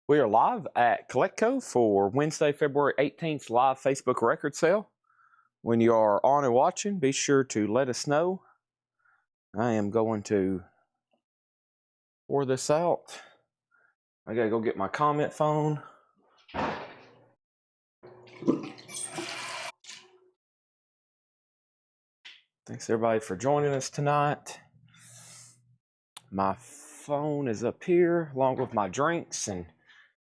We are live at Colectco for Wednesday, February 18th live Facebook record sale. When you are on and watching, be sure to let us know. I am going to pour this out. I gotta go get my comment phone. Thanks everybody for joining us tonight. My phone is up here along with my drinks and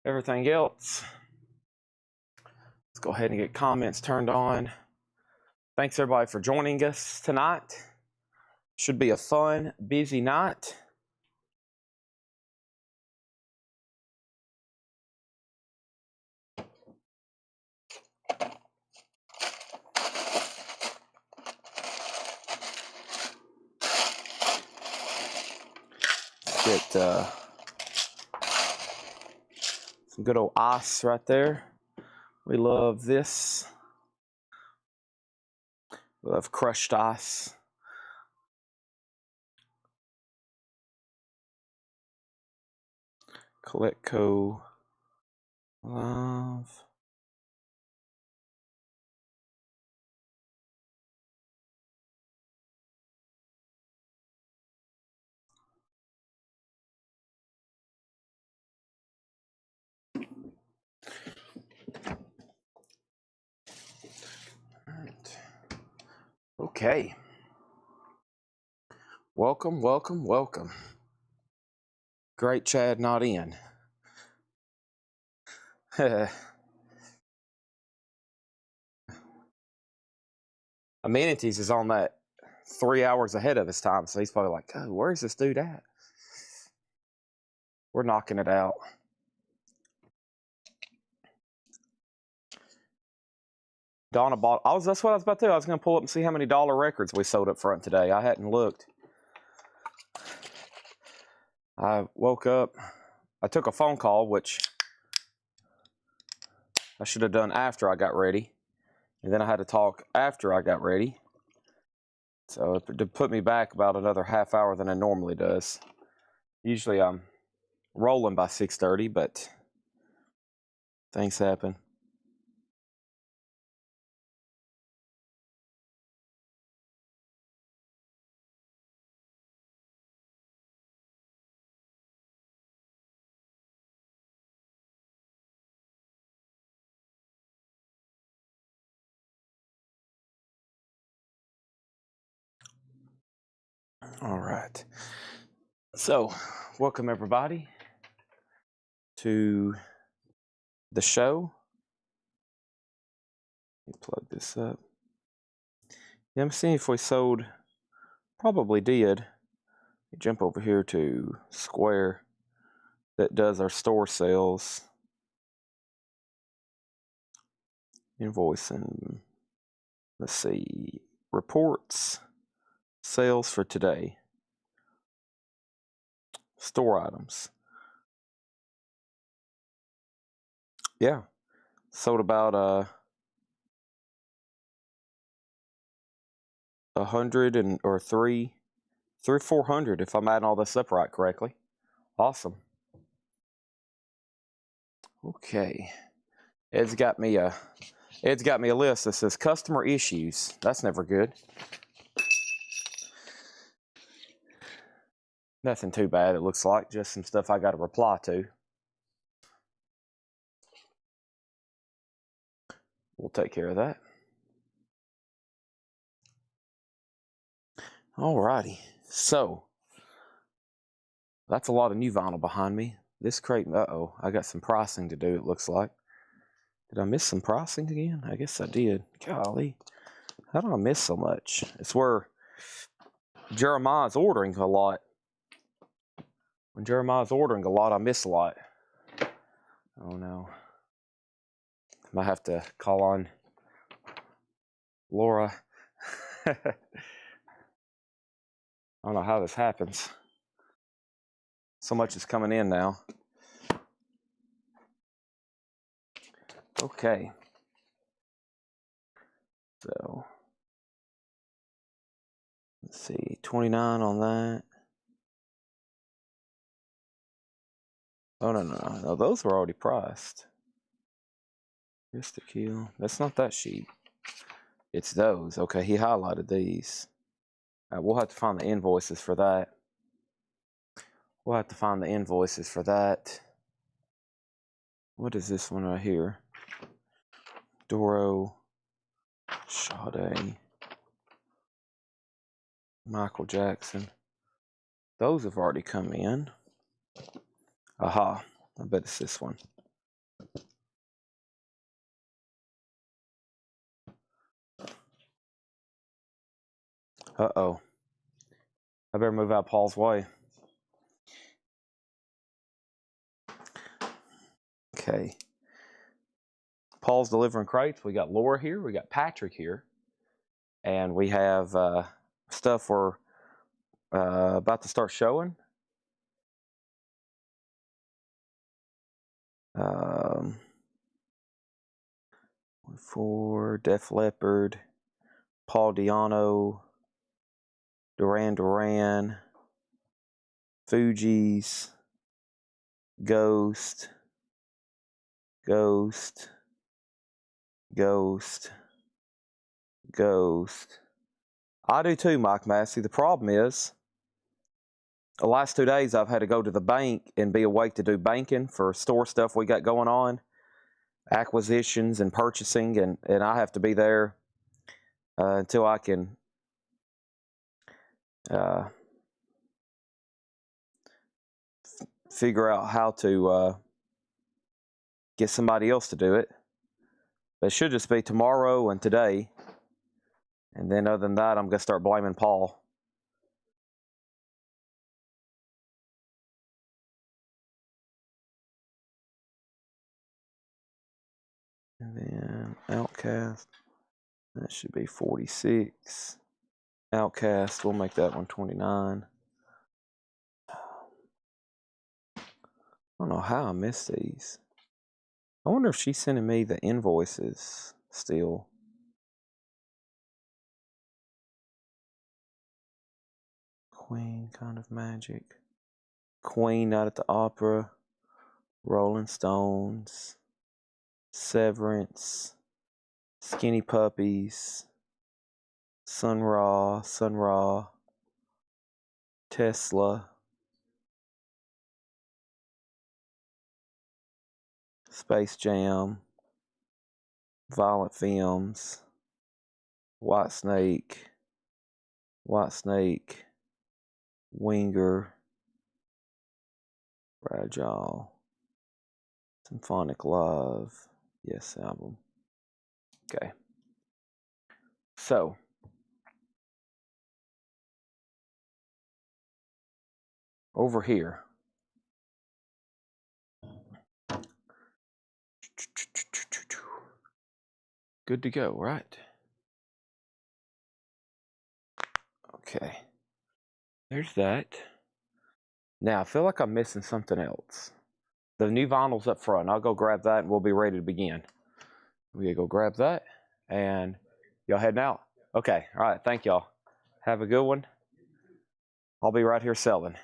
everything else. Let's go ahead and get comments turned on. Thanks everybody for joining us tonight. Should be a fun, busy night. Get some good old ice right there. We love this. We love crushed ice. Colectco Live. Alright. Okay. Welcome, welcome, welcome. Great Chad not in. Amenities is on that 3 hours ahead of his time, so he's probably like, oh, where's this dude at? We're knocking it out. Donna bought, that's what I was about to do. I was going to pull up and see how many dollar records we sold up front today. I hadn't looked. I woke up, I took a phone call, which I should have done after I got ready. And then I had to talk after I got ready. So it put me back about another half hour than it normally does. Usually I'm rolling by 6:30, but things happen. All right. So, welcome everybody to the show. Let me plug this up. Yeah, I'm seeing if we sold. Probably did. Jump over here to Square that does our store sales. Invoicing. Let's see. Reports. Sales for today. Store items. Yeah. Sold about 100 or 400 if I'm adding all this up right correctly. Awesome. Okay. Ed's got me a list that says customer issues. That's never good. Nothing too bad, it looks like. Just some stuff I got to reply to. We'll take care of that. Alrighty. So, that's a lot of new vinyl behind me. This crate, uh-oh, I got some pricing to do, it looks like. Did I miss some pricing again? I guess I did. Golly. How do I miss so much? It's where Jeremiah's ordering a lot. When Jeremiah's ordering a lot, I miss a lot. Oh no. Might have to call on Laura. I don't know how this happens. So much is coming in now. Okay. So, let's see, 29 on that. Oh, no. Those were already priced. Just to kill. That's not that sheet. It's those. Okay, he highlighted these. We'll have to find the invoices for that. What is this one right here? Doro, Sade, Michael Jackson. Those have already come in. Aha, I bet it's this one. Uh-oh. I better move out Paul's way. Okay. Paul's delivering crates. We got Laura here. We got Patrick here. And we have stuff we're about to start showing. For Def Leppard, Paul Di'Anno, Duran Duran, Fugees, Ghost. I do too, Mike Massey. The problem is, the last 2 days I've had to go to the bank and be awake to do banking for store stuff we got going on, acquisitions and purchasing, and I have to be there until I can figure out how to get somebody else to do it. But it should just be tomorrow and today. And then other than that, I'm going to start blaming Paul. And then Outcast, that should be 46. Outcast, we'll make that one 29. I don't know how I missed these. I wonder if she's sending me the invoices still. Queen, Kind of Magic. Queen, Night at the Opera. Rolling Stones. Severance. Skinny Puppies. Sun Ra. Tesla. Space Jam. Violent Femmes. Whitesnake. Winger. Fragile. Symphonic Love. Yes album. Okay. So, over here. Good to go, right? Okay. There's that. Now, I feel like I'm missing something else. The new vinyl's up front. I'll go grab that and we'll be ready to begin. We gotta go grab that. And y'all heading out? Okay. All right. Thank y'all. Have a good one. I'll be right here selling.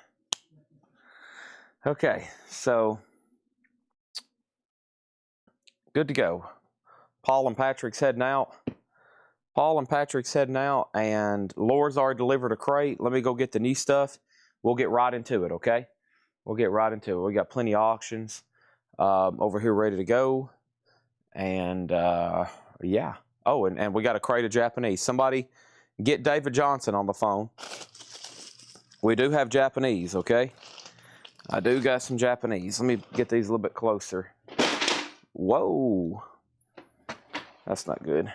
Okay. So, good to go. Paul and Patrick's heading out. And Laura's already delivered a crate. Let me go get the new stuff. We'll get right into it, okay? We got plenty of auctions over here ready to go. And, yeah. Oh, and we got a crate of Japanese. Somebody get David Johnson on the phone. We do have Japanese, okay? I do got some Japanese. Let me get these a little bit closer. Whoa. That's not good.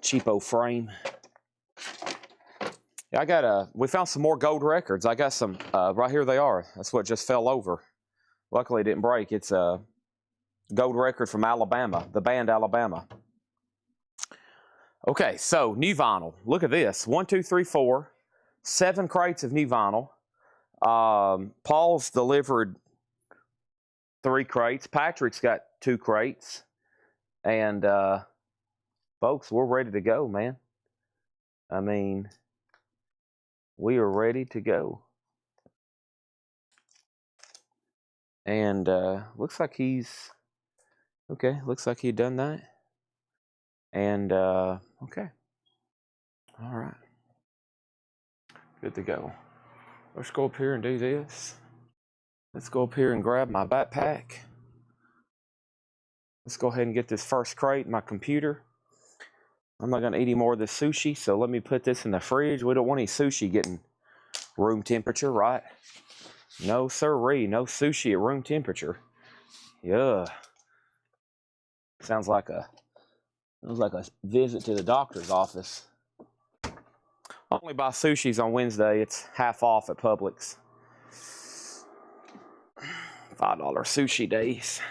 Cheapo frame. Yeah, we found some more gold records. I got some, right here they are. That's what just fell over. Luckily it didn't break. It's a gold record from Alabama, the band Alabama. Okay, so new vinyl. Look at this. 1, 2, 3, 4. 7 crates of new vinyl. Paul's delivered 3 crates. Patrick's got 2 crates. And, folks, we're ready to go, man. I mean, we are ready to go. And looks like he's okay. Looks like he'd done that. And okay, all right, good to go. Let's go up here and do this. Let's go up here and grab my backpack. Let's go ahead and get this first crate in my computer. I'm not going to eat any more of this sushi, so let me put this in the fridge. We don't want any sushi getting room temperature, right? No sirree, no sushi at room temperature. Yeah. Sounds like a visit to the doctor's office. I only buy sushis on Wednesday. It's half off at Publix. $5 sushi days.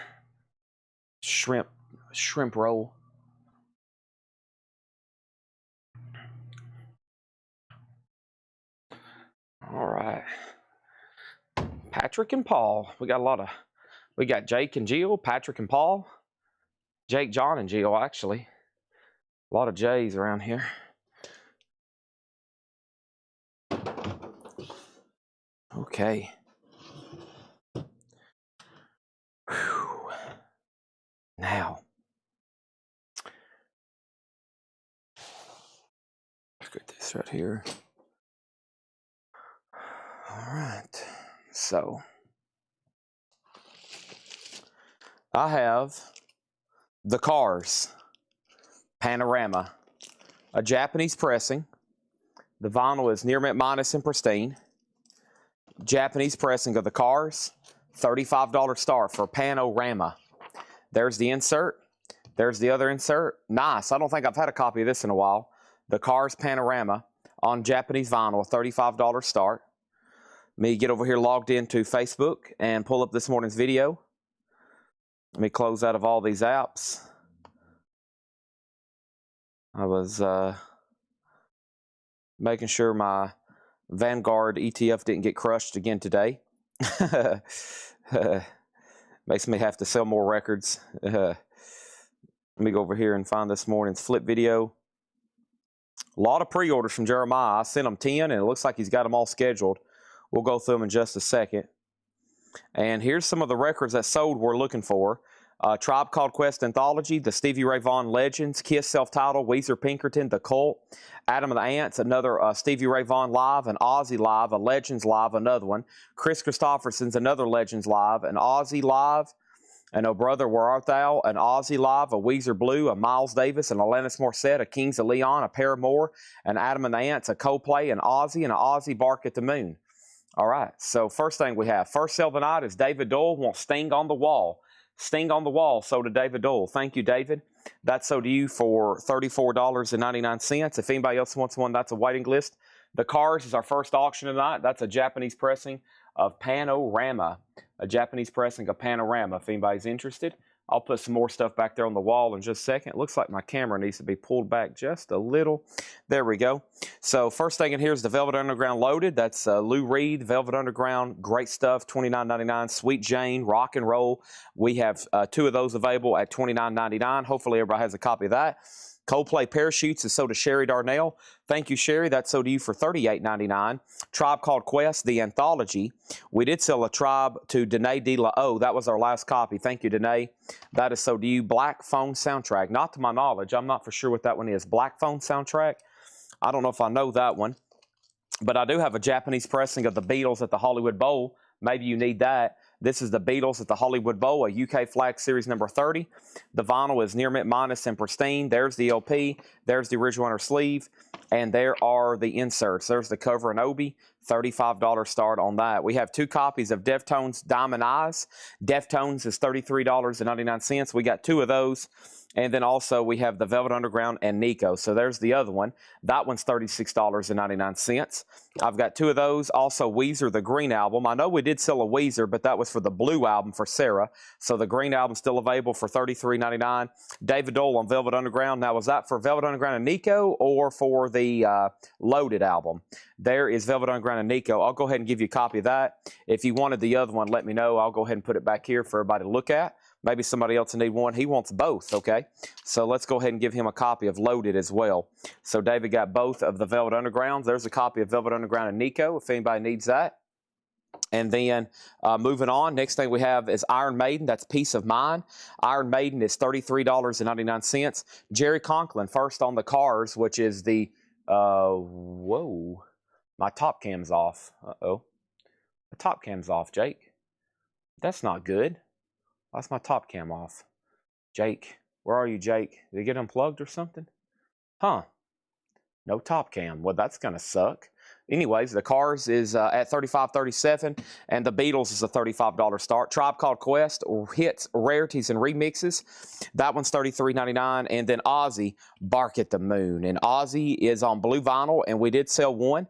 Shrimp roll. All right. Patrick and Paul. We got Jake and Jill, Patrick and Paul. Jake, John, and Jill, actually. A lot of J's around here. Okay. Whew. Now, let's get this right here. All right. So, I have the Cars Panorama, a Japanese pressing. The vinyl is near mint minus and pristine. Japanese pressing of the Cars, $35 star for Panorama. There's the insert. There's the other insert. Nice. I don't think I've had a copy of this in a while. The Cars Panorama on Japanese vinyl, $35 start. Me get over here logged into Facebook and pull up this morning's video. Let me close out of all these apps. I was making sure my Vanguard ETF didn't get crushed again today. Makes me have to sell more records. Let me go over here and find this morning's flip video. A lot of pre-orders from Jeremiah. I sent him 10, and it looks like he's got them all scheduled. We'll go through them in just a second. And here's some of the records that sold we're looking for. Tribe Called Quest Anthology, the Stevie Ray Vaughan Legends, Kiss Self-Titled, Weezer Pinkerton, The Cult, Adam and the Ants, another Stevie Ray Vaughan Live, an Ozzy Live, a Legends Live, another one. Chris Christopherson's another Legends Live, an Ozzy Live, an Oh Brother Where Art Thou, an Ozzy Live, a Weezer Blue, a Miles Davis, an Alanis Morissette, a Kings of Leon, a Paramore, an Adam and the Ants, a Coldplay, an Ozzy, and an Ozzy Bark at the Moon. All right, so first thing we have, first sale of the night is David Doyle wants Sting on the Wall. Sting on the Wall sold to David Doyle. Thank you, David. That's sold to you for $34.99. If anybody else wants one, that's a waiting list. The Cars is our first auction tonight. That's a Japanese pressing of Panorama. A Japanese pressing of Panorama, if anybody's interested. I'll put some more stuff back there on the wall in just a second. It looks like my camera needs to be pulled back just a little. There we go. So first thing in here is the Velvet Underground Loaded. That's Lou Reed, Velvet Underground. Great stuff, $29.99. Sweet Jane, Rock and Roll. We have 2 of those available at $29.99. Hopefully everybody has a copy of that. Coldplay Parachutes is sold to Sherry Darnell. Thank you, Sherry. That's sold to you for $38.99. Tribe Called Quest, the anthology. We did sell a Tribe to Danae De La O. That was our last copy. Thank you, Danae. That is sold to you. Black Phone Soundtrack. Not to my knowledge. I'm not for sure what that one is. Black Phone Soundtrack. I don't know if I know that one. But I do have a Japanese pressing of the Beatles at the Hollywood Bowl. Maybe you need that. This is the Beatles at the Hollywood Bowl, a UK Flag Series number 30. The vinyl is near mint minus and pristine. There's the LP. There's the original inner sleeve. And there are the inserts. There's the cover and Obi. $35 start on that. We have 2 copies of Deftones Diamond Eyes. Deftones is $33.99. We got 2 of those. And then also we have the Velvet Underground and Nico. So there's the other one. That one's $36.99. I've got 2 of those. Also Weezer, the Green Album. I know we did sell a Weezer, but that was for the Blue Album for Sarah. So the Green Album's still available for $33.99. David Doyle on Velvet Underground. Now, was that for Velvet Underground and Nico or for the Loaded album? There is Velvet Underground and Nico. I'll go ahead and give you a copy of that. If you wanted the other one, let me know. I'll go ahead and put it back here for everybody to look at. Maybe somebody else will need one. He wants both, okay? So let's go ahead and give him a copy of Loaded as well. So David got both of the Velvet Undergrounds. There's a copy of Velvet Underground and Nico if anybody needs that. And then moving on, next thing we have is Iron Maiden. That's Peace of Mind. Iron Maiden is $33.99. Jerry Conklin, first on the cars, which is the, whoa, my top cam's off. Uh-oh. The top cam's off, Jake. That's not good. Why's my top cam off? Jake, where are you, Jake? Did it get unplugged or something? Huh. No top cam. Well, that's going to suck. Anyways, the Cars is at $35.37, and the Beatles is a $35 start. Tribe Called Quest, hits, rarities, and remixes. That one's $33.99. And then Ozzy, Bark at the Moon. And Ozzy is on blue vinyl, and we did sell one.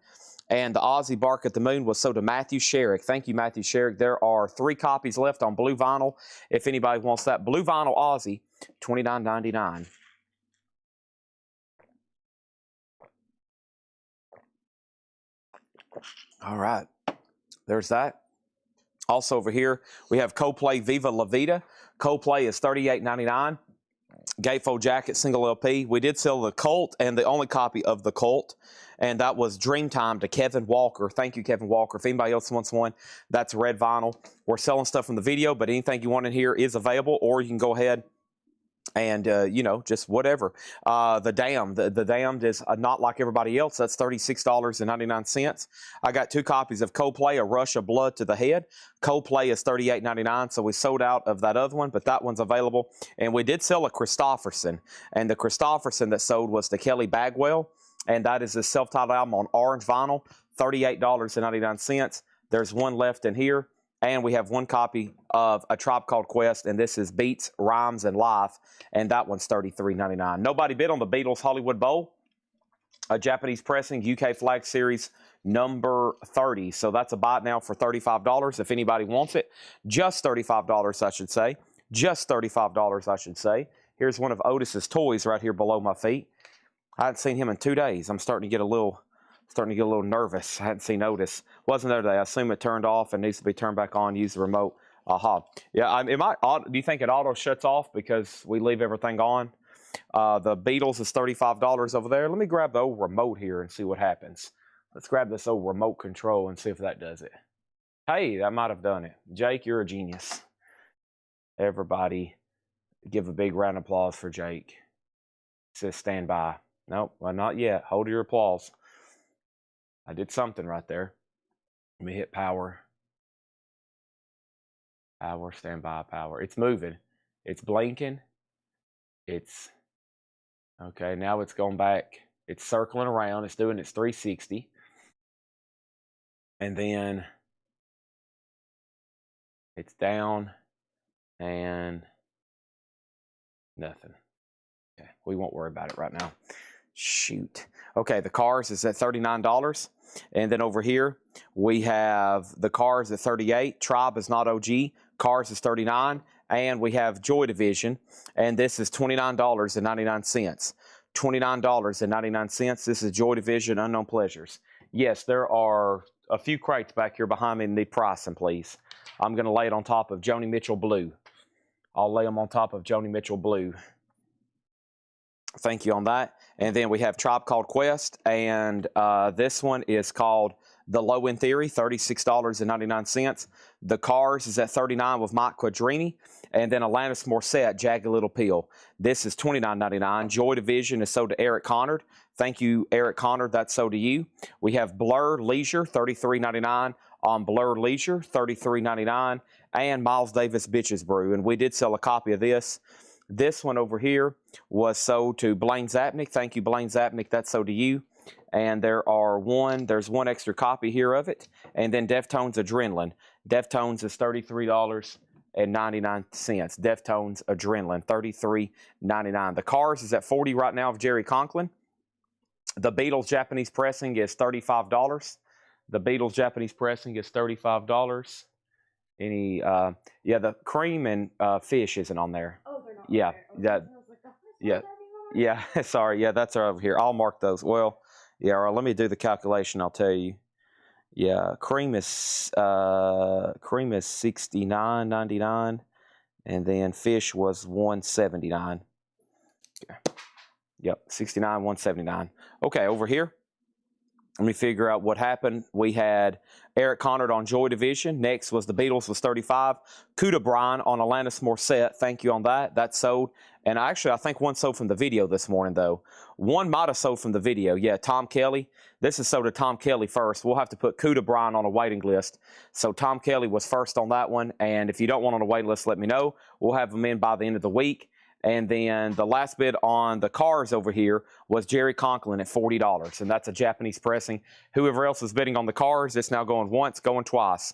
And the Ozzy Bark at the Moon was sold to Matthew Sherrick. Thank you, Matthew Sherrick. There are 3 copies left on blue vinyl. If anybody wants that, blue vinyl Ozzy, $29.99. All right, there's that. Also over here, we have Coldplay Viva La Vida. Coldplay is $38.99. Gatefold jacket, single LP. We did sell the Cult and the only copy of the Cult, and that was Dreamtime to Kevin Walker. Thank you, Kevin Walker. If anybody else wants one, that's red vinyl. We're selling stuff from the video, but anything you want in here is available, or you can go ahead and, you know, just whatever. The Damned. The Damned is not like everybody else. That's $36.99. I got 2 copies of Coldplay, A Rush of Blood to the Head. Coldplay is $38.99, so we sold out of that other one, but that one's available. And we did sell a Christofferson, and the Christofferson that sold was the Kelly Bagwell, and that is a self-titled album on orange vinyl, $38.99. There's one left in here. And we have 1 copy of A Tribe Called Quest, and this is Beats, Rhymes, and Life, and that one's $33.99. Nobody bid on the Beatles Hollywood Bowl, a Japanese pressing, UK Flag Series number 30. So that's a buy now for $35 if anybody wants it. Just $35, I should say. Just $35, I should say. Here's one of Otis's toys right here below my feet. I haven't seen him in 2 days. I'm starting to get a little nervous. I hadn't seen Otis. Wasn't there today. I assume it turned off and needs to be turned back on. Use the remote. Aha. Yeah. Do you think it auto shuts off because we leave everything on? The Beatles is $35 over there. Let me grab the old remote here and see what happens. Let's grab this old remote control and see if that does it. Hey, that might have done it. Jake, you're a genius. Everybody, give a big round of applause for Jake. It says stand by. Nope. Well, not yet. Hold your applause. I did something right there. Let me hit power. Power, standby, power. It's moving. It's blinking. It's, okay, now it's going back. It's circling around. It's doing its 360. And then it's down and nothing. Okay, we won't worry about it right now. Shoot. Okay, the Cars is at $39. And then over here, we have the Cars at $38. Tribe is not OG. Cars is $39. And we have Joy Division. And this is $29.99. $29.99. This is Joy Division Unknown Pleasures. Yes, there are a few crates back here behind me that need pricing, please. I'm going to lay it on top of Joni Mitchell Blue. I'll lay them on top of Joni Mitchell Blue. Thank you on that. And then we have Tribe Called Quest, and this one is called The Low End Theory, $36.99. The Cars is at $39 with Mike Quadrini, and then Alanis Morissette, Jagged Little Pill. This is $29.99. Joy Division is sold to Eric Connard. Thank you, Eric Connard. That's sold to you. We have Blur Leisure, $33.99 on Blur Leisure, $33.99, and Miles Davis Bitches Brew. And we did sell a copy of this. This one over here was sold to Blaine Zapnick. Thank you, Blaine Zapnick. That's sold to you. And there's one extra copy here of it. And then Deftones Adrenaline. Deftones is $33.99. Deftones Adrenaline, $33.99. The Cars is at $40 right now of Jerry Conklin. The Beatles Japanese pressing is $35. The Beatles Japanese pressing is $35. Yeah, the Cream and Fish isn't on there. Oh, they're not. Yeah, there. Okay. yeah. Sorry, yeah, that's over here. I'll mark those. Well, yeah. Or let me do the calculation. I'll tell you. Yeah, Cream is $69.99, and then Fish was $179. Okay. Yep, $69, $179. Okay, over here Let me figure out what happened. We had Eric Conard on Joy Division. Next was the Beatles was 35. Kuda Bryan on Alanis Morissette. Thank you on that. That sold. And actually, I think one sold from the video this morning, though. One might have sold from the video. Yeah, Tom Kelly. This is sold to Tom Kelly first. We'll have to put Kuda Bryan on a waiting list. So Tom Kelly was first on that one. And if you don't want on a waiting list, let me know. We'll have them in by the end of the week. And then the last bid on the cars over here was Jerry Conklin at $40. And that's a Japanese pressing. Whoever else was bidding on the cars, it's now going once, going twice.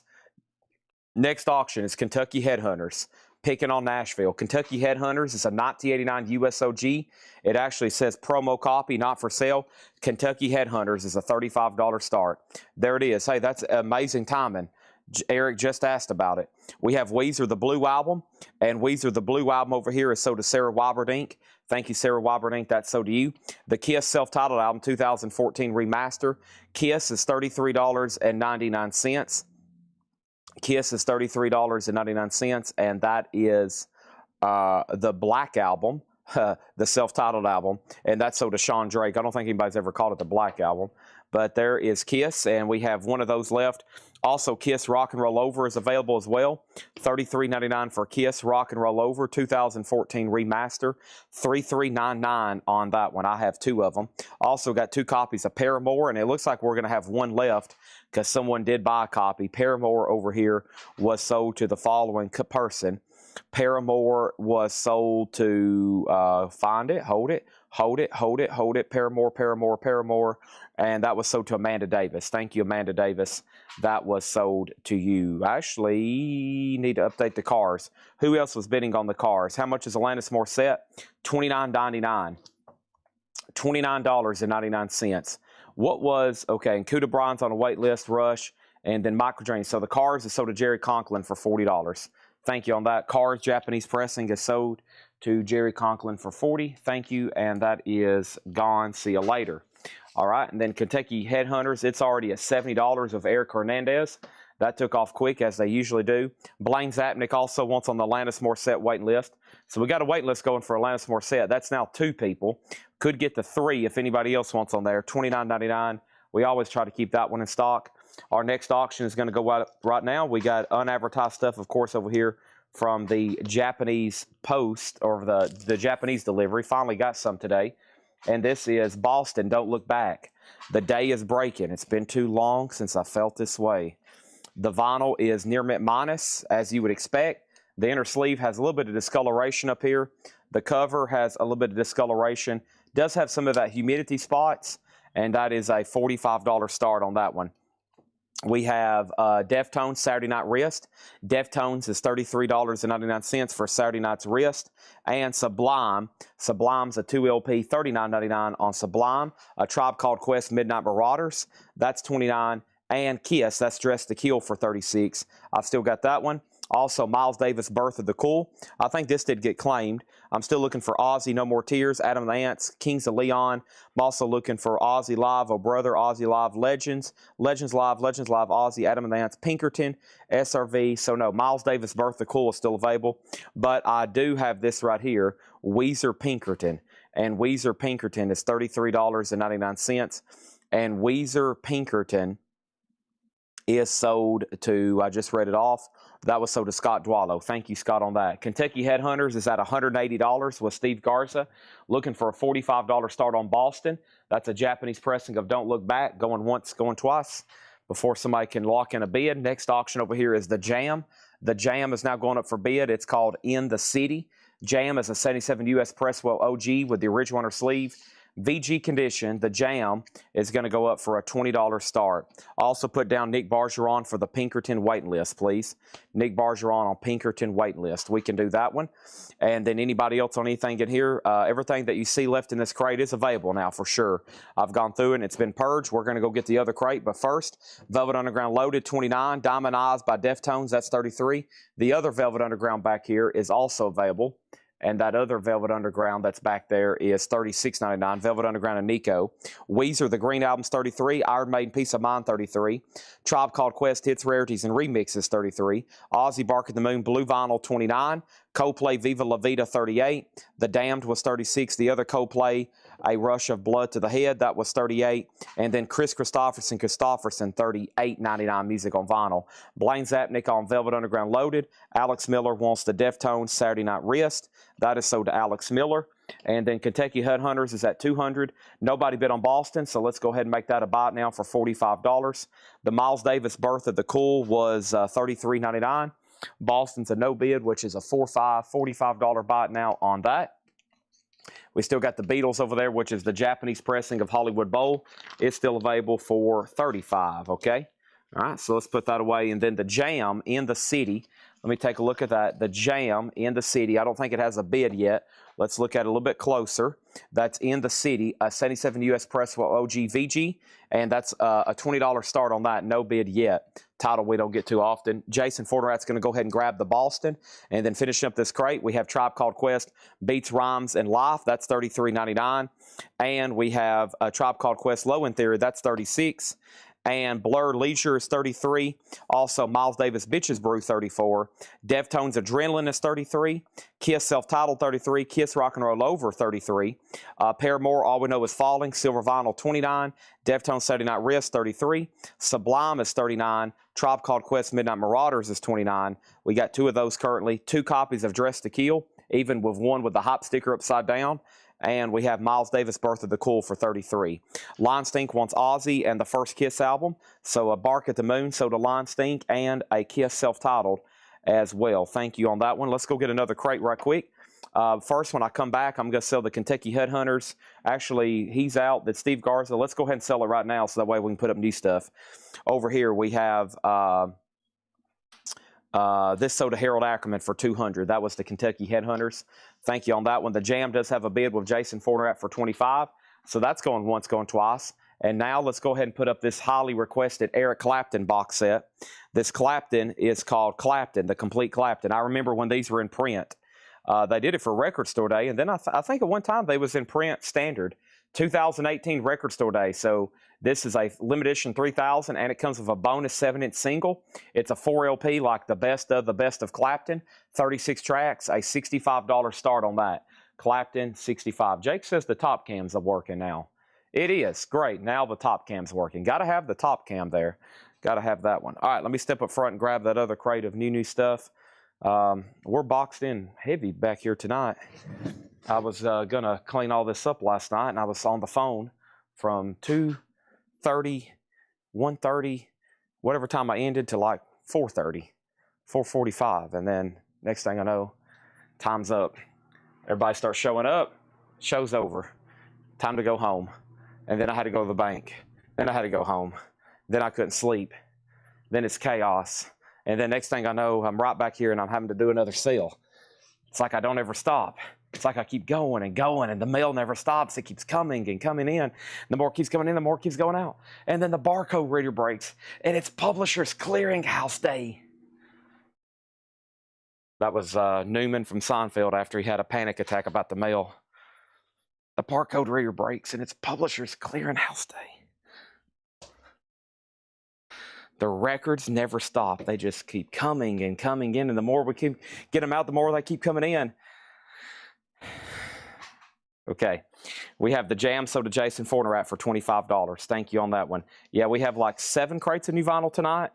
Next auction is Kentucky Headhunters, picking on Nashville. Kentucky Headhunters is a 1989 USOG. It actually says promo copy, not for sale. Kentucky Headhunters is a $35 start. There it is. Hey, that's amazing timing. Eric just asked about it. We have Weezer the Blue Album, and Weezer the Blue Album over here is sold to Sarah Wyberdink. Thank you, Sarah Wyberdink. That's sold to you. The Kiss self-titled album, 2014 remaster. Kiss is $33.99. Kiss is $33.99, and that is the Black Album, the self-titled album, and that's sold to Sean Drake. I don't think anybody's ever called it the Black Album, but there is Kiss, and we have one of those left. Also, Kiss Rock and Roll Over is available as well. $33.99 for Kiss Rock and Roll Over, 2014 remaster. $33.99 on that one. I have two of them. Also got two copies of Paramore, and it looks like we're going to have one left because someone did buy a copy. Paramore over here was sold to the following person. Paramore was sold to, find it, hold it, Paramore, and that was sold to Amanda Davis. Thank you, Amanda Davis. That was sold to you. I actually need to update the cars. Who else was bidding on the cars? How much is Alanis Morissette? $29.99. $29.99. What was, okay, and Kuda Bryan's on a wait list, Rush, and then Michael Drain. So the cars is sold to Jerry Conklin for $40. Thank you on that. Cars Japanese pressing is sold to Jerry Conklin for $40. Thank you, and that is gone. See you later. All right, and then Kentucky Headhunters, it's already at $70 of Eric Hernandez. That took off quick, as they usually do. Blaine Zapnick also wants on the Alanis Morissette waiting list. So we got a waiting list going for Alanis Morissette. That's now 2 people. Could get to 3 if anybody else wants on there. $29.99. We always try to keep that one in stock. Our next auction is going to go right now. We got unadvertised stuff, of course, over here from the Japanese post, or the Japanese delivery. Finally got some today. And this is Boston, Don't Look Back. The day is breaking. It's been too long since I felt this way. The vinyl is near mint minus, as you would expect. The inner sleeve has a little bit of discoloration up here. The cover has a little bit of discoloration. Does have some of that humidity spots, and that is a $45 start on that one. We have Deftones Saturday Night Wrist. Deftones is $33.99 for Saturday Night's Wrist. And Sublime. Sublime's a 2 LP, $39.99 on Sublime. A Tribe Called Quest Midnight Marauders, that's $29. And Kiss, that's Dressed to Kill for $36. I've still got that one. Also, Miles Davis, Birth of the Cool. I think this did get claimed. I'm still looking for Ozzy, No More Tears, Adam and the Ants, Kings of Leon. I'm also looking for Ozzy Live, Oh Brother, Ozzy Live, Legends, Legends Live, Ozzy, Adam and the Ants, Pinkerton, SRV. So no, Miles Davis, Birth of the Cool is still available. But I do have this right here, Weezer Pinkerton. And Weezer Pinkerton is $33.99. And Weezer Pinkerton is sold to, I just read it off, that was sold to Scott Dwallow. Thank you, Scott, on that. Kentucky Headhunters is at $180 with Steve Garza. Looking for a $45 start on Boston. That's a Japanese pressing of Don't Look Back, going once, going twice, before somebody can lock in a bid. Next auction over here is the Jam. The Jam is now going up for bid. It's called In the City. Jam is a 77 US Presswell OG with the original inner sleeve. VG condition, the Jam, is going to go up for a $20 start. Also put down Nick Bargeron for the Pinkerton waiting list, please. Nick Bargeron on Pinkerton waiting list. We can do that one. And then anybody else on anything in here, everything that you see left in this crate is available now for sure. I've gone through it and it's been purged. We're going to go get the other crate. But first, Velvet Underground Loaded, $29. Diamond Eyes by Deftones, that's $33. The other Velvet Underground back here is also available. And that other Velvet Underground that's back there is $36.99. Velvet Underground and Nico. Weezer, the Green Album's $33. Iron Maiden, Peace of Mind, $33. Tribe Called Quest, Hits, Rarities, and Remixes, $33. Ozzy, Bark at the Moon, Blue Vinyl, $29. Coldplay, Viva La Vida, $38. The Damned was $36. The other Coldplay, A Rush of Blood to the Head, that was $38. And then Chris Christopherson, $38.99 music on vinyl. Blaine Zapnick on Velvet Underground Loaded. Alex Miller wants the Deftones Saturday Night Wrist. That is sold to Alex Miller. And then Kentucky Headhunters is at $200. Nobody bid on Boston, so let's go ahead and make that a buy now for $45. The Miles Davis Birth of the Cool was $33.99. Boston's a no bid, which is a $45 buy now on that. We still got the Beatles over there, which is the Japanese pressing of Hollywood Bowl. It's still available for $35, okay? All right, so let's put that away. And then the Jam in the City. Let me take a look at that. The Jam in the City. I don't think it has a bid yet. Let's look at it a little bit closer. That's in the City, a 77 U.S. Presswell OG VG, and that's a $20 start on that. No bid yet. Title we don't get too often. Jason Forterat's going to go ahead and grab the Boston, and then finishing up this crate, we have Tribe Called Quest, Beats, Rhymes, and Life. That's $33.99. And we have a Tribe Called Quest Low End Theory. That's $36. And Blur Leisure is $33. Also, Miles Davis Bitches Brew, $34. Deftones Adrenaline is $33. Kiss Self-Titled, $33. Kiss Rock and Roll Over, $33. Paramore, All We Know Is Falling, Silver Vinyl, $29. Deftones Saturday Night Wrist, $33. Sublime is $39. Tribe Called Quest Midnight Marauders is $29. We got 2 of those currently. 2 copies of Dress to Kill, even with one with the hop sticker upside down. And we have Miles Davis Birth of the Cool for $33. Lion Stink wants Ozzy and the First Kiss album. So a Bark at the Moon, so to Lion Stink, and a Kiss self-titled as well. Thank you on that one. Let's go get another crate right quick. First, when I come back, I'm going to sell the Kentucky Headhunters. Actually, he's out. That's Steve Garza. Let's go ahead and sell it right now so that way we can put up new stuff. Over here, we have this sold to Harold Ackerman for $200. That was the Kentucky Headhunters. Thank you on that one. The Jam does have a bid with Jason Forterat for $25. So that's going once, going twice. And now let's go ahead and put up this highly requested Eric Clapton box set. This Clapton is called Clapton, the Complete Clapton. I remember when these were in print. They did it for Record Store Day. And then I think at one time they was in print standard. 2018 Record Store Day. So this is a limited edition 3000, and it comes with a bonus 7-inch single. It's a 4 LP, like the best of Clapton. 36 tracks, a $65 start on that. Clapton, 65. Jake says the top cams are working now. It is. Great. Now the top cam's working. Got to have the top cam there. Got to have that one. All right, let me step up front and grab that other crate of new stuff. We're boxed in heavy back here tonight. I was going to clean all this up last night, and I was on the phone from 2:30, 1:30, whatever time I ended, to like 4:30, 4:45. And then next thing I know, time's up. Everybody starts showing up. Show's over. Time to go home. And then I had to go to the bank. Then I had to go home. Then I couldn't sleep. Then it's chaos. And then next thing I know, I'm right back here and I'm having to do another sale. It's like I don't ever stop. It's like I keep going and going, and the mail never stops. It keeps coming and coming in. The more it keeps coming in, the more it keeps going out. And then the barcode reader breaks, and it's Publishers Clearinghouse Day. That was Newman from Seinfeld after he had a panic attack about the mail. The barcode reader breaks, and it's Publishers Clearinghouse Day. The records never stop. They just keep coming and coming in, and the more we keep get them out, the more they keep coming in. Okay, we have the Jam soda Jason Forterat for $25. Thank you on that one. Yeah, we have like 7 crates of new vinyl tonight.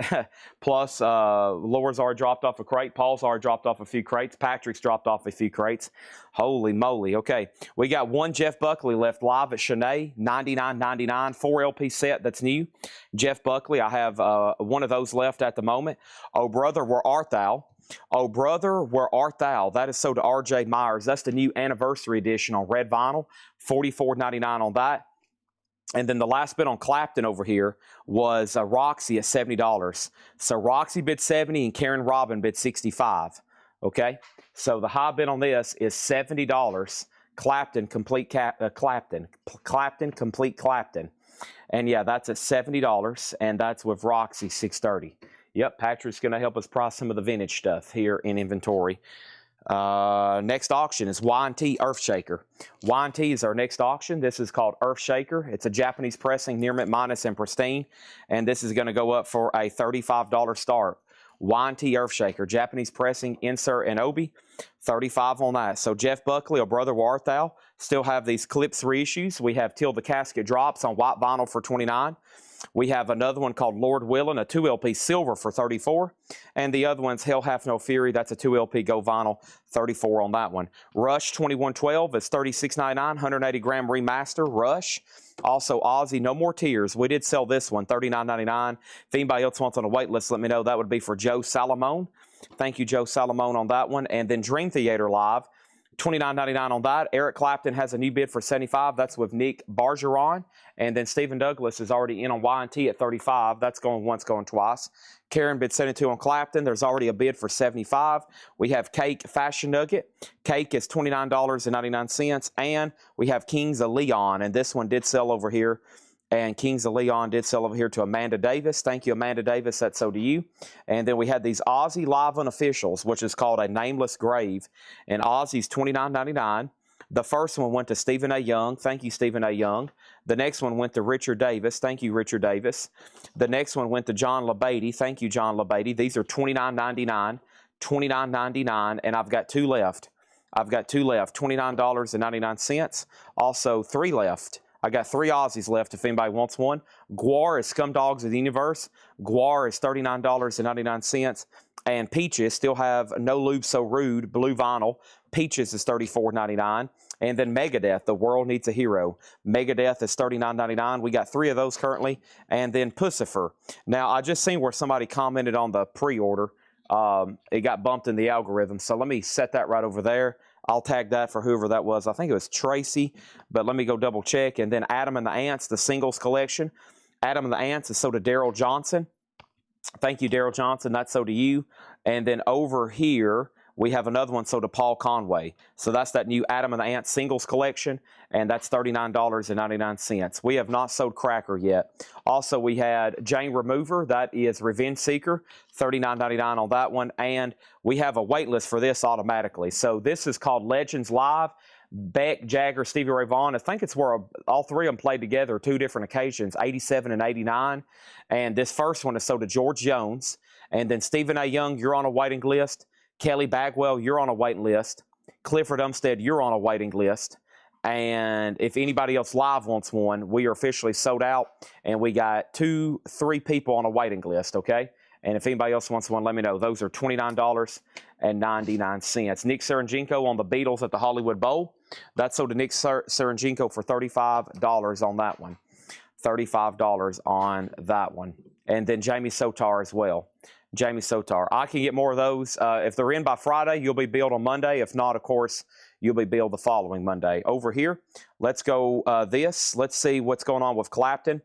Plus, Laura's already dropped off a crate. Paul's already dropped off a few crates. Patrick's dropped off a few crates. Holy moly. Okay, we got one Jeff Buckley left live at Shanae, $99.99, 4 LP set that's new. Jeff Buckley, I have one of those left at the moment. Oh, Brother, Where Art Thou? Oh, Brother, Where Art Thou? That is sold to R.J. Myers. That's the new anniversary edition on red vinyl, $44.99 on that. And then the last bid on Clapton over here was Roxy at $70. So Roxy bid $70 and Karen Robin bid $65. Okay, so the high bid on this is $70. Clapton, Complete Clapton, Complete Clapton. And yeah, that's at $70, and that's with Roxy, $630. Yep, Patrick's going to help us price some of the vintage stuff here in inventory. Next auction is Y&T Earthshaker. Y&T is our next auction. This is called Earthshaker. It's a Japanese pressing, near mint minus and pristine. And this is going to go up for a $35 start. Y&T Earthshaker, Japanese pressing, insert, and obi. $35 on that. So Jeff Buckley, or Brother, Where Art Thou? Still have these Clips reissues. We have Till the Casket Drops on white vinyl for $29. We have another one called Lord Willin', a 2LP silver for $34. And the other one's Hell Hath No Fury. That's a 2LP gold vinyl, $34 on that one. Rush 2112 is $36.99, 180 gram remaster, Rush. Also, Ozzy No More Tears. We did sell this one, $39.99. If anybody else wants on a wait list, let me know. That would be for Joe Salamone. Thank you, Joe Salamone, on that one. And then Dream Theater Live, $29.99 on that. Eric Clapton has a new bid for $75. That's with Nick Bargeron. And then Stephen Douglas is already in on Y&T at $35. That's going once, going twice. Karen bid $72 on Clapton. There's already a bid for $75. We have Cake Fashion Nugget. Cake is $29.99. And we have Kings of Leon. And this one did sell over here. And Kings of Leon did sell over here to Amanda Davis. Thank you, Amanda Davis. That's so to you. And then we had these Ozzy Live Unofficials, which is called A Nameless Grave. And Ozzy's $29.99. The first one went to Stephen A. Young. Thank you, Stephen A. Young. The next one went to Richard Davis. Thank you, Richard Davis. The next one went to John LaBeatty. Thank you, John LaBeatty. These are $29.99. $29.99. And I've got two left. $29.99. Also, three left. I got three Aussies left if anybody wants one. Guar is Scumdogs of the Universe. Guar is $39.99. And Peaches still have No Lube So Rude, blue vinyl. Peaches is $34.99. And then Megadeth, The World Needs a Hero. Megadeth is $39.99. We got three of those currently. And then Pussifer. Now, I just seen where somebody commented on the pre-order. It got bumped in the algorithm. So let me set that right over there. I'll tag that for whoever that was. I think it was Tracy, but let me go double check. And then Adam and the Ants, the singles collection. Adam and the Ants is so to Daryl Johnson. Thank you, Daryl Johnson. That's so to you. And then over here, we have another one so to Paul Conway. So that's that new Adam and the Ants singles collection, and that's $39.99. We have not sold Cracker yet. Also, we had Jane Remover. That is Revenge Seeker, $39.99 on that one. And we have a wait list for this automatically. So this is called Legends Live. Beck, Jagger, Stevie Ray Vaughan. I think it's where all three of them played together 2 different occasions, 87 and 89. And this first one is so to George Jones. And then Stephen A. Young, you're on a waiting list. Kelly Bagwell, you're on a waiting list. Clifford Umstead, you're on a waiting list. And if anybody else live wants one, we are officially sold out. And we got 2, 3 people on a waiting list, okay? And if anybody else wants one, let me know. Those are $29.99. Nick Serenjenko on the Beatles at the Hollywood Bowl. That's sold to Nick Serenjenko for $35 on that one. $35 on that one. And then Jamie Sotar as well. Jamie Sotar. I can get more of those. If they're in by Friday, you'll be billed on Monday. If not, of course, you'll be billed the following Monday. Over here, let's go this. Let's see what's going on with Clapton.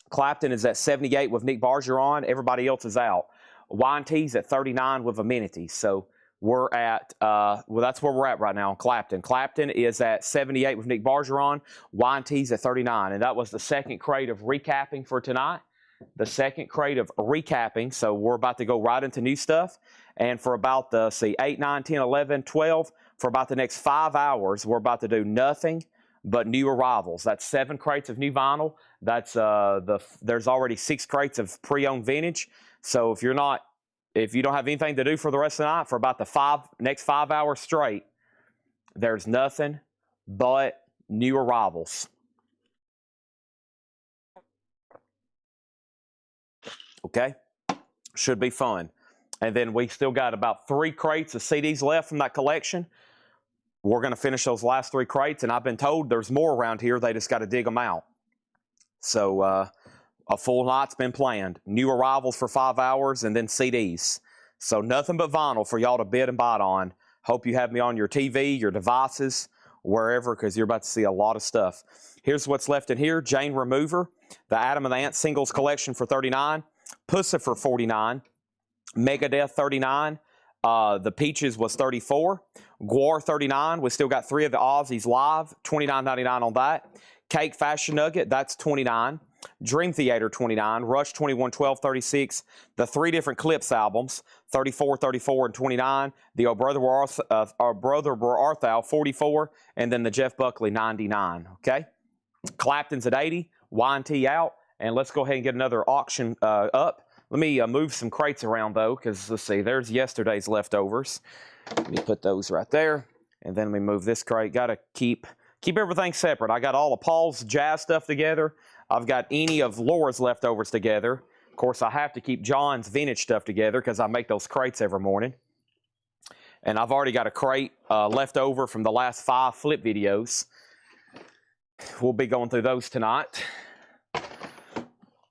Clapton is at 78 with Nick Bargeron. Everybody else is out. Y&T's at 39 with Amenities. So we're at, well, that's where we're at right now on Clapton. Clapton is at 78 with Nick Bargeron. Y&T's at 39. And that was the second crate of recapping for tonight. The second crate of recapping. So we're about to go right into new stuff. And for about the, 8, 9, 10, 11, 12, for about the next 5 hours, we're about to do nothing but new arrivals. That's 7 crates of new vinyl. That's there's already 6 crates of pre-owned vintage. So if you don't have anything to do for the rest of the night, for about the next 5 hours straight, there's nothing but new arrivals. Okay? Should be fun. And then we still got about 3 crates of CDs left from that collection. We're going to finish those last 3 crates, and I've been told there's more around here. They just got to dig them out. So a full night's been planned. New arrivals for 5 hours, and then CDs. So nothing but vinyl for y'all to bid and bite on. Hope you have me on your TV, your devices, wherever, because you're about to see a lot of stuff. Here's what's left in here. Jane Remover, the Adam and the Ant singles collection for $39. Pussifer $49. Megadeth $39. The Peaches was $34. Guar $39. We still got 3 of the Aussies live. $29.99 on that. Cake Fashion Nugget, that's $29. Dream Theater $29. Rush 21, 12, 36. The 3 different Clips albums, $34, $34, and $29. The Our Brother Were Arthal $44, and then the Jeff Buckley $99. Okay, Clapton's at $80. Y&T out, and let's go ahead and get another auction up. Let me move some crates around though, because let's see, there's yesterday's leftovers. Let me put those right there, and then we move this crate. Got to keep Keep everything separate. I got all of Paul's jazz stuff together. I've got any of Laura's leftovers together. Of course, I have to keep John's vintage stuff together because I make those crates every morning. And I've already got a crate left over from the last 5 flip videos. We'll be going through those tonight.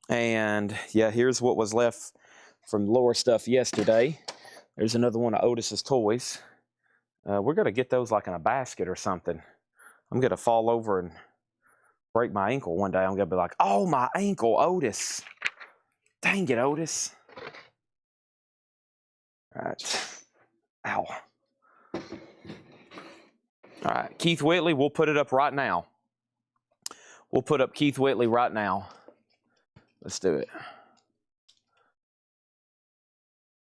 And yeah, here's what was left from Laura's stuff yesterday. There's another one of Otis's toys. We're going to get those like in a basket or something. I'm going to fall over and break my ankle one day. I'm going to be like, oh, my ankle, Otis. Dang it, Otis. All right. Ow. All right, Keith Whitley, we'll put it up right now. We'll put up Keith Whitley right now. Let's do it.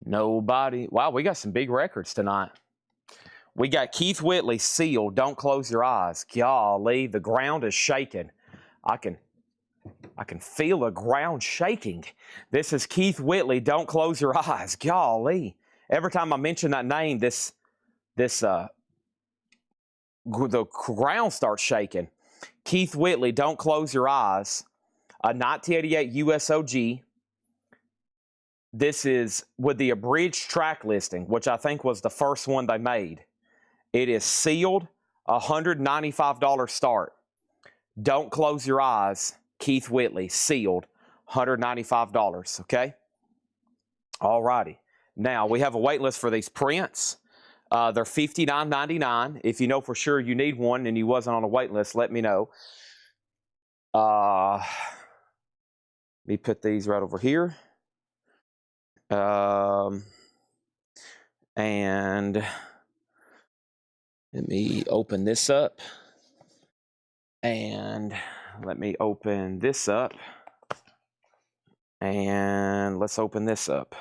Nobody. Wow, we got some big records tonight. We got Keith Whitley sealed. Don't close your eyes. Golly, the ground is shaking. I can feel the ground shaking. This is Keith Whitley. Don't close your eyes. Golly. Every time I mention that name, the ground starts shaking. Keith Whitley, Don't Close Your Eyes. A 1988 USOG. This is with the abridged track listing, which I think was the first one they made. It is sealed, $195 start. Don't Close Your Eyes, Keith Whitley, sealed, $195, okay? All righty. Now, we have a wait list for these prints. They're $59.99. If you know for sure you need one and you wasn't on a wait list, let me know. Let me put these right over here. And let me open this up. And let me open this up. And let's open this up.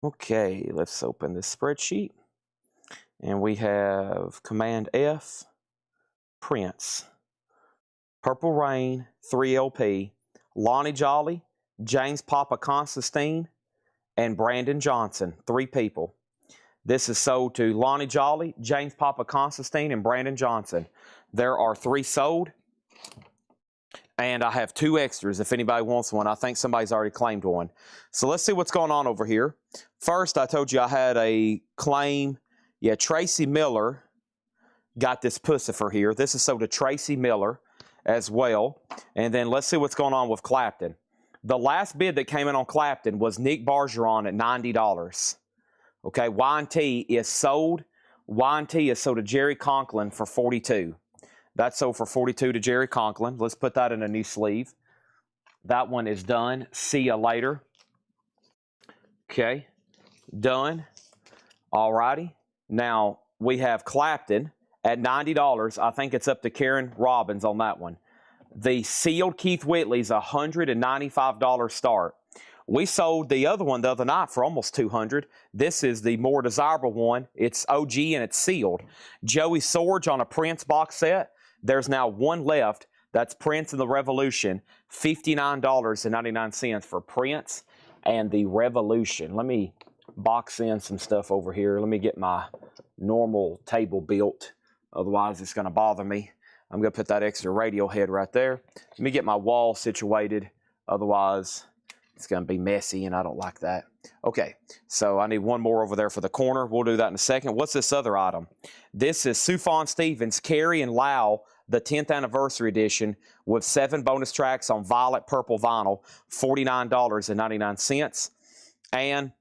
Okay, let's open this spreadsheet. And we have Command F, Prince, Purple Rain, 3LP, Lonnie Jolly, James Papa Constantine, and Brandon Johnson, 3 people. This is sold to Lonnie Jolly, James Papa Constantine, and Brandon Johnson. There are 3 sold. And I have 2 extras if anybody wants one. I think somebody's already claimed one. So let's see what's going on over here. First, I told you I had a claim. Yeah, Tracy Miller got this Pussifer here. This is sold to Tracy Miller as well. And then let's see what's going on with Clapton. The last bid that came in on Clapton was Nick Bergeron at $90. Okay, Y&T is sold. Y&T is sold to Jerry Conklin for $42. That's sold for $42 to Jerry Conklin. Let's put that in a new sleeve. That one is done. See you later. Okay, done. All righty. Now, we have Clapton at $90. I think it's up to Karen Robbins on that one. The sealed Keith Whitley's $195 start. We sold the other one the other night for almost $200. This is the more desirable one. It's OG and it's sealed. Joey Sorge on a Prince box set. There's now one left. That's Prince and the Revolution. $59.99 for Prince and the Revolution. Let me box in some stuff over here. Let me get my normal table built. Otherwise, it's going to bother me. I'm going to put that extra radio head right there. Let me get my wall situated. Otherwise, it's going to be messy, and I don't like that. Okay, so I need one more over there for the corner. We'll do that in a second. What's this other item? This is Sufjan Stevens, Carrie and Lau, the 10th anniversary edition with 7 bonus tracks on violet purple vinyl, $49.99. And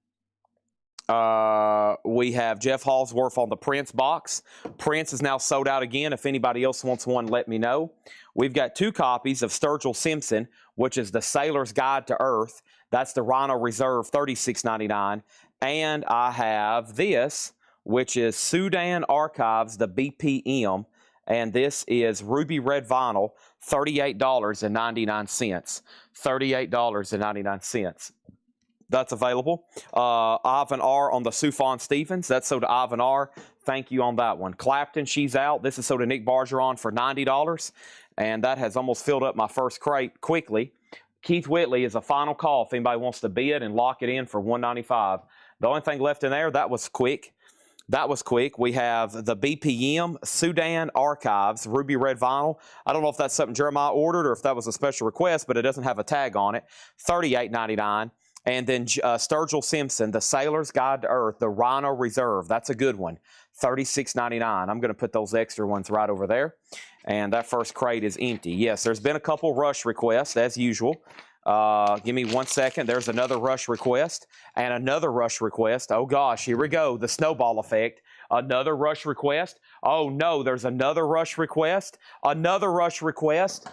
we have Jeff Hallsworth on the Prince box. Prince is now sold out again. If anybody else wants one, let me know. We've got 2 copies of Sturgill Simpson, which is the Sailor's Guide to Earth. That's the Rhino Reserve, $36.99. And I have this, which is Sudan Archives, the BPM. And this is Ruby Red Vinyl, $38.99. $38.99. That's available. Ivan R. on the Sufjan Stevens. That's sold to Ivan R. Thank you on that one. Clapton, she's out. This is sold to Nick Bergeron for $90. And that has almost filled up my first crate quickly. Keith Whitley is a final call if anybody wants to bid and lock it in for $195. The only thing left in there, that was quick. That was quick. We have the BPM Sudan Archives Ruby Red Vinyl. I don't know if that's something Jeremiah ordered or if that was a special request, but it doesn't have a tag on it. $38.99. And then Sturgill Simpson, The Sailor's Guide to Earth, the Rhino Reserve. That's a good one. $36.99. I'm going to put those extra ones right over there. And that first crate is empty. Yes, there's been a couple rush requests, as usual. Give me 1 second. There's another rush request and another rush request. Oh gosh, here we go. The snowball effect. Another rush request. Oh no, there's another rush request. Another rush request.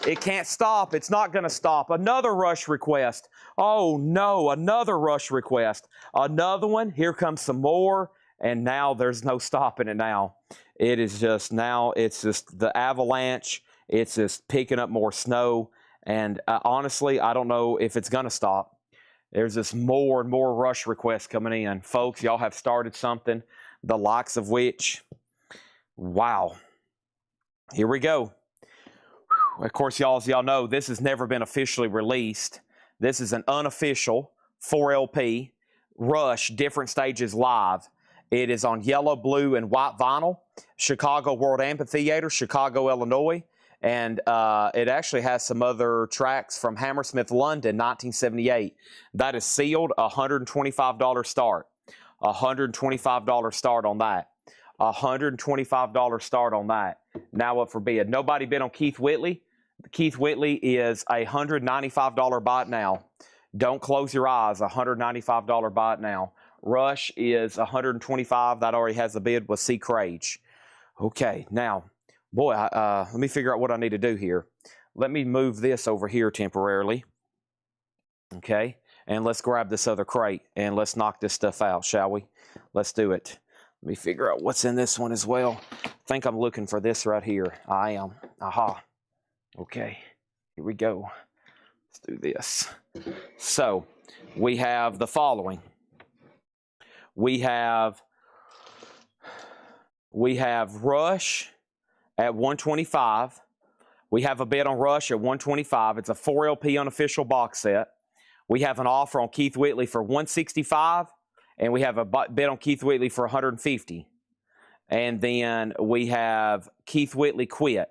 It can't stop. It's not going to stop. Another rush request. Oh no, another rush request. Another one. Here comes some more. And now there's no stopping it now. It is just now, it's just the avalanche. It's just picking up more snow. And honestly, I don't know if it's going to stop. There's just more and more rush requests coming in. Folks, y'all have started something, the likes of which, wow. Here we go. Of course, y'all, as y'all know, this has never been officially released. This is an unofficial 4LP Rush Different Stages Live. It is on yellow, blue, and white vinyl. Chicago World Amphitheater, Chicago, Illinois. And it actually has some other tracks from Hammersmith, London, 1978. That is sealed, $125 start. $125 start on that. $125 start on that. Now up for bid. Nobody bid on Keith Whitley. Keith Whitley is a $195 buy now. Don't close your eyes. $195 buy now. Rush is $125. That already has a bid with C. Crage. Okay, now, boy, let me figure out what I need to do here. Let me move this over here temporarily. Okay, and let's grab this other crate and let's knock this stuff out, shall we? Let's do it. Let me figure out what's in this one as well. I think I'm looking for this right here. I am. Aha. Okay, here we go. Let's do this. So, we have the following. We have Rush at 125. We have a bid on Rush at 125. It's a 4LP unofficial box set. We have an offer on Keith Whitley for 165, and we have a bid on Keith Whitley for 150. And then we have Keith Whitley quit.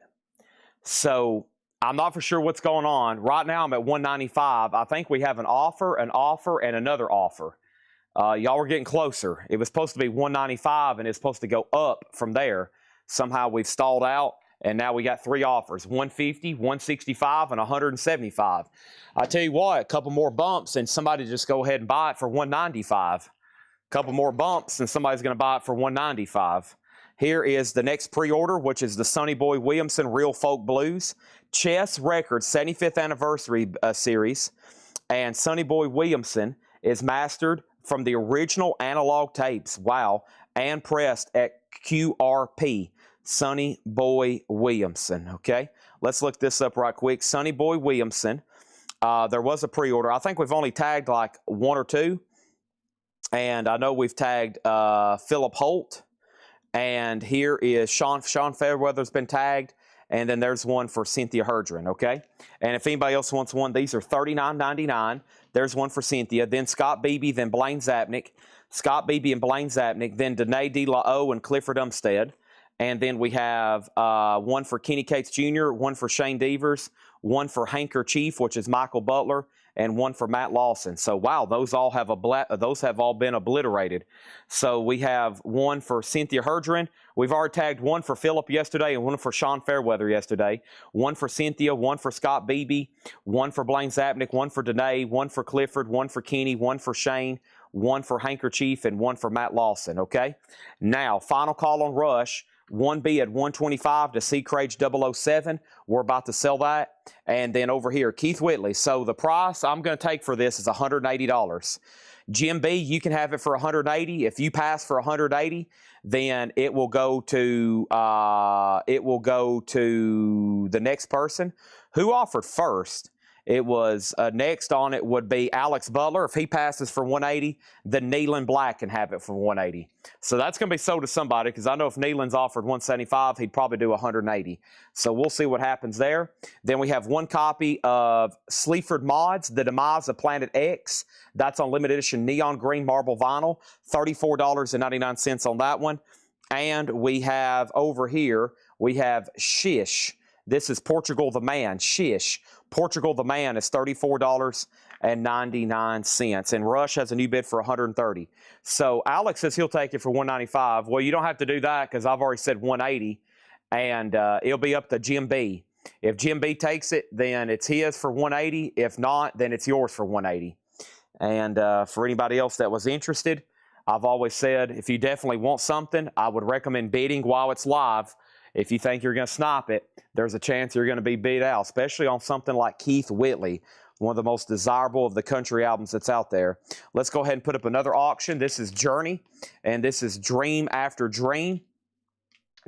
So I'm not for sure what's going on. Right now I'm at 195. I think we have an offer, and another offer. Y'all were getting closer. It was supposed to be 195, and it's supposed to go up from there. Somehow we've stalled out, and now we got three offers, 150, 165, and 175. I tell you what, a couple more bumps, and somebody just go ahead and buy it for 195. A couple more bumps, and somebody's going to buy it for 195. Here is the next pre-order, which is the Sonny Boy Williamson Real Folk Blues Chess Records 75th Anniversary Series. And Sonny Boy Williamson is mastered from the original analog tapes, wow, and pressed at QRP, Sonny Boy Williamson, okay? Let's look this up right quick. Sonny Boy Williamson, there was a pre-order. I think we've only tagged like one or two, and I know we've tagged Philip Holt, and here is Sean Fairweather's been tagged, and then there's one for Cynthia Herdren, okay? And if anybody else wants one, these are $39.99. There's one for Cynthia, then Scott Beebe, then Blaine Zapnick. Scott Beebe and Blaine Zapnick, then Danae De La O and Clifford Umstead. And then we have one for Kenny Cates Jr., one for Shane Devers, one for Hanker Chief, which is Michael Butler, and one for Matt Lawson. So, wow, those all have all been obliterated. So we have one for Cynthia Herdren. We've already tagged one for Philip yesterday and one for Sean Fairweather yesterday. One for Cynthia, one for Scott Beebe, one for Blaine Zapnick, one for Danae, one for Clifford, one for Kenny, one for Shane, one for Hanker Chief, and one for Matt Lawson, okay? Now, final call on Rush. One bid, 125 to C. Crage 007. We're about to sell that. And then over here, Keith Whitley. So the price I'm going to take for this is $180. Jim B, you can have it for $180. If you pass for $180, then it will go to the next person. Who offered first? It was next on it would be Alex Butler. If he passes for 180, then Nealon Black can have it for 180. So that's going to be sold to somebody, because I know if Nealon's offered 175, he'd probably do 180. So we'll see what happens there. Then we have one copy of Sleaford Mods, The Demise of Planet X. That's on limited edition neon green marble vinyl, $34.99 on that one. And we have over here, we have Shish. This is Portugal the Man, Shish. Portugal the Man is $34.99. And Rush has a new bid for $130. So Alex says he'll take it for $195. Well, you don't have to do that, because I've already said $180. And it'll be up to Jim B. If Jim B takes it, then it's his for $180. If not, then it's yours for $180. And for anybody else that was interested, I've always said, if you definitely want something, I would recommend bidding while it's live. If you think you're going to snipe it, there's a chance you're going to be beat out, especially on something like Keith Whitley, one of the most desirable of the country albums that's out there. Let's go ahead and put up another auction. This is Journey, and this is Dream After Dream.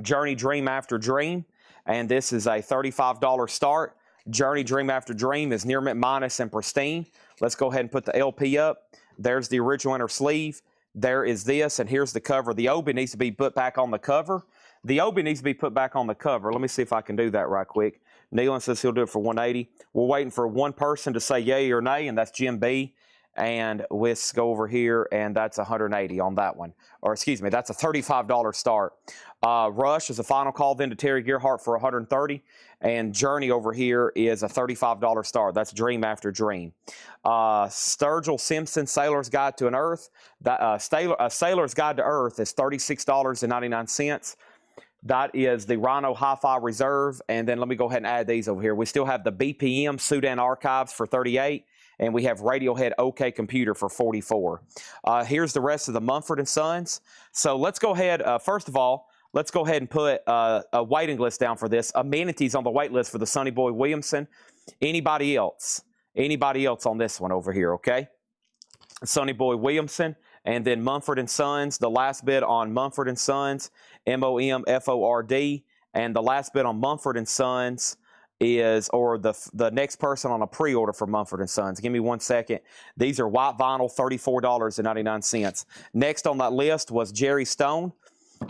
Journey, Dream After Dream, and this is a $35 start. Journey, Dream After Dream is near mint minus and pristine. Let's go ahead and put the LP up. There's the original inner sleeve. There is this, and here's the cover. The obi needs to be put back on the cover. The obi needs to be put back on the cover. Let me see if I can do that right quick. Nealon says he'll do it for $180. We're waiting for one person to say yay or nay, and that's Jim B. And let's go over here, and that's $180 on that one. Or excuse me, that's a $35 start. Rush is a final call then to Terry Gearhart for $130. And Journey over here is a $35 start. That's Dream After Dream. Sturgill Simpson, Sailor's Guide to an Earth. A Sailor's Guide to Earth is $36.99. That is the Rhino Hi-Fi Reserve. And then let me go ahead and add these over here. We still have the BPM Sudan Archives for $38. And we have Radiohead OK Computer for $44. Here's the rest of the Mumford & Sons. So let's go ahead. First of all, let's go ahead and put a waiting list down for this. Amenities on the wait list for the Sonny Boy Williamson. Anybody else? Anybody else on this one over here, okay? Sonny Boy Williamson. And then Mumford & Sons, the last bid on Mumford & Sons, MOMFORD. And the last bid on Mumford & Sons is, or the next person on a pre-order for Mumford & Sons. Give me 1 second. These are white vinyl, $34.99. Next on that list was Jerry Stone.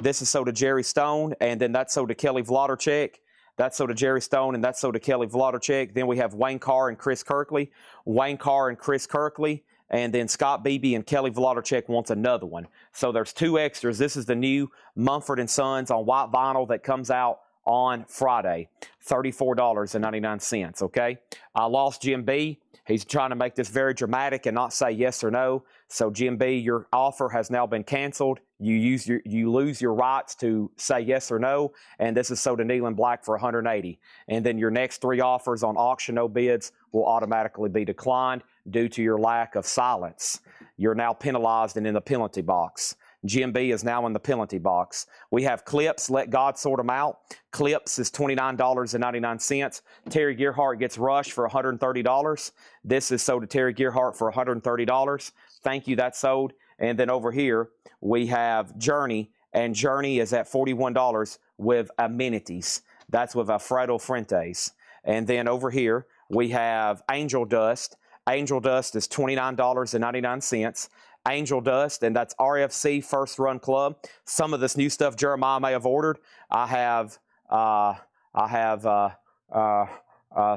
This is sold to Jerry Stone, and then that's sold to Kelly Vlodarchek. That's sold to Jerry Stone, and that's sold to Kelly Vlodarchek. Then we have Wayne Carr and Chris Kirkley. Wayne Carr and Chris Kirkley. And then Scott Beebe and Kelly Vlodarchek wants another one. So there's two extras. This is the new Mumford & Sons on white vinyl that comes out on Friday, $34.99, okay? I lost Jim B. He's trying to make this very dramatic and not say yes or no. So Jim B, your offer has now been canceled. You lose your rights to say yes or no, and this is sold to Nealon Black for $180. And then your next three offers on auction no bids will automatically be declined due to your lack of silence. You're now penalized and in the penalty box. Jim B is now in the penalty box. We have Clips, Let God Sort Them Out. Clips is $29.99. Terry Gearhart gets Rush for $130. This is sold to Terry Gearhart for $130. Thank you, that's sold. And then over here, we have Journey, and Journey is at $41 with amenities. That's with Alfredo Fuentes. And then over here, we have Angel Dust. Angel Dust is $29.99. Angel Dust, and that's RFC First Run Club. Some of this new stuff Jeremiah may have ordered. I have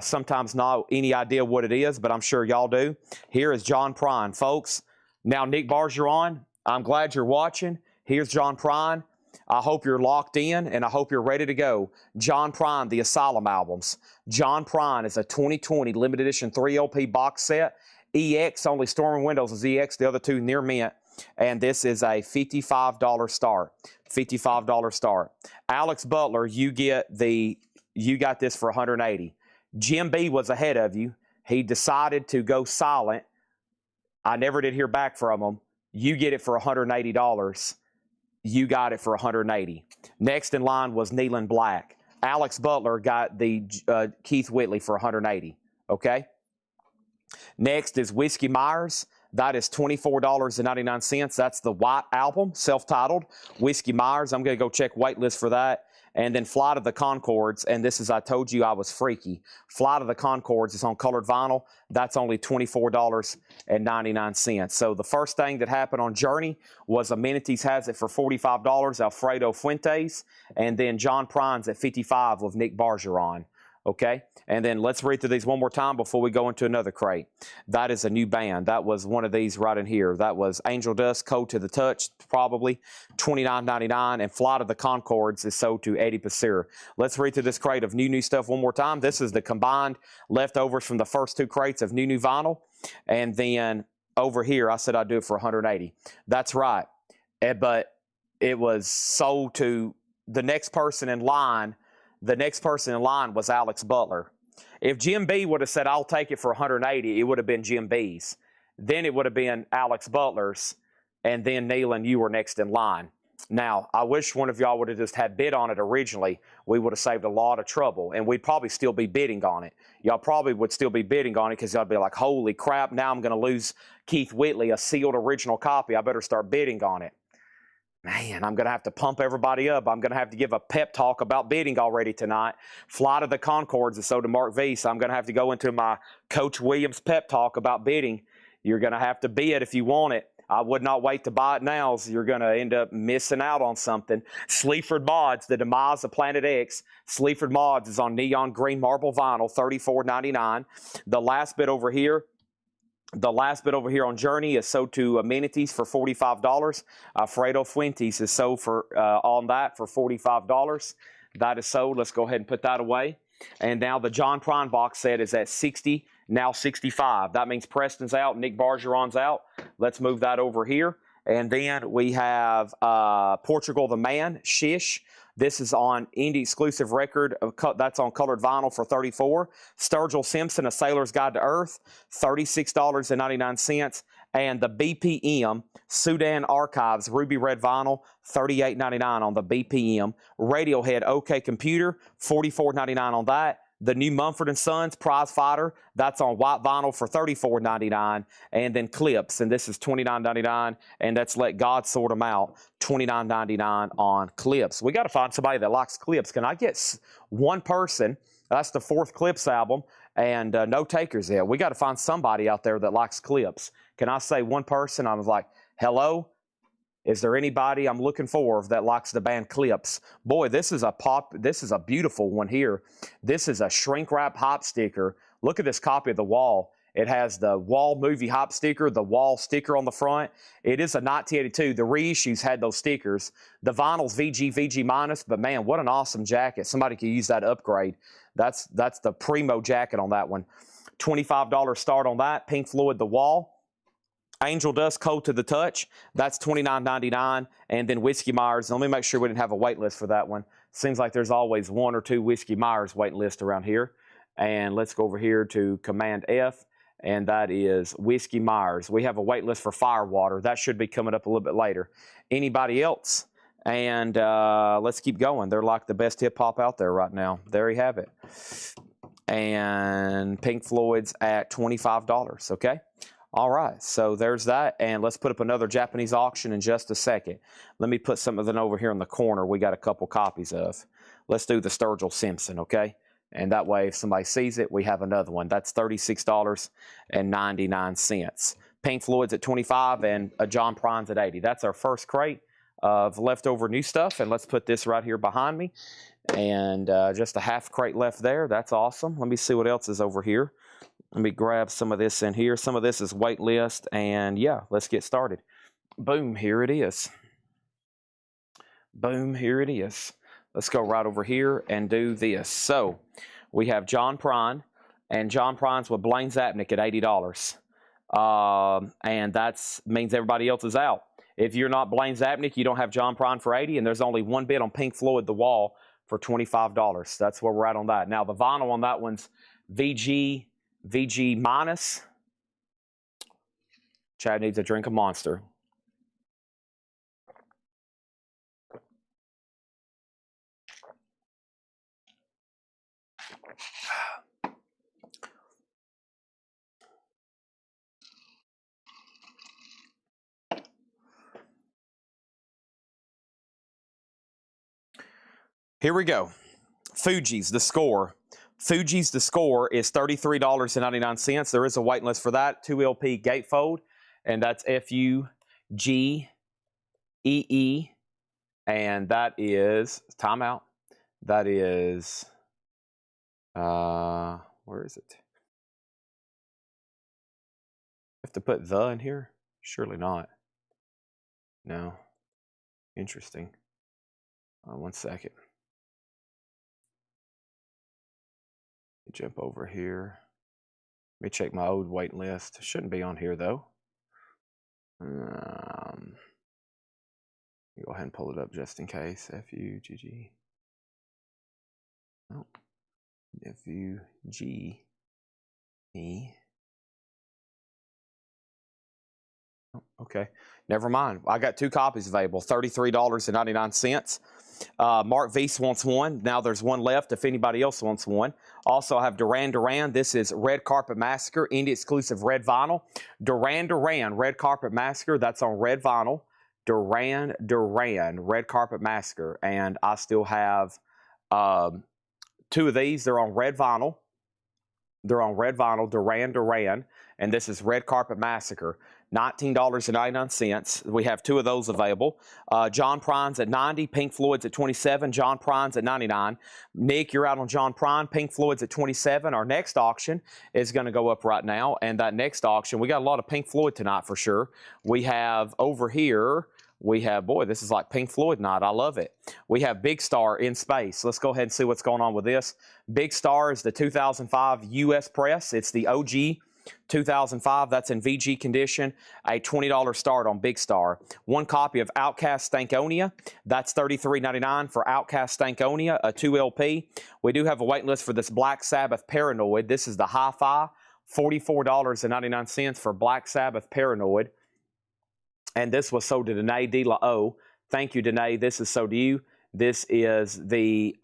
sometimes not any idea what it is, but I'm sure y'all do. Here is John Prine, folks. Now, Nick Bargeron, I'm glad you're watching. Here's John Prine. I hope you're locked in, and I hope you're ready to go. John Prine, the Asylum albums. John Prine is a 2020 limited edition 3LP box set. EX, only Storm & Windows is EX, the other two near mint. And this is a $55 start. $55 start. Alex Butler, you got this for $180. Jim B was ahead of you. He decided to go silent. I never did hear back from him. You get it for $180. You got it for $180. Next in line was Nealon Black. Alex Butler got the Keith Whitley for $180. Okay? Next is Whiskey Myers. That is $24.99. That's the white album, self-titled. Whiskey Myers. I'm going to go check waitlist for that. And then Flight of the Conchords, and this is, I told you I was freaky. Flight of the Conchords is on colored vinyl. That's only $24.99. So the first thing that happened on Journey was Amenities has it for $45, Alfredo Fuentes, and then John Prines at $55 with Nick Bargeron. Okay, and then let's read through these one more time before we go into another crate. That is a new band. That was one of these right in here. That was Angel Dust, Cold to the Touch, probably $29.99, and Flight of the Conchords is sold to Eddie Passir. Let's read through this crate of new stuff one more time. This is the combined leftovers from the first two crates of new vinyl, and then over here I said I'd do it for $180. That's right, but it was sold to the next person in line. The next person in line was Alex Butler. If Jim B would have said, I'll take it for $180, it would have been Jim B's. Then it would have been Alex Butler's, and then Neil and you were next in line. Now, I wish one of y'all would have just had bid on it originally. We would have saved a lot of trouble, and we'd probably still be bidding on it. Y'all probably would still be bidding on it because y'all would be like, holy crap, now I'm going to lose Keith Whitley, a sealed original copy. I better start bidding on it. Man, I'm going to have to pump everybody up. I'm going to have to give a pep talk about bidding already tonight. Flight of the Conchords is sold to Mark V, so I'm going to have to go into my Coach Williams pep talk about bidding. You're going to have to bid if you want it. I would not wait to buy it now, so you're going to end up missing out on something. Sleaford Mods, the demise of Planet X. Sleaford Mods is on neon green marble vinyl, $34.99. The last bit over here on Journey is sold to Amenities for $45. Alfredo Fuentes is sold for on that for $45. That is sold. Let's go ahead and put that away. And now the John Prine box set is at $60, now $65. That means Preston's out, Nick Bargeron's out. Let's move that over here. And then we have Portugal the Man, Shish. This is on indie exclusive record. That's on colored vinyl for $34. Sturgill Simpson, A Sailor's Guide to Earth, $36.99. And the BPM Sudan Archives Ruby Red Vinyl, $38.99 on the BPM. Radiohead OK Computer, $44.99 on that. The new Mumford & Sons Prize Fighter, that's on white vinyl for $34.99. And then Clips, and this is $29.99, and that's Let God Sort 'Em Out, $29.99 on Clips. We got to find somebody that likes Clips. Can I get one person? That's the fourth Clips album, and no takers yet. We got to find somebody out there that likes Clips. Can I say one person? I was like, hello? Is there anybody I'm looking for that likes the band Clips? Boy, this is a beautiful one here. This is a shrink wrap hop sticker. Look at this copy of The Wall. It has the Wall movie hop sticker, the Wall sticker on the front. It is a 1982. The reissues had those stickers. The vinyl's VG minus, but man, what an awesome jacket. Somebody could use that upgrade. That's the primo jacket on that one. $25 start on that. Pink Floyd, The Wall. Angel Dust, Cold to the Touch, that's $29.99. And then Whiskey Myers. Let me make sure we didn't have a wait list for that one. Seems like there's always one or two Whiskey Myers wait list around here. And let's go over here to Command F, and that is Whiskey Myers. We have a wait list for Firewater. That should be coming up a little bit later. Anybody else? And let's keep going. They're like the best hip-hop out there right now. There you have it. And Pink Floyd's at $25, okay? All right, so there's that, and let's put up another Japanese auction in just a second. Let me put something over here in the corner we got a couple copies of. Let's do the Sturgill Simpson, okay? And that way, if somebody sees it, we have another one. That's $36.99. Pink Floyd's at $25, and John Prine's at $80. That's our first crate of leftover new stuff, and let's put this right here behind me. And just a half crate left there. That's awesome. Let me see what else is over here. Let me grab some of this in here. Some of this is wait list, and yeah, let's get started. Boom, here it is. Boom, here it is. Let's go right over here and do this. So we have John Prine, and John Prine's with Blaine Zapnick at $80. And that means everybody else is out. If you're not Blaine Zapnick, you don't have John Prine for $80, and there's only one bid on Pink Floyd, The Wall, for $25. That's where we're at on that. Now, the vinyl on that one's VG minus. Chad needs a drink of Monster. Here we go. Fuji's The Score. Fuji's The Score is $33.99. There is a waiting list for that. 2LP gatefold, and that's FUGEE. And that is, timeout. That is, where is it? Have to put the in here? Surely not. No. Interesting. 1 second. Jump over here. Let me check my old waiting list. Shouldn't be on here though. Go ahead and pull it up just in case. FUGG. Oh. FUGE. Oh, okay. Never mind. I got 2 copies available. $33.99. Mark Vease wants one. Now there's one left if anybody else wants one. Also, I have Duran Duran. This is Red Carpet Massacre, indie exclusive red vinyl. Duran Duran, Red Carpet Massacre. That's on red vinyl. Duran Duran, Red Carpet Massacre. And I still have 2 of these. They're on red vinyl. They're on red vinyl, Duran Duran. And this is Red Carpet Massacre. $19.99. We have 2 of those available. John Prine's at $90. Pink Floyd's at $27. John Prine's at $99. Nick, you're out on John Prine. Pink Floyd's at $27. Our next auction is going to go up right now. And that next auction, we got a lot of Pink Floyd tonight for sure. We have over here, we have, boy, this is like Pink Floyd night. I love it. We have Big Star in space. Let's go ahead and see what's going on with this. Big Star is the 2005 U.S. Press. It's the OG 2005. That's in VG condition. A $20 start on Big Star. 1 copy of Outcast Stankonia. That's $33.99 for Outcast Stankonia, a 2LP. We do have a waiting list for this Black Sabbath Paranoid. This is the Hi-Fi. $44.99 for Black Sabbath Paranoid. And this was sold to Danae De La O. Thank you, Danae. This is sold to you. This is the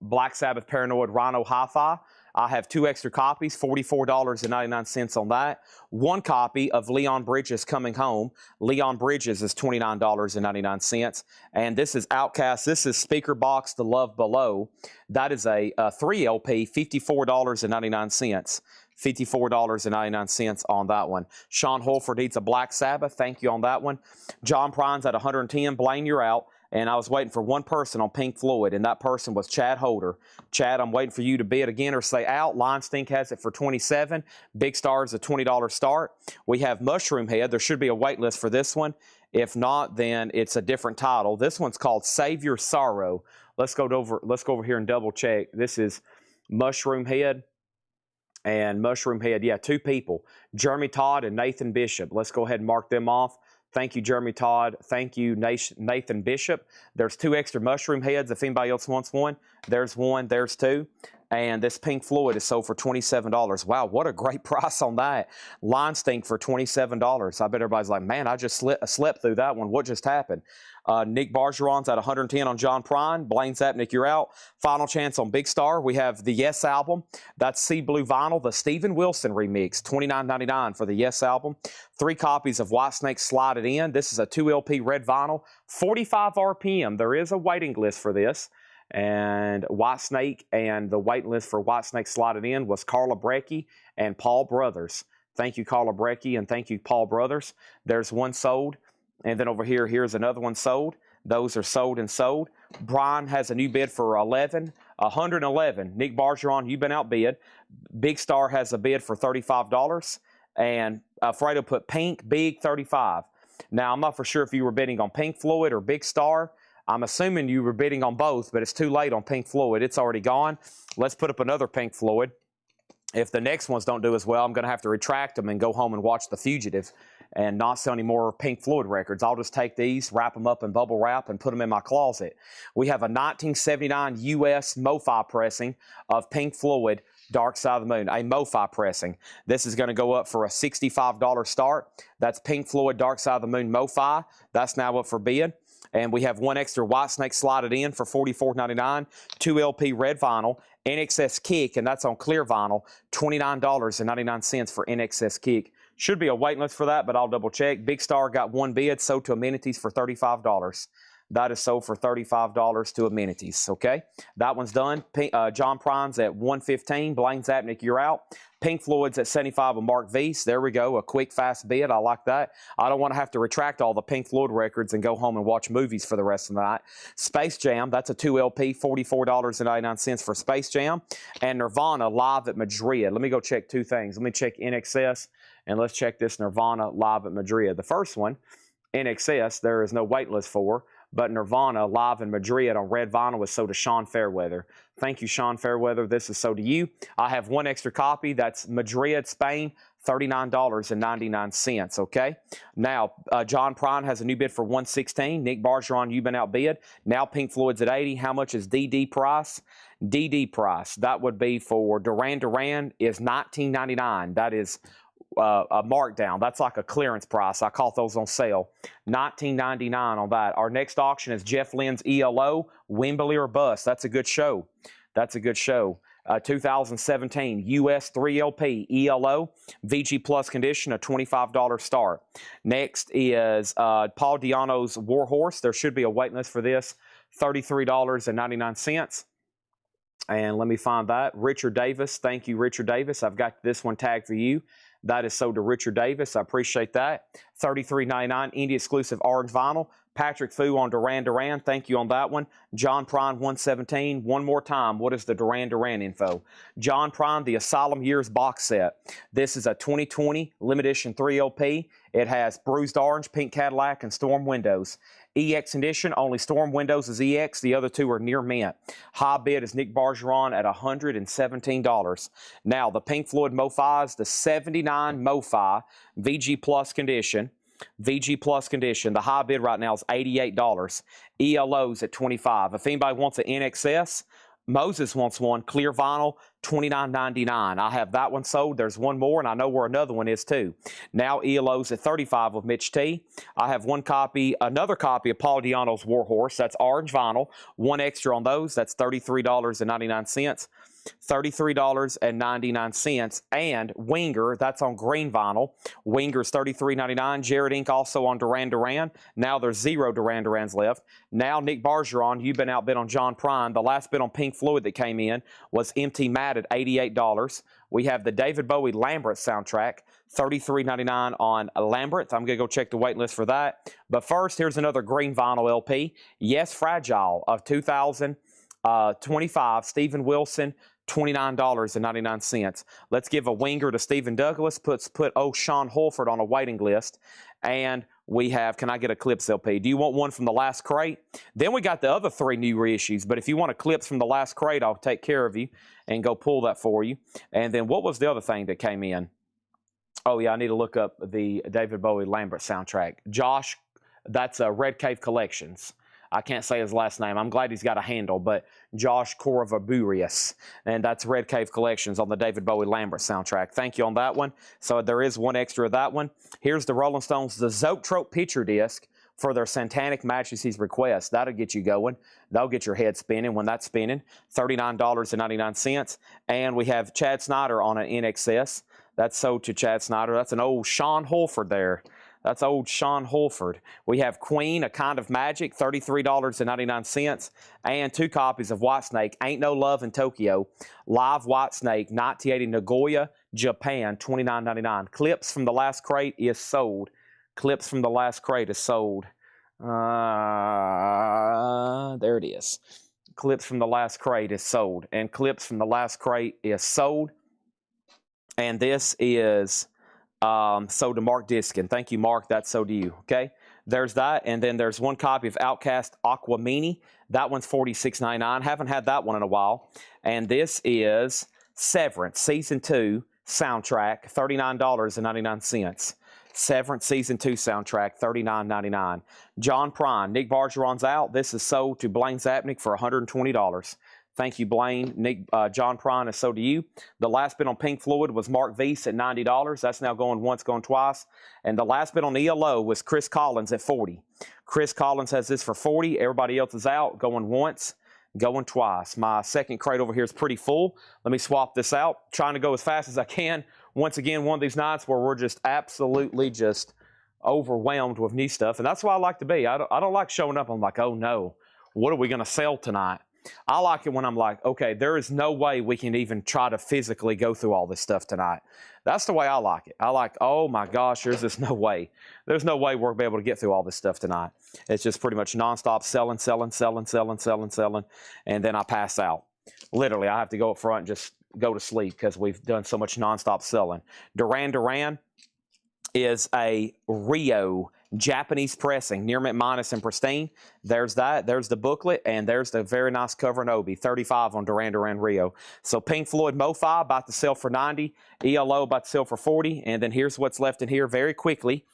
Black Sabbath Paranoid Rhino Hi-Fi. I have 2 extra copies, $44.99 on that. 1 copy of Leon Bridges Coming Home. Leon Bridges is $29.99. And this is Outcast. This is Speaker Box The Love Below. That is a 3LP, $54.99. $54.99 on that one. Sean Holford eats a Black Sabbath. Thank you on that one. John Prine's at 110. Blaine, you're out. And I was waiting for one person on Pink Floyd, and that person was Chad Holder. Chad, I'm waiting for you to bid again or say out. Lion Stink has it for $27. Big Star is a $20 start. We have Mushroom Head. There should be a wait list for this one. If not, then it's a different title. This one's called Save Your Sorrow. Let's go over here and double check. This is Mushroom Head. And Mushroom Head, yeah, 2 people. Jeremy Todd and Nathan Bishop. Let's go ahead and mark them off. Thank you, Jeremy Todd. Thank you, Nathan Bishop. There's 2 extra Mushroom Heads if anybody else wants one. There's 1, there's 2. And this Pink Floyd is sold for $27. Wow, what a great price on that. Lion Stink for $27. I bet everybody's like, man, I just slept through that one. What just happened? Nick Bargeron's at 110 on John Prine. Blaine Zapnick, you're out. Final chance on Big Star. We have the Yes album. That's Sea Blue Vinyl, the Steven Wilson remix, $29.99 for the Yes album. 3 copies of Whitesnake Slide It In. This is a 2LP red vinyl, 45 RPM. There is a waiting list for this. And Whitesnake, and the waiting list for Whitesnake Slide It In was Carla Brecky and Paul Brothers. Thank you, Carla Brecky, and thank you, Paul Brothers. There's 1 sold. And then over here, here's another one sold. Those are sold and sold. Brian has a new bid for 111. Nick Bargeron, you've been outbid. Big Star has a bid for $35. And Alfredo put Pink, Big, 35. Now, I'm not for sure if you were bidding on Pink Floyd or Big Star. I'm assuming you were bidding on both, but it's too late on Pink Floyd. It's already gone. Let's put up another Pink Floyd. If the next ones don't do as well, I'm going to have to retract them and go home and watch The Fugitive and not sell any more Pink Floyd records. I'll just take these, wrap them up in bubble wrap, and put them in my closet. We have a 1979 U.S. MoFi pressing of Pink Floyd, Dark Side of the Moon, a MoFi pressing. This is going to go up for a $65 start. That's Pink Floyd, Dark Side of the Moon MoFi. That's now up for bid. And we have 1 extra Whitesnake Slide It In for $44.99. 2LP red vinyl, NXS Kick, and that's on clear vinyl, $29.99 for NXS Kick. Should be a wait list for that, but I'll double check. Big Star got 1 bid, sold to Amenities for $35. That is sold for $35 to amenities, okay? That one's done. John Prine's at 115. Blaine Zapnick, you're out. Pink Floyd's at 75 with Mark Veese. There we go. A quick, fast bid. I like that. I don't want to have to retract all the Pink Floyd records and go home and watch movies for the rest of the night. Space Jam, that's a 2 LP, $44.99 for Space Jam. And Nirvana live at Madrid. Let me go check two things. Let me check NXS, and let's check this Nirvana live at Madrid. The first one, NXS, there is no wait list for, but Nirvana live in Madrid on red vinyl was sold to Sean Fairweather. Thank you, Sean Fairweather. This is sold to you. I have one extra copy. That's Madrid, Spain, $39.99, okay? Now, John Prine has a new bid for 116. Nick Bergeron, you've been outbid. Now Pink Floyd's at 80. How much is DD price? DD price, that would be for Duran Duran is $19.99. That is a markdown. That's like a clearance price. I caught those on sale. $19.99 on that. Our next auction is Jeff Lynne's ELO, Wembley or Bust. That's a good show. That's a good show. 2017 US 3LP ELO, VG Plus condition, a $25 start. Next is Paul Di'Anno's Warhorse. There should be a wait list for this. $33.99. And let me find that. Richard Davis. Thank you, Richard Davis. I've got this one tagged for you. That is sold to Richard Davis. I appreciate that. $33.99 Indie exclusive orange vinyl. Patrick Fu on Duran Duran. Thank you on that one. John Prine 117. One more time. What is the Duran Duran info? John Prine, the Asylum Years box set. This is a 2020 limited edition 3LP. It has bruised orange, pink Cadillac, and storm windows. EX edition, only storm windows is EX. The other two are near mint. High bid is Nick Bergeron at $117. Now, the Pink Floyd MoFi's the 79 MoFi VG Plus condition. VG Plus condition. The high bid right now is $88. ELO's at $25. If anybody wants an NXS, Moses wants one, clear vinyl, $29.99. I have that one sold. There's one more, and I know where another one is too. Now ELO's at $35 with Mitch T. I have one copy, another copy of Paul Di'Anno's Warhorse. That's orange vinyl. One extra on those. That's $33.99. $33.99. And Winger, that's on green vinyl. Winger's $33.99. Jared Inc. also on Duran Duran. Now there's 0 Duran Durans left. Now Nick Bergeron, you've been outbid on John Prine. The last bid on Pink Floyd that came in was Empty Matt at $88. We have the David Bowie Lambert soundtrack, $33.99 on Lambert. I'm going to go check the wait list for that. But first, here's another green vinyl LP. Yes, Fragile of 2025. Stephen Wilson, $29.99. Let's give a winger to Stephen Douglas. Put Sean Holford on a waiting list. And we have, can I get a Clips LP? Do you want one from the last crate? Then we got the other 3 new reissues. But if you want a Clips from the last crate, I'll take care of you and go pull that for you. And then what was the other thing that came in? Oh, yeah, I need to look up the David Bowie Lambert soundtrack. Josh, that's Red Cave Collections. I can't say his last name. I'm glad he's got a handle, but Josh Coravaburius. And that's Red Cave Collections on the David Bowie Lambert soundtrack. Thank you on that one. So there is one extra of that one. Here's the Rolling Stones, the Zoetrope picture disc for their Satanic Majesty's Request. That'll get you going. That'll get your head spinning when that's spinning. $39.99. And we have Chad Snyder on an NXS. That's sold to Chad Snyder. That's an old Sean Holford there. That's old Sean Holford. We have Queen, A Kind of Magic, $33.99. And 2 copies of Whitesnake, Ain't No Love in Tokyo. Live Whitesnake, 1980 Nagoya, Japan, $29.99. Clips from the last crate is sold. Clips from the last crate is sold. There it is. Clips from the last crate is sold. And Clips from the last crate is sold. And this is sold to Mark Diskin. Thank you, Mark. That's sold to you. Okay. There's that. And then there's one copy of Outcast Aquamini. That one's $46.99. Haven't had that one in a while. And this is Severance Season 2 soundtrack, $39.99. Severance Season 2 soundtrack, $39.99. John Prine, Nick Bergeron's out. This is sold to Blaine Zapnick for $120. Thank you, Blaine. John Prine is sold to you. The last bid on Pink Floyd was Mark Veese at $90. That's now going once, going twice. And the last bid on ELO was Chris Collins at $40. Chris Collins has this for $40. Everybody else is out, going once, going twice. My second crate over here is pretty full. Let me swap this out. Trying to go as fast as I can. Once again, one of these nights where we're just absolutely just overwhelmed with new stuff. And that's why I like to be. I don't like showing up. I'm like, oh no, what are we going to sell tonight? I like it when I'm like, okay, there is no way we can even try to physically go through all this stuff tonight. That's the way I like it. I like, oh my gosh, there's just no way. There's no way we'll be able to get through all this stuff tonight. It's just pretty much nonstop selling, and then I pass out. Literally, I have to go up front and just go to sleep because we've done so much nonstop selling. Duran Duran is a Rio Japanese pressing, near mint minus and pristine. There's that. There's the booklet, and there's the very nice cover and Obi. 35 on Duran Duran Rio. So Pink Floyd MoFi about to sell for 90. ELO about to sell for 40. And then here's what's left in here very quickly.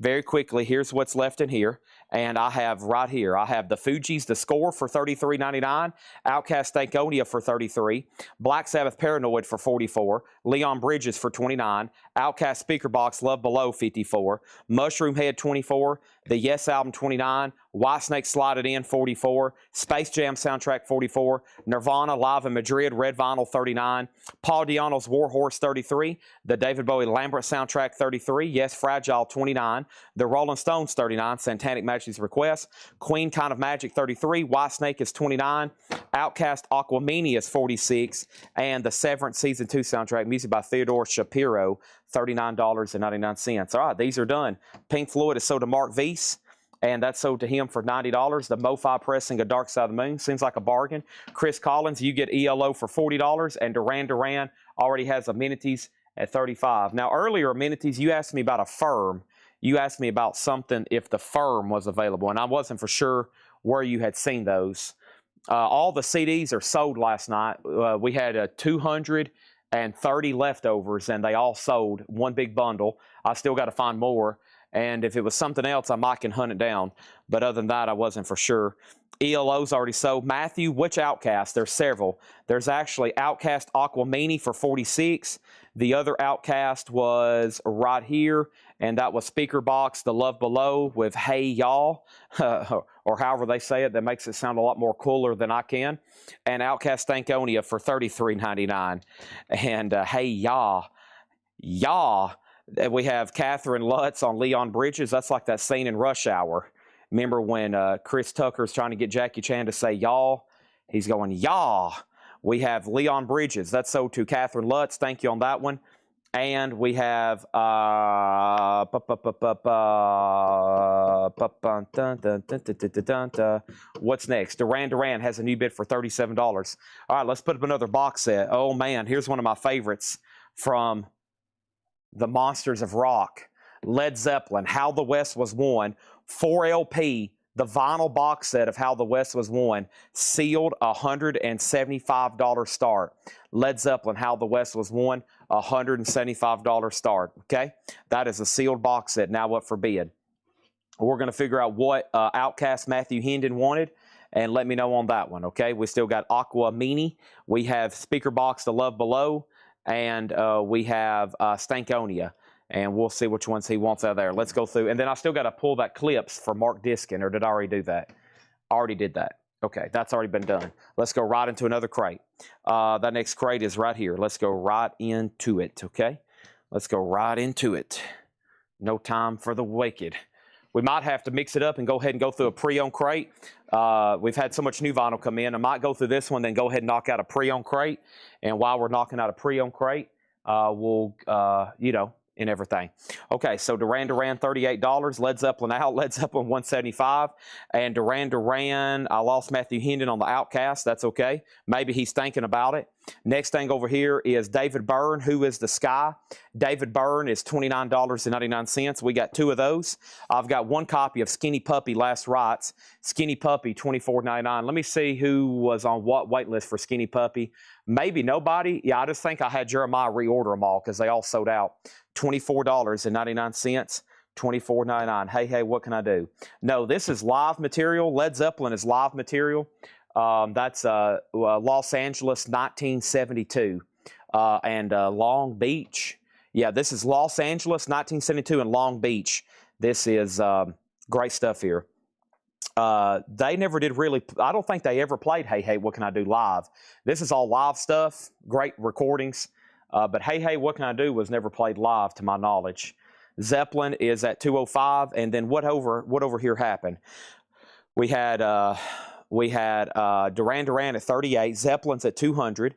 Very quickly, here's what's left in here. And I have right here, I have the Fugees, The Score for $33.99, Outcast Stankonia for $33, Black Sabbath Paranoid for $44, Leon Bridges for $29, Outcast Speaker Box Love Below $54, Mushroom Head $24, the Yes Album $29, Whitesnake Slide It In $44, Space Jam Soundtrack $44, Nirvana Live in Madrid Red Vinyl $39, Paul Di'Anno's Warhorse $33, the David Bowie Lambert Soundtrack $33, Yes Fragile $29, the Rolling Stones $39, Satanic Majesty's Request, Queen Kind of Magic $33, Whitesnake is $29, Outcast Aquamania is $46, and the Severance Season 2 soundtrack, music by Theodore Shapiro, $39.99. All right, these are done. Pink Floyd is sold to Mark Weiss, and that's sold to him for $90. The MoFi pressing of Dark Side of the Moon seems like a bargain. Chris Collins, you get ELO for $40, and Duran Duran already has amenities at $35. Now, earlier amenities, you asked me about a firm. You asked me about something if the firm was available, and I wasn't for sure where you had seen those. All the CDs are sold last night. We had 230 leftovers, and they all sold, one big bundle. I still got to find more, and if it was something else, I might can hunt it down. But other than that, I wasn't for sure. ELO's already sold. Matthew, which Outcast? There's several. There's actually Outcast Aquamini for $46. The other Outcast was right here, and that was Speaker Box, The Love Below with Hey Y'all, or however they say it. That makes it sound a lot more cooler than I can. And Outcast Stankonia for $33.99. And Hey Y'all. We have Catherine Lutz on Leon Bridges. That's like that scene in Rush Hour. Remember when Chris Tucker's trying to get Jackie Chan to say y'all? He's going, y'all. We have Leon Bridges. That's sold to Catherine Lutz. Thank you on that one. And we have what's next? Duran Duran has a new bid for $37. All right, let's put up another box set. Oh man, here's one of my favorites from the Monsters of Rock. Led Zeppelin, How the West Was Won, 4LP, the vinyl box set of How the West Was Won, sealed $175 start. Led Zeppelin, How the West Was Won, $175 start. Okay, that is a sealed box set now up for bid. We're going to figure out what Outcast Matthew Hendon wanted, and let me know on that one. Okay, we still got Aquamini, we have Speaker Box, The Love Below, and we have Stankonia. And we'll see which ones he wants out of there. Let's go through. And then I still got to pull that clips for Mark Diskin, or did I already do that? I already did that. Okay, that's already been done. Let's go right into another crate. That next crate is right here. Let's go right into it, okay? Let's go right into it. No time for the wicked. We might have to mix it up and go ahead and go through a pre-owned crate. We've had so much new vinyl come in. I might go through this one, then go ahead and knock out a pre-owned crate. And while we're knocking out a pre-owned crate, we'll, and everything. Okay, so Duran Duran $38, Led Zeppelin out, Led Zeppelin $175, and Duran Duran, I lost Matthew Hendon on the Outcast. That's okay. Maybe he's thinking about it. Next thing over here is David Byrne, Who Is the Sky? David Byrne is $29.99. We got two of those. I've got one copy of Skinny Puppy, Last Rites. Skinny Puppy, $24.99. Let me see who was on what wait list for Skinny Puppy. Maybe nobody. Yeah, I just think I had Jeremiah reorder them all because they all sold out. $24.99. $24.99. Hey, what can I do? No, this is live material. Led Zeppelin is live material. That's Los Angeles 1972 and Long Beach. Yeah, this is Los Angeles 1972 and Long Beach. This is great stuff here. They never did really, I don't think they ever played Hey, What Can I Do live. This is all live stuff, great recordings. But Hey, What Can I Do was never played live to my knowledge. Zeppelin is at 205, and then what over here happened? We had Duran Duran at 38, Zeppelin's at 200.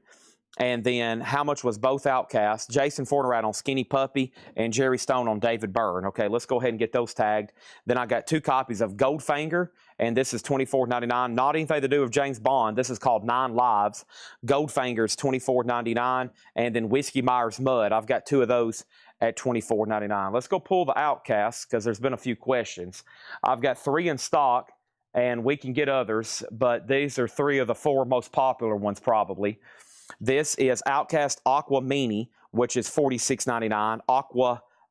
And then how much was both Outcasts? Jason Fornerat on Skinny Puppy and Jerry Stone on David Byrne. Okay, let's go ahead and get those tagged. Then I got 2 copies of Goldfinger, and this is $24.99. Not anything to do with James Bond. This is called 9 Lives. Goldfinger is $24.99. And then Whiskey Myers Mud. I've got 2 of those at $24.99. Let's go pull the Outcasts because there's been a few questions. I've got 3 in stock, and we can get others, but these are 3 of the 4 most popular ones probably. This is Outcast Aqua Mini, which is $46.99.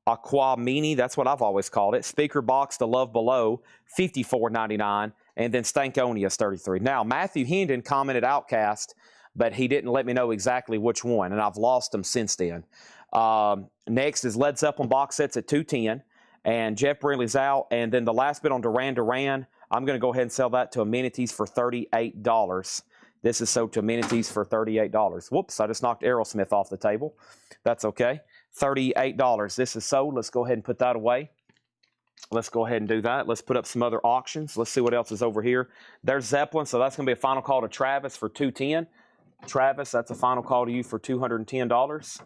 Aqua Mini, that's what I've always called it. Speaker Box The Love Below, $54.99. And then Stankonia is $33. Now, Matthew Hendon commented Outcast, but he didn't let me know exactly which one, and I've lost them since then. Next is Led Zeppelin box sets at $210, and Jeff Brindley's out. And then the last bit on Duran Duran, I'm going to go ahead and sell that to Amenities for $38. This is sold to Amenities for $38. Whoops, I just knocked Aerosmith off the table. That's okay. $38. This is sold. Let's go ahead and put that away. Let's go ahead and do that. Let's put up some other auctions. Let's see what else is over here. There's Zeppelin, so that's going to be a final call to Travis for $210. Travis, that's a final call to you for $210.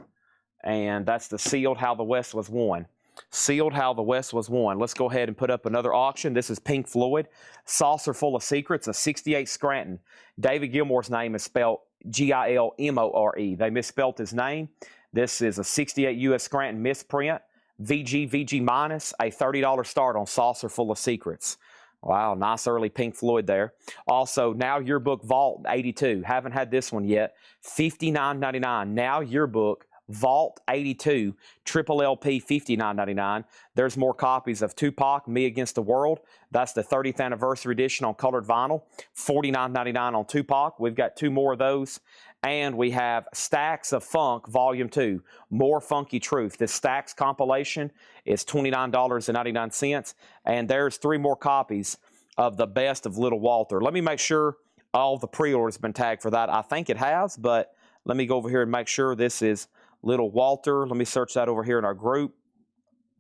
And that's the Sealed How the West Was Won. Sealed How the West Was Won. Let's go ahead and put up another auction. This is Pink Floyd. Saucer Full of Secrets, a 68 Scranton. David Gilmour's name is spelled Gilmore. They misspelled his name. This is a 68 U.S. Scranton misprint. VG minus, a $30 start on Saucer Full of Secrets. Wow, nice early Pink Floyd there. Also, Now Yearbook Vault 82. Haven't had this one yet. $59.99. Now Yearbook Vault 82, triple LP, $59.99. There's more copies of Tupac, Me Against the World. That's the 30th anniversary edition on colored vinyl, $49.99 on Tupac. We've got 2 more of those. And we have Stacks of Funk, Volume 2, More Funky Truth. This Stacks compilation is $29.99. And there's 3 more copies of the best of Little Walter. Let me make sure all the pre-orders have been tagged for that. I think it has, but let me go over here and make sure this is Little Walter. Let me search that over here in our group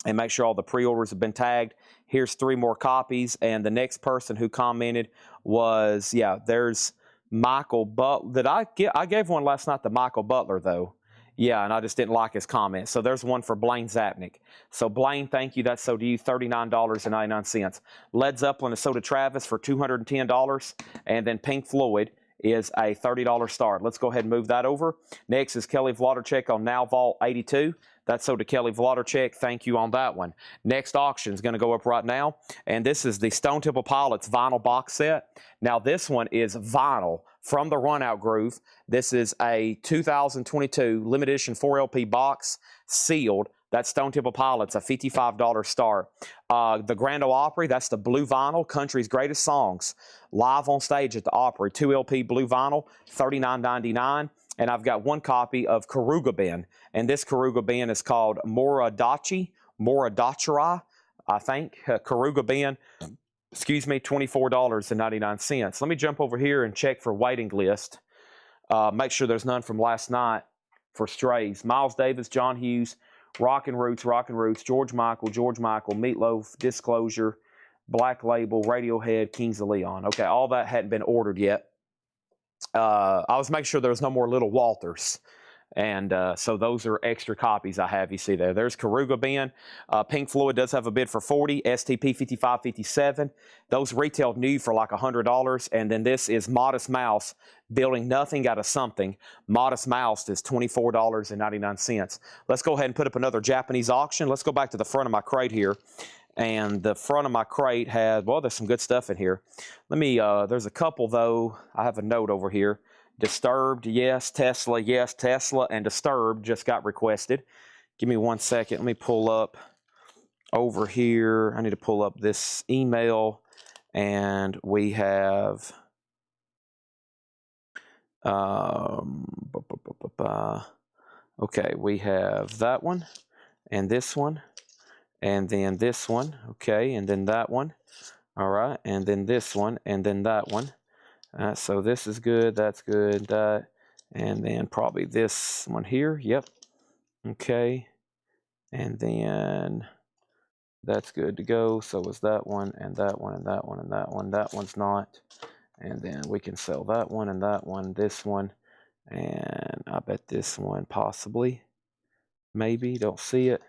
and make sure all the pre-orders have been tagged. Here's 3 more copies. And the next person who commented was, yeah, there's Michael Butler. I gave one last night to Michael Butler, though. Yeah, and I just didn't like his comment. So there's one for Blaine Zapnick. So Blaine, thank you. That's sold to you, $39.99. Led Zeppelin is sold to Travis for $210. And then Pink Floyd is a $30 start. Let's go ahead and move that over. Next is Kelly Vlodorchek on Now Vault 82. That's sold to Kelly Vlodorchek. Thank you on that one. Next auction is going to go up right now. And this is the Stone Temple Pilots vinyl box set. Now this one is vinyl from the Runout Groove. This is a 2022 limited edition 4LP box, sealed. That's Stone Temple Pilots, a $55 start. The Grand Ole Opry, that's the blue vinyl, Country's Greatest Songs, live on stage at the Opry. 2LP blue vinyl, $39.99. And I've got 1 copy of Karuga Ben. And this Karuga Ben is called Moradachira, I think. Karuga Ben, excuse me, $24.99. Let me jump over here and check for waiting list. Make sure there's none from last night for Strays. Miles Davis, John Hughes, Rockin' Roots, George Michael, Meatloaf, Disclosure, Black Label, Radiohead, Kings of Leon. Okay, all that hadn't been ordered yet. I was making sure there was no more Little Walters. And so those are extra copies I have. You see there. There's Karuga Ben. Pink Floyd does have a bid for $40. STP 55.57. Those retailed new for like $100. And then this is Modest Mouse, Building Nothing Out of Something. Modest Mouse is $24.99. Let's go ahead and put up another Japanese auction. Let's go back to the front of my crate here. And the front of my crate had, well, there's some good stuff in here. Let me, there's a couple though. I have a note over here. Disturbed, yes. Tesla, and Disturbed just got requested. Give me 1 second. Let me pull up over here. I need to pull up this email. And we have, okay, we have that one and this one. And then this one, okay, and then that one, all right, and then this one, and then that one. So this is good, that's good, that, and then probably this one here, yep, okay, and then That's good to go. So is that one, and that one, and that one, and that one. That one's not. And then we can sell that one and that one, this one, and I bet this one possibly, maybe, don't see it.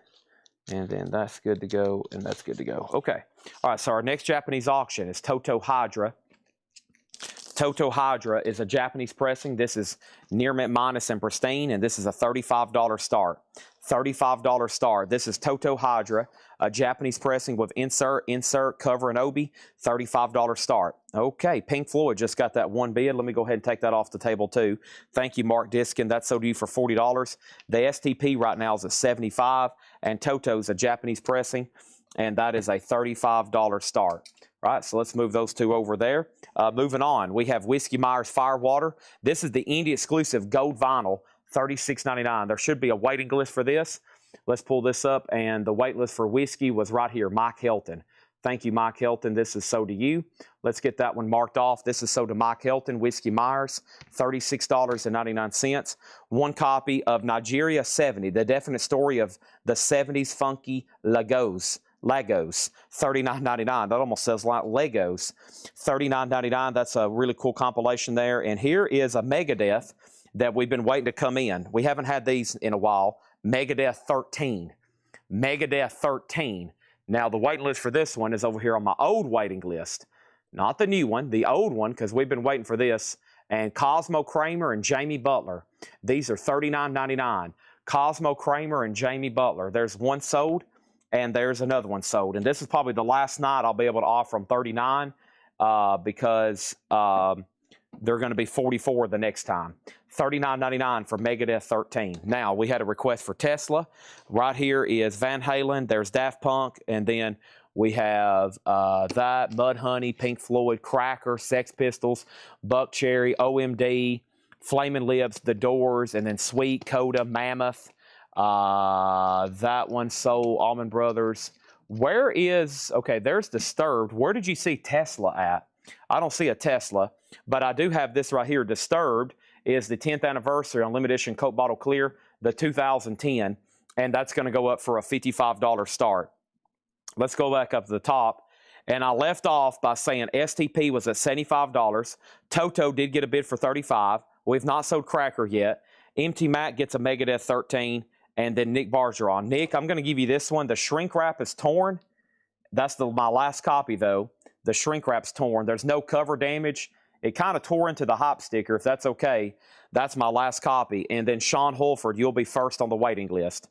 And then that's good to go, and that's good to go. Okay. All right, so our next Japanese auction is Toto Hydra. Toto Hydra is a Japanese pressing. This is near mint minus and pristine, and this is a $35 start. $35 start. This is Toto Hydra, a Japanese pressing with insert, cover, and obi. $35 start. Okay, Pink Floyd just got that one bid. Let me go ahead and take that off the table too. Thank you, Mark Diskin. That's sold to you for $40. The STP right now is at $75, and Toto's a Japanese pressing, and that is a $35 start. All right, so let's move those two over there. Moving on, we have Whiskey Myers Firewater. This is the indie exclusive gold vinyl, $36.99. There should be a waiting list for this. Let's pull this up, and the wait list for Whiskey was right here, Mike Helton. Thank you, Mike Helton. This is sold to you. Let's get that one marked off. This is sold to Mike Helton, Whiskey Myers, $36.99. One copy of Nigeria 70, the definite story of the 70s funky Legos, $39.99. That almost says like Legos. $39.99. That's a really cool compilation there. And here is a Megadeth that we've been waiting to come in. We haven't had these in a while. Megadeth 13. Megadeth 13. Now, the waiting list for this one is over here on my old waiting list. Not the new one, the old one, because we've been waiting for this. And Cosmo Kramer and Jamie Butler. These are $39.99. Cosmo Kramer and Jamie Butler. There's one sold, and there's another one sold. And this is probably the last night I'll be able to offer them $39 because they're going to be $44 the next time. $39.99 for Megadeth 13. Now, we had a request for Tesla. Right here is Van Halen. There's Daft Punk. And then we have that, Mudhoney, Pink Floyd, Cracker, Sex Pistols, Buckcherry, OMD, Flaming Lips, The Doors, and then Sweet, Coda, Mammoth. That one sold, Allman Brothers. Where is, okay, there's Disturbed. Where did you see Tesla at? I don't see a Tesla, but I do have this right here. Disturbed is the 10th anniversary on limited edition Coke Bottle Clear, the 2010, and that's going to go up for a $55 start. Let's go back up to the top. And I left off by saying STP was at $75. Toto did get a bid for $35. We've not sold Cracker yet. MT Mac gets a Megadeth 13. And then Nick Bargeron. Nick, I'm going to give you this one. The shrink wrap is torn. That's my last copy, though. The shrink wrap's torn. There's no cover damage. It kind of tore into the hop sticker, if that's okay. That's my last copy. And then Sean Holford, you'll be first on the waiting list.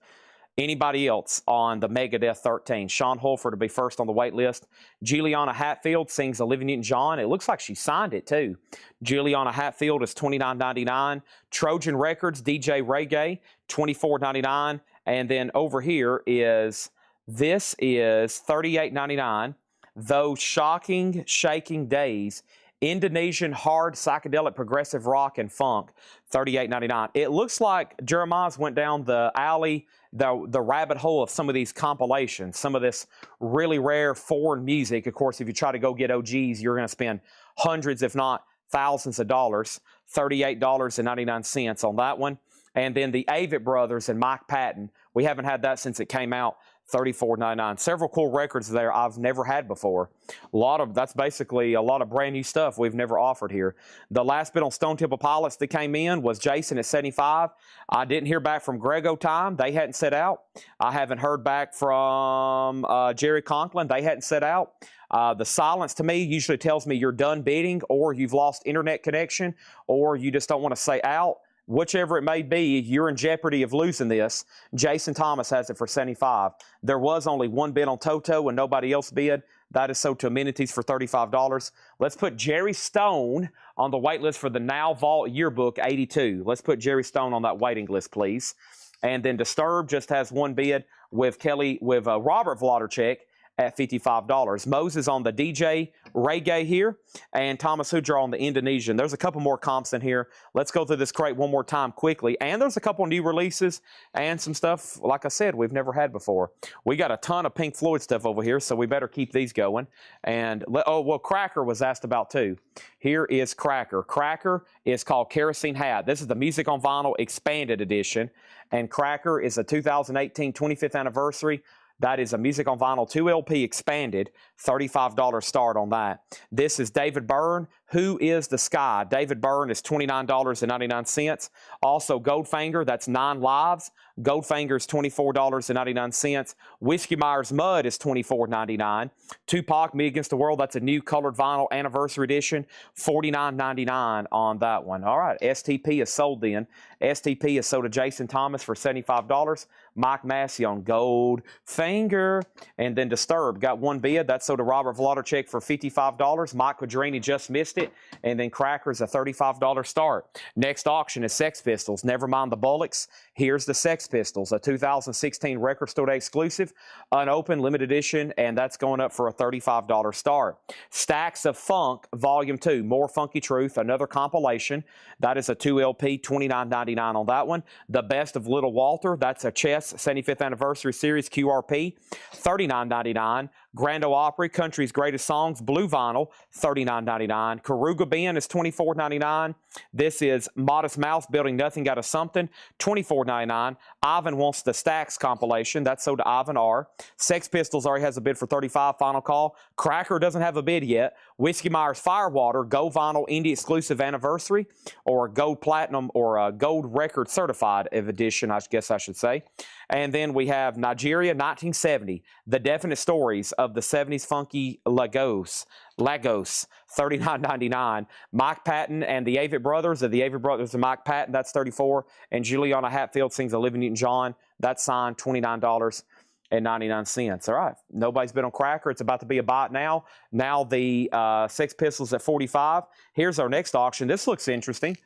Anybody else on the Megadeth 13? Sean Holford will be first on the wait list. Juliana Hatfield sings Olivia Newton-John. It looks like she signed it, too. Juliana Hatfield is $29.99. Trojan Records, DJ Reggae, $24.99. And then over here is, this is $38.99. Those Shocking, Shaking Days, Indonesian hard psychedelic progressive rock and funk, $38.99. It looks like Jeremiah's went down the alley, the rabbit hole of some of these compilations, some of this really rare foreign music. Of course, if you try to go get OGs, you're going to spend hundreds, if not thousands of dollars. $38.99 on that one. And then the Avett Brothers and Mike Patton. We haven't had that since it came out. $34.99. Several cool records there I've never had before. That's basically a lot of brand new stuff we've never offered here. The last bit on Stone Temple Pilots that came in was Jason at $75. I didn't hear back from Grego Time. They hadn't set out. I haven't heard back from Jerry Conklin. They hadn't set out. The silence to me usually tells me you're done bidding, or you've lost internet connection, or you just don't want to say out. Whichever it may be, you're in jeopardy of losing this. Jason Thomas has it for $75. There was only one bid on Toto and nobody else bid. That is sold to Amenities for $35. Let's put Jerry Stone on the wait list for the Now Vault Yearbook 82. Let's put Jerry Stone on that waiting list, please. And then Disturbed just has one bid with Robert Vlodarchek at $55. Moses on the DJ Reggae here, and Thomas Hudra on the Indonesian. There's a couple more comps in here. Let's go through this crate one more time quickly. And there's a couple new releases and some stuff, like I said, we've never had before. We got a ton of Pink Floyd stuff over here, so we better keep these going. And, oh, well, Cracker was asked about too. Here is Cracker. Cracker is called Kerosene Hat. This is the Music on Vinyl Expanded Edition. And Cracker is a 2018 25th anniversary. That is a Music on Vinyl 2 LP expanded, $35 start on that. This is David Byrne, Who is the Sky? David Byrne is $29.99. Also Goldfinger, that's 9 lives. Goldfinger is $24.99. Whiskey Myers Mud is $24.99. Tupac, Me Against the World, that's a new colored vinyl anniversary edition, $49.99 on that one. All right, STP is sold then. STP is sold to Jason Thomas for $75. Mike Massey on Goldfinger. And then Disturbed got one bid. That's sold to Robert Vladicek for $55. Mike Quadrini just missed it. And then Crackers, a $35 start. Next auction is Sex Pistols. Never mind the Bullocks. Here's the Sex Pistols, a 2016 Record Store Day exclusive, unopened, limited edition, and that's going up for a $35 start. Stacks of Funk, Volume 2, More Funky Truth, another compilation. That is a 2 LP, $29.99 on that one. The Best of Little Walter, that's a Chess 75th Anniversary Series QRP, $39.99. Grand Ole Opry, Country's Greatest Songs, Blue Vinyl, $39.99. Karuga Ben is $24.99. This is Modest Mouse, Building Nothing Out of Something, $24.99. Ivan Wants the Stacks compilation. That's sold to Ivan R. Sex Pistols already has a bid for $35. Final call. Cracker doesn't have a bid yet. Whiskey Myers Firewater, Gold Vinyl Indie Exclusive Anniversary, or Gold Platinum, or a Gold Record Certified edition, I guess I should say. And then we have Nigeria 1970, The Definite Stories of the 70s Funky Lagos, $39.99. Mike Patton and the Avett Brothers, of the Avett Brothers and Mike Patton, that's $34. And Juliana Hatfield sings Olivia Newton-John, that's signed $29.99. All right, nobody's been on Cracker. It's about to be a bot now. Now the Sex Pistols at $45. Here's our next auction. This looks interesting.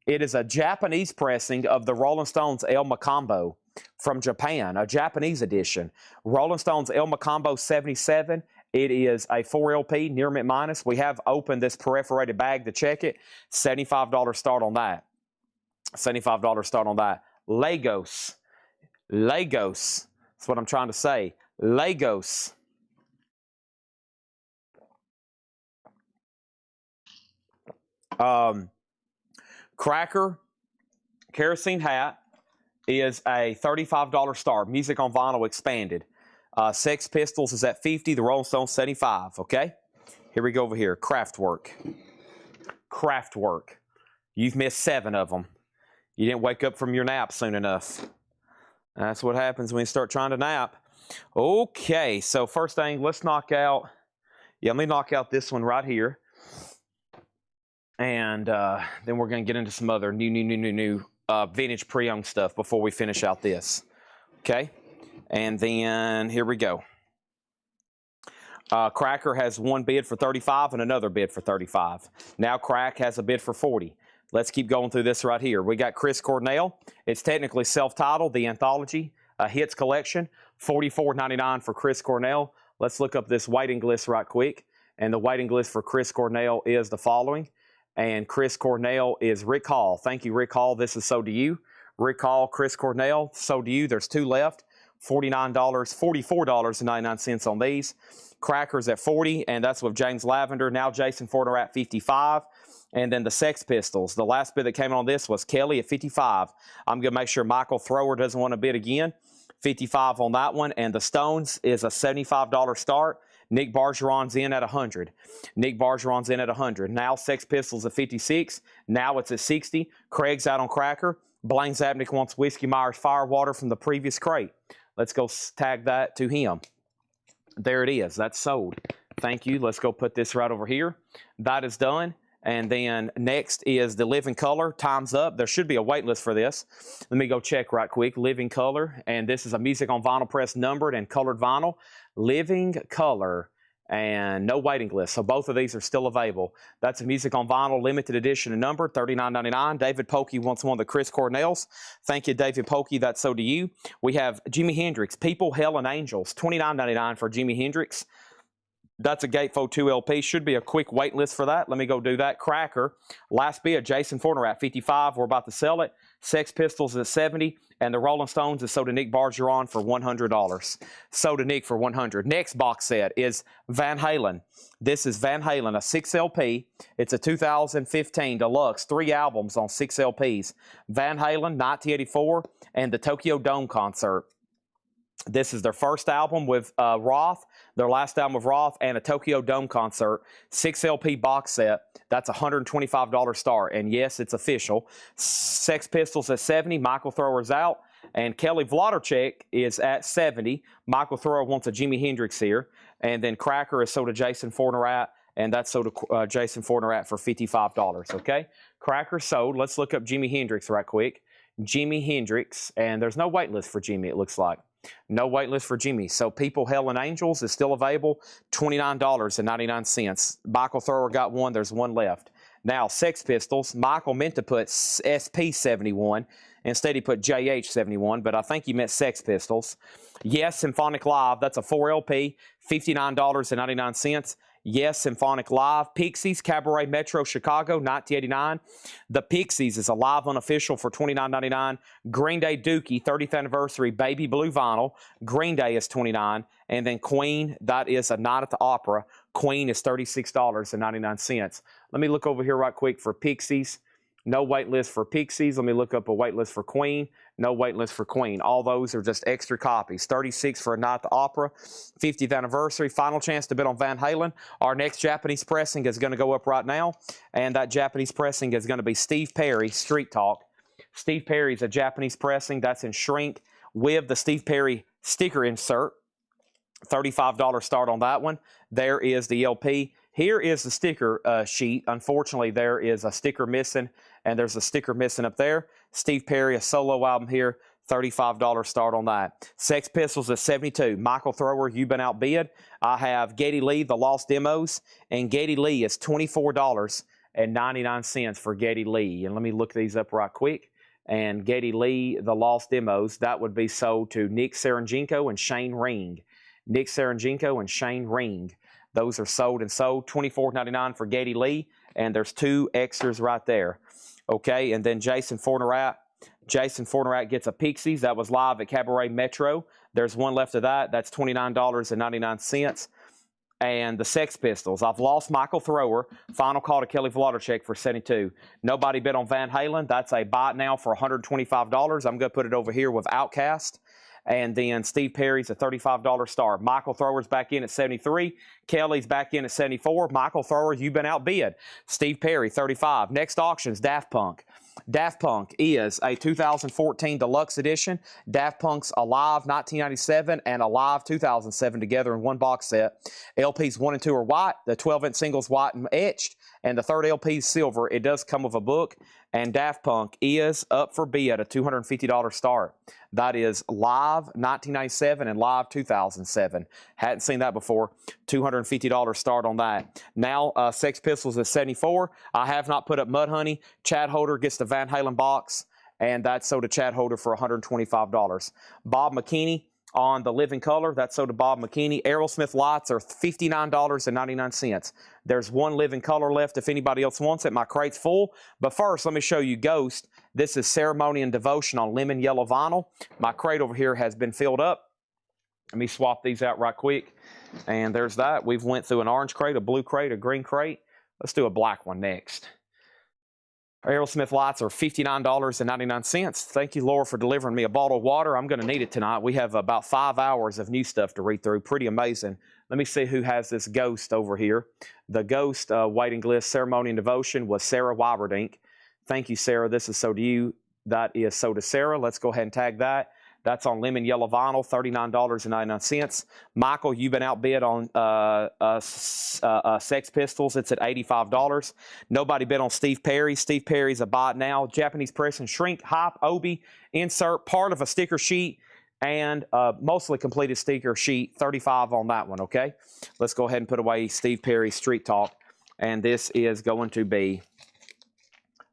It is a Japanese pressing of the Rolling Stones El Macambo from Japan, a Japanese edition. Rolling Stones El Macambo 77. It is a 4 LP, near mint minus. We have opened this perforated bag to check it. $75 start on that. $75 start on that. Lagos. Lagos. That's what I'm trying to say. Lagos. Cracker Kerosene Hat is a $35 start. Music on Vinyl expanded. Sex Pistols is at $50. The Rolling Stones 75. Okay, here we go over here. Kraftwerk. Kraftwerk. You've missed 7 of them. You didn't wake up from your nap soon enough. That's what happens when you start trying to nap. Okay, so first thing, let's knock out. Yeah, let me knock out this one right here. And then we're going to get into some other new vintage pre-owned stuff before we finish out this. Okay? And then here we go. Cracker has one bid for $35 and another bid for $35. Now Crack has a bid for $40. Let's keep going through this right here. We got Chris Cornell. It's technically self-titled, The Anthology Hits Collection. $44.99 for Chris Cornell. Let's look up this waiting list right quick. And the waiting list for Chris Cornell is the following. And Chris Cornell is Rick Hall. Thank you, Rick Hall. This is sold to you. Rick Hall, Chris Cornell, sold to you. There's 2 left. $44.99 on these. Crackers at $40, and that's with James Lavender. Now Jason Fortner at $55. And then the Sex Pistols. The last bid that came on this was Kelly at $55. I'm going to make sure Michael Thrower doesn't want to bid again. $55 on that one. And the Stones is a $75 start. Nick Bargeron's in at $100. Nick Bargeron's in at $100. Now Sex Pistols at $56. Now it's at $60. Craig's out on Cracker. Blaine Zabnick wants Whiskey Myers Firewater from the previous crate. Let's go tag that to him. There it is. That's sold. Thank you. Let's go put this right over here. That is done. And then next is the Living Color. Time's up. There should be a wait list for this. Let me go check right quick. Living Color. And this is a Music on Vinyl press numbered and colored vinyl. Living Color. And no waiting list. So both of these are still available. That's a Music on Vinyl limited edition and number, $39.99. David Pokey wants one of the Chris Cornells. Thank you, David Pokey. That's so to you. We have Jimi Hendrix, People, Hell, and Angels, $29.99 for Jimi Hendrix. That's a Gatefold 2 LP. Should be a quick wait list for that. Let me go do that. Cracker. Last bid, Jason Fortner at $55. We're about to sell it. Sex Pistols at $70. And the Rolling Stones is sold to Nick Bargeron for $100. Sold to Nick for $100. Next box set is Van Halen. This is Van Halen, a 6 LP. It's a 2015 deluxe, 3 albums on 6 LPs. Van Halen, 1984, and the Tokyo Dome concert. This is their first album with Roth, their last album with Roth, and a Tokyo Dome concert. 6 LP box set. That's $125 start. And yes, it's official. Sex Pistols at 70. Michael Thrower's out. And Kelly Wlodarczyk is at 70. Michael Thrower wants a Jimi Hendrix here. And then Cracker is sold to Jason Fornerat. And that's sold to Jason Fornerat for $55. Okay? Cracker sold. Let's look up Jimi Hendrix right quick. Jimi Hendrix. And there's no wait list for Jimi, it looks like. No wait list for Jimi. So People, Hell, and Angels is still available, $29.99. Michael Thrower got one. There's one left. Now, Sex Pistols. Michael meant to put SP71. Instead, he put JH71, but I think he meant Sex Pistols. Yes, Symphonic Live. That's a 4 LP, $59.99. Yes, Symphonic Live. Pixies, Cabaret Metro Chicago, 1989. The Pixies is a live unofficial for $29.99. Green Day Dookie, 30th anniversary, Baby Blue vinyl. Green Day is $29. And then Queen, that is a Night at the Opera. Queen is $36.99. Let me look over here right quick for Pixies. No wait list for Pixies. Let me look up a wait list for Queen. No wait list for Queen. All those are just extra copies. 36 for A Night at the Opera. 50th anniversary. Final chance to bid on Van Halen. Our next Japanese pressing is going to go up right now. And that Japanese pressing is going to be Steve Perry, Street Talk. Steve Perry's a Japanese pressing. That's in shrink with the Steve Perry sticker insert. $35 start on that one. There is the LP. Here is the sticker sheet. Unfortunately, there is a sticker missing, and there's a sticker missing up there. Steve Perry, a solo album here, $35 start on that. Sex Pistols at 72. Michael Thrower, You've Been Outbid. I have Geddy Lee, The Lost Demos, and Geddy Lee is $24.99 for Geddy Lee. And let me look these up right quick. And Geddy Lee, The Lost Demos, that would be sold to Nick Serenjenko and Shane Ring. Nick Serenjenko and Shane Ring. Those are sold and sold. $24.99 for Geddy Lee. And there's 2 extras right there. Okay, and then Jason Fornerat. Jason Fornerat gets a Pixies. That was live at Cabaret Metro. There's one left of that. That's $29.99. And the Sex Pistols. I've lost Michael Thrower. Final call to Kelly Wlodarczyk for 72. Nobody bid on Van Halen. That's a buy it now for $125. I'm going to put it over here with Outkast. And then Steve Perry's a $35 star. Michael Thrower's back in at 73. Kelly's back in at 74. Michael Thrower, You've Been Outbid. Steve Perry, 35. Next auction's Daft Punk. Daft Punk is a 2014 deluxe edition. Daft Punk's Alive 1997 and Alive 2007 together in one box set. LPs 1 and 2 are white. The 12-inch single's white and etched. And the third LP is silver. It does come with a book. And Daft Punk is up for bid, a $250 start. That is Live 1997 and Live 2007. Hadn't seen that before. $250 start on that. Now, Sex Pistols is 74. I have not put up Mudhoney. Chad Holder gets the Van Halen box, and that's sold to Chad Holder for $125. Bob McKinney on the Living Color. That's sold to Bob McKinney. Aerosmith lights are $59.99. There's one Living Color left if anybody else wants it. My crate's full. But first, let me show you Ghost. This is Ceremony and Devotion on lemon yellow vinyl. My crate over here has been filled up. Let me swap these out right quick. And there's that. We've went through an orange crate, a blue crate, a green crate. Let's do a black one next. Aerosmith lights are $59.99. Thank you, Laura, for delivering me a bottle of water. I'm going to need it tonight. We have about 5 hours of new stuff to read through. Pretty amazing. Let me see who has this Ghost over here. The Ghost Waiting List Ceremony and Devotion was Sarah Wyberdink. Thank you, Sarah. This is so to you. That is so to Sarah. Let's go ahead and tag that. That's on lemon yellow vinyl, $39.99. Michael, You've Been Outbid on Sex Pistols. It's at $85. Nobody bid on Steve Perry. Steve Perry's a buy it now. Japanese press and shrink, hype, Obi, insert, part of a sticker sheet, and mostly completed sticker sheet, $35 on that one, okay? Let's go ahead and put away Steve Perry's Street Talk. And this is going to be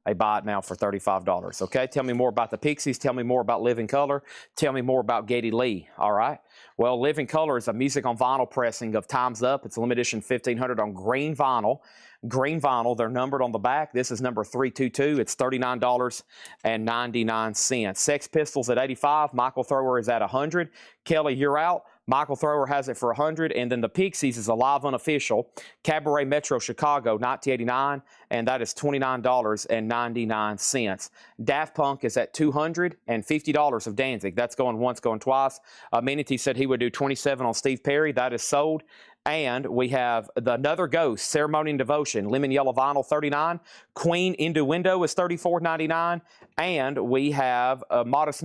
a buy it now for $35, okay? Tell me more about the Pixies. Tell me more about Living Color. Tell me more about Geddy Lee, all right? Well, Living Color is a music on vinyl pressing of Time's Up. It's a limited edition 1500 on green vinyl. Green vinyl, they're numbered on the back. This is number 322. It's $39.99. Sex Pistols at $85. Michael Thrower is at $100. Kelly, you're out. Michael Thrower has it for 100, and then the Pixies is a live unofficial. Cabaret Metro Chicago, 1989, and that is $29.99. Daft Punk is at $250 of Danzig. That's going once, going twice. Amenity said he would do 27 on Steve Perry. That is sold. And we have another Ghost, Ceremony and Devotion, lemon yellow vinyl, 39. Queen Innuendo is $34.99. And we have Modest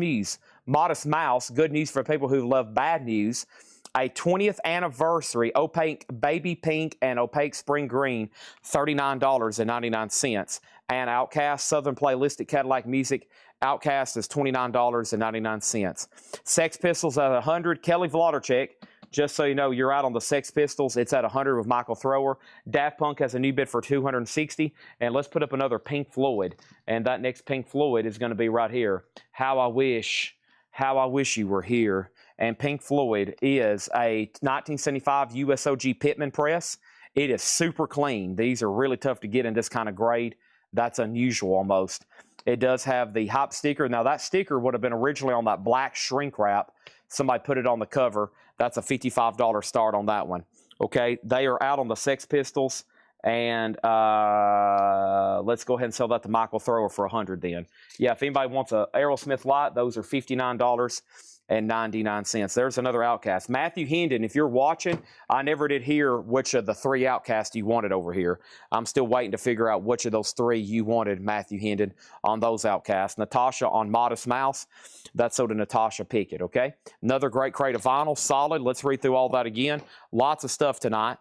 Mouse, good news for people who love bad news. A 20th anniversary opaque baby pink and opaque spring green, $39.99. And Outcast, Southern Playlistic Cadillac Music, Outcast is $29.99. Sex Pistols at 100. Kelly Vlodarchek, just so you know, you're out on the Sex Pistols. It's at 100 with Michael Thrower. Daft Punk has a new bid for 260. And let's put up another Pink Floyd. And that next Pink Floyd is going to be right here. How I wish you were here. And Pink Floyd is a 1975 USOG Pittman press. It is super clean. These are really tough to get in this kind of grade. That's unusual almost. It does have the Hype sticker. Now, that sticker would have been originally on that black shrink wrap. Somebody put it on the cover. That's a $55 start on that one. Okay, they are out on the Sex Pistols. And let's go ahead and sell that to Michael Thrower for 100 then. Yeah, if anybody wants a Aerosmith Light, those are $59.99. There's another Outcast. Matthew Hendon, if you're watching, I never did hear which of the 3 Outcasts you wanted over here. I'm still waiting to figure out which of those 3 you wanted, Matthew Hendon, on those Outcasts. Natasha on Modest Mouse. That's sold to Natasha Pickett, okay? Another great crate of vinyl, solid. Let's read through all that again. Lots of stuff tonight.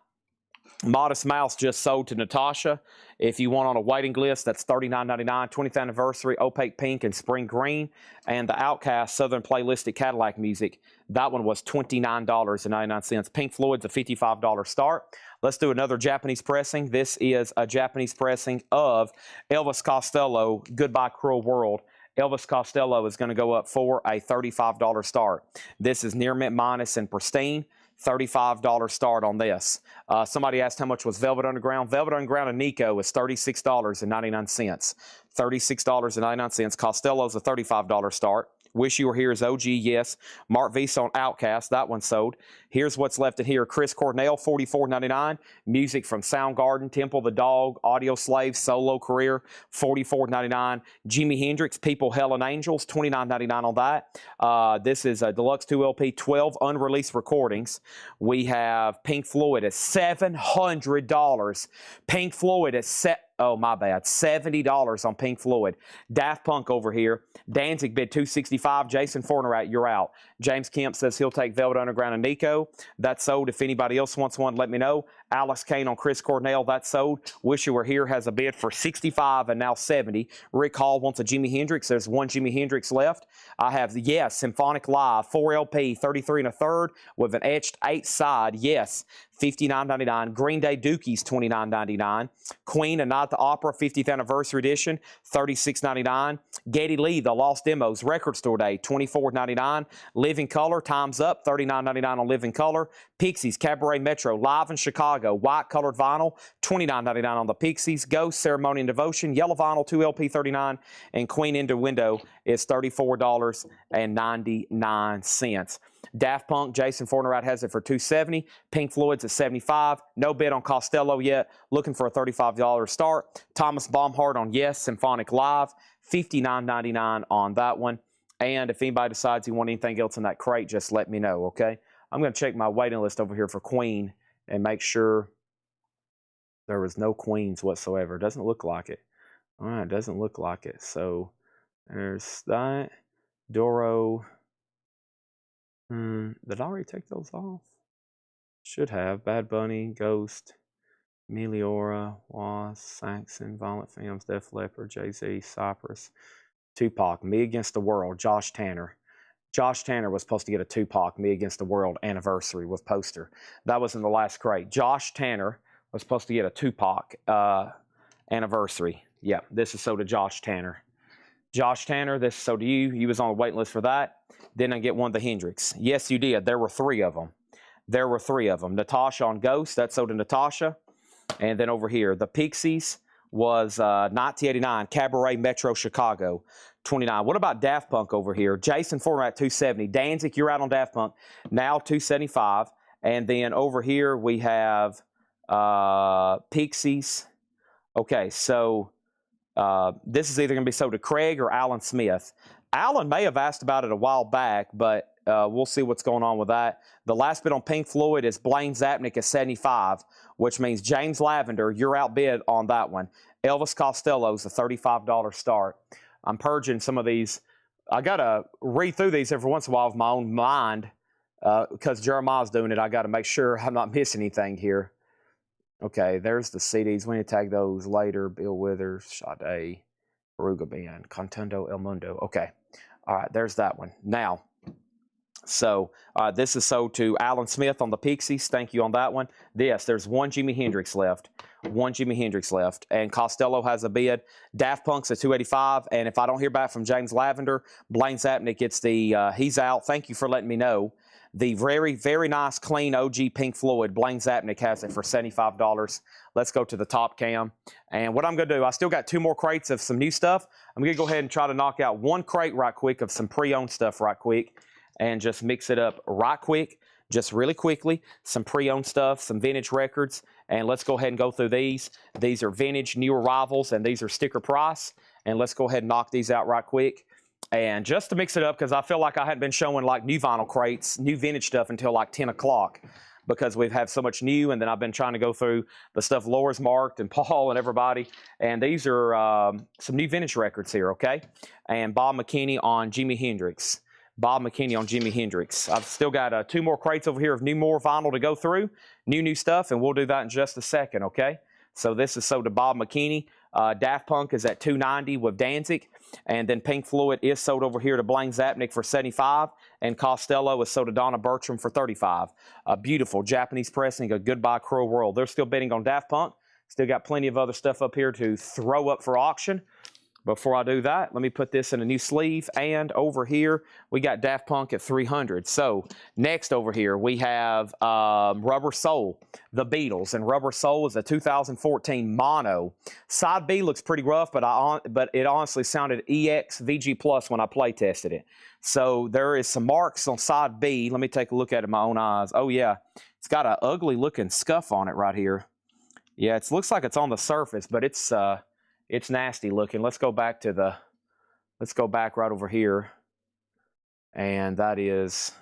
Modest Mouse just sold to Natasha. If you want on a waiting list, that's $39.99. 20th anniversary, opaque pink and spring green. And the Outcast Southern Playlistic Cadillac Music, that one was $29.99. Pink Floyd's a $55 start. Let's do another Japanese pressing. This is a Japanese pressing of Elvis Costello, Goodbye Cruel World. Elvis Costello is going to go up for a $35 start. This is near mint minus and pristine. $35 start on this. Somebody asked how much was Velvet Underground. Velvet Underground and Nico is $36.99. $36.99. Costello's a $35 start. Wish You Were Here is OG, yes. Mark Visa on Outcast, that one sold. Here's what's left in here. Chris Cornell, $44.99. Music from Soundgarden, Temple the Dog, Audio Slave, Solo Career, $44.99. Jimi Hendrix, People, Hell and Angels, $29.99 on that. This is a Deluxe 2 LP, 12 unreleased recordings. We have Pink Floyd at $700. Pink Floyd at $70 on Pink Floyd. Daft Punk over here. Danzig bid $265. Jason Fornerat, you're out. James Kemp says he'll take Velvet Underground and Nico. That's sold. If anybody else wants one, let me know. Alex Kane on Chris Cornell, that's sold. Wish You Were Here has a bid for $65 and now $70. Rick Hall wants a Jimi Hendrix. There's one Jimi Hendrix left. I have, yes, Symphonic Live, 4 LP, 33 1/3 with an etched 8 side. Yes, $59.99. Green Day Dookies, $29.99. Queen, A Night at the Opera, 50th Anniversary Edition, $36.99. Geddy Lee, The Lost Demos, Record Store Day, $24.99. Living Color, Time's Up, $39.99 on Living Color. Pixies, Cabaret Metro, live in Chicago, white colored vinyl, $29.99 on the Pixies. Ghost, Ceremony and Devotion, yellow vinyl, 2 LP, $39. And Queen Innuendo is $34.99. Daft Punk, Jason Fornerat has it for $270. Pink Floyd's at $75. No bid on Costello yet. Looking for a $35 start. Thomas Baumhart on Yes, Symphonic Live, $59.99 on that one. And if anybody decides you want anything else in that crate, just let me know, okay? I'm going to check my waiting list over here for Queen and make sure there was no Queens whatsoever. Doesn't look like it. All right, doesn't look like it. So there's that. Doro. Did I already take those off? Should have. Bad Bunny, Ghost, Meliora, Was, Saxon, Violent Femmes, Def Leppard, Jay-Z, Cypress, Tupac, Me Against the World, Josh Tanner. Josh Tanner was supposed to get a Tupac Me Against the World anniversary with poster. That was in the last crate. Josh Tanner was supposed to get a Tupac anniversary. Yeah, this is sold to Josh Tanner. Josh Tanner, this is sold to you. You was on the waiting list for that. Didn't get one of the Hendrix. Yes, you did. There were 3 of them. There were 3 of them. Natasha on Ghost, that's sold to Natasha. And then over here, the Pixies was 1989, Cabaret Metro Chicago. $29. What about Daft Punk over here? Jason Foreman at $270. Danzig, you're out on Daft Punk. Now $275. And then over here we have Pixies. Okay, so this is either going to be sold to Craig or Alan Smith. Alan may have asked about it a while back, but we'll see what's going on with that. The last bid on Pink Floyd is Blaine Zapnick at $75, which means James Lavender, you're outbid on that one. Elvis Costello's a $35 start. I'm purging some of these. I got to read through these every once in a while with my own mind because Jeremiah's doing it. I got to make sure I'm not missing anything here. Okay, there's the CDs. We need to tag those later. Bill Withers, Sade, Baruga Band, Contundo, El Mundo. Okay, all right, there's that one. Now, so this is sold to Alan Smith on the Pixies. Thank you on that one. Yes, there's one Jimi Hendrix left. One Jimi Hendrix left. And Costello has a bid. Daft Punk's at $285. And if I don't hear back from James Lavender, Blaine Zapnick gets the, he's out. Thank you for letting me know. The very, very nice, clean OG Pink Floyd, Blaine Zapnick has it for $75. Let's go to the top cam. And what I'm going to do, I still got 2 more crates of some new stuff. I'm going to go ahead and try to knock out 1 crate right quick of some pre-owned stuff right quick and just mix it up right quick, just really quickly. Some pre-owned stuff, some vintage records, and let's go ahead and go through these. These are vintage, new arrivals, and these are sticker price. And let's go ahead and knock these out right quick. And just to mix it up, because I feel like I hadn't been showing like new vinyl crates, new vintage stuff until like 10 o'clock because we've had so much new, and then I've been trying to go through the stuff Laura's marked and Paul and everybody. And these are some new vintage records here, okay? And Bob McKinney on Jimi Hendrix. Bob McKinney on Jimi Hendrix. I've still got 2 more crates over here of more vinyl to go through, new stuff, and we'll do that in just a second, okay? So this is sold to Bob McKinney. Daft Punk is at $290 with Danzig. And then Pink Floyd is sold over here to Blaine Zapnick for $75. And Costello is sold to Donna Bertram for $35. A beautiful Japanese pressing, a Goodbye Cruel World. They're still bidding on Daft Punk. Still got plenty of other stuff up here to throw up for auction. Before I do that, let me put this in a new sleeve. And over here, we got Daft Punk at $300. So next over here, we have Rubber Soul, the Beatles. And Rubber Soul is a 2014 mono. Side B looks pretty rough, but it honestly sounded EX VG Plus when I play tested it. So there is some marks on side B. Let me take a look at it with my own eyes. Oh, yeah. It's got an ugly looking scuff on it right here. Yeah, it looks like it's on the surface, but it's nasty looking. Let's go back right over here. And that is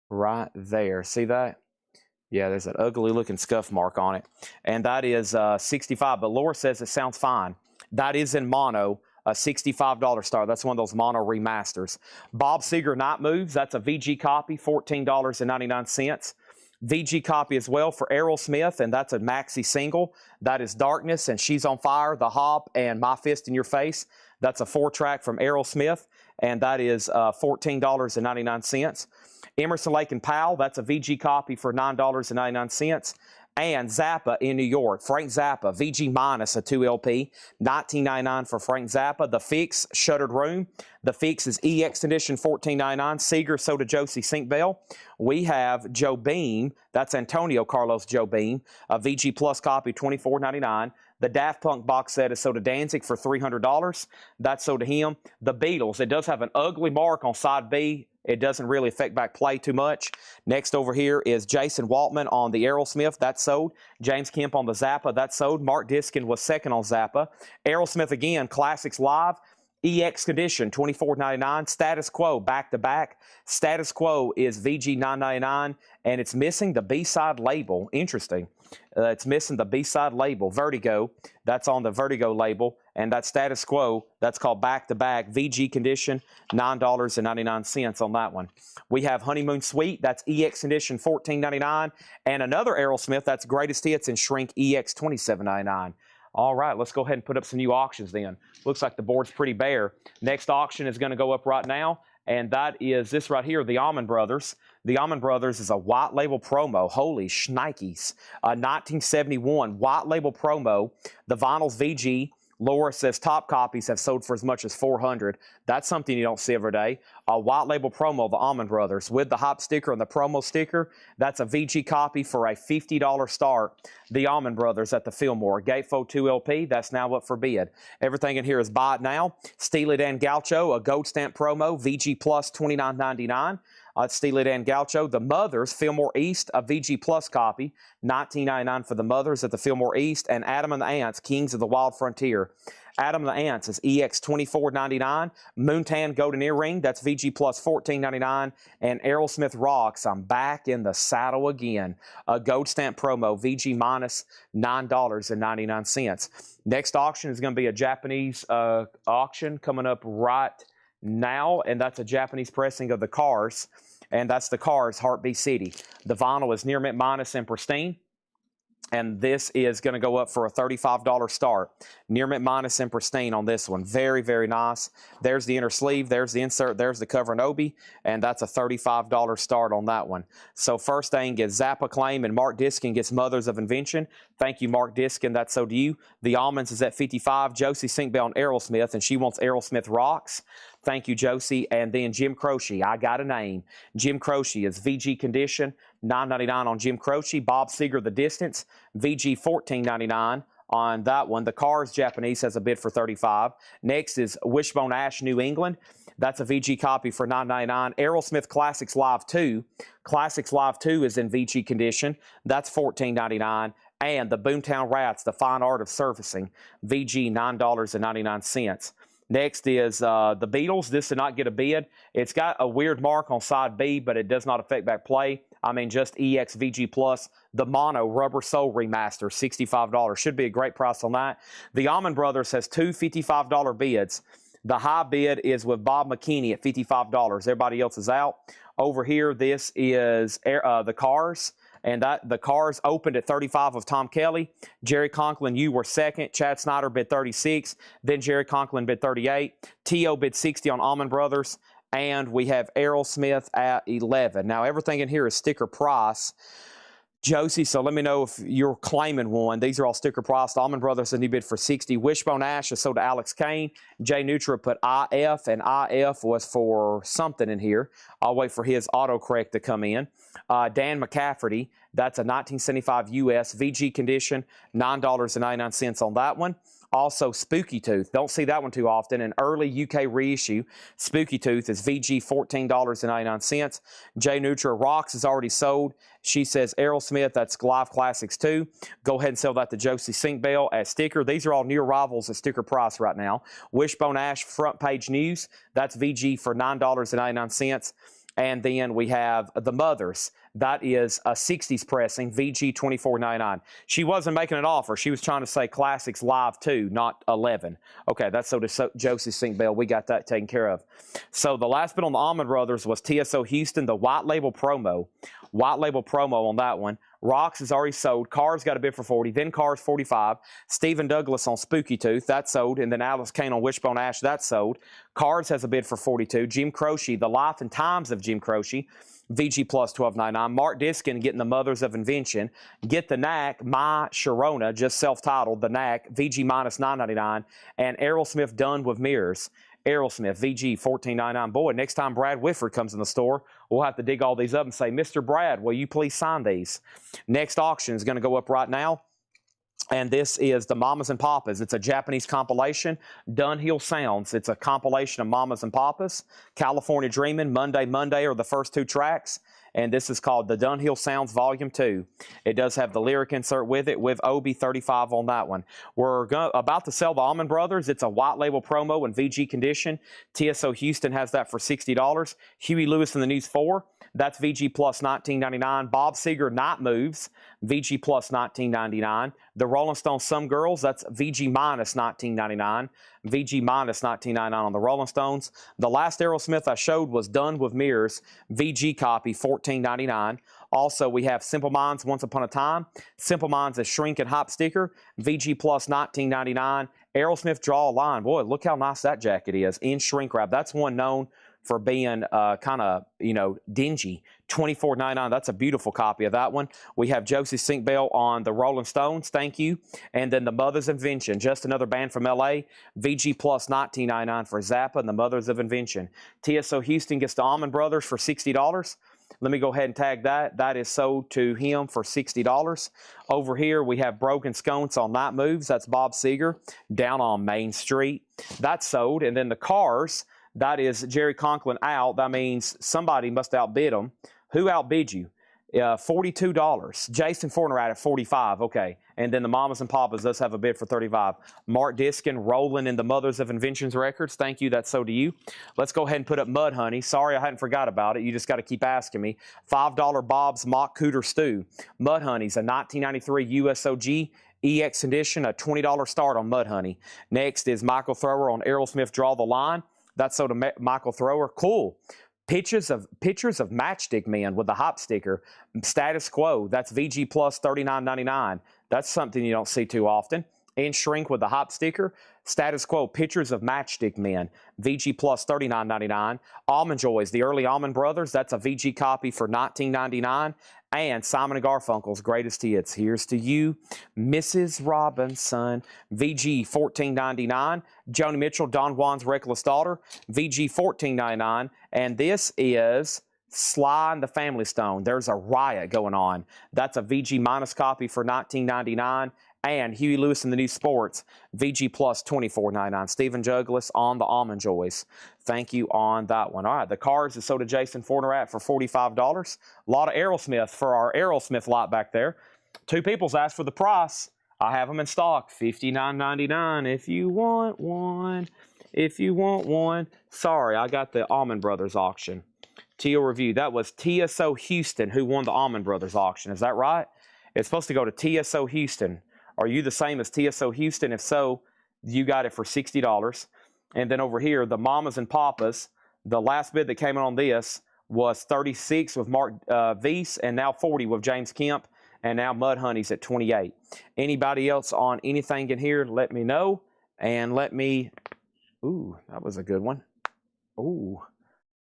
right there. See that? Yeah, there's an ugly looking scuff mark on it. And that is 65, but Laura says it sounds fine. That is in mono, a $65 star. That's one of those mono remasters. Bob Seger Night Moves, that's a VG copy, $14.99. VG copy as well for Errol Smith, and that's a maxi single. That is Darkness and She's on Fire, The Hop, and My Fist in Your Face. That's a 4-track from Errol Smith, and that is $14.99. Emerson, Lake and Powell, that's a VG copy for $9.99. And Zappa in New York, Frank Zappa, VG minus a 2LP, $19.99 for Frank Zappa. The Fix, Shuttered Room. The Fix is EX edition, $14.99. Seeger, so to Josie Sinkbell. We have Joe Beam, that's Antonio Carlos Joe Beam, a VG Plus copy, $24.99. The Daft Punk box set is sold to Danzig for $300. That's sold to him. The Beatles, it does have an ugly mark on side B. It doesn't really affect back play too much. Next over here is Jason Waltman on the Aerosmith. That's sold. James Kemp on the Zappa. That's sold. Mark Diskin was second on Zappa. Aerosmith again, Classics Live. EX Condition, $24.99. Status Quo, back-to-back. Status Quo is VG $9.99, and it's missing the B-side label. Interesting. It's missing the B-side label. Vertigo, that's on the Vertigo label, and that Status Quo, that's called back-to-back. VG Condition, $9.99 on that one. We have Honeymoon Suite, that's EX Condition, $14.99, and another Aerosmith, that's Greatest Hits and Shrink EX, $27.99. All right, let's go ahead and put up some new auctions then. Looks like the board's pretty bare. Next auction is going to go up right now, and that is this right here, the Allman Brothers. The Allman Brothers is a white label promo. Holy shnikes. 1971 white label promo. The vinyl's VG. Laura says top copies have sold for as much as $400. That's something you don't see every day. A white label promo of the Almond Brothers with the hop sticker and the promo sticker. That's a VG copy for a $50 start. The Almond Brothers at the Fillmore. Gatefold 2 LP, that's now up for bid. Everything in here is buy it now. Steely Dan Gaucho, a gold stamp promo, VG Plus $29.99. Steely Dan Gaucho. The Mothers, Fillmore East, a VG Plus copy, $19.99 for the Mothers at the Fillmore East. And Adam and the Ants, Kings of the Wild Frontier. Adam and the Ants is EX $24.99. Moontan Golden Earring, that's VG Plus $14.99. And Aerosmith Rocks, I'm back in the saddle again. A gold stamp promo, VG minus $9.99. Next auction is going to be a Japanese auction coming up right now, and that's a Japanese pressing of the Cars, and that's the Cars Heartbeat City. The vinyl is near mint minus and pristine, and this is going to go up for a $35 start. Near mint minus and pristine on this one. Very, very nice. There's the inner sleeve. There's the insert. There's the cover and obi, and that's a $35 start on that one. So first thing gets Zappa Claim, and Mark Diskin gets Mothers of Invention. Thank you, Mark Diskin. That's so to you. The Almonds is at 55. Josie Sinkbell on Aerosmith, and she wants Aerosmith Rocks. Thank you, Josie. And then Jim Croce, I got a name. Jim Croce is VG Condition, $9.99 on Jim Croce. Bob Seger, The Distance, VG $14.99 on that one. The Cars Japanese has a bid for $35. Next is Wishbone Ash, New England. That's a VG copy for $9.99. Aerosmith Classics Live 2. Classics Live 2 is in VG condition. That's $14.99. And the Boomtown Rats, The Fine Art of Surfacing, VG $9.99. Next is the Beatles. This did not get a bid. It's got a weird mark on side B, but it does not affect back play. I mean, just EXVG Plus, the Mono Rubber Soul Remaster, $65. Should be a great price on that. The Almond Brothers has two $55 bids. The high bid is with Bob McKinney at $55. Everybody else is out. Over here, this is the Cars. And the Cars opened at 35 of Tom Kelly. Jerry Conklin, you were second. Chad Snyder bid 36. Then Jerry Conklin bid 38. T.O. bid 60 on Almond Brothers. And we have Aerosmith at 11. Now, everything in here is sticker price. Josie, so let me know if you're claiming one. These are all sticker priced. Almond Brothers, a new bid for 60. Wishbone Ash is sold to Alex Kane. Jay Nutra put IF, and IF was for something in here. I'll wait for his autocorrect to come in. Dan McCafferty, that's a 1975 US VG condition, $9.99 on that one. Also, Spooky Tooth. Don't see that one too often. An early UK reissue. Spooky Tooth is VG $14.99. Jay Nutra Rocks is already sold. She says Aerosmith, that's Live Classics 2. Go ahead and sell that to Josie Sinkbell as sticker. These are all new arrivals at sticker price right now. Wishbone Ash Front Page News. That's VG for $9.99. And then we have the Mothers. That is a 60s pressing, VG $24.99. She wasn't making an offer. She was trying to say Classics Live 2, not 11. Okay, that's so to Josie Sinkbell. We got that taken care of. So the last bit on the Almond Brothers was TSO Houston, the white label promo. White label promo on that one. Rocks is already sold. Cars got a bid for 40. Then Cars 45. Stephen Douglas on Spooky Tooth. That's sold. And then Alice Kane on Wishbone Ash. That's sold. Cars has a bid for 42. Jim Croce, The Life and Times of Jim Croce. VG Plus $12.99. Mark Diskin getting the Mothers of Invention. Get the Knack, My Sharona, just self-titled, The Knack, VG minus $9.99. And Aerosmith Done with Mirrors. Aerosmith, VG $14.99. Boy, next time Brad Whitford comes in the store, we'll have to dig all these up and say, Mr. Brad, will you please sign these? Next auction is going to go up right now. And this is the Mamas and Papas. It's a Japanese compilation. Dunhill Sounds. It's a compilation of Mamas and Papas. California Dreamin', Monday, Monday are the first two tracks. And this is called the Dunhill Sounds Volume 2. It does have the lyric insert with it, with Obi 35 on that one. We're about to sell the Almond Brothers. It's a white label promo in VG condition. TSO Houston has that for $60. Huey Lewis and the News 4. That's VG plus $19.99. Bob Seger Night Moves, VG plus $19.99. The Rolling Stones Some Girls, that's VG minus $19.99. VG minus $19.99 on the Rolling Stones. The last Aerosmith I showed was Done with Mirrors, VG copy $14.99. Also, we have Simple Minds Once Upon a Time. Simple Minds a Shrink and Hop sticker, VG plus $19.99. Aerosmith Draw a Line. Boy, look how nice that jacket is in shrink wrap. That's one known for being kind of, you know, dingy. $24.99. That's a beautiful copy of that one. We have Josie Sinkbell on the Rolling Stones. Thank you. And then the Mothers of Invention, just another band from LA. VG Plus $19.99 for Zappa and the Mothers of Invention. TSO Houston gets the Allman Brothers for $60. Let me go ahead and tag that. That is sold to him for $60. Over here, we have Broken Sconce on Night Moves. That's Bob Seger down on Main Street. That's sold. And then the Cars, that is Jerry Conklin out. That means somebody must outbid them. Who outbid you? $42. Jason Fornerat at $45. Okay. And then the Mamas and Papas does have a bid for $35. Mark Diskin rolling in the Mothers of Inventions records. Thank you. That's so to you. Let's go ahead and put up Mud Honey. Sorry, I hadn't forgot about it. You just got to keep asking me. $5 Bob's Mock Cooter Stew. Mud Honey's a 1993 USOG EX edition, a $20 start on Mud Honey. Next is Michael Thrower on Aerosmith Draw the Line. That's so to Michael Thrower. Cool. Pictures of Matchstick Men with the hop sticker. Status Quo, that's VG Plus $39.99. That's something you don't see too often. And Shrink with the hop sticker. Status Quo, Pictures of Matchstick Men, VG Plus $39.99. Almond Joys, the early Allman Brothers, that's a VG copy for $19.99. And Simon & Garfunkel's Greatest Hits, Here's to You, Mrs. Robinson, VG $14.99. Joni Mitchell, Don Juan's Reckless Daughter, VG $14.99. And this is Sly and the Family Stone. There's a riot going on. That's a VG minus copy for $19.99. And Huey Lewis and the New Sports, VG Plus $24.99. Stephen Douglas on the Almond Joys. Thank you on that one. All right, the Cars is sold to Jason Fornerat for $45. A lot of Aerosmith for our Aerosmith lot back there. Two people's asked for the price. I have them in stock, $59.99 if you want one. If you want one. Sorry, I got the Allman Brothers auction. TO Review, that was TSO Houston who won the Allman Brothers auction. Is that right? It's supposed to go to TSO Houston. Are you the same as TSO Houston? If so, you got it for $60. And then over here, the Mamas and Papas, the last bid that came in on this was $36 with Mark Weiss, and now $40 with James Kemp, and now Mud Honey's at $28. Anybody else on anything in here, let me know. And let me, ooh, that was a good one. Ooh.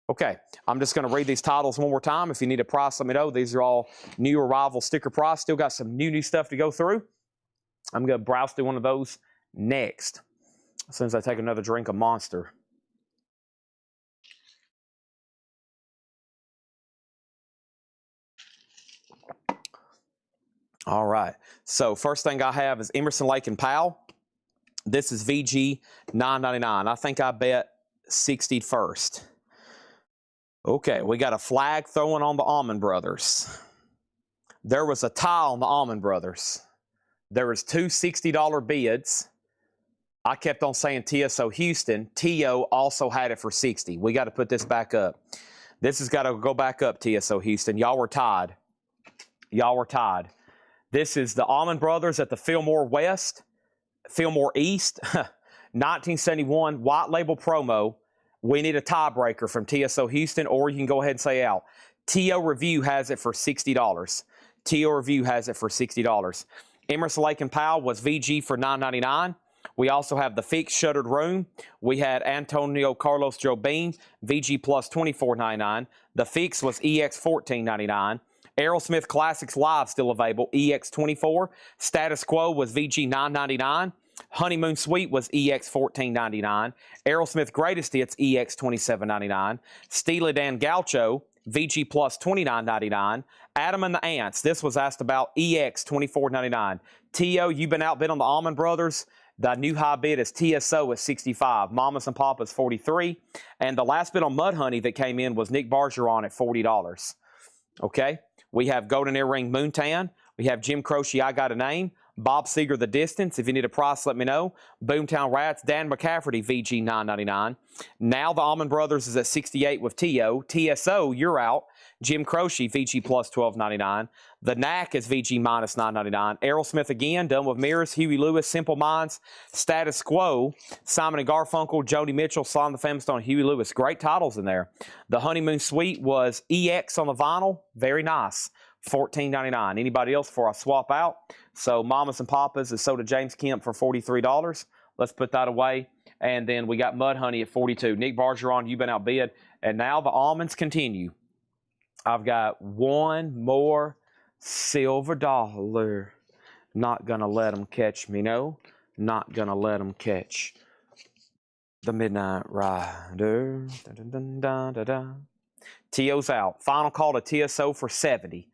Okay, I'm just going to read these titles one more time. If you need a price, let me know. These are all new arrival sticker price. Still got some new stuff to go through. I'm going to browse through one of those next, as soon as I take another drink of Monster. All right, so first thing I have is Emerson, Lake and Powell. This is VG $9.99. I think I bet 60 first. Okay, we got a flag throwing on the Allman Brothers. There was a tie on the Allman Brothers. There was two $60 bids. I kept on saying TSO Houston. TO also had it for $60. We got to put this back up. This has got to go back up, TSO Houston. Y'all were tied. Y'all were tied. This is the Allman Brothers at the Fillmore West, Fillmore East, 1971 white label promo. We need a tiebreaker from TSO Houston, or you can go ahead and say out. TO Review has it for $60. TO Review has it for $60. Emerson, Lake and Powell was VG for $9.99. We also have the Fix Shuttered Room. We had Antonio Carlos Jobim, VG Plus $24.99. The Fix was EX $14.99. Aerosmith Classics Live still available, EX $24. Status Quo was VG $9.99. Honeymoon Suite was EX $14.99. Aerosmith Greatest Hits, EX $27.99. Steely Dan Gaucho, VG Plus $29.99. Adam and the Ants, this was asked about, EX $24.99. TO, you've been outbid on the Allman Brothers. The new high bid is TSO at $65. Mamas and Papas $43. And the last bid on Mud Honey that came in was Nick Bargeron at $40. Okay, we have Golden Earring Moontan. We have Jim Croce, I Got a Name. Bob Seger, The Distance. If you need a price, let me know. Boomtown Rats, Dan McCafferty, VG $9.99. Now the Allman Brothers is at $68 with TO. TSO, you're out. Jim Croce, VG Plus $12.99. The Knack is VG minus $9.99. Aerosmith again, done with Mirrors. Huey Lewis, Simple Minds. Status Quo, Simon & Garfunkel, Joni Mitchell, Sly and the Family Stone, Huey Lewis. Great titles in there. The Honeymoon Suite was EX on the vinyl. Very nice. $14.99. Anybody else before I swap out? So Mamas and Papas is sold to James Kemp for $43. Let's put that away. And then we got Mud Honey at 42. Nick Bargeron, you've been outbid. And now the almonds continue. I've got one more silver dollar. Not going to let them catch me, no. Not going to let them catch the Midnight Rider. Dun, dun, dun, dun, dun, dun. TO's out. Final call to TSO for 70.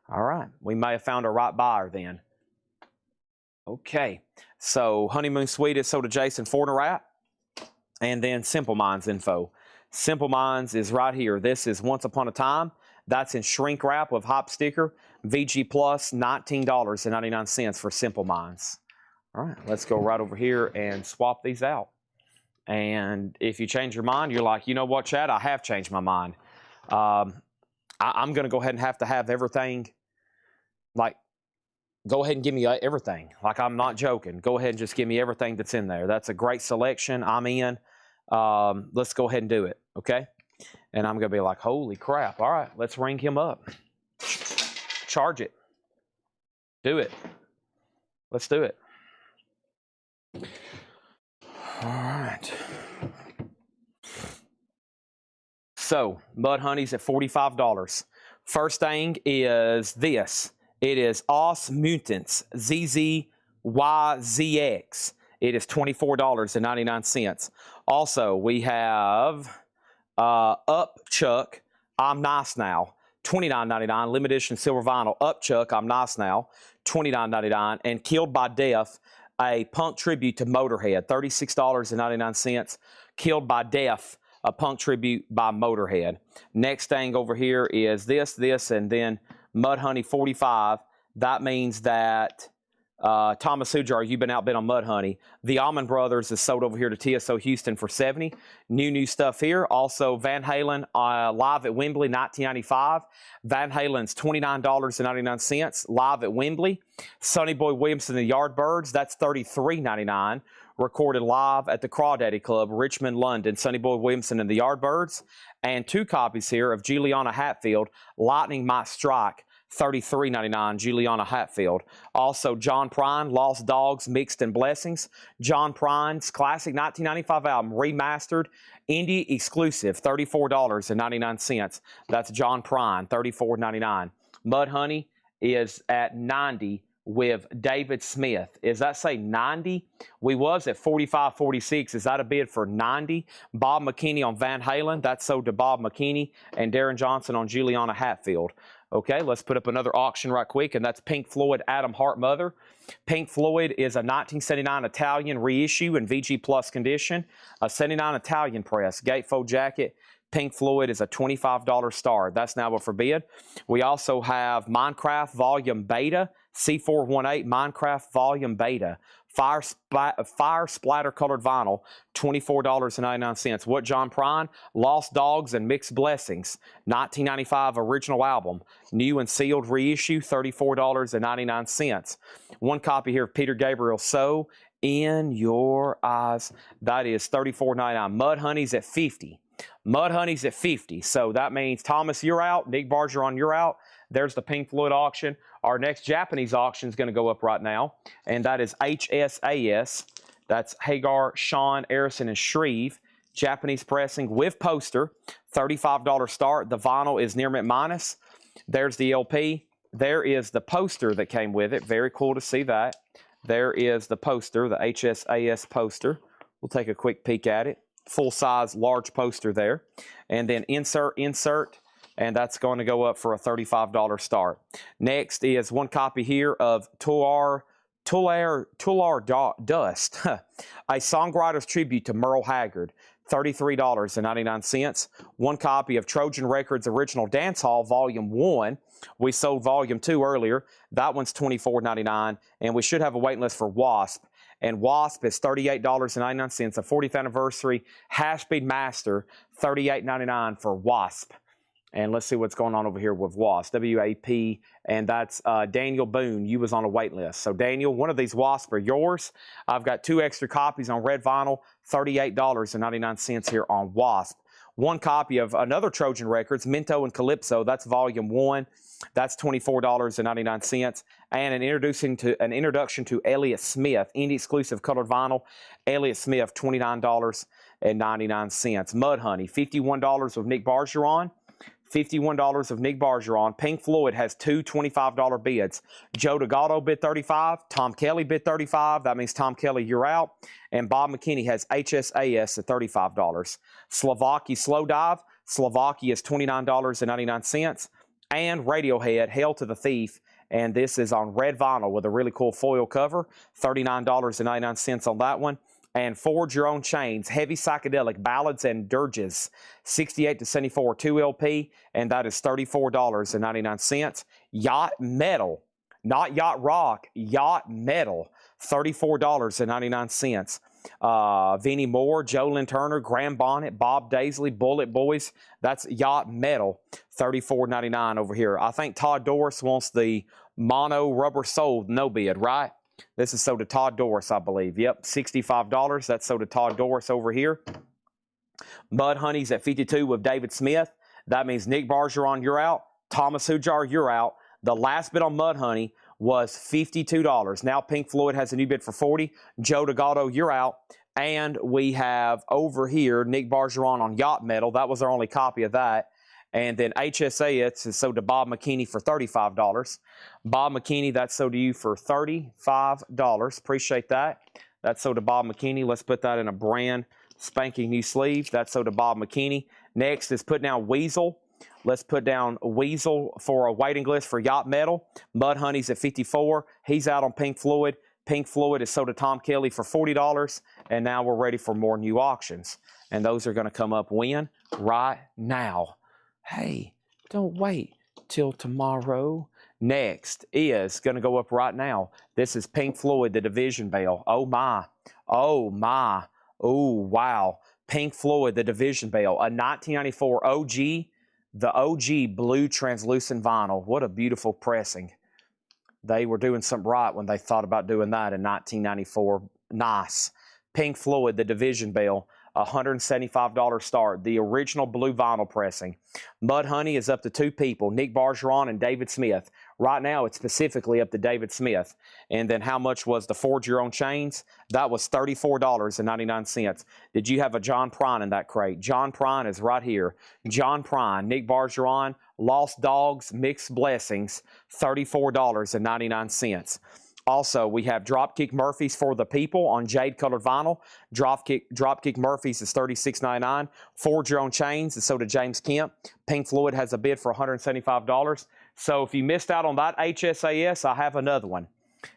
All right. We may have found a right buyer then. Okay. So Honeymoon Suite is sold to Jason Fortner. And then Simple Minds info. Simple Minds is right here. This is Once Upon a Time. That's in shrink wrap with hop sticker. VG Plus, $19.99 for Simple Minds. All right, let's go right over here and swap these out. And if you change your mind, you're like, you know what, Chad? I have changed my mind. I'm going to go ahead and have everything. Like, go ahead and give me everything. Like, I'm not joking. Go ahead and just give me everything that's in there. That's a great selection. I'm in. Let's go ahead and do it, okay? And I'm going to be like, holy crap. All right, let's ring him up. Charge it. Do it. Let's do it. All right. So, Mud Honey's at $45. First thing is this. It is Os Mutants ZZYZX. It is $24.99. Also, we have Upchuck, I'm Nice Now, $29.99. Limited edition silver vinyl. Upchuck, I'm Nice Now, $29.99. And Killed by Death, a punk tribute to Motorhead, $36.99. Killed by Death, a punk tribute by Motorhead. Next thing over here is this, and then Mud Honey 45. That means that Thomas Hujar, you've been outbid on Mud Honey. The Allman Brothers is sold over here to TSO Houston for 70. New stuff here. Also, Van Halen live at Wembley, 1995. Van Halen's $29.99 live at Wembley. Sonny Boy Williamson and the Yardbirds, that's $33.99. Recorded live at the Crawdaddy Club, Richmond, London. Sonny Boy Williamson and the Yardbirds. And 2 copies here of Juliana Hatfield, Lightning Might Strike, $33.99, Juliana Hatfield. Also, John Prine, Lost Dogs, Mixed and Blessings. John Prine's classic 1995 album, remastered, indie exclusive, $34.99. That's John Prine, $34.99. Mud Honey is at 90 with David Smith. Is that say 90? We was at 45.46. Is that a bid for 90? Bob McKinney on Van Halen. That's sold to Bob McKinney. And Darren Johnson on Juliana Hatfield. Okay, let's put up another auction right quick, and that's Pink Floyd Adam Hart Mother. Pink Floyd is a 1979 Italian reissue in VG Plus condition, a 79 Italian press, gatefold jacket. Pink Floyd is a $25 star. That's now up for bid. We also have Minecraft Volume Beta, C418 Minecraft Volume Beta. Fire splatter colored vinyl, $24.99. What John Prine? Lost Dogs and Mixed Blessings, 1995 original album. New and sealed reissue, $34.99. 1 copy here of Peter Gabriel, So In Your Eyes. That is $34.99. Mud Honey's at 50. Mud Honey's at 50. So that means, Thomas, you're out. Nick Bargeron, you're out. There's the Pink Floyd auction. Our next Japanese auction is going to go up right now, and that is HSAS. That's Hagar, Sean, Arison, and Shreve. Japanese pressing with poster, $35 start. The vinyl is near mint minus. There's the LP. There is the poster that came with it. Very cool to see that. There is the poster, the HSAS poster. We'll take a quick peek at it. Full-size, large poster there. And then insert. And that's going to go up for a $35 start. Next is 1 copy here of Tulare Dust, a songwriter's tribute to Merle Haggard, $33.99. 1 copy of Trojan Records Original Dance Hall Volume 1. We sold Volume 2 earlier. That one's $24.99. And we should have a waiting list for Wasp. And Wasp is $38.99, a 40th anniversary Hashbeat Master, $38.99 for Wasp. And let's see what's going on over here with Wasp, WAP, and that's Daniel Boone. You was on a wait list. So, Daniel, one of these Wasp are yours. I've got 2 extra copies on red vinyl, $38.99 here on Wasp. one copy of another Trojan Records, Minto and Calypso. That's volume 1. That's $24.99. And an introduction to Elliott Smith, indie exclusive colored vinyl. Elliott Smith, $29.99. Mudhoney, $51 of Nick Bergeron. $51 of Nick Bergeron. Pink Floyd has two $25 bids. Joe DeGatto bid $35. Tom Kelly bid $35. That means Tom Kelly, you're out. And Bob McKinney has HSAS at $35. Slovakia Slow Dive. Slovakia is $29.99. And Radiohead, Hail to the Thief. And this is on red vinyl with a really cool foil cover. $39.99 on that one. And Forge Your Own Chains, Heavy Psychedelic Ballads and Dirges, 68 to 74, 2 LP, and that is $34.99. Yacht Metal, not Yacht Rock, Yacht Metal, $34.99. Vinnie Moore, Joe Lynn Turner, Graham Bonnet, Bob Daisley, Bullet Boys, that's Yacht Metal, $34.99 over here. I think Todd Doris wants the mono rubber sole no bid, right? This is sold to Todd Doris, I believe. Yep, $65. That's sold to Todd Doris over here. Mudhoney's at 52 with David Smith. That means Nick Bergeron, you're out. Thomas Hujar, you're out. The last bid on Mudhoney was $52. Now Pink Floyd has a new bid for $40. Joe DeGatto, you're out. And we have over here Nick Bergeron on Yacht Metal. That was our only copy of that. And then HSA, it's sold to Bob McKinney for $35. Bob McKinney, that's sold to you for $35. Appreciate that. That's sold to Bob McKinney. Let's put that in a brand spanking new sleeve. That's sold to Bob McKinney. Next is put down Weasel. Let's put down Weasel for a waiting list for Yacht Metal. Mudhoney's at 54. He's out on Pink Floyd. Pink Floyd is sold to Tom Kelly for $40. And now we're ready for more new auctions. And those are going to come up when? Right now. Hey, don't wait till tomorrow. Next is going to go up right now. This is Pink Floyd, the Division Bell. Oh, my. Oh, my. Oh, wow. Pink Floyd, the Division Bell. A 1994 OG, the OG blue translucent vinyl. What a beautiful pressing. They were doing something right when they thought about doing that in 1994. Nice. Pink Floyd, the Division Bell. $175 start. The original blue vinyl pressing. Mudhoney is up to two people, Nick Bergeron and David Smith. Right now, it's specifically up to David Smith. And then how much was the Forge Your Own Chains? That was $34.99. Did you have a John Prine in that crate? John Prine is right here. John Prine, Nick Bergeron, Lost Dogs, Mixed Blessings, $34.99. Also, we have Dropkick Murphys for the People on Jade Colored Vinyl. Dropkick Murphys is $36.99. Forge Your Own Chains is sold to James Kemp. Pink Floyd has a bid for $175. So if you missed out on that HSAS, I have another one.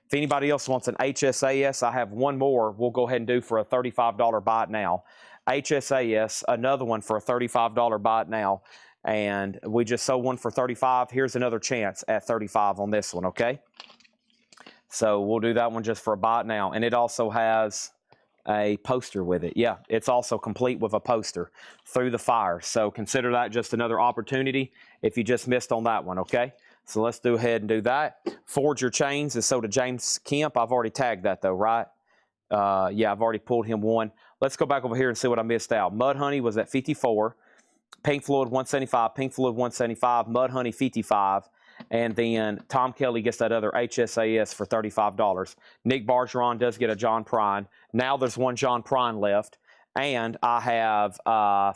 If anybody else wants an HSAS, I have one more we'll go ahead and do for a $35 buy it now. HSAS, another one for a $35 buy it now. And we just sold one for $35. Here's another chance at $35 on this one, okay? So we'll do that one just for a buy it now. And it also has a poster with it. Yeah, it's also complete with a poster, Through the Fire. So consider that just another opportunity if you just missed on that one, okay? So let's go ahead and do that. Forge Your Chains is sold to James Kemp. I've already tagged that though, right? Yeah, I've already pulled him one. Let's go back over here and see what I missed out. Mudhoney was at 54. Pink Floyd 175. Pink Floyd 175. Mudhoney 55. And then Tom Kelly gets that other HSAS for $35. Nick Bergeron does get a John Prine. Now there's one John Prine left. And I have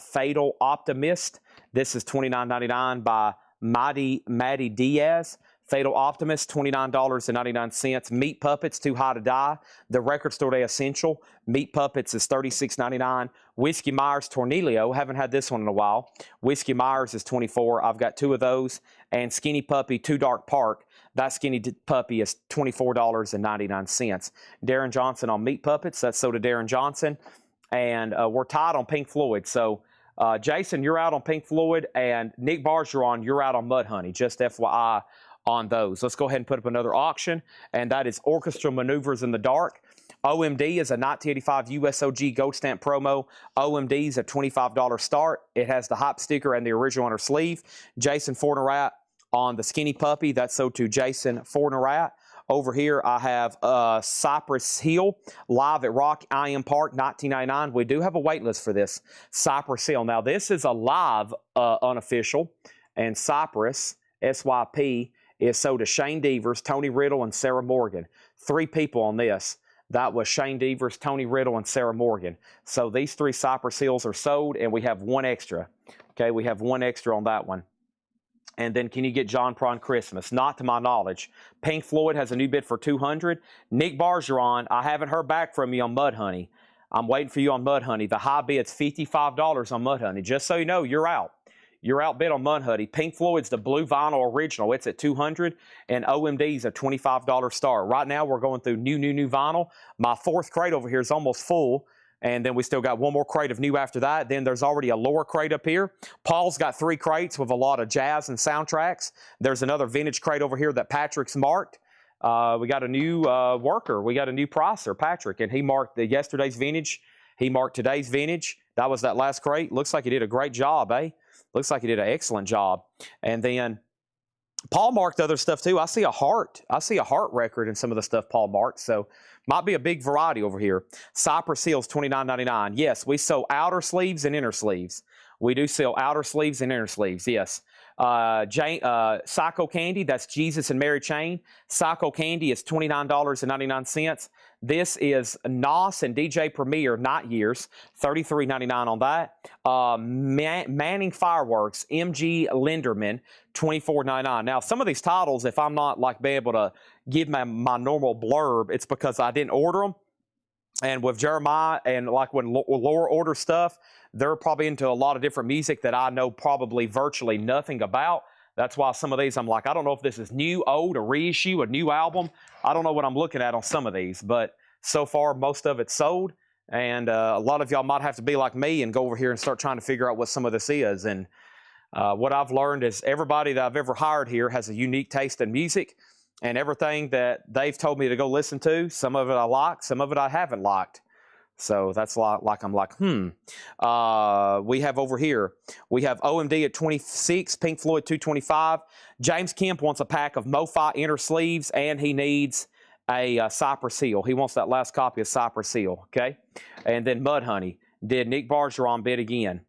Fatal Optimist. This is $29.99 by Maddie Diaz. Fatal Optimist, $29.99. Meat Puppets, Too High to Die. The Record Store Day Essential. Meat Puppets is $36.99. Whiskey Myers Tornillo. Haven't had this one in a while. Whiskey Myers is $24. I've got two of those. And Skinny Puppy, Too Dark Park. That Skinny Puppy is $24.99. Darren Johnson on Meat Puppets. That's sold to Darren Johnson. And we're tied on Pink Floyd. So, Jason, you're out on Pink Floyd. And Nick Bergeron, you're out on Mudhoney. Just FYI on those. Let's go ahead and put up another auction, and that is Orchestra Maneuvers in the Dark. OMD is a 1985 USOG Gold Stamp promo. OMD is a $25 start. It has the hype sticker and the original on her sleeve. Jason Fornerat on the Skinny Puppy. That's sold to Jason Fornerat. Over here, I have Cypress Hill, live at Rock IM Park, $19.99. We do have a wait list for this Cypress Hill. Now, this is a live unofficial, and Cypress, SYP, is sold to Shane Devers, Tony Riddle, and Sarah Morgan. 3 people on this. That was Shane Devers, Tony Riddle, and Sarah Morgan. So these 3 Cypress Hills are sold, and we have 1 extra. Okay, we have 1 extra on that one. And then can you get John Prine Christmas? Not to my knowledge. Pink Floyd has a new bid for $200. Nick Bargeron, I haven't heard back from you on Mudhoney. I'm waiting for you on Mudhoney. The high bid's $55 on Mudhoney. Just so you know, you're out. You're outbid on Mudhoney. Pink Floyd's the blue vinyl original. It's at $200, and OMD's a $25 star. Right now, we're going through new vinyl. My 4th crate over here is almost full, and then we still got 1 more crate of new after that. Then there's already a lower crate up here. Paul's got 3 crates with a lot of jazz and soundtracks. There's another vintage crate over here that Patrick's marked. We got a new worker. We got a new pricer, Patrick, and he marked yesterday's vintage. He marked today's vintage. That was that last crate. Looks like he did a great job, eh? Looks like he did an excellent job. And then Paul marked other stuff too. I see a heart record in some of the stuff Paul marked. So might be a big variety over here. Cypress Hills, $29.99. Yes, we sell outer sleeves and inner sleeves. We do sell outer sleeves and inner sleeves, yes. Psycho Candy, that's Jesus and Mary Chain. Psycho Candy is $29.99. This is Nos and DJ Premier, Night Years, $33.99 on that. Manning Fireworks, MG Linderman, $24.99. Now, some of these titles, if I'm not like being able to give my normal blurb, it's because I didn't order them. And with Jeremiah and like when Laura orders stuff, they're probably into a lot of different music that I know probably virtually nothing about. That's why some of these I'm like, I don't know if this is new, old, a reissue, a new album. I don't know what I'm looking at on some of these, but so far most of it's sold. And a lot of y'all might have to be like me and go over here and start trying to figure out what some of this is. And what I've learned is everybody that I've ever hired here has a unique taste in music. And everything that they've told me to go listen to, some of it I like, some of it I haven't liked. So that's like I'm like, we have over here, we have OMD at 26, Pink Floyd 225. James Kemp wants a pack of MoFi inner sleeves, and he needs a Cypress Hill. He wants that last copy of Cypress Hill, okay? And then Mudhoney. Did Nick Bargeron bid again?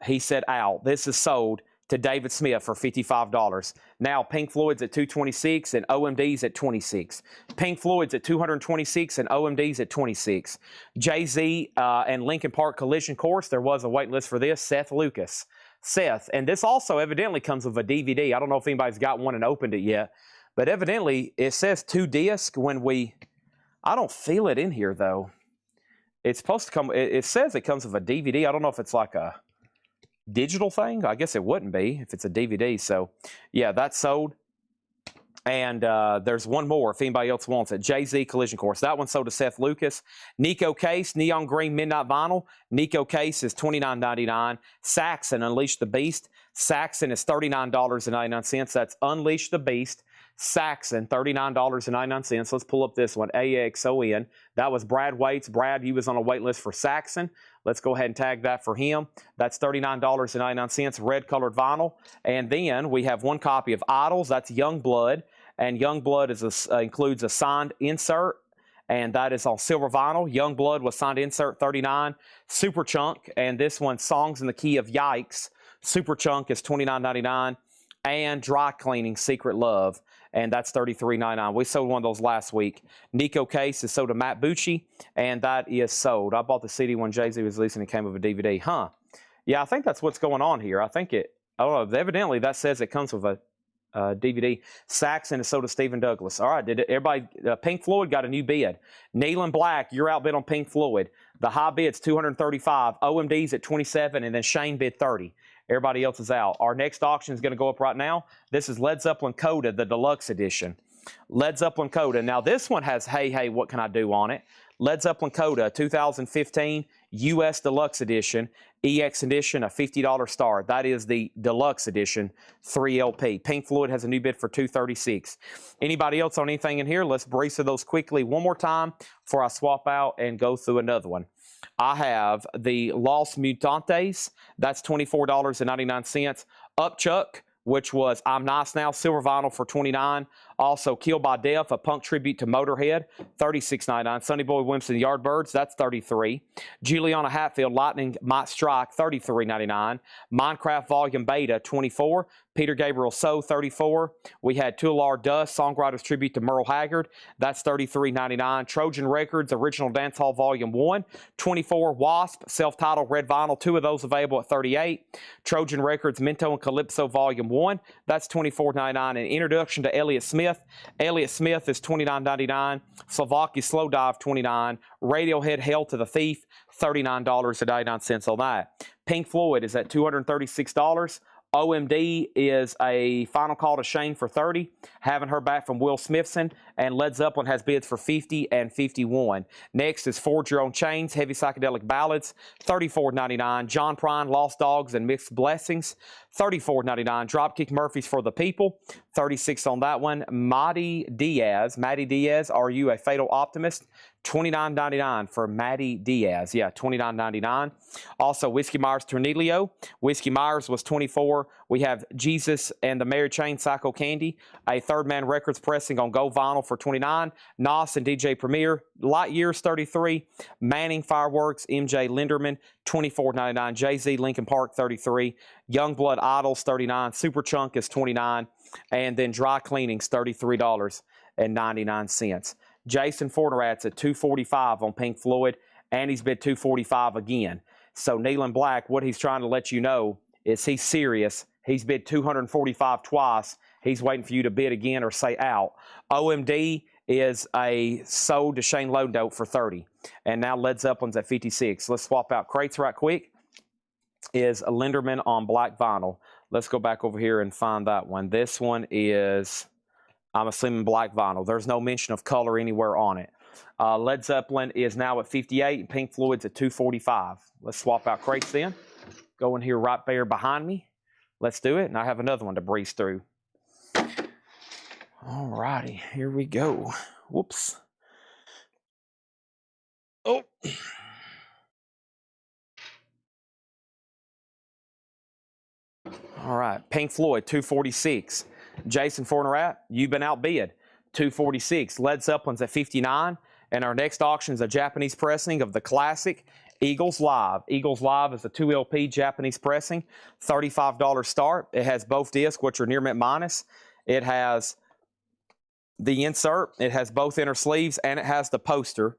He said out. This is sold to David Smith for $55. Now Pink Floyd's at $226 and OMD's at $26. Pink Floyd's at $226 and OMD's at $26. Jay-Z and Linkin Park Collision Course. There was a wait list for this. Seth Lucas. Seth, and this also evidently comes with a DVD. I don't know if anybody's got one and opened it yet, but evidently it says 2 disc when we. I don't feel it in here though. It's supposed to come. It says it comes with a DVD. I don't know if it's like a digital thing. I guess it wouldn't be if it's a DVD. So yeah, that's sold. And there's one more if anybody else wants it. Jay-Z Collision Course. That one sold to Seth Lucas. Nico Case, Neon Green Midnight Vinyl. Nico Case is $29.99. Saxon, Unleash the Beast. Saxon is $39.99. That's Unleash the Beast. Saxon, $39.99. Let's pull up this one, AXON. That was Brad Waits. Brad, you was on a wait list for Saxon. Let's go ahead and tag that for him. That's $39.99, red-colored vinyl. And then we have one copy of Idols. That's Youngblood. And Youngblood includes a signed insert, and that is on silver vinyl. Youngblood was signed insert, $39. Super Chunk, and this one, Songs in the Key of Yikes. Super Chunk is $29.99. And Dry Cleaning, Secret Love, and that's $33.99. We sold one of those last week. Nico Case is sold to Matt Bucci, and that is sold. I bought the CD when Jay-Z was releasing. It came with a DVD. Huh. Yeah, I think that's what's going on here. I don't know. Evidently, that says it comes with a DVD. Saxon is sold to Stephen Douglas. All right, everybody, Pink Floyd got a new bid. Neil and Black, you're outbid on Pink Floyd. The high bid's $235. OMD's at $27, and then Shane bid $30. Everybody else is out. Our next auction is going to go up right now. This is Led Zeppelin Coda, the deluxe edition. Led Zeppelin Coda. Now, this one has Hey, Hey, What Can I Do on it. Led Zeppelin Coda, 2015 U.S. Deluxe Edition, EX Edition, a $50 star. That is the Deluxe Edition, 3LP. Pink Floyd has a new bid for $236. Anybody else on anything in here? Let's breeze through those quickly one more time before I swap out and go through another one. I have the Los Mutantes. That's $24.99. Upchuck, which was I'm Nice Now, silver vinyl for $29. Also, Killed by Death, a punk tribute to Motorhead, $36.99. Sonny Boy Williamson, Yardbirds, that's $33. Juliana Hatfield, Lightning Might Strike, $33.99. Minecraft Volume Beta, $24. Peter Gabriel So, $34. We had Tular Dust, Songwriters Tribute to Merle Haggard, that's $33.99. Trojan Records, Original Dancehall Volume 1, $24. Wasp, self-titled red vinyl, 2 of those available at $38. Trojan Records, Minto and Calypso Volume 1, that's $24.99. And Introduction to Elliott Smith. Elliott Smith is $29.99. Slovakia Slow Dive, $29. Radiohead Hail to the Thief, $39.99 on that. Pink Floyd is at $236. OMD is a Final Call to Shame for $30. Haven't heard back from Will Smithson. And Led Zeppelin has bids for $50 and $51. Next is Forge Your Own Chains, Heavy Psychedelic Ballads, $34.99. John Prine, Lost Dogs and Mixed Blessings, $34.99. Dropkick Murphys for the People, $36 on that one. Maddie Diaz, Are You a Fatal Optimist? $29.99 for Maddie Diaz. Yeah, $29.99. Also, Whiskey Myers Tornilio. Whiskey Myers was $24. We have Jesus and the Mary Chain Psycho Candy, a Third Man Records pressing on gold vinyl for $29. Nas and DJ Premier, Light Years, $33. Manning Fireworks, MJ Linderman, $24.99. Jay-Z Linkin Park, $33. Youngblood Idols, $39. Superchunk is $29. And then Dry Cleanings, $33.99. Jason Fornerat's at $245 on Pink Floyd, and he's bid $245 again. So Neil and Black, what he's trying to let you know is he's serious. He's bid $245 twice. He's waiting for you to bid again or say out. OMD is a sold to Shane Lodope for $30. And now Led Zeppelin's at $56. Let's swap out crates right quick. Is a Linderman on black vinyl. Let's go back over here and find that one. This one is, I'm assuming, black vinyl. There's no mention of color anywhere on it. Led Zeppelin is now at $58 and Pink Floyd's at $245. Let's swap out crates then. Go in here right there behind me. Let's do it. And I have another one to breeze through. All righty, here we go. Whoops. Oh. All right, Pink Floyd, $246. Jason Fornerat, you've been outbid, $246. Led Zeppelin's at $59. And our next auction is a Japanese pressing of the classic Eagles Live. Eagles Live is a 2 LP Japanese pressing, $35 start. It has both discs, which are near mint minus. It has the insert, it has both inner sleeves, and it has the poster.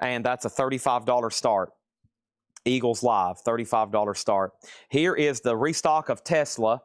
And that's a $35 start. Eagles Live, $35 start. Here is the restock of Tesla.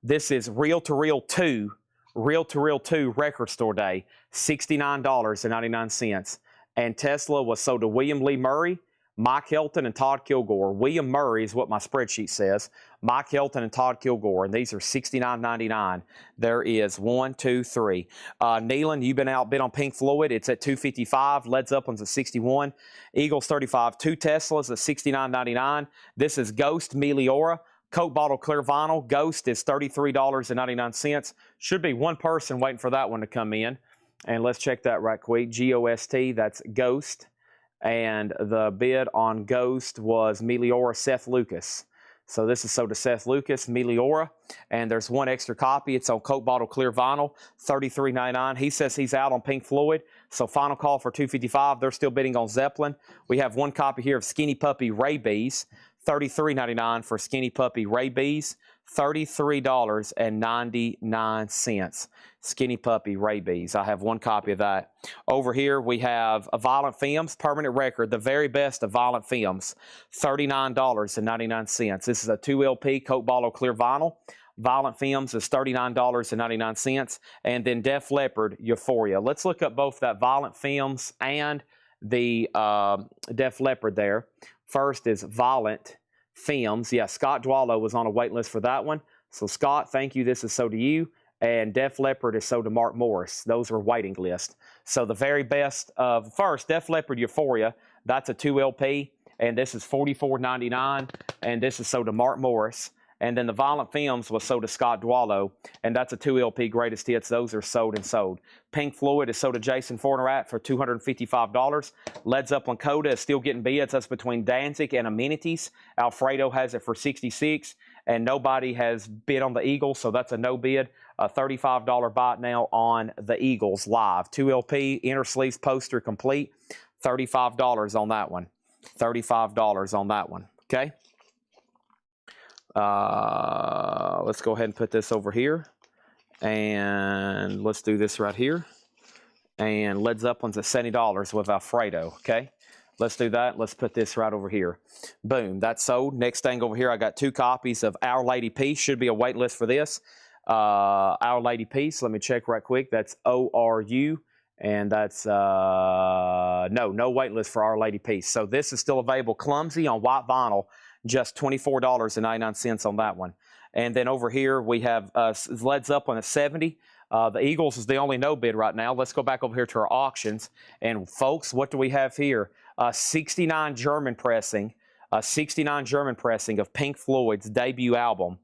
This is Reel to Reel 2 Record Store Day, $69.99. And Tesla was sold to William Lee Murray, Mike Helton, and Todd Kilgore. William Murray is what my spreadsheet says. Mike Helton and Todd Kilgore, and these are $69.99. There is 1, 2, 3. Neelan, you've been outbid on Pink Floyd. It's at $255. Led Zeppelin's at $61. Eagles, $35. 2 Teslas at $69.99. This is Ghost Meliora. Coke bottle clear vinyl. Ghost is $33.99. Should be one person waiting for that one to come in. And let's check that right quick. G-O-S-T, that's Ghost. And the bid on Ghost was Meliora Seth Lucas. So this is sold to Seth Lucas, Meliora. And there's one extra copy. It's on Coke bottle clear vinyl, $33.99. He says he's out on Pink Floyd. So final call for $255. They're still bidding on Zeppelin. We have one copy here of Skinny Puppy Rabies, $33.99 for Skinny Puppy Rabies, $33.99. Skinny Puppy Rabies. I have one copy of that. Over here we have a Violent Femmes permanent record, the very best of Violent Femmes, $39.99. This is a 2 LP Coke bottle clear vinyl. Violent Femmes is $39.99. And then Def Leppard, Euphoria. Let's look up both that Violent Femmes and the Def Leppard there. First is Violent Femmes. Yeah, Scott Dwallow was on a wait list for that one. So Scott, thank you. This is so to you. And Def Leppard is so to Mark Morris. Those are waiting list. So the very best of first, Def Leppard Euphoria. That's a 2 LP. And this is $44.99. And this is so to Mark Morris. And then the Violent Femmes was sold to Scott Dwallow. And that's a 2 LP greatest hits. Those are sold and sold. Pink Floyd is sold to Jason Fornerat for $255. Led Zeppelin Coda is still getting bids. That's between Danzig and Amenities. Alfredo has it for $66. And nobody has bid on the Eagles, so that's a no bid. A $35 buy now on the Eagles live. 2LP, inner sleeves poster complete. $35 on that one. $35 on that one. Okay. Let's go ahead and put this over here. And let's do this right here. And Led Zeppelin's at $70 with Alfredo. Okay. Let's do that. Let's put this right over here. Boom. That's sold. Next thing over here, I got 2 copies of Our Lady Peace. Should be a wait list for this. Our Lady Peace. Let me check right quick. That's ORU. And that's, no wait list for Our Lady Peace. So this is still available. Clumsy on white vinyl. Just $24.99 on that one. And then over here, we have Led Zeppelin at 70. The Eagles is the only no bid right now. Let's go back over here to our auctions. And folks, what do we have here? 69 German pressing. 69 German pressing of Pink Floyd's debut album.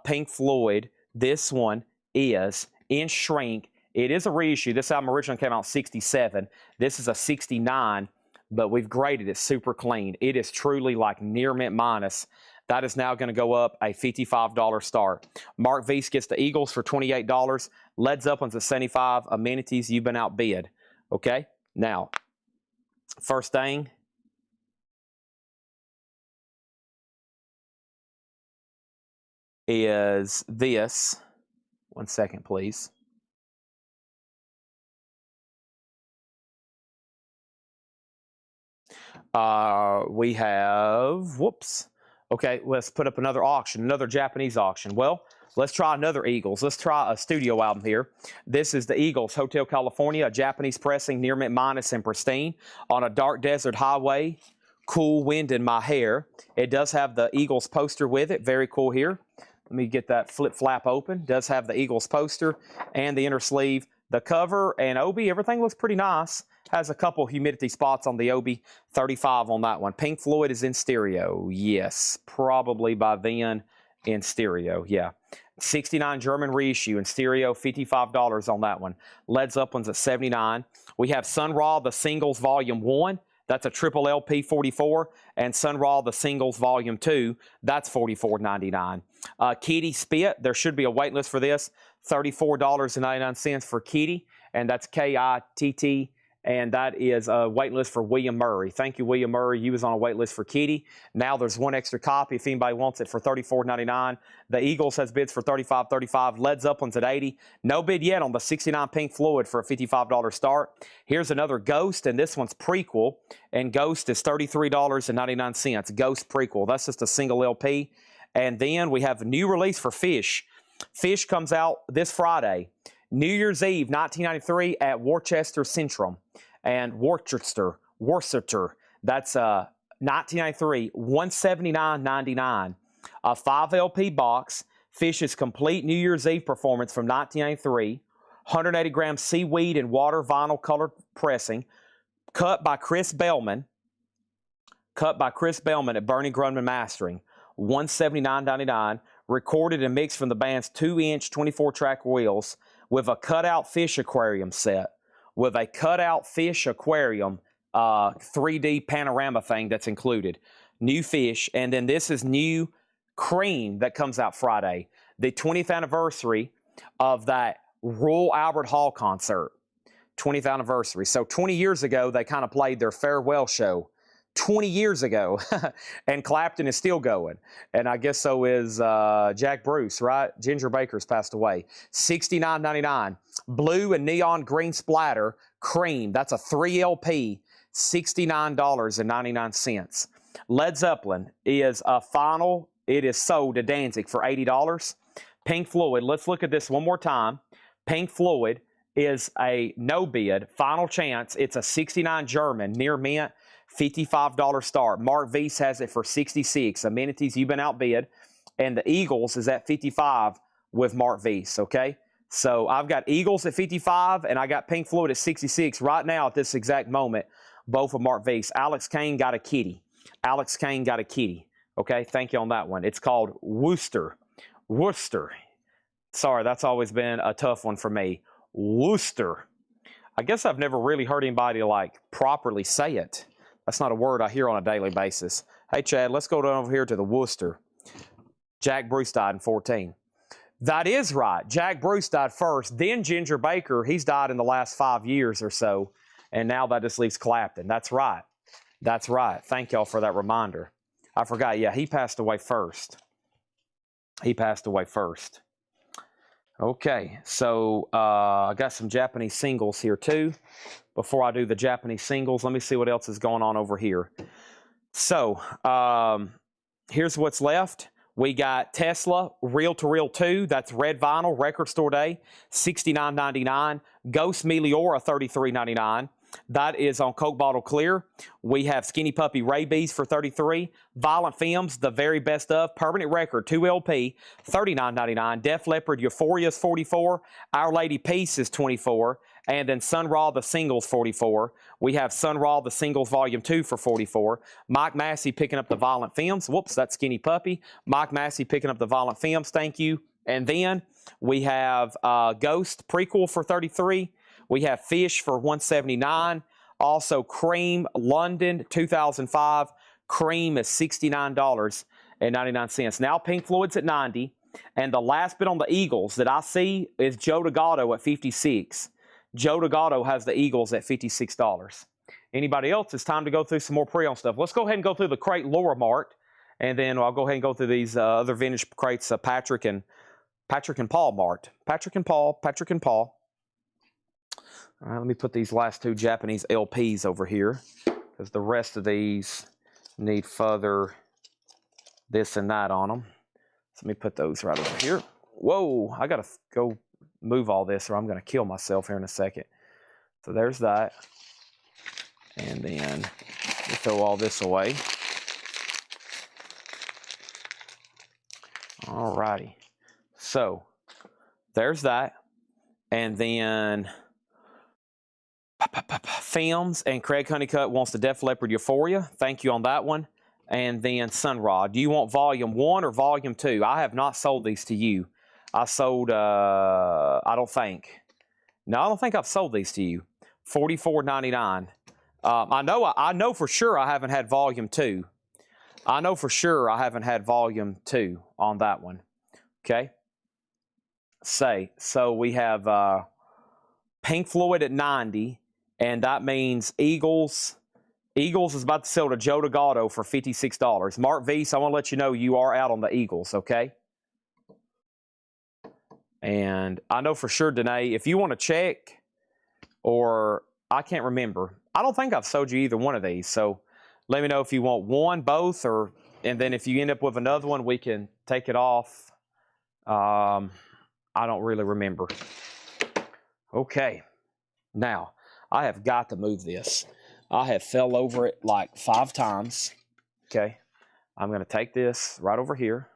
Pink Floyd, this one is in shrink. It is a reissue. This album originally came out in 67. This is a 69, but we've graded it super clean. It is truly like near mint minus. That is now going to go up a $55 start. Mark Weiss gets the Eagles for $28. Led Zeppelin's at $75. Amenities, you've been outbid. Okay? Now, first thing is this. 1 second, please. We have, whoops. Okay, let's put up another auction, another Japanese auction. Well, let's try another Eagles. Let's try a studio album here. This is the Eagles, Hotel California, a Japanese pressing, near mint minus and pristine on a dark desert highway. Cool wind in my hair. It does have the Eagles poster with it. Very cool here. Let me get that flip flap open. Does have the Eagles poster and the inner sleeve. The cover and Obi, everything looks pretty nice. Has a couple humidity spots on the Obi. 35 on that one. Pink Floyd is in stereo. Yes, probably by then in stereo. Yeah. 69 German reissue in stereo. $55 on that one. Led Zeppelin's at 79. We have Sun Ra, the singles volume 1. That's a triple LP 44. And Sun Ra, the singles volume 2. That's $44.99. Kitty Spit. There should be a wait list for this. $34.99 for Kitty. And that's KITT. And that is a wait list for William Murray. Thank you, William Murray. You was on a wait list for Kitty. Now there's one extra copy if anybody wants it for $34.99. The Eagles has bids for $35.35. Led Zeppelin's at $80. No bid yet on the 69 Pink Floyd for a $55 start. Here's another Ghost, and this one's prequel. And Ghost is $33.99. Ghost prequel. That's just a single LP. And then we have a new release for Fish. Fish comes out this Friday. New Year's Eve, 1993 at Worcester Centrum. And Worcester. That's 1993, $179.99. A 5 LP box. Fish's complete New Year's Eve performance from 1993. 180 grams seaweed and water vinyl colored pressing. Cut by Chris Bellman at Bernie Grundman Mastering. $179.99. Recorded and mixed from the band's 2-inch 24-track wheels with a cutout fish aquarium set. With a cutout fish aquarium 3D panorama thing that's included. New Fish. And then this is new Cream that comes out Friday. The 20th anniversary of that Royal Albert Hall concert. 20th anniversary. So 20 years ago, they kind of played their farewell show. 20 years ago. And Clapton is still going. And I guess so is Jack Bruce, right? Ginger Baker's passed away. $69.99. Blue and neon green splatter. Cream. That's a 3 LP. $69.99. Led Zeppelin is a final. It is sold to Danzig for $80. Pink Floyd. Let's look at this one more time. Pink Floyd is a no bid. Final chance. It's a 69 German. Near mint. $55 start. Mark Weiss has it for $66. Amenities, you've been outbid. And the Eagles is at $55 with Mark Weiss, okay? So I've got Eagles at $55, and I got Pink Floyd at $66 right now at this exact moment, both of Mark Weiss. Alex Kane got a kitty. Okay, thank you on that one. It's called Worcester. Sorry, that's always been a tough one for me. Worcester. I guess I've never really heard anybody, like, properly say it. That's not a word I hear on a daily basis. Hey, Chad, let's go down over here to the Worcester. Jack Bruce died in 14. That is right. Jack Bruce died first. Then Ginger Baker, he's died in the last 5 years or so. And now that just leaves Clapton. That's right. That's right. Thank y'all for that reminder. I forgot. Yeah, he passed away first. He passed away first. Okay, so I got some Japanese singles here too. Before I do the Japanese singles, let me see what else is going on over here. So here's what's left. We got Tesla Reel to Reel 2. That's red vinyl, record store day, $69.99. Ghost Meliora, $33.99. That is on Coke Bottle Clear. We have Skinny Puppy Rabies for $33. Violent Femmes, the very best of. Permanent Record, 2 LP, $39.99. Def Leppard Euphoria is $44. Our Lady Peace is $24. And then Sun Ra, the singles, $44. We have Sun Ra, the singles, volume 2 for $44. Mike Massey picking up the Violent Femmes. Whoops, that's Skinny Puppy. Mike Massey picking up the Violent Femmes. Thank you. And then we have Ghost prequel for $33. We have Fish for $179. Also, Cream London 2005. Cream is $69.99. Now Pink Floyd's at $90. And the last bit on the Eagles that I see is Joe Delgado at $56. Joe Delgado has the Eagles at $56. Anybody else? It's time to go through some more pre-owned stuff. Let's go ahead and go through the crate Laura Mart. And then I'll go ahead and go through these other vintage crates, Patrick and Paul Mart. Patrick and Paul. All right, let me put these last two Japanese LPs over here because the rest of these need further this and that on them. So let me put those right over here. Whoa, I got to go move all this or I'm going to kill myself here in a second. So there's that. And then we throw all this away. All righty. So there's that. And then Femmes and Craig Honeycutt wants the Def Leppard Euphoria. Thank you on that one. And then Sun Ra. Do you want volume 1 or volume 2? I have not sold these to you. I sold, I don't think. No, I don't think I've sold these to you. $44.99. I know for sure I haven't had volume 2. I know for sure I haven't had volume 2 on that one. Okay. So we have Pink Floyd at 90. And that means Eagles is about to sell to Joe Delgado for $56. Mark Weiss, I want to let you know you are out on the Eagles, okay? And I know for sure, Danae, if you want to check, or I can't remember. I don't think I've sold you either one of these. So let me know if you want one, both, and then if you end up with another one, we can take it off. I don't really remember. Okay. Now, I have got to move this. I have fell over it like 5 times. Okay. I'm going to take this right over here.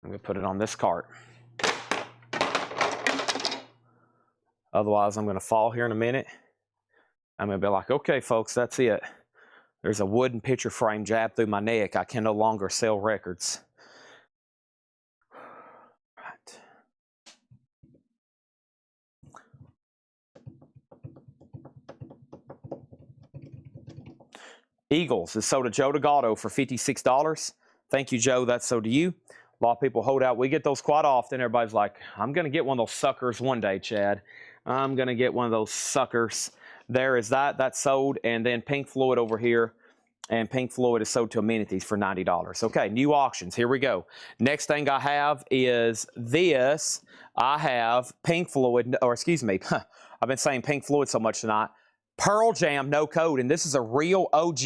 I'm going to put it on this cart. Otherwise, I'm going to fall here in a minute. I'm going to be like, okay, folks, that's it. There's a wooden picture frame jabbed through my neck. I can no longer sell records. Right. Eagles is sold to Joe Delgado for $56. Thank you, Joe. That's sold to you. A lot of people hold out. We get those quite often. Everybody's like, I'm going to get one of those suckers one day, Chad. I'm going to get one of those suckers. There is that. That's sold. And then Pink Floyd over here. And Pink Floyd is sold to Amenities for $90. Okay, new auctions. Here we go. Next thing I have is this. I have Pink Floyd, or excuse me, I've been saying Pink Floyd so much tonight. Pearl Jam, no code. And this is a real OG.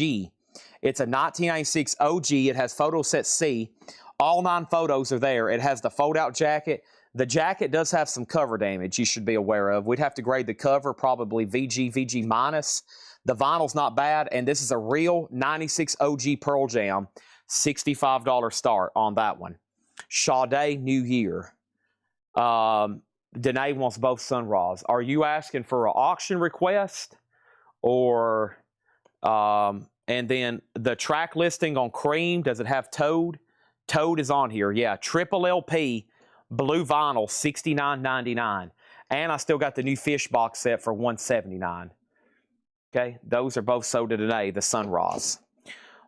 It's a 1996 OG. It has photo set C. All 9 photos are there. It has the fold-out jacket. The jacket does have some cover damage you should be aware of. We'd have to grade the cover, probably VG minus. The vinyl's not bad, and this is a real 96 OG Pearl Jam. $65 start on that one. Sade, New Year. Danae wants both Sun Ras. Are you asking for an auction request? Or, and then the track listing on Cream, does it have Toad? Toad is on here, yeah. Triple LP, blue vinyl, $69.99. And I still got the new Fish box set for $179. Okay, those are both sold today, the Sun Ras.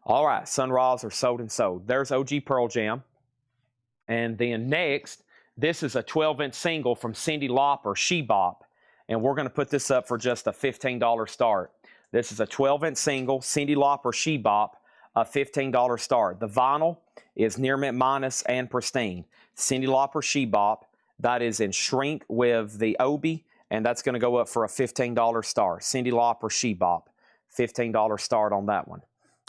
All right, Sun Ra's are sold and sold. There's OG Pearl Jam. And then next, this is a 12-inch single from Cyndi Lauper, She Bop. And we're going to put this up for just a $15 start. This is a 12-inch single, Cyndi Lauper, She Bop, a $15 start. The vinyl is near mint minus and pristine. Cyndi Lauper, She Bop, that is in shrink with the Obi, and that's going to go up for a $15 start. Cyndi Lauper, She Bop, $15 start on that one.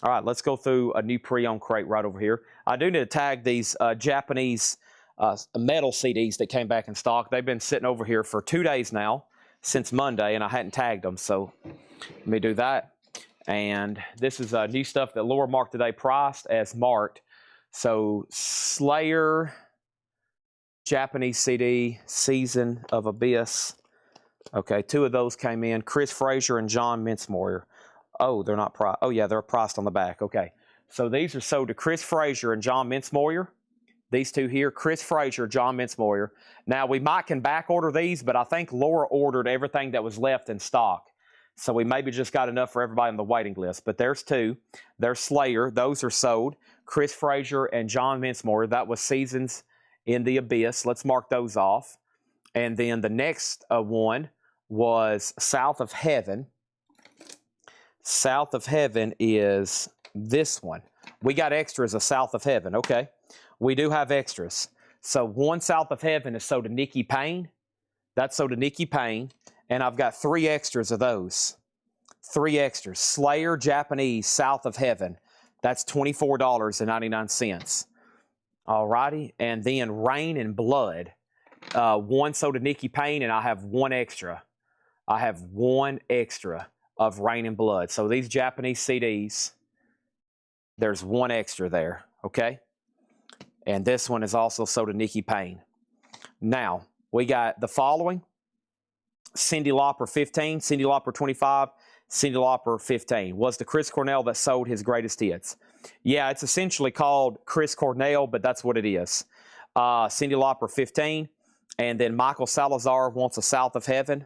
All right, let's go through a new pre-owned crate right over here. I do need to tag these Japanese metal CDs that came back in stock. They've been sitting over here for 2 days now, since Monday, and I hadn't tagged them, so let me do that. And this is new stuff that Laura marked today, priced as marked. So Slayer, Japanese CD, Season of Abyss. Okay, 2 of those came in. Chris Frazier and John Mincemoyer. Oh, they're not priced. Oh, yeah, they're priced on the back. Okay, so these are sold to Chris Frazier and John Mincemoyer. These 2 here, Chris Frazier, John Mincemoyer. Now, we might can back order these, but I think Laura ordered everything that was left in stock. So we maybe just got enough for everybody on the waiting list. But there's 2. There's Slayer. Those are sold. Chris Frazier and John Mincemoyer. That was Seasons in the Abyss. Let's mark those off. And then the next one was South of Heaven. South of Heaven is this one. We got extras of South of Heaven. Okay. We do have extras. So one South of Heaven is sold to Nikki Payne. That's sold to Nikki Payne. And I've got 3 extras of those. 3 extras. Slayer Japanese South of Heaven. That's $24.99. All righty. And then Rain and Blood. One sold to Nikki Payne, and I have 1 extra. I have 1 extra of Rain and Blood. So these Japanese CDs, there's 1 extra there. Okay. And this one is also sold to Nikki Payne. Now, we got the following. Cyndi Lauper 15, Cyndi Lauper 25, Cyndi Lauper 15. Was the Chris Cornell that sold his greatest hits. Yeah, it's essentially called Chris Cornell, but that's what it is. Cyndi Lauper 15. And then Michael Salazar wants a South of Heaven.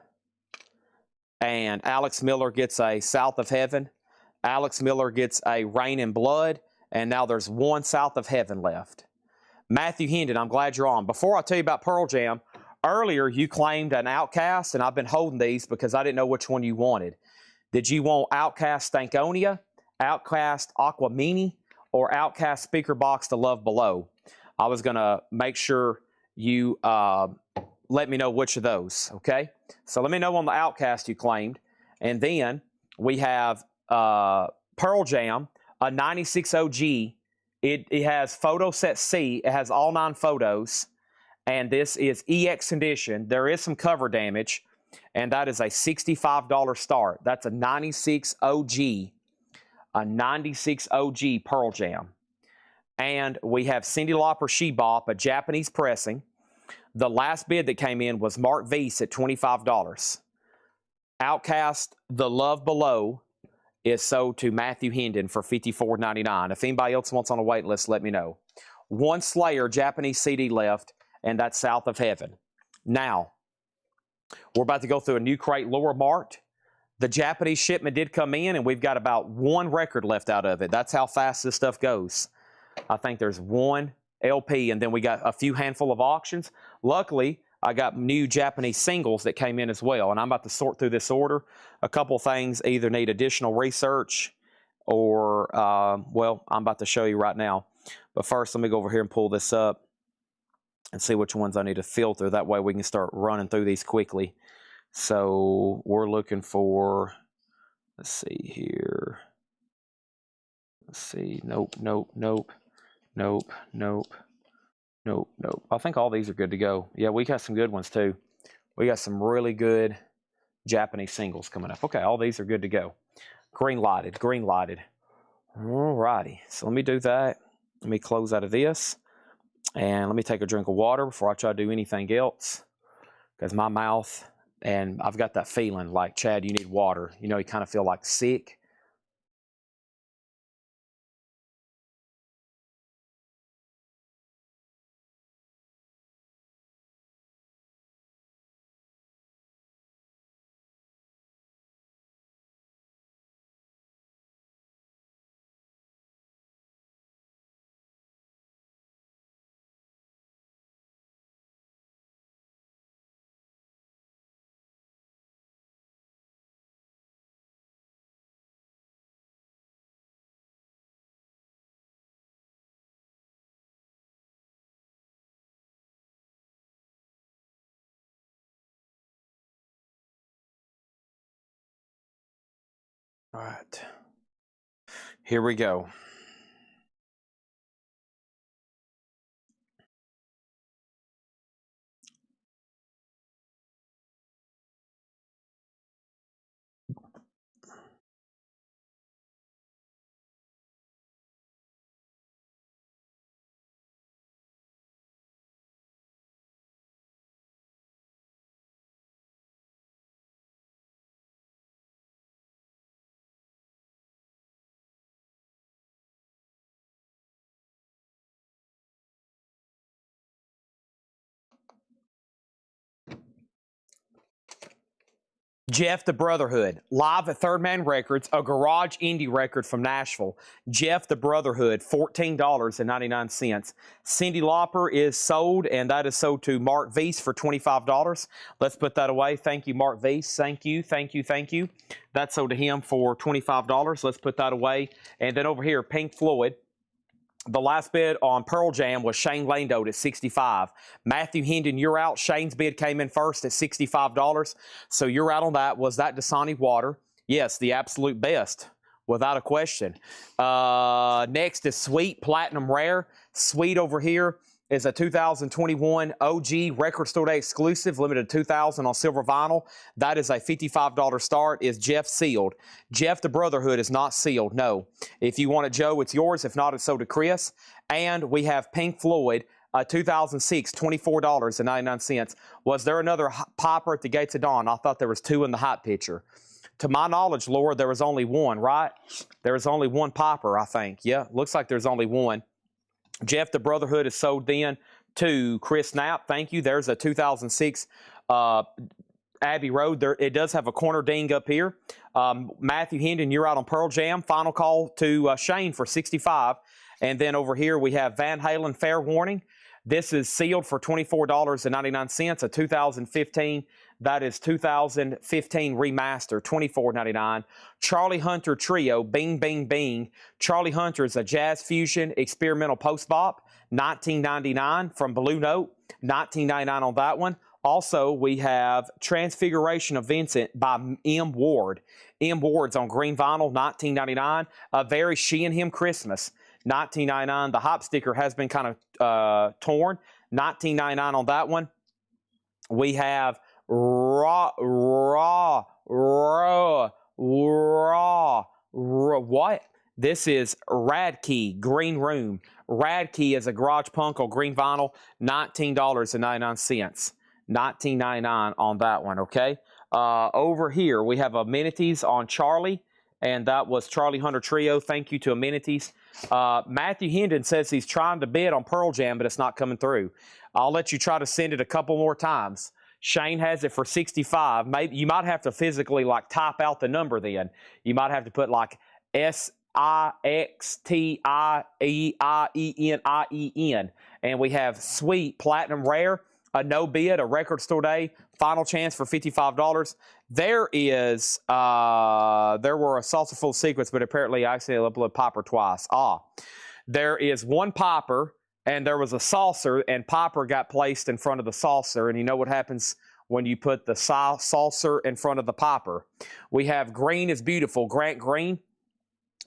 And Alex Miller gets a South of Heaven. Alex Miller gets a Rain and Blood. And now there's 1 South of Heaven left. Matthew Hendon, I'm glad you're on. Before I tell you about Pearl Jam, earlier you claimed an Outcast, and I've been holding these because I didn't know which one you wanted. Did you want Outcast Stankonia, Outcast Aquamini, or Outcast Speaker Box to Love Below? I was going to make sure you let me know which of those, okay? So let me know on the Outcast you claimed. And then we have Pearl Jam, a 96 OG. It has photo set C. It has all 9 photos. And this is EX condition. There is some cover damage. And that is a $65 start. That's a 96 OG. A 96 OG Pearl Jam. And we have Cyndi Lauper She Bop, a Japanese pressing. The last bid that came in was Mark Weiss at $25. Outcast The Love Below is sold to Matthew Hendon for $54.99. If anybody else wants on a wait list, let me know. 1 Slayer Japanese CD left, and that's South of Heaven. Now, we're about to go through a new crate Laura marked. The Japanese shipment did come in, and we've got about 1 record left out of it. That's how fast this stuff goes. I think there's 1 LP, and then we got a few handful of auctions. Luckily, I got new Japanese singles that came in as well, and I'm about to sort through this order. A couple things either need additional research or, well, I'm about to show you right now. But first, let me go over here and pull this up and see which ones I need to filter. That way we can start running through these quickly. So we're looking for, let's see here. Let's see, nope, nope, nope, nope, nope. Nope, nope. I think all these are good to go. Yeah, we got some good ones too. We got some really good Japanese singles coming up. Okay, all these are good to go. Green lighted, green lighted. All righty. So let me do that. Let me close out of this. And let me take a drink of water before I try to do anything else. Because my mouth, and I've got that feeling like, Chad, you need water. You know, you kind of feel like sick. All right. Here we go. Jeff the Brotherhood, live at Third Man Records, a garage indie record from Nashville. Jeff the Brotherhood, $14.99. Cyndi Lauper is sold, and that is sold to Mark Weiss for $25. Let's put that away. Thank you, Mark Weiss. Thank you, thank you, thank you. That's sold to him for $25. Let's put that away. And then over here, Pink Floyd. The last bid on Pearl Jam was Shane Lando at $65. Matthew Hendon, you're out. Shane's bid came in first at $65. So you're out on that. Was that Dasani Water? Yes, the absolute best, without a question. Next is Sweet Platinum Rare. Sweet over here is a 2021 OG Record Store Day exclusive, limited 2,000 on silver vinyl. That is a $55 start. Is Jeff sealed? Jeff the Brotherhood is not sealed, no. If you want it, Joe, it's yours. If not, it's sold to Chris. And we have Pink Floyd, 2006, $24.99. Was there another popper at the Gates of Dawn? I thought there was two in the hot picture. To my knowledge, Lord, there was only one, right? There was only one popper, I think. Yeah, looks like there's only one. Jeff the Brotherhood is sold then to Chris Knapp. Thank you. There's a 2006 Abbey Road. There, it does have a corner ding up here. Matthew Hendon, you're out on Pearl Jam. Final call to Shane for $65. And then over here we have Van Halen Fair Warning. This is sealed for $24.99. A 2015. That is 2015 remaster, $24.99. Charlie Hunter Trio, Bing, Bing, Bing. Charlie Hunter is a jazz fusion experimental post-bop, $19.99 from Blue Note, $19.99 on that one. Also, we have Transfiguration of Vincent by M. Ward. M. Ward's on green vinyl, $19.99. A very She and Him Christmas, $19.99. The hop sticker has been kind of torn, $19.99 on that one. We have what? This is Radkey Green Room. Radkey is a garage punk on green vinyl, $19.99. $19.99 on that one, okay? Over here, we have Amenities on Charlie, and that was Charlie Hunter Trio. Thank you to Amenities. Matthew Hendon says he's trying to bid on Pearl Jam, but it's not coming through. I'll let you try to send it a couple more times. Shane has it for $65. Maybe you might have to physically like type out the number then. You might have to put like SIXTIEIENIEN. And we have Sweet Platinum Rare, a no bid, a Record Store Day, final chance for $55. There is, there were a salsa full sequence, but apparently I accidentally uploaded popper twice. There is one popper, and there was a saucer, and popper got placed in front of the saucer. And you know what happens when you put the saucer in front of the popper? We have Green is Beautiful, Grant Green.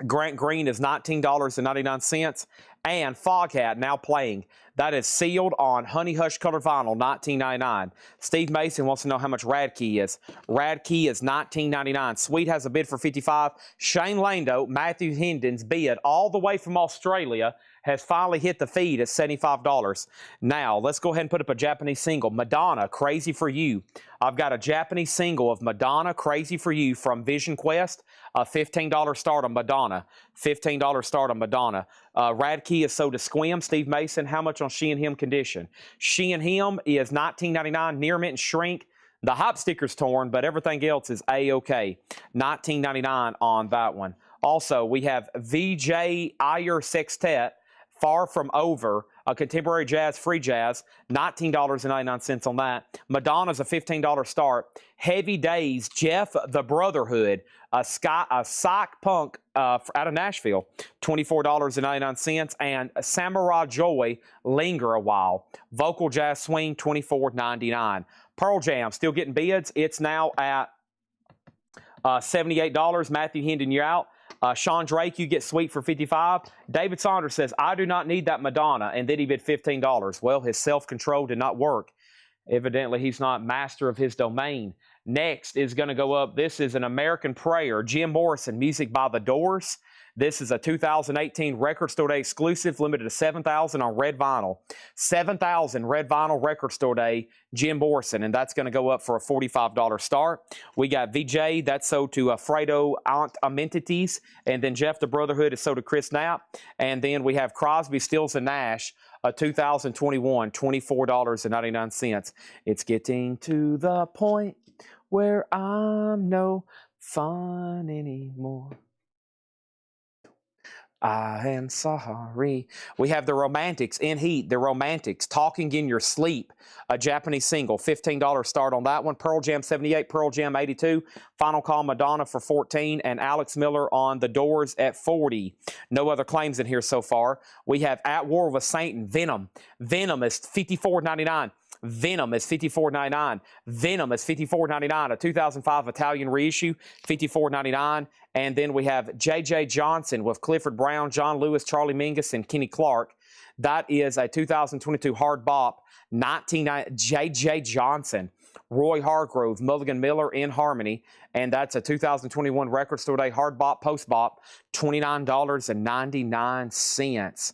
Grant Green is $19.99. And Foghat now playing. That is sealed on Honey Hush colored vinyl, $19.99. Steve Mason wants to know how much Radkey is. Radkey is $19.99. Sweet has a bid for $55. Shane Lando, Matthew Hendon's bid all the way from Australia, has finally hit the feed at $75. Now, let's go ahead and put up a Japanese single. Madonna, Crazy for You. I've got a Japanese single of Madonna, Crazy for You from Vision Quest. A $15 start on Madonna. $15 start on Madonna. Radkey is sold to Squim. Steve Mason, how much on She and Him Condition? She and Him is $19.99. Near Mint and Shrink. The hop sticker's torn, but everything else is A-OK. $19.99 on that one. Also, we have VJ Iyer Sextet, Far From Over, a contemporary jazz, free jazz, $19.99 on that. Madonna's a $15 start. Heavy Days, Jeff the Brotherhood, a psych punk out of Nashville, $24.99. And Samurai Joy, Linger a While, vocal jazz swing, $24.99. Pearl Jam, still getting bids. It's now at $78. Matthew Hendon, you're out. Sean Drake, you get sweet for $55. David Saunders says, I do not need that Madonna, and then he bid $15. Well, his self-control did not work. Evidently, he's not master of his domain. Next is going to go up. This is an American Prayer. Jim Morrison, music by The Doors. This is a 2018 Record Store Day exclusive, limited to 7,000 on red vinyl. 7,000 red vinyl Record Store Day, Jim Morrison, and that's going to go up for a $45 start. We got VJ, that's sold to Fredo Aunt Amenities, and then Jeff the Brotherhood is sold to Chris Knapp. And then we have Crosby, Stills, and Nash, 2021, $24.99. It's getting to the point where I'm no fun anymore. I am sorry. We have the Romantics, In Heat, the Romantics, Talking in Your Sleep, a Japanese single, $15 start on that one. Pearl Jam 78, Pearl Jam 82, Final Call Madonna for 14, and Alex Miller on The Doors at 40. No other claims in here so far. We have At War with Satan, Venom. Venom is $54.99. Venom is $54.99. Venom is $54.99. A 2005 Italian reissue, $54.99. And then we have J.J. Johnson with Clifford Brown, John Lewis, Charlie Mingus, and Kenny Clark. That is a 2022 hard bop, J.J. Johnson, Roy Hargrove, Mulligan Miller in Harmony. And that's a 2021 Record Store Day hard bop, post bop, $29.99.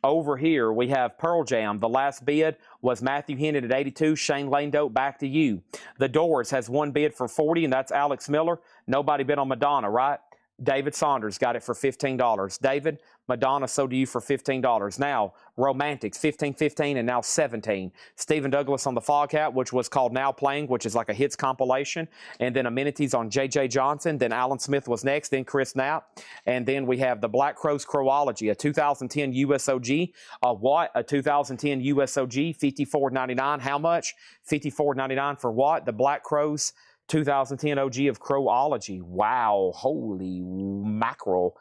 Over here, we have Pearl Jam. The last bid was Matthew Hendon at 82. Shane Lane Dope, back to you. The Doors has one bid for 40, and that's Alex Miller. Nobody bid on Madonna, right? David Saunders got it for $15. David, Madonna sold to you for $15. Now, Romantics, 15, and now 17. Stephen Douglas on the Foghat, which was called Now Playing, which is like a hits compilation. And then Amenities on J.J. Johnson. Then Alan Smith was next, then Chris Knapp. And then we have the Black Crowes Crowology, a 2010 USOG. What? A 2010 USOG, $54.99. How much? $54.99 for what? The Black Crowes 2010 OG of Crowology. Wow, holy mackerel.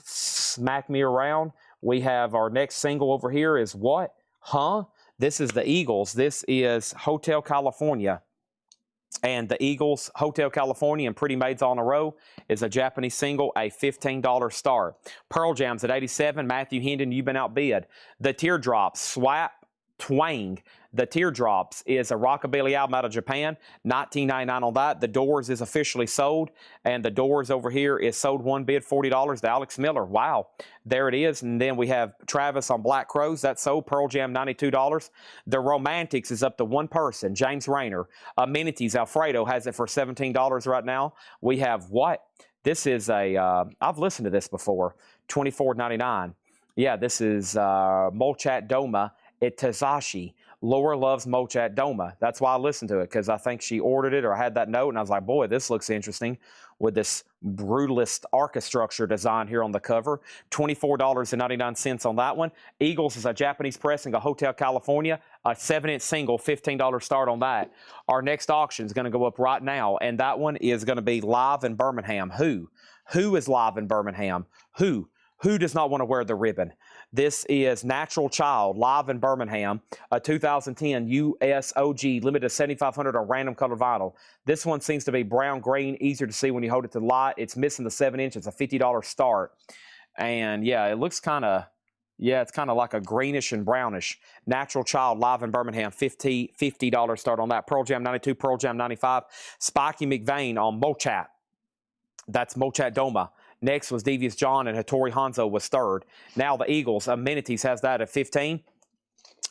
Smack me around. We have our next single over here is what? Huh? This is the Eagles. This is Hotel California. And the Eagles, Hotel California and Pretty Maids on a Row is a Japanese single, a $15 start. Pearl Jam's at 87. Matthew Hendon, you've been outbid. The Teardrops, Swap Twang. The Teardrops is a rockabilly album out of Japan, $19.99 on that. The Doors is officially sold, and the Doors over here is sold one bid, $40 to Alex Miller. Wow, there it is. And then we have Travis on Black Crowes, that's sold. Pearl Jam, $92. The Romantics is up to one person, James Rayner. Amenities, Alfredo has it for $17 right now. We have what? This is a, I've listened to this before, $24.99. Yeah, this is Molchat Doma Itazashi. Laura loves Molchat Doma. That's why I listened to it, because I think she ordered it or had that note, and I was like, boy, this looks interesting with this brutalist archistructure design here on the cover. $24.99 on that one. Eagles is a Japanese pressing, a Hotel California, a 7-inch single, $15 start on that. Our next auction is going to go up right now, and that one is going to be live in Birmingham. Who? Who is live in Birmingham? Who? Who does not want to wear the ribbon? This is Natural Child, live in Birmingham, a 2010 USOG, limited to 7,500 on random color vinyl. This one seems to be brown green, easier to see when you hold it to the light. It's missing the 7-inch. It's a $50 start. And yeah, it looks kind of, yeah, it's kind of like a greenish and brownish. Natural Child, live in Birmingham, $50 start on that. Pearl Jam 92, Pearl Jam 95. Spiky McVeigh on Molchat. That's Molchat Doma. Next was Devious John, and Hattori Hanzo was third. Now the Eagles, Amenities has that at 15.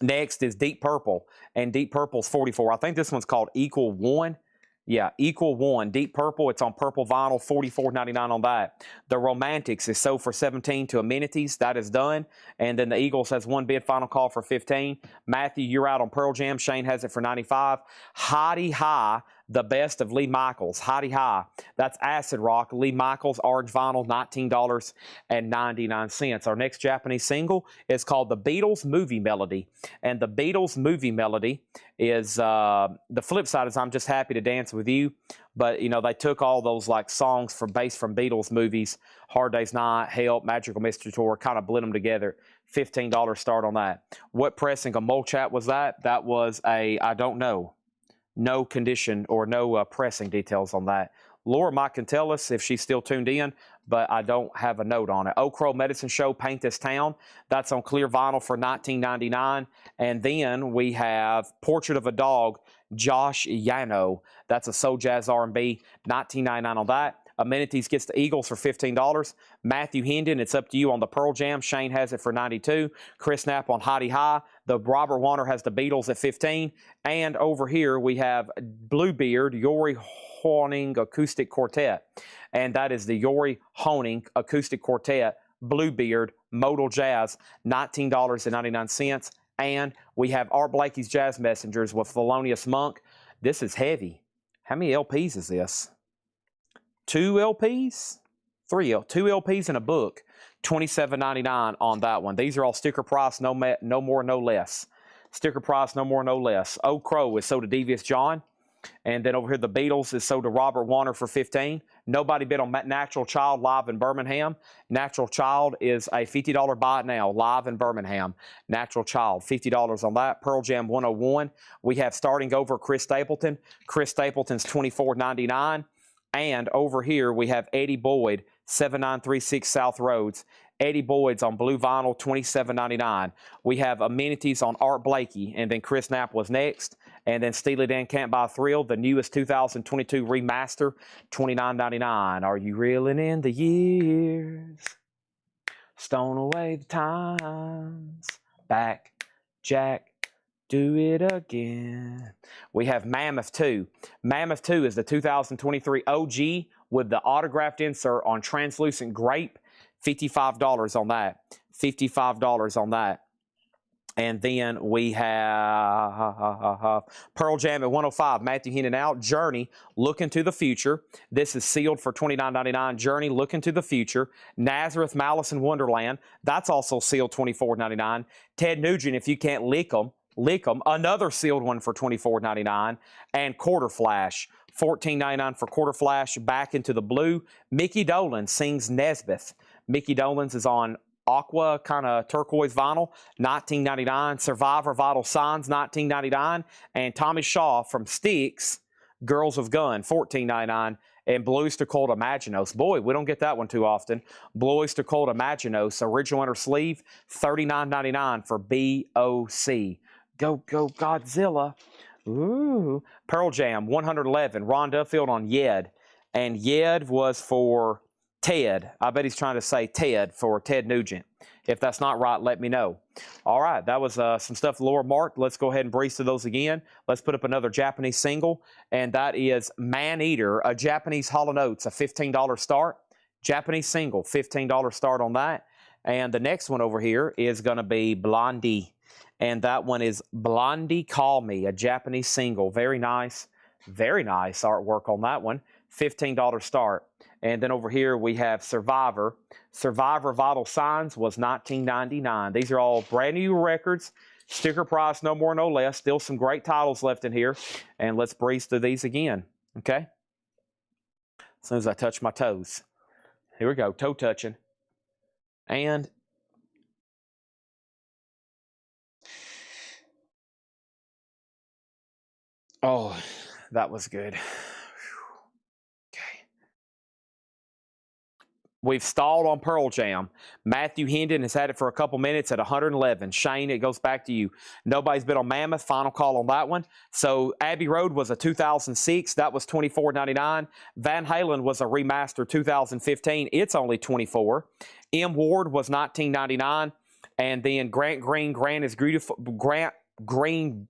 Next is Deep Purple, and Deep Purple's 44. I think this one's called Equal One. Yeah, Equal One. Deep Purple, it's on purple vinyl, $44.99 on that. The Romantics is sold for 17 to Amenities. That is done. And then the Eagles has one bid, final call for 15. Matthew, you're out on Pearl Jam. Shane has it for 95. Hottie High, the best of Lee Michaels. Hottie High. That's Acid Rock. Lee Michaels, orange vinyl, $19.99. Our next Japanese single is called The Beatles Movie Melody. And The Beatles Movie Melody is, the flip side is I'm Just Happy to Dance With You. But, you know, they took all those, like, songs based from Beatles movies, Hard Day's Night, Help, Magical Mystery Tour, kind of blend them together. $15 start on that. What pressing of Molchat was that? That was a, I don't know. No condition or no pressing details on that. Laura Mike can tell us if she's still tuned in, but I don't have a note on it. Oak Crow Medicine Show, Paint This Town. That's on clear vinyl for $19.99. And then we have Portrait of a Dog, Josh Yano. That's a soul jazz R&B, $19.99 on that. Amenities gets the Eagles for $15. Matthew Hendon, it's up to you on the Pearl Jam. Shane has it for $92. Chris Knapp on Heidi High. The Robert Warner has the Beatles at $15. And over here we have Bluebeard, Yori Honing Acoustic Quartet. And that is the Yori Honing Acoustic Quartet, Bluebeard, Modal Jazz, $19.99. And we have Art Blakey's Jazz Messengers with Thelonious Monk. This is heavy. How many LPs is this? 2 LPs? 2 LPs and a book. $27.99 on that one. These are all sticker price, no more, no less. Sticker price, no more, no less. Oak Crow is sold to Devious John. And then over here, the Beatles is sold to Robert Warner for $15. Nobody bid on Natural Child live in Birmingham. Natural Child is a $50 buy it now, live in Birmingham. Natural Child, $50 on that. Pearl Jam 101. We have starting over Chris Stapleton. Chris Stapleton's $24.99. And over here, we have Eddie Boyd, 7936 South Roads. Eddie Boyd's on blue vinyl, $27.99. We have amenities on Art Blakey, and then Chris Knapp was next. And then Steely Dan Can't Buy a Thrill, the newest 2022 remaster, $29.99. Are you reeling in the years? Stone away the times. Back, Jack. Do it again. We have Mammoth 2. Mammoth 2 is the 2023 OG with the autographed insert on translucent grape. $55 on that. $55 on that. And then we have Pearl Jam at 105. Matthew Hendon out. Journey, Look Into the Future. This is sealed for $29.99. Journey, Look Into the Future. Nazareth, Malice in Wonderland. That's also sealed $24.99. Ted Nugent, If You Can't Lick 'Em. Another sealed one for $24.99. And Quarter Flash, $14.99 for Quarter Flash. Back Into the Blue. Mickey Dolenz sings Nesbeth. Mickey Dolenz is on aqua kind of turquoise vinyl, $19.99. Survivor, Vital Signs, $19.99. And Tommy Shaw from Styx, Girls of Gun, $14.99. And Blue Oyster Cult Imaginos. Boy, we don't get that one too often. Blue Oyster Cult Imaginos, original inner sleeve, $39.99 for BOC. Go Godzilla. Ooh. Pearl Jam, 111. Ron Duffield on Yed. And Yed was for Ted. I bet he's trying to say Ted for Ted Nugent. If that's not right, let me know. All right, that was some stuff Laura marked. Let's go ahead and breeze through those again. Let's put up another Japanese single, and that is Man Eater, a Japanese Hall & Oates, a $15 start. Japanese single, $15 start on that. And the next one over here is going to be Blondie, and that one is Blondie Call Me, a Japanese single. Very nice artwork on that one. $15 start. And then over here we have Survivor. Survivor Vital Signs was $19.99. These are all brand new records. Sticker price, no more, no less. Still some great titles left in here. And let's breeze through these again. Okay? As soon as I touch my toes. Here we go. Toe touching. And oh, that was good. We've stalled on Pearl Jam. Matthew Hendon has had it for a couple minutes at 111. Shane, it goes back to you. Nobody's been on Mammoth. Final call on that one. So Abbey Road was a 2006. That was $24.99. Van Halen was a remaster 2015. It's only $24. M. Ward was $19.99. And then Grant Green, Grant is beautiful. Grant Green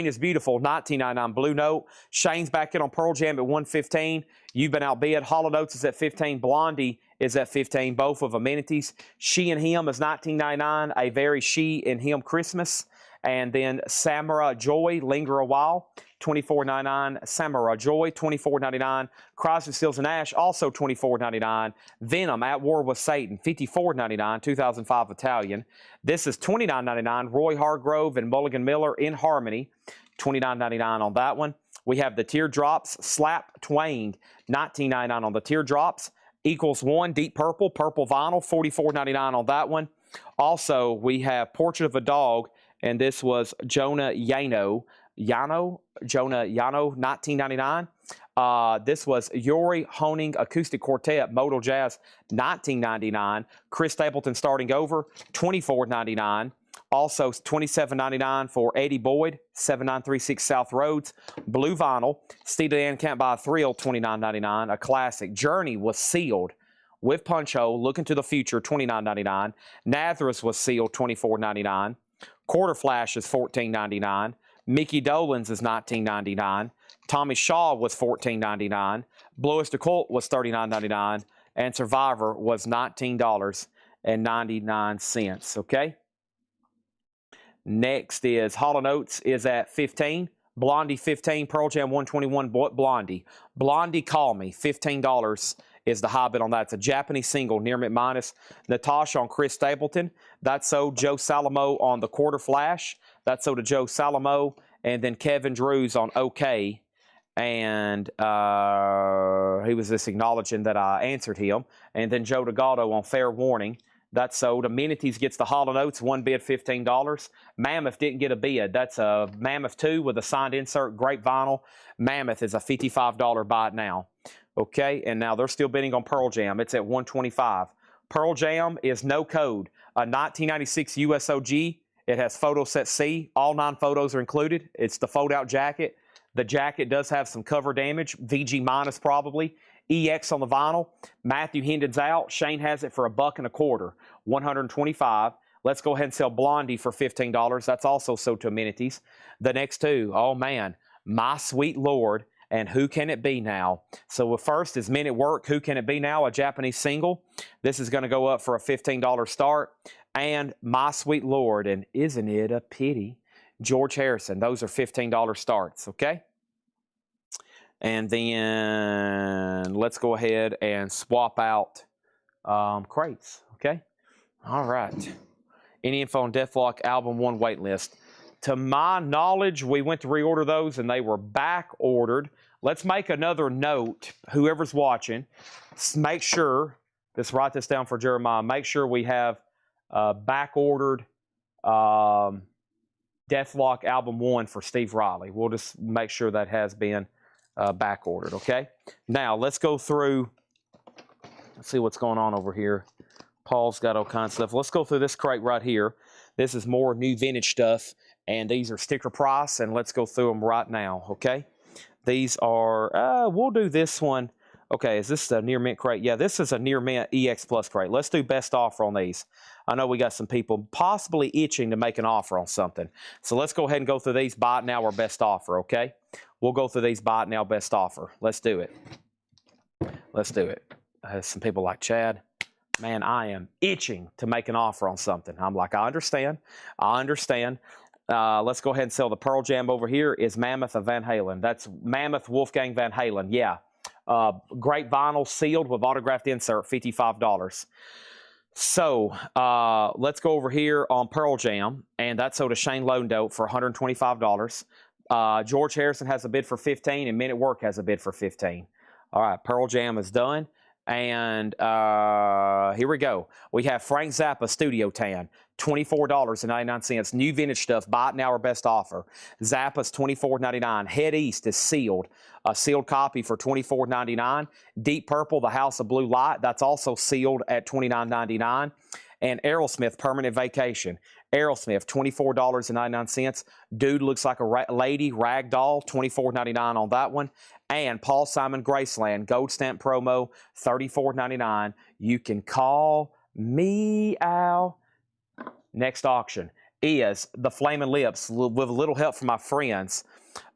is beautiful, $19.99. Blue Note. Shane's back in on Pearl Jam at 115. You've been outbid. Hall & Oates is at 15. Blondie is at 15. Both of amenities. She and Him is $19.99. A very She and Him Christmas. And then Samurai Joy, Linger a While, $24.99. Samurai Joy, $24.99. Crosby, Stills, and Nash, also $24.99. Venom, At War with Satan, $54.99. 2005 Italian. This is $29.99. Roy Hargrove and Mulligan Miller, In Harmony, $29.99 on that one. We have the Teardrops, Slap Twanged, $19.99 on the Teardrops. Equals One, Deep Purple, Purple Vinyl, $44.99 on that one. Also, we have Portrait of a Dog, and this was Jonah Yano, Yano, 1999. This was Yori Honing Acoustic Quartet, Modal Jazz, 1999. Chris Stapleton Starting Over, $24.99. Also $27.99 for Eddie Boyd, 7936 South Roads. Blue Vinyl, Steely Dan Can't Buy a Thrill, $29.99. A classic. Journey was sealed with punch hole, Looking to the Future, $29.99. Nazareth was sealed, $24.99. Quarter Flash is $14.99. Mickey Dolenz is $19.99. Tommy Shaw was $14.99. Bluest Occult was $39.99. And Survivor was $19.99. Okay? Next is Hall & Oates is at 15. Blondie 15. Pearl Jam 121. Blondie. Blondie Call Me, $15 is the high bid on that. It's a Japanese single, near McMinus. Natasha on Chris Stapleton. That's sold. Joe Salamo on the Quarter Flash. That's sold to Joe Salamo. And then Kevin Drews on OK. And he was just acknowledging that I answered him. And then Joe DeGaldo on Fair Warning. That's sold. Amenities gets the Hall & Oates, one bid, $15. Mammoth didn't get a bid. That's a Mammoth 2 with a signed insert, great vinyl. Mammoth is a $55 buy it now. Okay, and now they're still bidding on Pearl Jam. It's at $125. Pearl Jam is no code. A 1996 USOG. It has photo set C. All 9 photos are included. It's the fold-out jacket. The jacket does have some cover damage. VG minus probably. EX on the vinyl. Matthew Hendon's out. Shane has it for $1.25. $125. Let's go ahead and sell Blondie for $15. That's also sold to Amenities. The next two, oh man, My Sweet Lord and Who Can It Be Now? So first is Men at Work, Who Can It Be Now? A Japanese single. This is going to go up for a $15 start. And My Sweet Lord and Isn't It a Pity? George Harrison. Those are $15 starts, okay? And then let's go ahead and swap out crates, okay? All right. Any info on Deathlock Album 1 wait list? To my knowledge, we went to reorder those and they were back ordered. Let's make another note, whoever's watching, make sure, let's write this down for Jeremiah, make sure we have back ordered Deathlock Album 1 for Steve Riley. We'll just make sure that has been back ordered, okay? Now, let's go through, let's see what's going on over here. Paul's got all kinds of stuff. Let's go through this crate right here. This is more new vintage stuff, and these are sticker price, and let's go through them right now, okay? These are, we'll do this one. Okay, is this a near mint crate? Yeah, this is a near mint EX Plus crate. Let's do best offer on these. I know we got some people possibly itching to make an offer on something. So let's go ahead and go through these buy it now or best offer, okay? We'll go through these buy it now, best offer. Let's do it. Let's do it. Some people like Chad. Man, I am itching to make an offer on something. I'm like, I understand. I understand. Let's go ahead and sell the Pearl Jam over here. Is Mammoth of Van Halen. That's Mammoth Wolfgang Van Halen. Yeah. Great vinyl sealed with autographed insert, $55. So let's go over here on Pearl Jam, and that's sold to Shane Londo for $125. George Harrison has a bid for $15, and Men at Work has a bid for $15. All right, Pearl Jam is done. And here we go. We have Frank Zappa Studio Tan, $24.99. New vintage stuff. Buy it now or best offer. Zappa's $24.99. Head East is sealed. A sealed copy for $24.99. Deep Purple, The House of Blue Light. That's also sealed at $29.99. And Aerosmith Permanent Vacation. Aerosmith, $24.99. Dude looks like a lady, rag doll, $24.99 on that one. And Paul Simon Graceland, Gold Stamp promo, $34.99. You can call me out. Next auction is the Flamin' Lips, with a little help from my friends.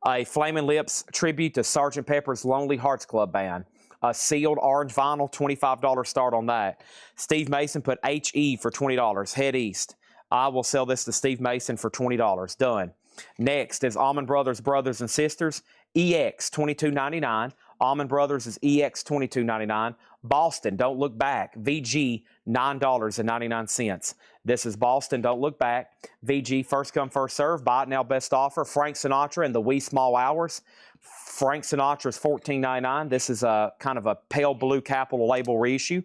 A Flamin' Lips tribute to Sgt. Pepper's Lonely Hearts Club Band. A sealed orange vinyl, $25 start on that. Steve Mason put HE for $20. Head East. I will sell this to Steve Mason for $20. Done. Next is Allman Brothers Brothers and Sisters. EX $22.99. Allman Brothers is EX $22.99. Boston Don't Look Back. VG $9.99. This is Boston Don't Look Back. VG first come first serve. Buy it now best offer. Frank Sinatra and the Wee Small Hours. Frank Sinatra is $14.99. This is a kind of a pale blue capital label reissue.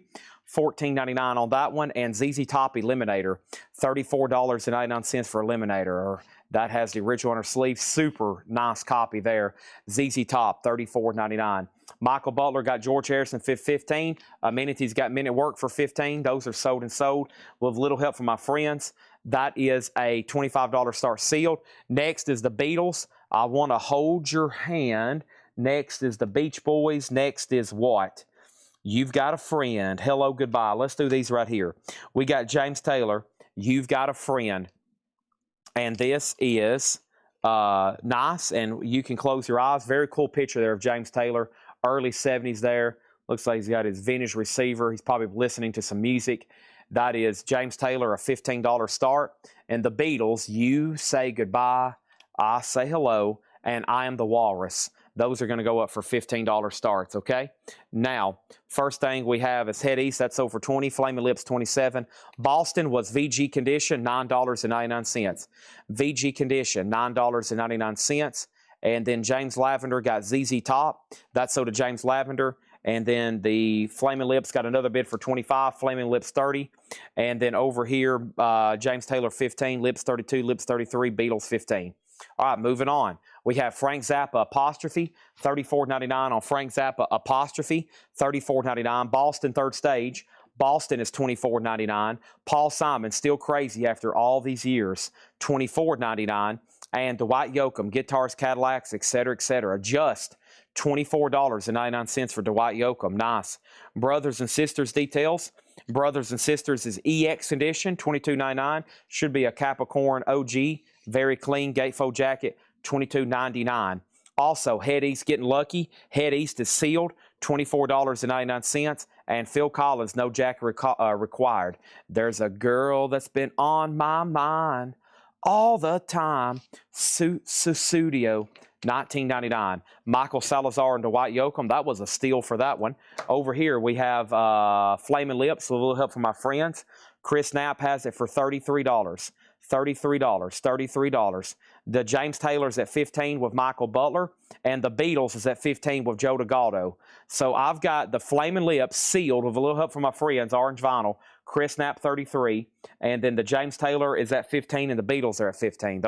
$14.99 on that one. And ZZ Top Eliminator, $34.99 for Eliminator. That has the original on her sleeve. Super nice copy there. ZZ Top, $34.99. Michael Butler got George Harrison for $15. Amenities got Men at Work for $15. Those are sold and sold with little help from my friends. That is a $25 start sealed. Next is the Beatles. I want to hold your hand. Next is the Beach Boys. Next is what? You've Got a Friend. Hello, Goodbye. Let's do these right here. We got James Taylor. You've Got a Friend. And this is nice, and you can close your eyes. Very cool picture there of James Taylor, early 70s there. Looks like he's got his vintage receiver. He's probably listening to some music. That is James Taylor, a $15 start. And the Beatles, You Say Goodbye, I Say Hello, and I Am the Walrus. Those are going to go up for $15 starts, okay? Now, first thing we have is Head East. That's over $20. Flaming Lips, $27. Boston was VG Condition, $9.99. VG Condition, $9.99. And then James Lavender got ZZ Top. That's sold to James Lavender. And then the Flaming Lips got another bid for $25. Flaming Lips, $30. And then over here, James Taylor, $15. Lips, $32. Lips, $33. Beatles, $15. All right, moving on. We have Frank Zappa Apostrophe, $34.99 on Frank Zappa Apostrophe, $34.99. Boston Third Stage, Boston is $24.99. Paul Simon, Still Crazy after all these years, $24.99. And Dwight Yoakam, Guitars, Cadillacs, etc., just $24.99 for Dwight Yoakam. Nice. Brothers and Sisters Details. Brothers and Sisters is EX Edition, $22.99. Should be a Capricorn OG. Very clean gatefold jacket, $22.99. Also, Head East Getting Lucky. Head East is sealed, $24.99. And Phil Collins, No Jacket Required. There's a girl that's been on my mind all the time. Studio, $19.99. Michael Salazar and Dwight Yoakam. That was a steal for that one. Over here, we have Flaming Lips, with a little help from my friends. Chris Knapp has it for $33. $33. The James Taylor's at $15 with Michael Butler, and the Beatles is at $15 with Joe DeGaldo. So I've got the Flaming Lips sealed with a little help from my friends, Orange Vinyl. Chris Knapp, $33, and then the James Taylor is at $15, and the Beatles are at $15.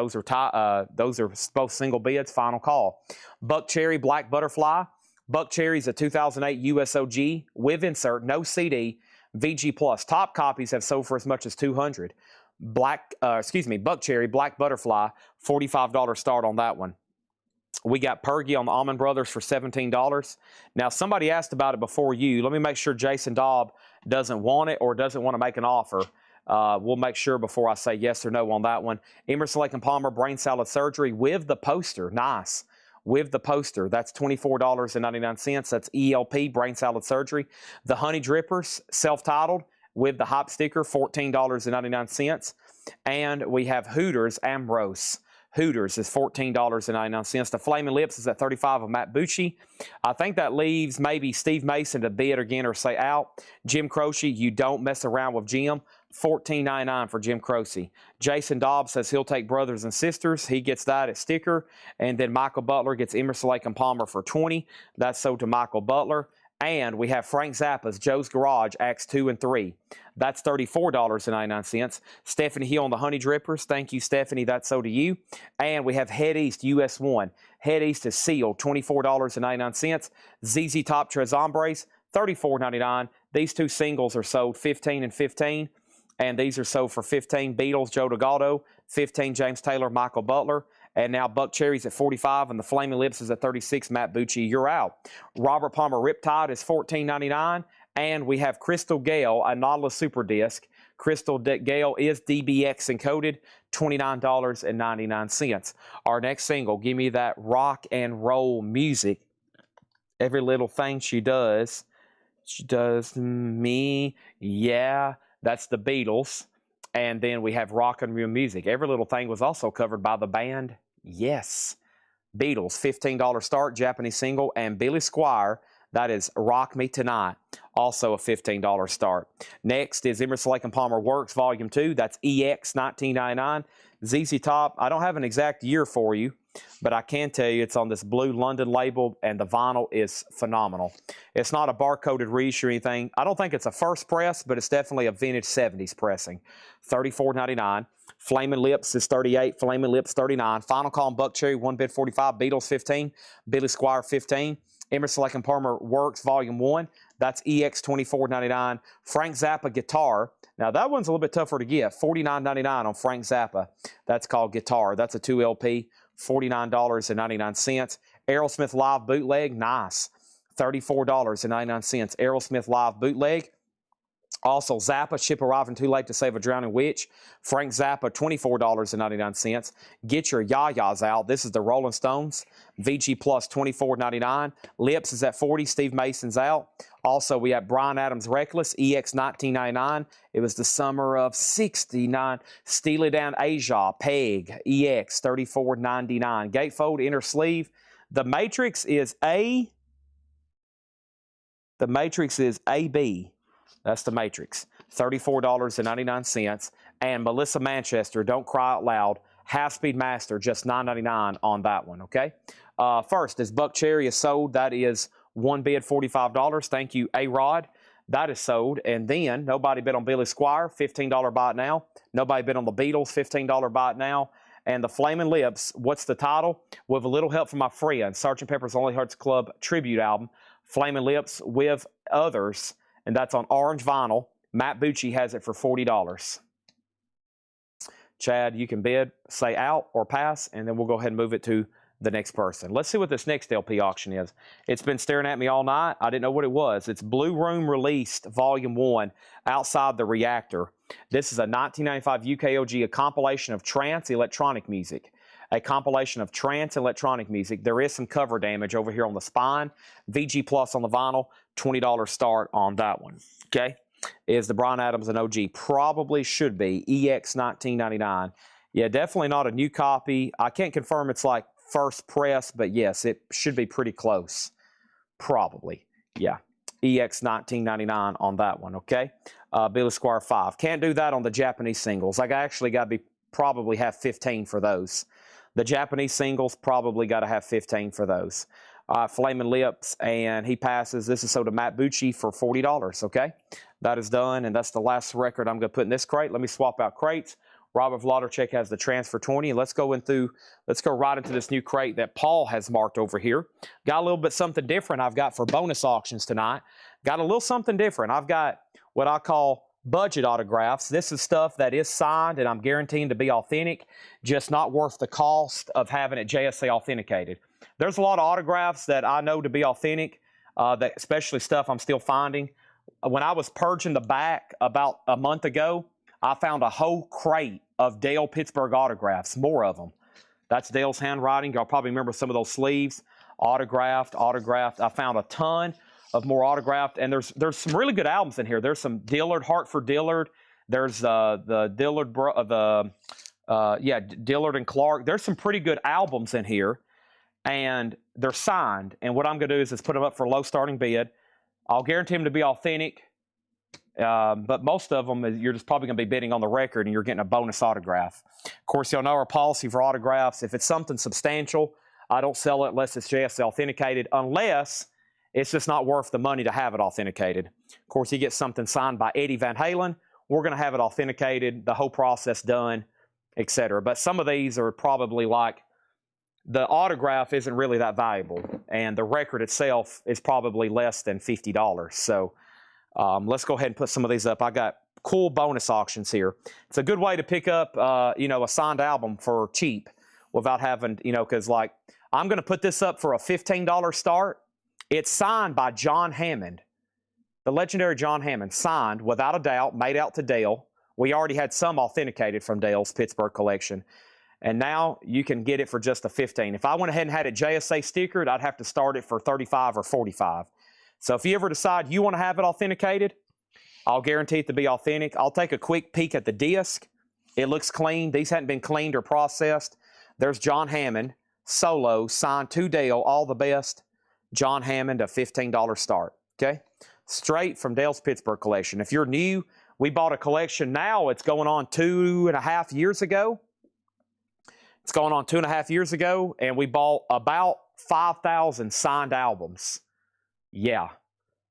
Those are both single bids. Final call. Buck Cherry Black Butterfly. Buck Cherry's a 2008 USOG with insert, no CD, VG Plus. Top copies have sold for as much as $200. Buck Cherry Black Butterfly, $45 start on that one. We got Pergy on the Allman Brothers for $17. Now, somebody asked about it before you. Let me make sure Jason Dobb doesn't want it or doesn't want to make an offer. We'll make sure before I say yes or no on that one. Emerson, Lake & Palmer Brain Salad Surgery with the poster. Nice. With the poster. That's $24.99. That's ELP, Brain Salad Surgery. The Honey Drippers, self-titled, with the hop sticker, $14.99. And we have Hooters Ambrose. Hooters is $14.99. The Flaming Lips is at $35 of Matt Bucci. I think that leaves maybe Steve Mason to bid again or say out. Jim Croce, You Don't Mess Around with Jim. $14.99 for Jim Croce. Jason Dobbs says he'll take Brothers and Sisters. He gets that at sticker. And then Michael Butler gets Emerson, Lake & Palmer for $20. That's sold to Michael Butler. And we have Frank Zappa's Joe's Garage, Acts 2 and 3. That's $34.99. Stephanie Hill on the Honey Drippers. Thank you, Stephanie. That's so to you. And we have Head East, US 1. Head East is sealed, $24.99. ZZ Top Tres Hombres, $34.99. These two singles are sold $15 and $15. And these are sold for $15. Beatles, Joe DeGaldo, $15. James Taylor, Michael Butler. And now Buck Cherry's at $45, and the Flaming Lips is at $36. Matt Bucci, you're out. Robert Palmer Riptide is $14.99. And we have Crystal Gale, a Nautilus Super Disc. Crystal Gale is DBX encoded, $29.99. Our next single, give me that rock and roll music. Every little thing she does me, yeah. That's the Beatles. And then we have rock and roll music. Every Little Thing was also covered by the band Yes. Beatles, $15 start, Japanese single. And Billy Squier, that is Rock Me Tonight, also a $15 start. Next is Emerson, Lake & Palmer Works, Volume 2. That's EX, $19.99. ZZ Top, I don't have an exact year for you, but I can tell you it's on this blue London label, and the vinyl is phenomenal. It's not a barcoded reissue or anything. I don't think it's a first press, but it's definitely a vintage 70s pressing. $34.99. Flaming Lips is 38. Flaming Lips 39. Final Call and Buck Cherry, 1 bid 45. Beatles 15. Billy Squire 15. Emerson Lake and Palmer Works Volume 1. That's EX 24.99. Frank Zappa Guitar. Now that one's a little bit tougher to get. $49.99 on Frank Zappa. That's called Guitar. That's a 2 LP. $49.99. Aerosmith Live Bootleg. Nice. $34.99. Aerosmith Live Bootleg. Also, Zappa, Ship Arriving Too Late to Save a Drowning Witch. Frank Zappa, $24.99. Get Your Yayas Out. This is the Rolling Stones. VG Plus, $24.99. Lips is at $40. Steve Mason's out. Also, we have Bryan Adams Reckless, EX $19.99. It was the summer of '69. Steely Dan Asia, Peg, EX $34.99. Gatefold, Inner Sleeve. The Matrix is AB. That's the Matrix. $34.99. And Melissa Manchester, Don't Cry Out Loud. Half-Speed Master, just $9.99 on that one, okay? First, as Buck Cherry is sold, that is 1 bid, $45. Thank you, A-Rod. That is sold. And then, nobody bid on Billy Squire, $15 buy it now. Nobody bid on the Beatles, $15 buy it now. And the Flaming Lips, what's the title? With a little help from my friend, Sgt. Pepper's Lonely Hearts Club tribute album, Flaming Lips with Others, and that's on orange vinyl. Matt Bucci has it for $40. Chad, you can bid, say out or pass, and then we'll go ahead and move it to the next person. Let's see what this next LP auction is. It's been staring at me all night. I didn't know what it was. It's Blue Room Released, Volume 1, Outside the Reactor. This is a 1995 UKOG, a compilation of trance electronic music. A compilation of trance electronic music. There is some cover damage over here on the spine. VG Plus on the vinyl, $20 start on that one. Okay? Is the Bryan Adams and OG. Probably should be EX $19.99. Yeah, definitely not a new copy. I can't confirm it's like first press, but yes, it should be pretty close. Probably. Yeah. EX $19.99 on that one, okay? Billy Squire 5. Can't do that on the Japanese singles. I actually got to probably have 15 for those. The Japanese singles probably got to have 15 for those. Flaming Lips, and he passes. This is sold to Matt Bucci for $40, okay? That is done, and that's the last record I'm going to put in this crate. Let me swap out crates. Robert Vladarchuk has the transfer 20, and let's go right into this new crate that Paul has marked over here. Got a little bit something different I've got for bonus auctions tonight. Got a little something different. I've got what I call budget autographs. This is stuff that is signed, and I'm guaranteeing to be authentic, just not worth the cost of having it JSA authenticated. There's a lot of autographs that I know to be authentic, that especially stuff I'm still finding. When I was purging the back about a month ago, I found a whole crate of Dale Pittsburgh autographs, more of them. That's Dale's handwriting. Y'all probably remember some of those sleeves. Autographed. I found a ton of more autographed, and there's some really good albums in here. There's some Dillard, Hartford Dillard. There's the Dillard, Dillard and Clark. There's some pretty good albums in here, and they're signed. And what I'm going to do is put them up for a low starting bid. I'll guarantee them to be authentic, but most of them, you're just probably going to be bidding on the record, and you're getting a bonus autograph. Of course, y'all know our policy for autographs. If it's something substantial, I don't sell it unless it's JSA authenticated, unless it's just not worth the money to have it authenticated. Of course, you get something signed by Eddie Van Halen, we're going to have it authenticated, the whole process done, etc. But some of these are probably like, the autograph isn't really that valuable, and the record itself is probably less than $50. So let's go ahead and put some of these up. I got cool bonus auctions here. It's a good way to pick up, a signed album for cheap without having, because like, I'm going to put this up for a $15 start. It's signed by John Hammond, the legendary John Hammond, signed without a doubt, made out to Dale. We already had some authenticated from Dale's Pittsburgh collection. And now you can get it for just a $15. If I went ahead and had it JSA stickered, I'd have to start it for $35 or $45. So if you ever decide you want to have it authenticated, I'll guarantee it to be authentic. I'll take a quick peek at the disc. It looks clean. These hadn't been cleaned or processed. There's John Hammond, solo, signed to Dale, all the best. John Hammond, a $15 start, okay? Straight from Dale's Pittsburgh collection. If you're new, we bought a collection now. It's going on 2.5 years ago. It's going on 2.5 years ago, and we bought about 5,000 signed albums. Yeah,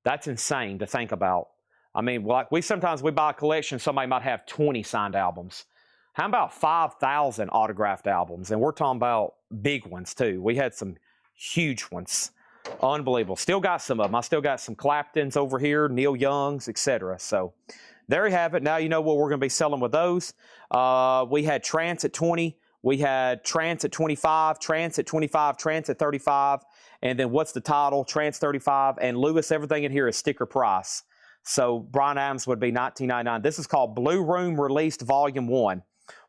that's insane to think about. I mean, like sometimes we buy a collection, somebody might have 20 signed albums. How about 5,000 autographed albums? And we're talking about big ones too. We had some huge ones. Unbelievable. Still got some of them. I still got some Claptons over here, Neil Youngs, etc. So there you have it. Now you know what we're going to be selling with those. We had Trance at 20. We had Trance at 25, Trance at 25, Trance at 35. And then what's the title? Trance 35. And Lewis, everything in here is sticker price. So Bryan Adams would be $19.99. This is called Blue Room Released Volume 1.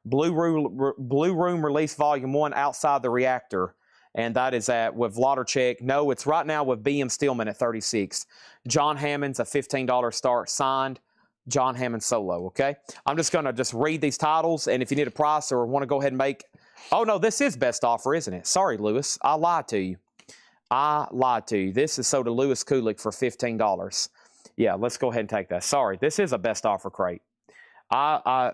Blue Room Released Volume 1 Outside the Reactor. And that is at with Vladarchuk. No, it's right now with BM Stillman at 36. John Hammond's a $15 start, signed John Hammond solo, okay? I'm just going to read these titles, and if you need a price or want to go ahead and make... Oh, no, this is best offer, isn't it? Sorry, Lewis. I lied to you. This is sold to Lewis Kulik for $15. Yeah, let's go ahead and take that. Sorry, this is a best offer crate. I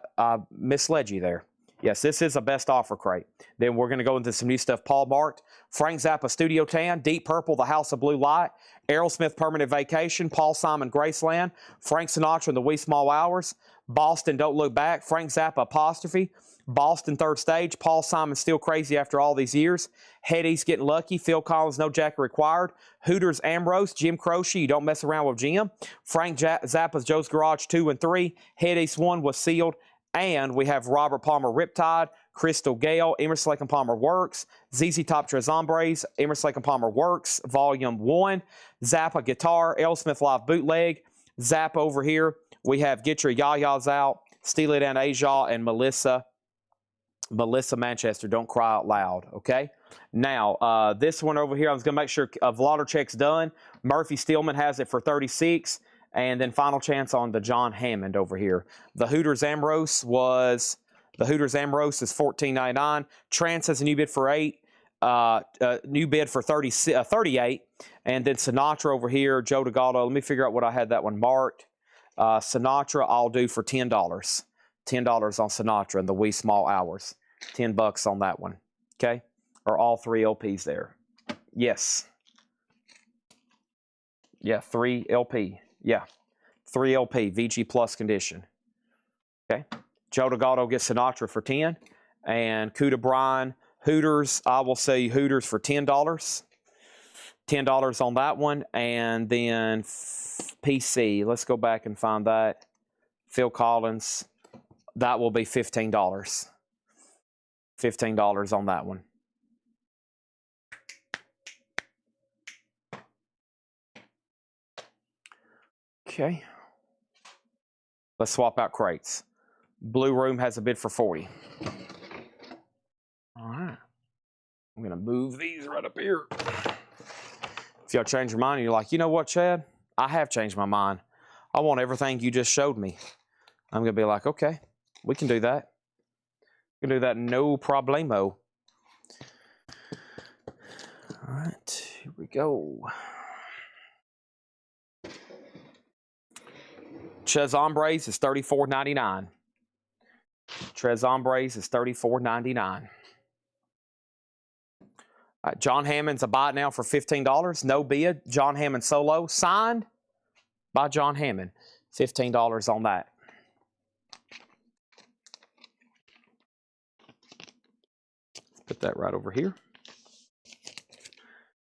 misled you there. Yes, this is a best offer crate. Then we're going to go into some new stuff. Paul Marked, Frank Zappa Studio Tan, Deep Purple, The House of Blue Light, Aerosmith Permanent Vacation, Paul Simon Graceland, Frank Sinatra and the Wee Small Hours, Boston Don't Look Back, Frank Zappa Apostrophe, Boston Third Stage, Paul Simon Still Crazy After All These Years, Headies Getting Lucky, Phil Collins No Jacket Required, Hooters Ambrose, Jim Croce, You Don't Mess Around with Jim, Frank Zappa's Joe's Garage 2 and 3, Headies 1 was sealed, and we have Robert Palmer Riptide, Crystal Gale, Emerson Lake and Palmer Works, ZZ Top Tres Hombres, Emerson Lake and Palmer Works, Volume 1, Zappa Guitar, Aerosmith Live Bootleg, Zappa over here. We have Get Your Yah-Yahs Out, Steely Dan Aja, and Melissa Manchester, Don't Cry Out Loud, okay? Now, this one over here, I was going to make sure Vladarchuk's done. Murphy Stillman has it for 36. And then final chance on the John Hammond over here. The Hooters Ambrose is $14.99. Trance has a new bid for 8. New bid for 38. And then Sinatra over here, Joe DeGaldo. Let me figure out what I had that one marked. Sinatra I'll do for $10. $10 on Sinatra and the Wee Small Hours. $10 on that one. Okay? Are all 3 LPs there? Yes. Yeah, 3 LP. Yeah, 3 LP, VG Plus condition. Okay. Joe DeGaldo gets Sinatra for 10. And Cuda Bryan, Hooters, I will say Hooters for $10. $10 on that one. And then PC, let's go back and find that. Phil Collins, that will be $15. $15 on that one. Okay. Let's swap out crates. Blue Room has a bid for 40. All right. I'm going to move these right up here. If y'all change your mind and you're like, you know what, Chad? I have changed my mind. I want everything you just showed me. I'm going to be like, okay, we can do that. We can do that, no problemo. All right, here we go. Tres Hombres is $34.99. Tres Hombres is $34.99. John Hammond's a buy now for $15. No bid. John Hammond solo. Signed by John Hammond. $15 on that. Put that right over here.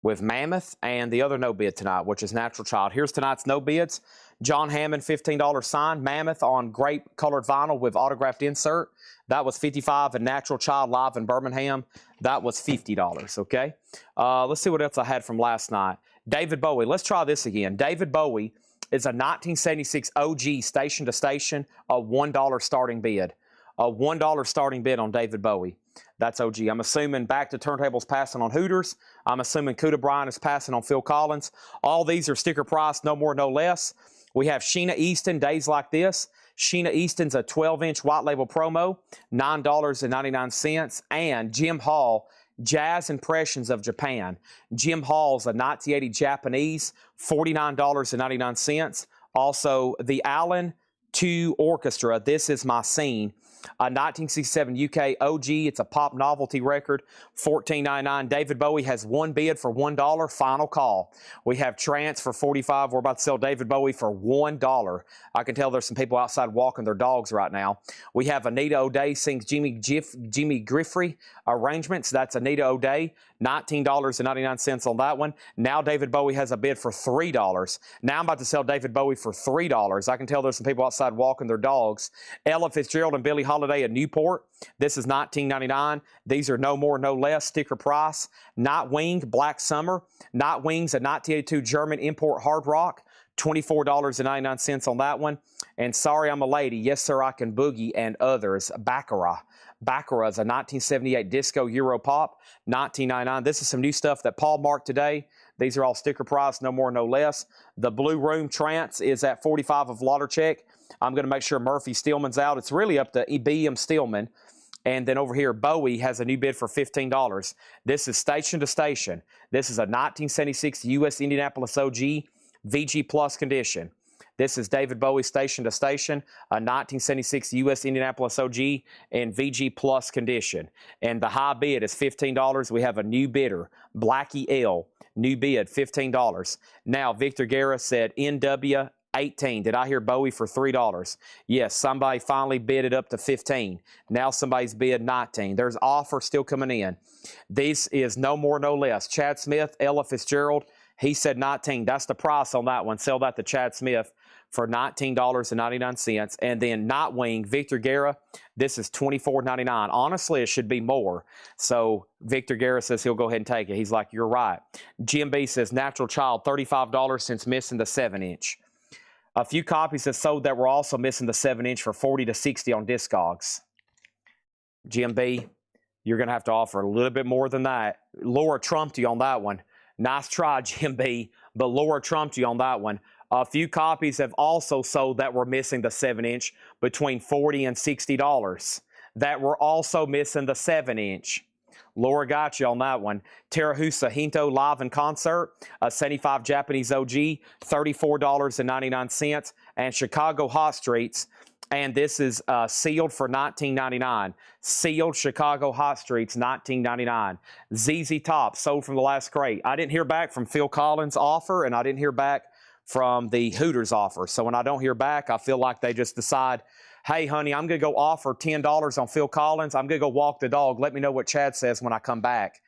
With Mammoth and the other no bid tonight, which is Natural Child. Here's tonight's no bids. John Hammond, $15 signed. Mammoth on grape colored vinyl with autographed insert. That was $55. And Natural Child live in Birmingham, that was $50, okay? Let's see what else I had from last night. David Bowie. Let's try this again. David Bowie is a 1976 OG station to station, a $1 starting bid. A $1 starting bid on David Bowie. That's OG. I'm assuming Back to Turntables passing on Hooters. I'm assuming Cuda Bryan is passing on Phil Collins. All these are sticker price, no more, no less. We have Sheena Easton, Days Like This. Sheena Easton's a 12-inch white label promo, $9.99. And Jim Hall, Jazz Impressions of Japan. Jim Hall's a 1980 Japanese, $49.99. Also, the Allen 2 Orchestra, This Is My Scene. A 1967 UK OG. It's a pop novelty record, $14.99. David Bowie has one bid for $1. Final call. We have Trance for $45. We're about to sell David Bowie for $1. I can tell there's some people outside walking their dogs right now. We have Anita O'Day sings Jimmy Griffrey arrangements. That's Anita O'Day. $19.99 on that one. Now David Bowie has a bid for $3. Now I'm about to sell David Bowie for $3. I can tell there's some people outside walking their dogs. Ella Fitzgerald and Billie Holiday at Newport. This is $19.99. These are no more, no less. Sticker price. Nightwing, Black Summer. Nightwing's a 1982 German import hard rock. $24.99 on that one. And Sorry I'm a Lady, Yes Sir I Can Boogie, and others. Baccarat. Baccarat is a 1978 disco Euro pop, $19.99. This is some new stuff that Paul marked today. These are all sticker price, no more, no less. The Blue Room Trance is at $45 of Laudercheck. I'm going to make sure Murphy Stillman's out. It's really up to B.M. Stillman. And then over here, Bowie has a new bid for $15. This is Station to Station. This is a 1976 U.S. Indianapolis OG VG Plus condition. This is David Bowie Station to Station, a 1976 U.S. Indianapolis OG and VG Plus condition. And the high bid is $15. We have a new bidder, Blackie L. New bid, $15. Now, Victor Guerra said NW 18. Did I hear Bowie for $3? Yes, somebody finally bid it up to 15. Now somebody's bid 19. There's offer still coming in. This is no more, no less. Chad Smith, Ella Fitzgerald, he said 19. That's the price on that one. Sell that to Chad Smith for $19.99. And then Nightwing, Victor Guerra, this is $24.99. Honestly, it should be more. So Victor Guerra says he'll go ahead and take it. He's like, you're right. Jim B says Natural Child, $35 since missing the 7-inch. A few copies have sold that were also missing the 7-inch for $40 to $60 on Discogs. Jim B, you're going to have to offer a little bit more than that. Laura trumped you on that one. Nice try, Jim B, but Laura trumped you on that one. A few copies have also sold that were missing the 7-inch between $40 and $60. That were also missing the 7-inch. Laura got you on that one. Terahusa Hinto live in concert, a 75 Japanese OG, $34.99. And Chicago Hot Streets, and this is sealed for $19.99. Sealed Chicago Hot Streets, $19.99. ZZ Top, sold from the last crate. I didn't hear back from Phil Collins' offer, and I didn't hear back from the Hooters offer. So when I don't hear back, I feel like they just decide, hey, honey, I'm going to go offer $10 on Phil Collins. I'm going to go walk the dog. Let me know what Chad says when I come back.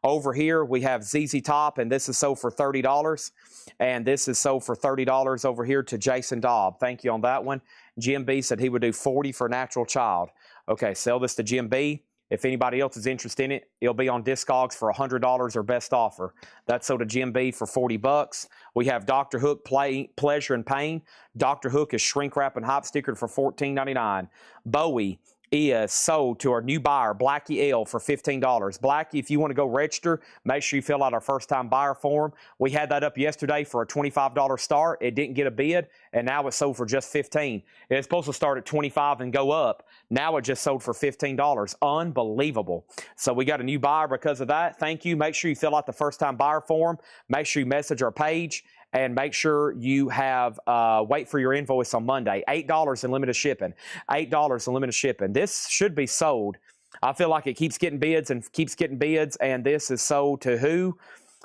Over here, we have ZZ Top, and this is sold for $30. And this is sold for $30 over here to Jason Dobb. Thank you on that one. Jim B said he would do $40 for Natural Child. Okay, sell this to Jim B. If anybody else is interested in it, it'll be on Discogs for $100 or best offer. That's sold to Jim B for $40. We have Dr. Hook Pleasure and Pain. Dr. Hook is shrink wrap and hype stickered for $14.99. Bowie is sold to our new buyer, Blackie L, for $15. Blackie, if you want to go register, make sure you fill out our first-time buyer form. We had that up yesterday for a $25 start. It didn't get a bid, and now it's sold for just $15. It's supposed to start at $25 and go up. Now it just sold for $15. Unbelievable. So we got a new buyer because of that. Thank you. Make sure you fill out the first-time buyer form. Make sure you message our page. And make sure you have, wait for your invoice on Monday. $8 in limited shipping. $8 in limited shipping. This should be sold. I feel like it keeps getting bids and keeps getting bids. And this is sold to who?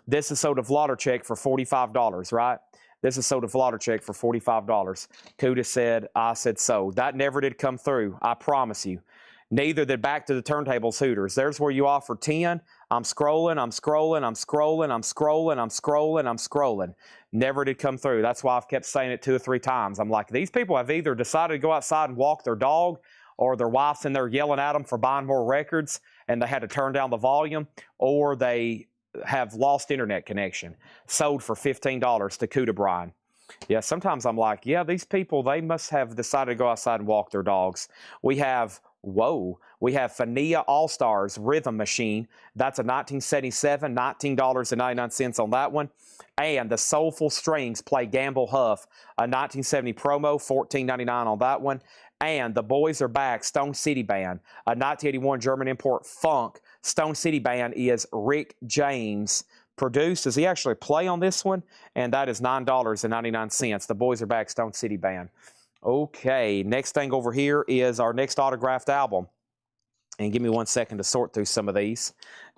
This is sold to Vladercheck for $45, right? This is sold to Vladercheck for $45. Kuda said, I said so. That never did come through. I promise you. Neither did Back to the Turntables Hooters. There's where you offer 10. I'm scrolling, I'm scrolling, I'm scrolling, I'm scrolling, I'm scrolling, I'm scrolling. Never did come through. That's why I've kept saying it 2 or 3 times. I'm like, these people have either decided to go outside and walk their dog, or their wife's in there yelling at them for buying more records and they had to turn down the volume, or they have lost internet connection. Sold for $15 to Kuda Brian. Yeah, sometimes I'm like, yeah, these people, they must have decided to go outside and walk their dogs. We have Fania All-Stars Rhythm Machine. That's a 1977, $19.99 on that one. And the Soulful Strings play Gamble Huff, a 1970 promo, $14.99 on that one. And The Boys Are Back, Stone City Band, a 1981 German import funk. Stone City Band is Rick James produced. Does he actually play on this one? And that is $9.99. The Boys Are Back, Stone City Band. Okay, next thing over here is our next autographed album. And give me 1 second to sort through some of these.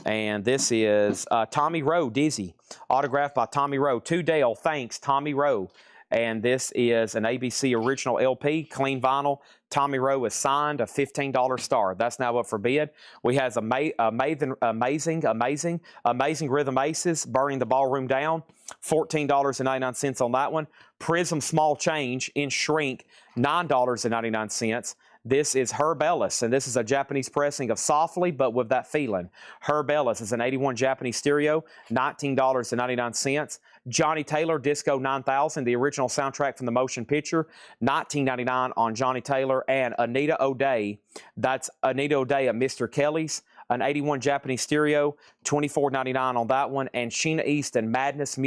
And this is Tommy Rowe, Dizzy, autographed by Tommy Rowe. To Dale, thanks, Tommy Rowe. And this is an ABC original LP, clean vinyl. Tommy Rowe is signed, a $15 star. That's now up for bid. We has amazing Rhythm Aces, Burning the Ballroom Down, $14.99 on that one. Prism Small Change in shrink, $9.99. This is Herb Ellis, and this is a Japanese pressing of Softly, but with that feeling. Herb Ellis is an 81 Japanese stereo, $19.99. Johnny Taylor, Disco 9000, the original soundtrack from the motion picture, $19.99 on Johnny Taylor. And Anita O'Day, that's Anita O'Day at Mr. Kelly's, an 81 Japanese stereo, $24.99 on that one. And Sheena Easton, Madness,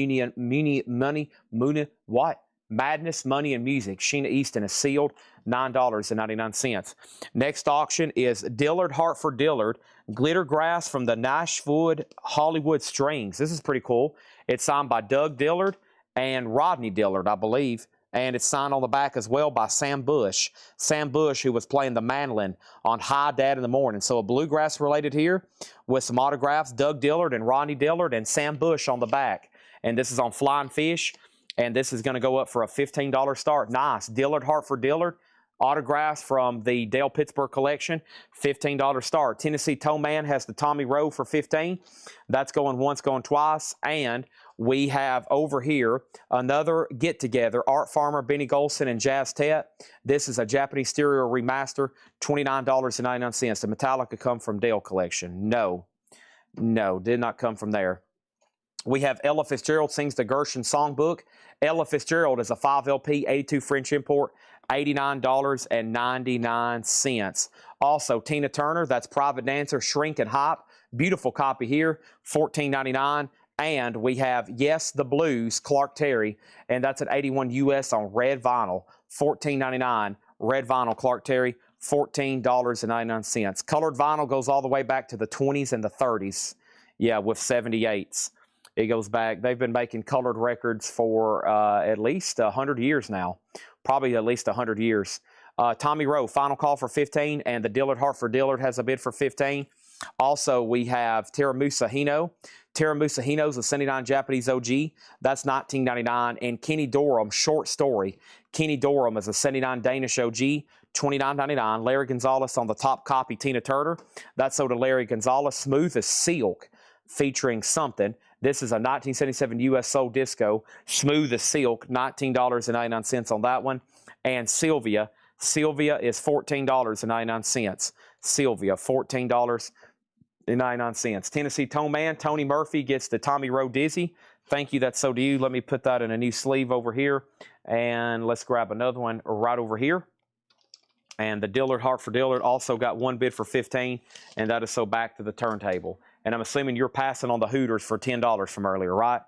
Madness, Money, and Music. Sheena Easton is sealed, $9.99. Next auction is Dillard, Hartford Dillard, Glitter Grass from the Nashwood Hollywood Strings. This is pretty cool. It's signed by Doug Dillard and Rodney Dillard, I believe. And it's signed on the back as well by Sam Bush. Sam Bush, who was playing the mandolin on High Dad in the Morning. So a bluegrass related here with some autographs, Doug Dillard and Rodney Dillard and Sam Bush on the back. And this is on Flying Fish. And this is going to go up for a $15 start. Nice. Dillard, Hartford Dillard. Autographs from the Dale Pittsburgh collection. $15 start. Tennessee Toe Man has the Tommy Rowe for $15. That's going once, going twice. And we have over here another get-together. Art Farmer, Benny Golson, and Jazz Tet. This is a Japanese stereo remaster. $29.99. Did Metallica come from Dale collection? No. No, did not come from there. We have Ella Fitzgerald sings the Gershon Songbook. Ella Fitzgerald is a 5 LP, 82 French import, $89.99. Also, Tina Turner, that's Private Dancer, Shrink and Hop. Beautiful copy here, $14.99. And we have Yes, the Blues, Clark Terry, and that's an 81 US on red vinyl, $14.99. Red vinyl, Clark Terry, $14.99. Colored vinyl goes all the way back to the 20s and the 30s. Yeah, with 78s. It goes back. They've been making colored records for at least 100 years now. Probably at least 100 years. Tommy Rowe, final call for 15, and the Dillard Hartford Dillard has a bid for 15. Also, we have Teramusa Hino. Teramusa Hino is a 79 Japanese OG. That's $19.99. And Kenny Dorham, Short Story. Kenny Dorham is a 79 Danish OG, $29.99. Larry Gonzalez on the top copy, Tina Turner. That's sold to Larry Gonzalez. Smooth as Silk, featuring something. This is a 1977 US Soul Disco, Smooth as Silk, $19.99 on that one. And Sylvia is $14.99. Sylvia, $14.99. Tennessee Toe Man, Tony Murphy gets the Tommy Rowe Dizzy. Thank you, that's so to you. Let me put that in a new sleeve over here. And let's grab another one right over here. And the Dillard, Hartford Dillard, also got one bid for 15, and that is so back to the turntable. And I'm assuming you're passing on the Hooters for $10 from earlier, right?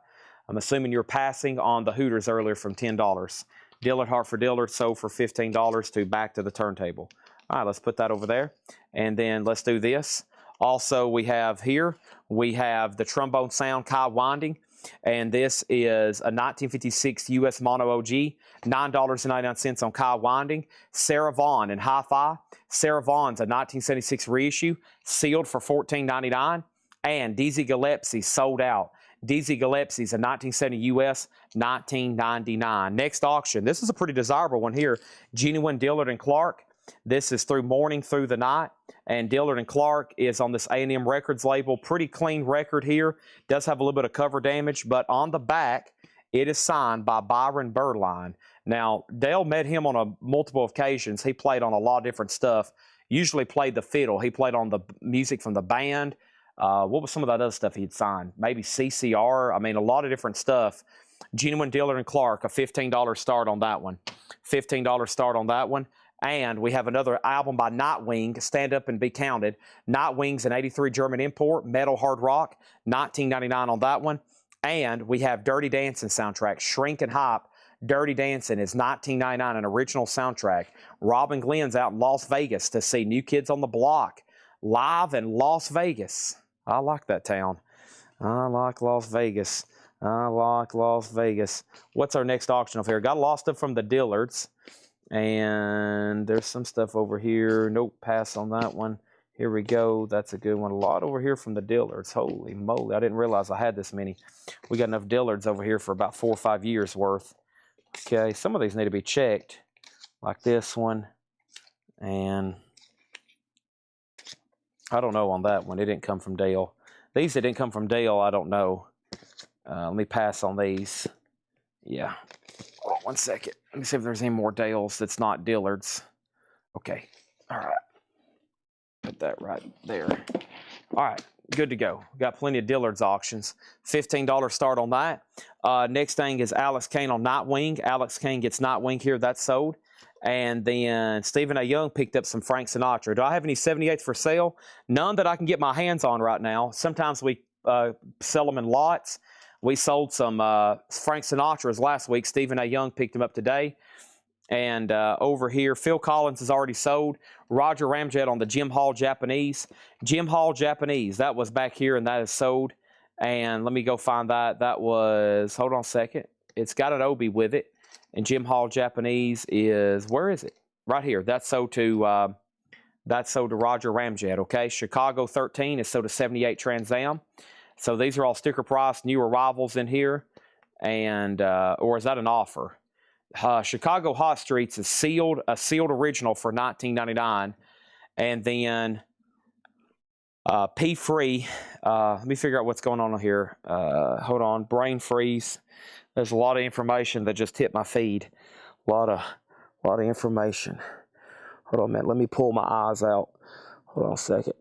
I'm assuming you're passing on the Hooters earlier from $10. Dillard, Hartford Dillard sold for $15 to back to the turntable. All right, let's put that over there. And then let's do this. Also, we have here, we have the Trombone Sound Kai Winding. And this is a 1956 US Mono OG, $9.99 on Kai Winding. Sarah Vaughan in Hi-Fi. Sarah Vaughan's a 1976 reissue, sealed for $14.99. And Dizzy Gillespie sold out. Dizzy Gillespie's a 1970 US, $19.99. Next auction. This is a pretty desirable one here. Genuine Dillard and Clark. This is through Morning Through the Night. And Dillard and Clark is on this A&M Records label. Pretty clean record here. Does have a little bit of cover damage, but on the back, it is signed by Byron Birdline. Now, Dale met him on multiple occasions. He played on a lot of different stuff. Usually played the fiddle. He played on the music from the band. What was some of that other stuff he'd signed? Maybe CCR. I mean, a lot of different stuff. Genuine Dillard and Clark, a $15 start on that one. $15 start on that one. And we have another album by Nightwing, Stand Up and Be Counted. Nightwing's an 83 German import, metal hard rock, $19.99 on that one. And we have Dirty Dancing soundtrack, Shrink and Hop. Dirty Dancing is $19.99, an original soundtrack. Robin Glenn's out in Las Vegas to see New Kids on the Block live in Las Vegas. I like that town. I like Las Vegas. I like Las Vegas. What's our next auction over here? Got a lot of stuff from the Dillards. And there's some stuff over here. Nope, pass on that one. Here we go. That's a good one. A lot over here from the Dillards. Holy moly, I didn't realize I had this many. We got enough Dillards over here for about 4 or 5 years worth. Okay, some of these need to be checked, like this one. And I don't know on that one. It didn't come from Dale. These that didn't come from Dale, I don't know. Let me pass on these. Yeah. Hold on 1 second. Let me see if there's any more Dales that's not Dillards. Okay. All right. Put that right there. All right. Good to go. Got plenty of Dillards auctions. $15 start on that. Next thing is Alex Kane on Nightwing. Alex Kane gets Nightwing here. That's sold. And then Stephen A. Young picked up some Frank Sinatra. Do I have any 78s for sale? None that I can get my hands on right now. Sometimes we sell them in lots. We sold some Frank Sinatras last week. Stephen A. Young picked them up today. And over here, Phil Collins is already sold. Roger Ramjet on the Jim Hall Japanese. Jim Hall Japanese, that was back here, and that is sold. And let me go find that. That was, hold on a second. It's got an Obi with it. And Jim Hall Japanese is, where is it? Right here. That's sold to Roger Ramjet, okay? Chicago 13 is sold to 78 Trans Am. So these are all sticker price, new arrivals in here. And, or is that an offer? Chicago Hot Streets is sealed, a sealed original for $19.99. And then P Free, let me figure out what's going on here. Hold on, brain freeze. There's a lot of information that just hit my feed. A lot of information. Hold on a minute. Let me pull my eyes out. Hold on a second.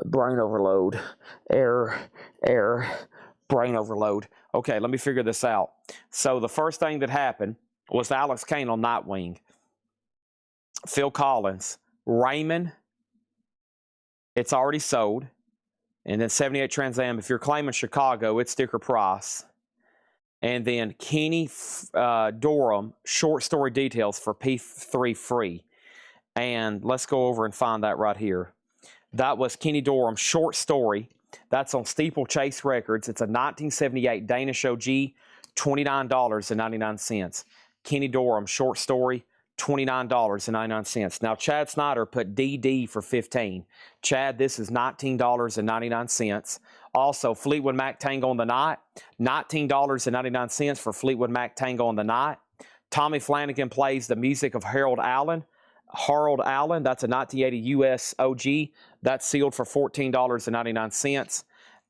Brain overload. Error. Brain overload. Okay, let me figure this out. So the first thing that happened was Alex Kane on Nightwing. Phil Collins. Raymond. It's already sold. And then 78 Trans Am. If you're claiming Chicago, it's sticker price. And then Kenny Dorham, short story details for P3 free. And let's go over and find that right here. That was Kenny Dorham, short story. That's on Steeplechase Records. It's a 1978 Danish OG, $29.99. Kenny Dorham, short story, $29.99. Now, Chad Snyder put DD for $15. Chad, this is $19.99. Also, Fleetwood Mac Tango on the Night, $19.99 for Fleetwood Mac Tango on the Night. Tommy Flanagan plays the music of Harold Allen. Harold Allen, that's a 1980 US OG. That's sealed for $14.99.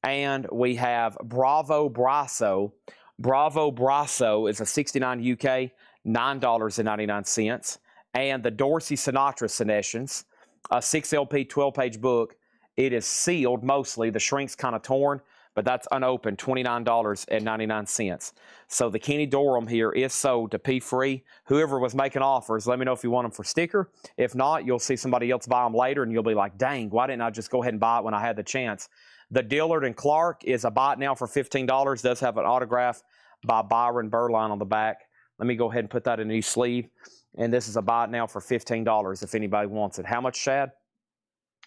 And we have Bravo Brasso. Bravo Brasso is a 69 UK, $9.99. And the Dorsey Sinatra Sessions, a 6 LP, 12-page book. It is sealed mostly. The shrink's kind of torn, but that's unopened, $29.99. So the Kenny Dorham here is sold to P Free. Whoever was making offers, let me know if you want them for sticker. If not, you'll see somebody else buy them later, and you'll be like, dang, why didn't I just go ahead and buy it when I had the chance? The Dillard and Clark is a buy it now for $15. Does have an autograph by Byron Berline on the back. Let me go ahead and put that in a new sleeve. And this is a buy it now for $15 if anybody wants it. How much, Chad?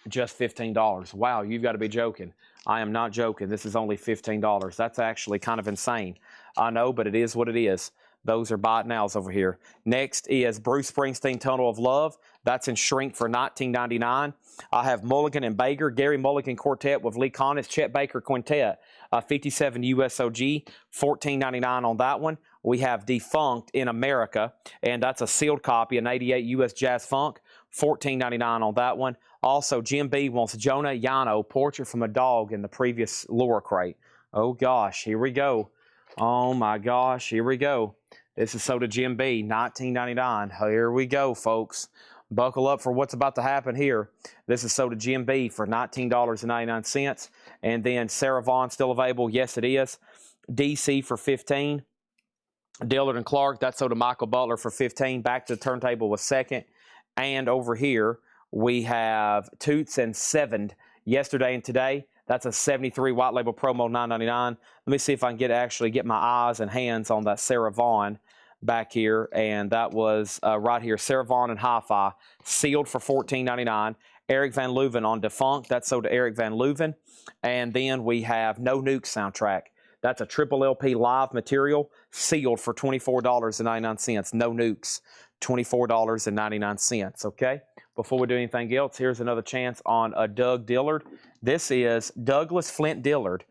Just $15. Wow, you've got to be joking. I am not joking. This is only $15. That's actually kind of insane. I know, but it is what it is. Those are buy it nows over here. Next is Bruce Springsteen, Tunnel of Love. That's in shrink for $19.99. I have Mulligan and Baker, Gary Mulligan Quartet with Lee Conniff, Chet Baker Quintet, 57 USOG, $14.99 on that one. We have Defunct in America, and that's a sealed copy, an 88 US Jazz Funk, $14.99 on that one. Also, Jim B wants Jonah Yano, Portrait from a Dog in the previous Laura crate. Oh, gosh, here we go. Oh, my gosh, here we go. This is sold to Jim B, $19.99. Here we go, folks. Buckle up for what's about to happen here. This is sold to Jim B for $19.99. And then Sarah Vaughan still available. Yes, it is. DC for $15. Dillard and Clark, that's sold to Michael Butler for $15. Back to the Turntable was second. And over here, we have Toots and Sevened yesterday and today. That's a 73 white label promo, $9.99. Let me see if I can actually get my eyes and hands on that Sarah Vaughan back here. And that was right here, Sarah Vaughan and Hi-Fi, sealed for $14.99. Eric Van Leuven on Defunct. That's sold to Eric Van Leuven. And then we have No Nuke soundtrack. That's a triple LP live material, sealed for $24.99. No Nukes. $24.99. Okay. Before we do anything else, here's another chance on a Doug Dillard. This is Douglas Flint Dillard,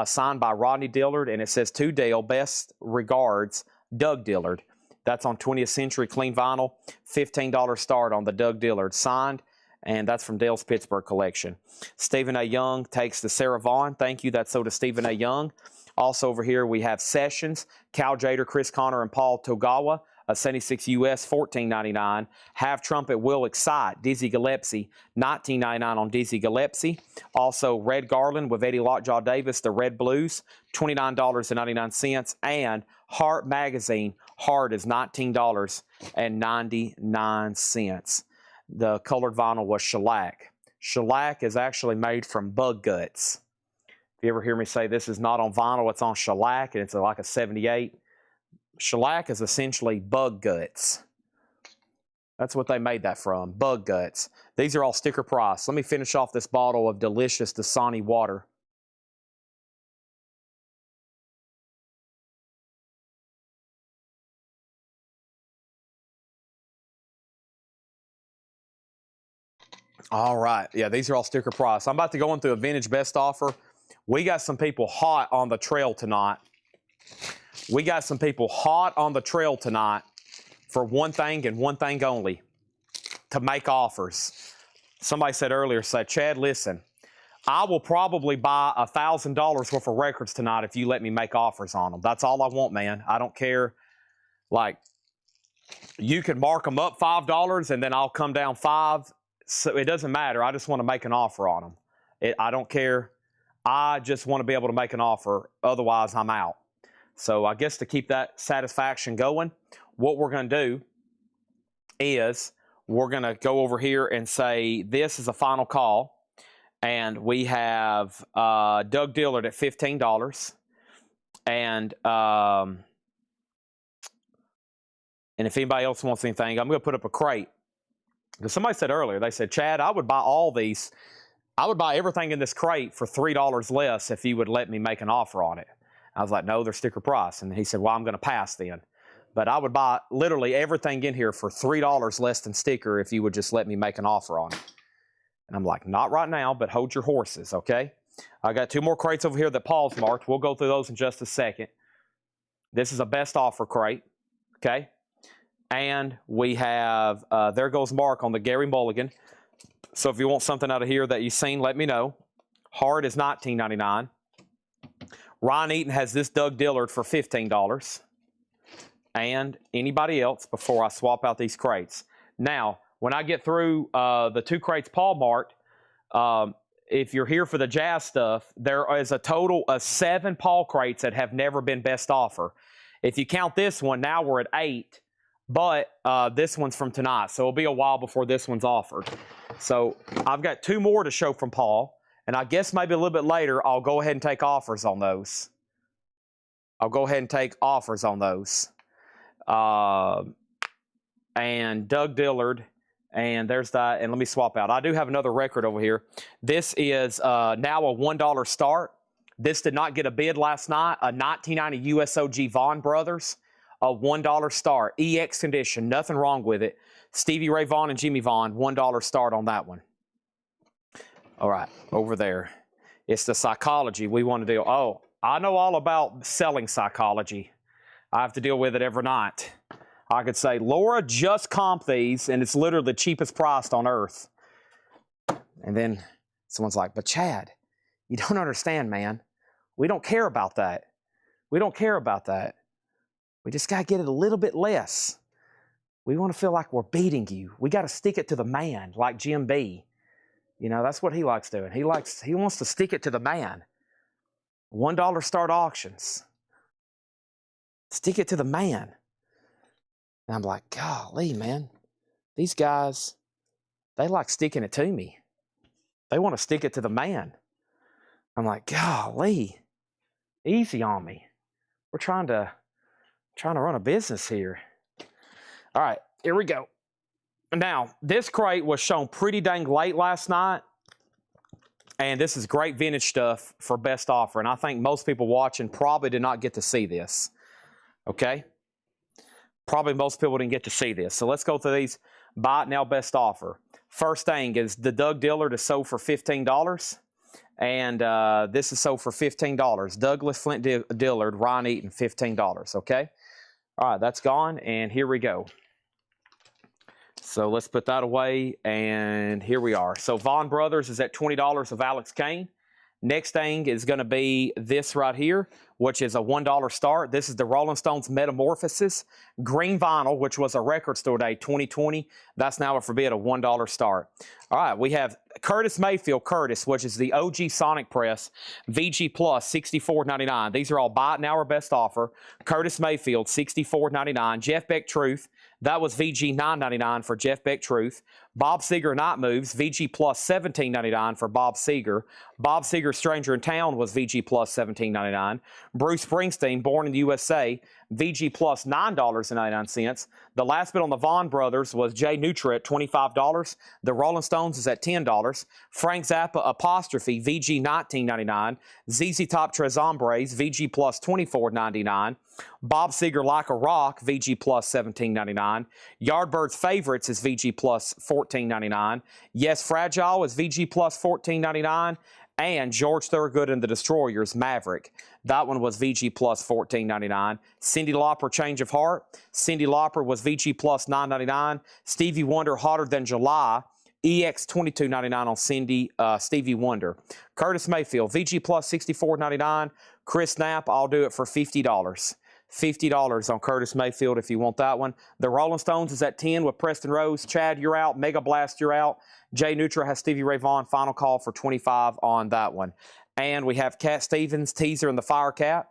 signed by Rodney Dillard, and it says to Dale, best regards, Doug Dillard. That's on 20th Century Clean Vinyl. $15 start on the Doug Dillard, signed, and that's from Dale's Pittsburgh collection. Stephen A. Young takes the Sarah Vaughn. Thank you. That's so to Stephen A. Young. Also over here we have Sessions, Cal Jader, Chris Connor, and Paul Togawa. A 76 US, $14.99. Have Trumpet Will Excite, Dizzy Gillespie, $19.99 on Dizzy Gillespie. Also, Red Garland with Eddie Lockjaw Davis, the Red Blues, $29.99. And Heart Magazine, Heart is $19.99. The colored vinyl was shellac. Shellac is actually made from bug guts. If you ever hear me say this is not on vinyl, it's on shellac, and it's like a 78. Shellac is essentially bug guts. That's what they made that from, bug guts. These are all sticker price. Let me finish off this bottle of delicious Dasani water. All right. Yeah, these are all sticker price. I'm about to go into a vintage best offer. We got some people hot on the trail tonight. We got some people hot on the trail tonight for one thing and one thing only, to make offers. Somebody said earlier, Chad, listen, I will probably buy $1,000 worth of records tonight if you let me make offers on them. That's all I want, man. I don't care. Like, you can mark them up $5 and then I'll come down $5. So it doesn't matter. I just want to make an offer on them. I don't care. I just want to be able to make an offer. Otherwise, I'm out. So I guess to keep that satisfaction going, what we're going to do is we're going to go over here and say this is a final call. And we have Doug Dillard at $15. And if anybody else wants anything, I'm going to put up a crate. Because somebody said earlier, they said, Chad, I would buy all these. I would buy everything in this crate for $3 less if you would let me make an offer on it. I was like, no, they're sticker price. And he said, well, I'm going to pass then. But I would buy literally everything in here for $3 less than sticker if you would just let me make an offer on it. And I'm like, not right now, but hold your horses, okay? I got 2 more crates over here that Paul's marked. We'll go through those in just a second. This is a best offer crate, okay? And we have, there goes Mark on the Gary Mulligan. So if you want something out of here that you've seen, let me know. Hard is $19.99. Ryan Eaton has this Doug Dillard for $15. And anybody else before I swap out these crates. Now, when I get through the 2 crates Paul marked, if you're here for the jazz stuff, there is a total of 7 Paul crates that have never been best offer. If you count this one, now we're at 8. But this one's from tonight, so it'll be a while before this one's offered. So I've got 2 more to show from Paul. And I guess maybe a little bit later, I'll go ahead and take offers on those. I'll go ahead and take offers on those. And Doug Dillard, and there's that. And let me swap out. I do have another record over here. This is now a $1 start. This did not get a bid last night. A 1990 USOG Vaughn Brothers, a $1 start. EX condition, nothing wrong with it. Stevie Ray Vaughan and Jimmy Vaughn, $1 start on that one. All right, over there. It's the psychology we want to do. Oh, I know all about selling psychology. I have to deal with it every night. I could say, Laura, just comp these, and it's literally the cheapest priced on earth. And then someone's like, but Chad, you don't understand, man. We don't care about that. We don't care about that. We just got to get it a little bit less. We want to feel like we're beating you. We got to stick it to the man, like Jim B. You know, that's what he likes doing. He wants to stick it to the man. $1 start auctions. Stick it to the man. And I'm like, golly, man. These guys, they like sticking it to me. They want to stick it to the man. I'm like, golly, easy on me. We're trying to run a business here. All right, here we go. Now, this crate was shown pretty dang late last night, and this is great vintage stuff for best offer, and I think most people watching probably did not get to see this, okay? Probably most people didn't get to see this. So let's go through these. Buy it now, best offer. First thing is the Doug Dillard is sold for $15. And this is sold for $15. Douglas Flint Dillard, Ron Eaton, $15. Okay. All right, that's gone. And here we go. So let's put that away. And here we are. So Vaughn Brothers is at $20 of Alex Kane. Next thing is going to be this right here, which is a $1 start. This is the Rolling Stones Metamorphosis. Green vinyl, which was a record store day, 2020. That's now up for bid, a $1 start. All right, we have Curtis Mayfield, Curtis, which is the OG Sonic Press, VG Plus, $64.99. These are all buy it now or best offer. Curtis Mayfield, $64.99. Jeff Beck Truth, that was VG $9.99 for Jeff Beck Truth. Bob Seger Night Moves, VG Plus $17.99 for Bob Seger. Bob Seger Stranger in Town was VG Plus $17.99. Bruce Springsteen, Born in the USA, VG Plus $9.99. The last bid on the Vaughn Brothers was Jay Nutra at $25. The Rolling Stones is at $10. Frank Zappa Apostrophe, VG $19.99. ZZ Top Tres Hombres, VG Plus $24.99. Bob Seger Like a Rock, VG Plus $17.99. Yardbirds Favorites is VG Plus $14.99. Yes Fragile is VG Plus $14.99. And George Thorogood and the Destroyers, Maverick. That one was VG Plus $14.99. Cyndi Lauper, Change of Heart. Cyndi Lauper was VG Plus $9.99. Stevie Wonder, Hotter Than July. EX $22.99 on Stevie Wonder. Curtis Mayfield, VG Plus $64.99. Chris Knapp, I'll do it for $50. $50 on Curtis Mayfield if you want that one. The Rolling Stones is at 10 with Preston Rose. Chad, you're out. Mega Blast, you're out. Jay Nutra has Stevie Ray Vaughan. Final call for 25 on that one. And we have Cat Stevens, Teaser and the Firecat.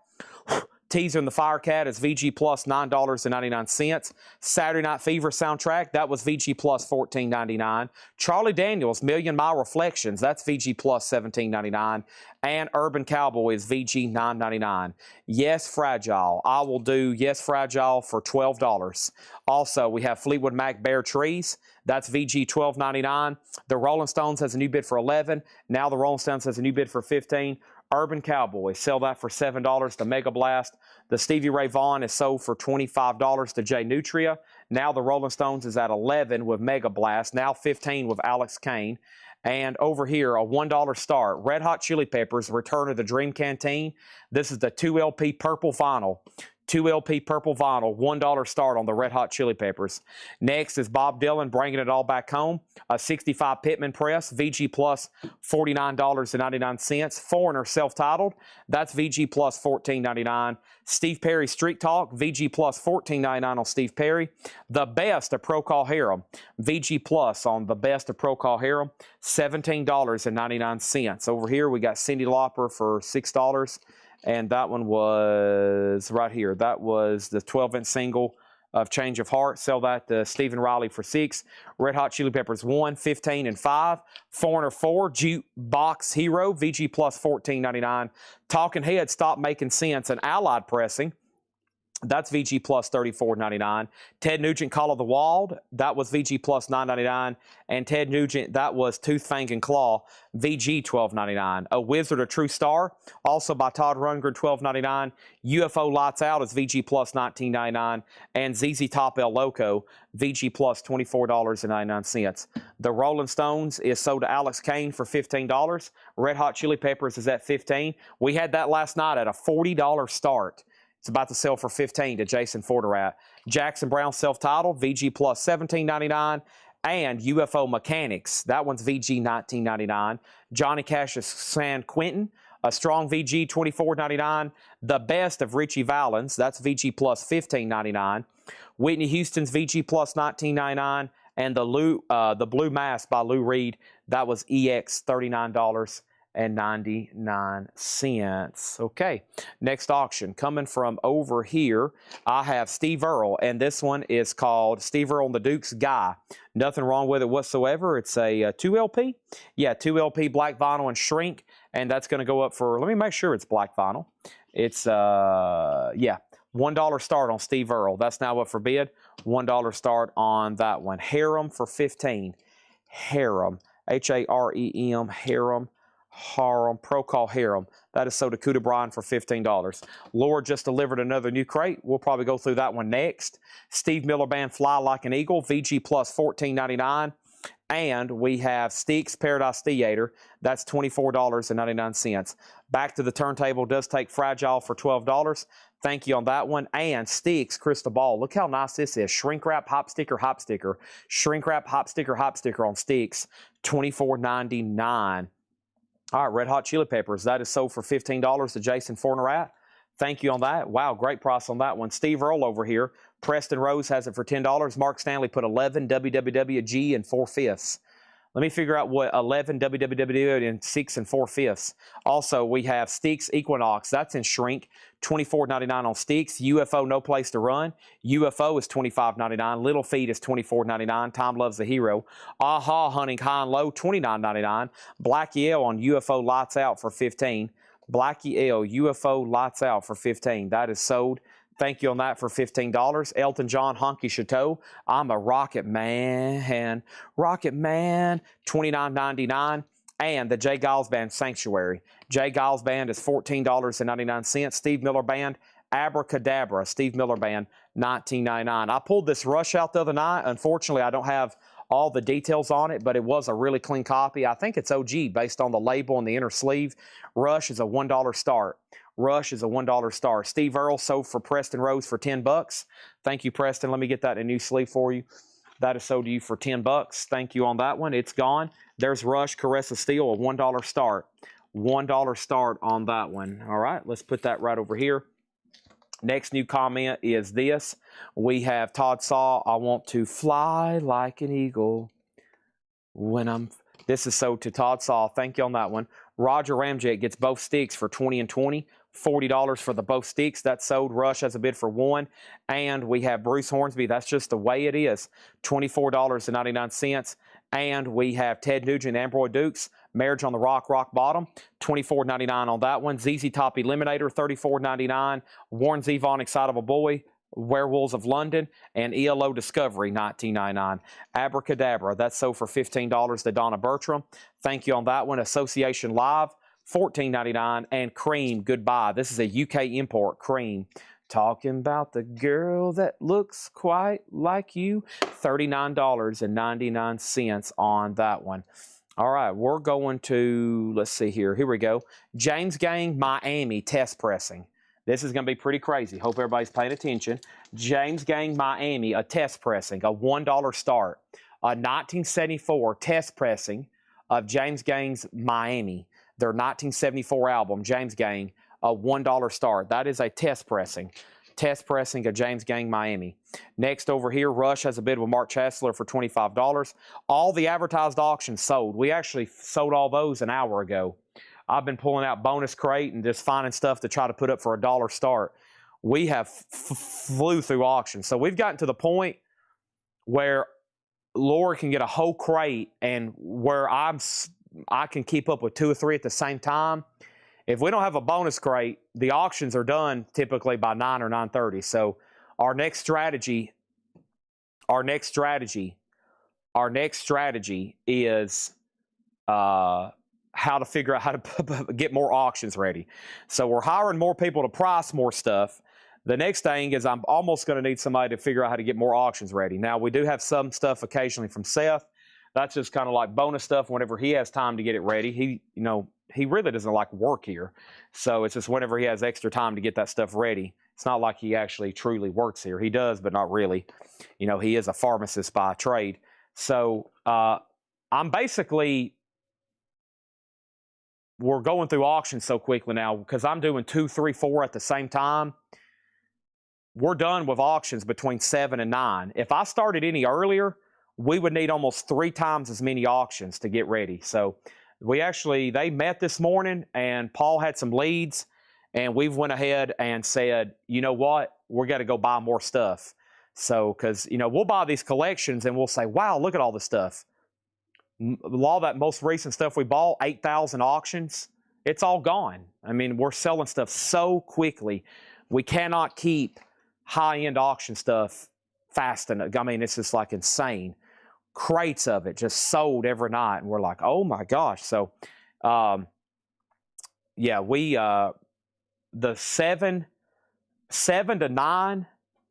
Teaser and the Firecat is VG Plus $9.99. Saturday Night Fever soundtrack, that was VG Plus $14.99. Charlie Daniels, Million Mile Reflections, that's VG Plus $17.99. And Urban Cowboy is VG $9.99. Yes Fragile, I will do Yes Fragile for $12. Also, we have Fleetwood Mac Bare Trees. That's VG $12.99. The Rolling Stones has a new bid for $11. Now the Rolling Stones has a new bid for $15. Urban Cowboy, sell that for $7 to Mega Blast. The Stevie Ray Vaughan is sold for $25 to Jay Nutria. Now the Rolling Stones is at 11 with Mega Blast. Now 15 with Alex Kane. And over here, a $1 start. Red Hot Chili Peppers, Return of the Dream Canteen. This is the 2LP Purple Vinyl. 2LP Purple Vinyl, $1 start on the Red Hot Chili Peppers. Next is Bob Dylan, Bringing It All Back Home. A 65 Pittman Press, VG Plus $49.99. Foreigner, self-titled, that's VG Plus $14.99. Steve Perry Street Talk, VG Plus $14.99 on Steve Perry. The Best of Procol Harum, VG Plus on The Best of Procol Harum, $17.99. Over here, we got Cyndi Lauper for $6. And that one was right here. That was the 12-inch single of Change of Heart. Sell that to Stephen Riley for $6. Red Hot Chili Peppers 1, 15, and 5. Foreigner 4, Jukebox Hero, VG Plus $14.99. Talking Heads, Stop Making Sense, and Allied Pressing. That's VG Plus $34.99. Ted Nugent, Call of the Wild, that was VG Plus $9.99. And Ted Nugent, that was Tooth, Fang, and Claw, VG $12.99. A Wizard, A True Star, also by Todd Rundgren, $12.99. UFO Lights Out is VG Plus $19.99. And ZZ Top El Loco, VG Plus $24.99. The Rolling Stones is sold to Alex Kane for $15. Red Hot Chili Peppers is at $15. We had that last night at a $40 start. It's about to sell for $15 to Jason Forterat. Jackson Brown self-titled, VG Plus $17.99. And UFO Mechanics, that one's VG $19.99. Johnny Cash's San Quentin, a strong VG $24.99. The Best of Richie Valens, that's VG Plus $15.99. Whitney Houston's VG Plus $19.99. And the Blue Mask by Lou Reed, that was EX $39.99. Okay, next auction coming from over here. I have Steve Earle, and this one is called Steve Earle and the Duke's Guy. Nothing wrong with it whatsoever. It's a 2LP. Yeah, 2LP black vinyl and shrink, and that's going to go up for, let me make sure it's black vinyl. It's, yeah, $1 start on Steve Earle. That's now up for bid. $1 start on that one. Harem for $15. Harem, Harem. Harem. Harem, Procol Harem. That is sold to Cuda Bryan for $15. Laura just delivered another new crate. We'll probably go through that one next. Steve Miller Band, Fly Like an Eagle, VG Plus $14.99. And we have Steaks Paradise Theater. That's $24.99. Back to the Turntable does take Fragile for $12. Thank you on that one. And Steaks Crystal Ball. Look how nice this is. Shrink wrap, hop sticker, hop sticker. Shrink wrap, hop sticker on Steaks. $24.99. All right, Red Hot Chili Peppers. That is sold for $15 to Jason Fornerat. Thank you on that. Wow, great price on that one. Steve Earle over here. Preston Rose has it for $10. Mark Stanley put 11 WWWG and 4/5. Let me figure out what 11 WWW and 6 and 4/5. Also, we have Steaks Equinox. That's in shrink. $24.99 on Steaks. UFO No Place to Run. UFO is $25.99. Little Feet is $24.99. Tom Loves the Hero. Aha Hunting High and Low, $29.99. Blackie L on UFO Lights Out for $15. Blackie L UFO Lights Out for $15. That is sold. Thank you on that for $15. Elton John Honky Chateau. I'm a Rocket Man. Rocket Man, $29.99. And the J. Giles Band Sanctuary. J. Giles Band is $14.99. Steve Miller Band, Abracadabra. Steve Miller Band, $19.99. I pulled this Rush out the other night. Unfortunately, I don't have all the details on it, but it was a really clean copy. I think it's OG based on the label and the inner sleeve. Rush is a $1 start. Rush is a $1 star. Steve Earle sold for Preston Rose for $10. Thank you, Preston. Let me get that in a new sleeve for you. That is sold to you for $10. Thank you on that one. It's gone. There's Rush Caress of Steel, a $1 start. $1 start on that one. All right, let's put that right over here. Next new comment is this. We have Todd Saw, I want to fly like an eagle when I'm... This is sold to Todd Saw. Thank you on that one. Roger Ramjet gets both sticks for 20 and 20. $40 for the both sticks. That's sold. Rush has a bid for one. And we have Bruce Hornsby. That's just the way it is. $24.99. And we have Ted Nugent and Ambroy Dukes. Marriage on the Rock, Rock Bottom. $24.99 on that one. ZZ Top Eliminator, $34.99. Warren Zevon, Excitable Boy. Werewolves of London, and ELO Discovery, $19.99. Abracadabra, that's sold for $15 to Donna Bertram. Thank you on that one. Association Live, $14.99. And Cream, Goodbye. This is a UK import, Cream. Talking about the girl that looks quite like you. $39.99 on that one. All right, we're going to, let's see here. Here we go. James Gang, Miami, test pressing. This is going to be pretty crazy. Hope everybody's paying attention. James Gang, Miami, a test pressing, a $1 start. A 1974 test pressing of James Gang's Miami. Their 1974 album, James Gang, a $1 start. That is a test pressing. Test pressing of James Gang, Miami. Next over here, Rush has a bid with Mark Chancellor for $25. All the advertised auctions sold. We actually sold all those an hour ago. I've been pulling out bonus crate and just finding stuff to try to put up for a $1 start. We have flew through auctions. So we've gotten to the point where Laura can get a whole crate and where I can keep up with 2 or 3 at the same time. If we don't have a bonus crate, the auctions are done typically by 9 or 9:30. So our next strategy is how to figure out how to get more auctions ready. So we're hiring more people to price more stuff. The next thing is I'm almost going to need somebody to figure out how to get more auctions ready. Now, we do have some stuff occasionally from Seth. That's just kind of like bonus stuff whenever he has time to get it ready. He really doesn't like work here. So it's just whenever he has extra time to get that stuff ready. It's not like he actually truly works here. He does, but not really. He is a pharmacist by trade. So I'm basically... We're going through auctions so quickly now because I'm doing 2, 3, 4 at the same time. We're done with auctions between 7 and 9. If I started any earlier, we would need almost 3 times as many auctions to get ready. So they met this morning and Paul had some leads and we went ahead and said, you know what, we're going to go buy more stuff. So, because, we'll buy these collections and we'll say, wow, look at all this stuff. All that most recent stuff we bought, 8,000 auctions, it's all gone. I mean, we're selling stuff so quickly. We cannot keep high-end auction stuff fast enough. I mean, it's just like insane. Crates of it just sold every night. And we're like, oh my gosh. So yeah, we the 7 to 9,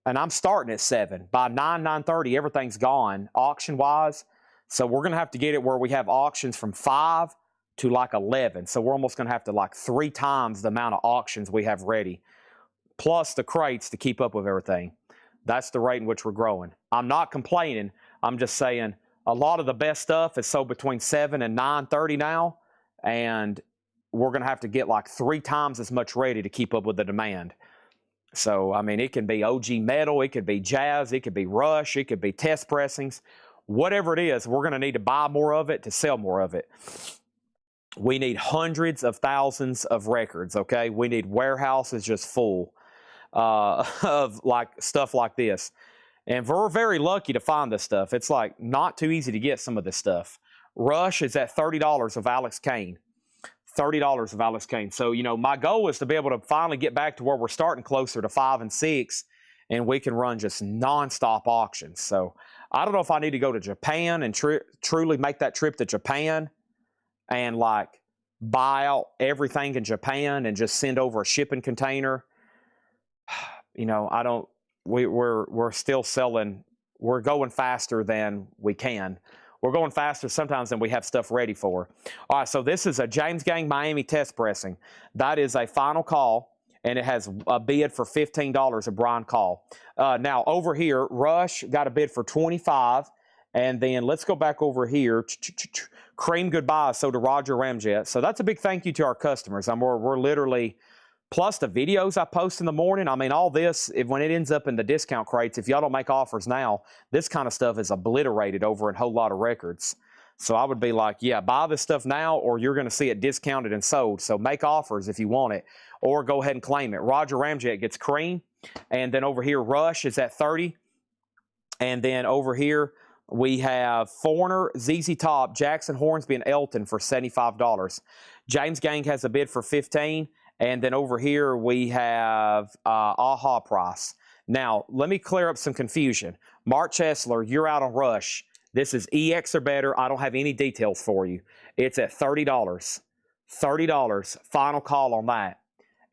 and I'm starting at 7. By 9:30, everything's gone auction wise. So we're gonna have to get it where we have auctions from 5 to like 11. So we're almost gonna have to like 3 times the amount of auctions we have ready, plus the crates to keep up with everything. That's the rate in which we're growing. I'm not complaining. I'm just saying a lot of the best stuff is sold between 7 and 9:30 now, and we're going to have to get like 3 times as much ready to keep up with the demand. So, I mean, it can be OG metal, it could be jazz, it could be rush, it could be test pressings. Whatever it is, we're going to need to buy more of it to sell more of it. We need hundreds of thousands of records, okay? We need warehouses just full of like stuff like this. And we're very lucky to find this stuff. It's like not too easy to get some of this stuff. Rush is at $30 of Alex Kane. $30 of Alex Kane. So, you know, my goal is to be able to finally get back to where we're starting closer to 5 and 6, and we can run just nonstop auctions. So I don't know if I need to go to Japan and truly make that trip to Japan and like buy out everything in Japan and just send over a shipping container. You know, I don't. We're still selling. We're going faster than we can. We're going faster sometimes than we have stuff ready for. All right, so this is a James Gang Miami test pressing. That is a final call, and it has a bid for $15, a Brian call. Now, over here, Rush got a bid for $25, and then let's go back over here. Cream goodbye, so to Roger Ramjet. So that's a big thank you to our customers. We're literally, plus the videos I post in the morning. I mean, all this, when it ends up in the discount crates, if y'all don't make offers now, this kind of stuff is obliterated over a whole lot of records. So I would be like, yeah, buy this stuff now or you're going to see it discounted and sold. So make offers if you want it or go ahead and claim it. Roger Ramjet gets cream. And then over here, Rush is at 30. And then over here, we have Foreigner, ZZ Top, Jackson Hornsby, and Elton for $75. James Gang has a bid for $15. And then over here, we have AHA price. Now, let me clear up some confusion. Mark Chesler, you're out on Rush. This is EX or better. I don't have any details for you. It's at $30. $30, final call on that.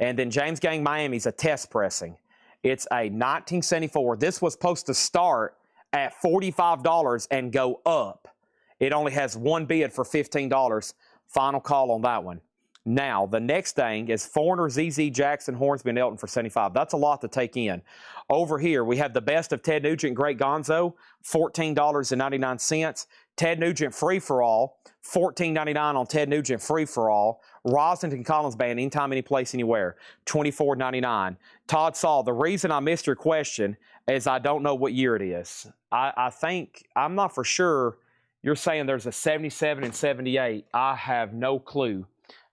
And then James Gang Miami's a test pressing. It's a 1974. This was supposed to start at $45 and go up. It only has one bid for $15. Final call on that one. Now, the next thing is Foreigner, ZZ, Jackson, Hornsby, and Elton for $75. That's a lot to take in. Over here, we have the best of Ted Nugent, Great Gonzo, $14.99. Ted Nugent Free for All, $14.99 on Ted Nugent Free for All. Rosington Collins Band, anytime, any place, anywhere, $24.99. Todd Saul, the reason I missed your question is I don't know what year it is. I think, I'm not for sure. You're saying there's a 77 and 78. I have no clue.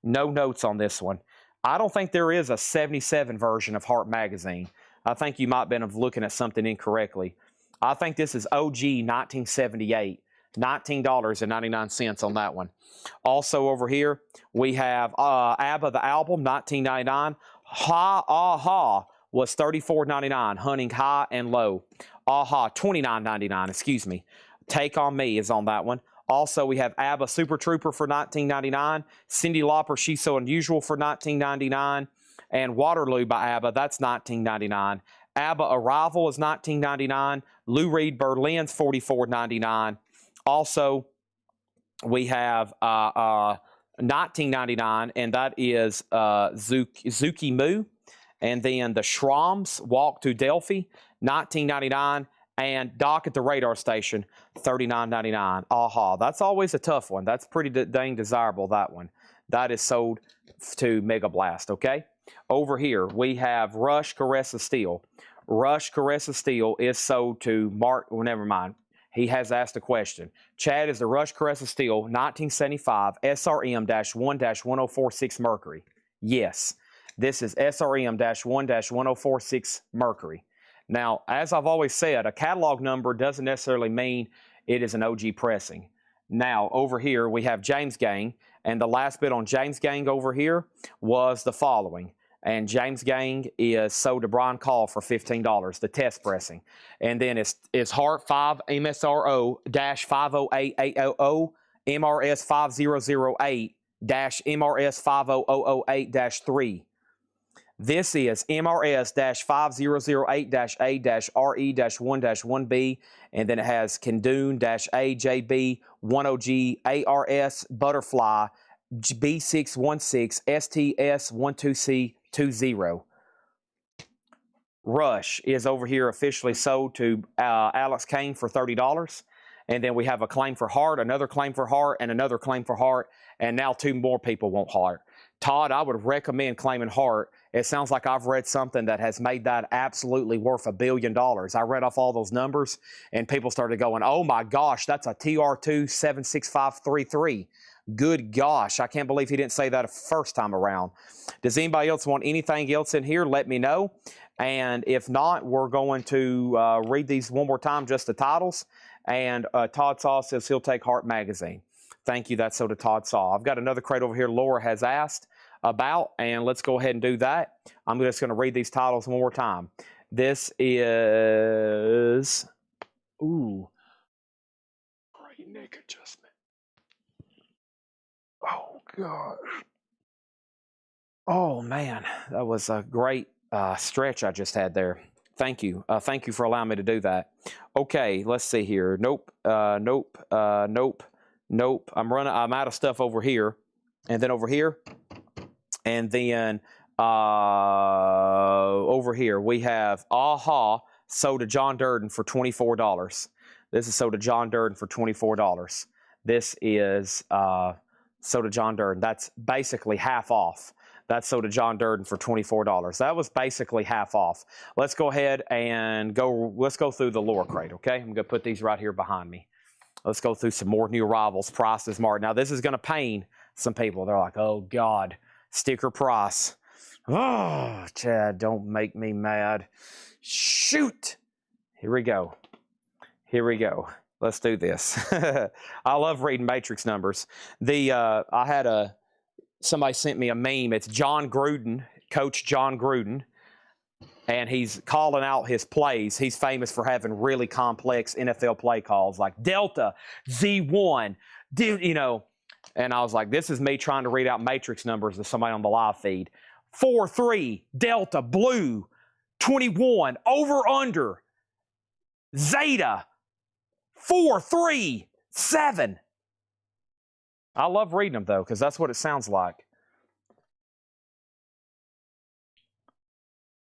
No notes on this one. I don't think there is a 77 version of Heart Magazine. I think you might have been looking at something incorrectly. I think this is OG 1978. $19.99 on that one. Also over here, we have ABBA the album, $19.99. Ha Aha was $34.99. Hunting High and Low. Aha, $29.99, excuse me. Take On Me is on that one. Also, we have ABBA Super Trooper for $19.99. Cyndi Lauper, She's So Unusual for $19.99. And Waterloo by ABBA, that's $19.99. ABBA Arrival is $19.99. Lou Reed Berlin's $44.99. Also, we have $19.99, and that is Zuki Moo. And then the Schramm's Walk to Delphi, $19.99. And Doc at the Radar Station, $39.99. Aha, that's always a tough one. That's pretty dang desirable, that one. That is sold to Mega Blast, okay? Over here, we have Rush Caressa Steel. Rush Caressa Steel is sold to Mark, well, never mind. He has asked a question. Chad, is the Rush Caressa Steel 1975 SRM-1-1046 Mercury? Yes, this is SRM-1-1046 Mercury. Now, as I've always said, a catalog number doesn't necessarily mean it is an OG pressing. Now, over here, we have James Gang, and the last bid on James Gang over here was the following. And James Gang is sold to Brian Call for $15, the test pressing. And then it's Heart 5 MSRO-508800 MRS 5008 MRS 50008-3. This is MRS-5008-A-RE-1-1B, and then it has Kandun-AJB10G ARS Butterfly B616 STS12C20. Rush is over here officially sold to Alex Kane for $30. And then we have a claim for heart, another claim for heart, and another claim for heart. And now 2 more people want heart. Todd, I would recommend claiming heart. It sounds like I've read something that has made that absolutely worth $1 billion. I read off all those numbers, and people started going, oh my gosh, that's a TR2 76533. Good gosh, I can't believe he didn't say that first time around. Does anybody else want anything else in here? Let me know. And if not, we're going to read these one more time, just the titles. And Todd Saw says he'll take Heart Magazine. Thank you. That's so to Todd Saw. I've got another crate over here Laura has asked about, and let's go ahead and do that. I'm just going to read these titles one more time. This is, ooh, great neck adjustment. Oh, gosh. Oh, man. That was a great stretch I just had there. Thank you. Thank you for allowing me to do that. Okay, let's see here. Nope, nope, nope, nope. I'm out of stuff over here. And then over here. And then over here we have AHA sold to John Durden for $24. This is sold to John Durden for $24. This is sold to John Durden. That's basically half off. That's sold to John Durden for $24. That was basically half off. Let's go ahead and let's go through the lower crate, okay? I'm going to put these right here behind me. Let's go through some more new arrivals. Price is marked. Now, this is going to pain some people. They're like, oh, God, sticker price. Oh, Chad, don't make me mad. Shoot. Here we go. Here we go. Let's do this. I love reading matrix numbers. I had somebody sent me a meme. It's John Gruden, Coach John Gruden, and he's calling out his plays. He's famous for having really complex NFL play calls like Delta, Z1, and I was like, this is me trying to read out matrix numbers to somebody on the live feed. 4-3, Delta, blue, 21, over, under, Zeta, 4-3, 7. I love reading them, though, because that's what it sounds like.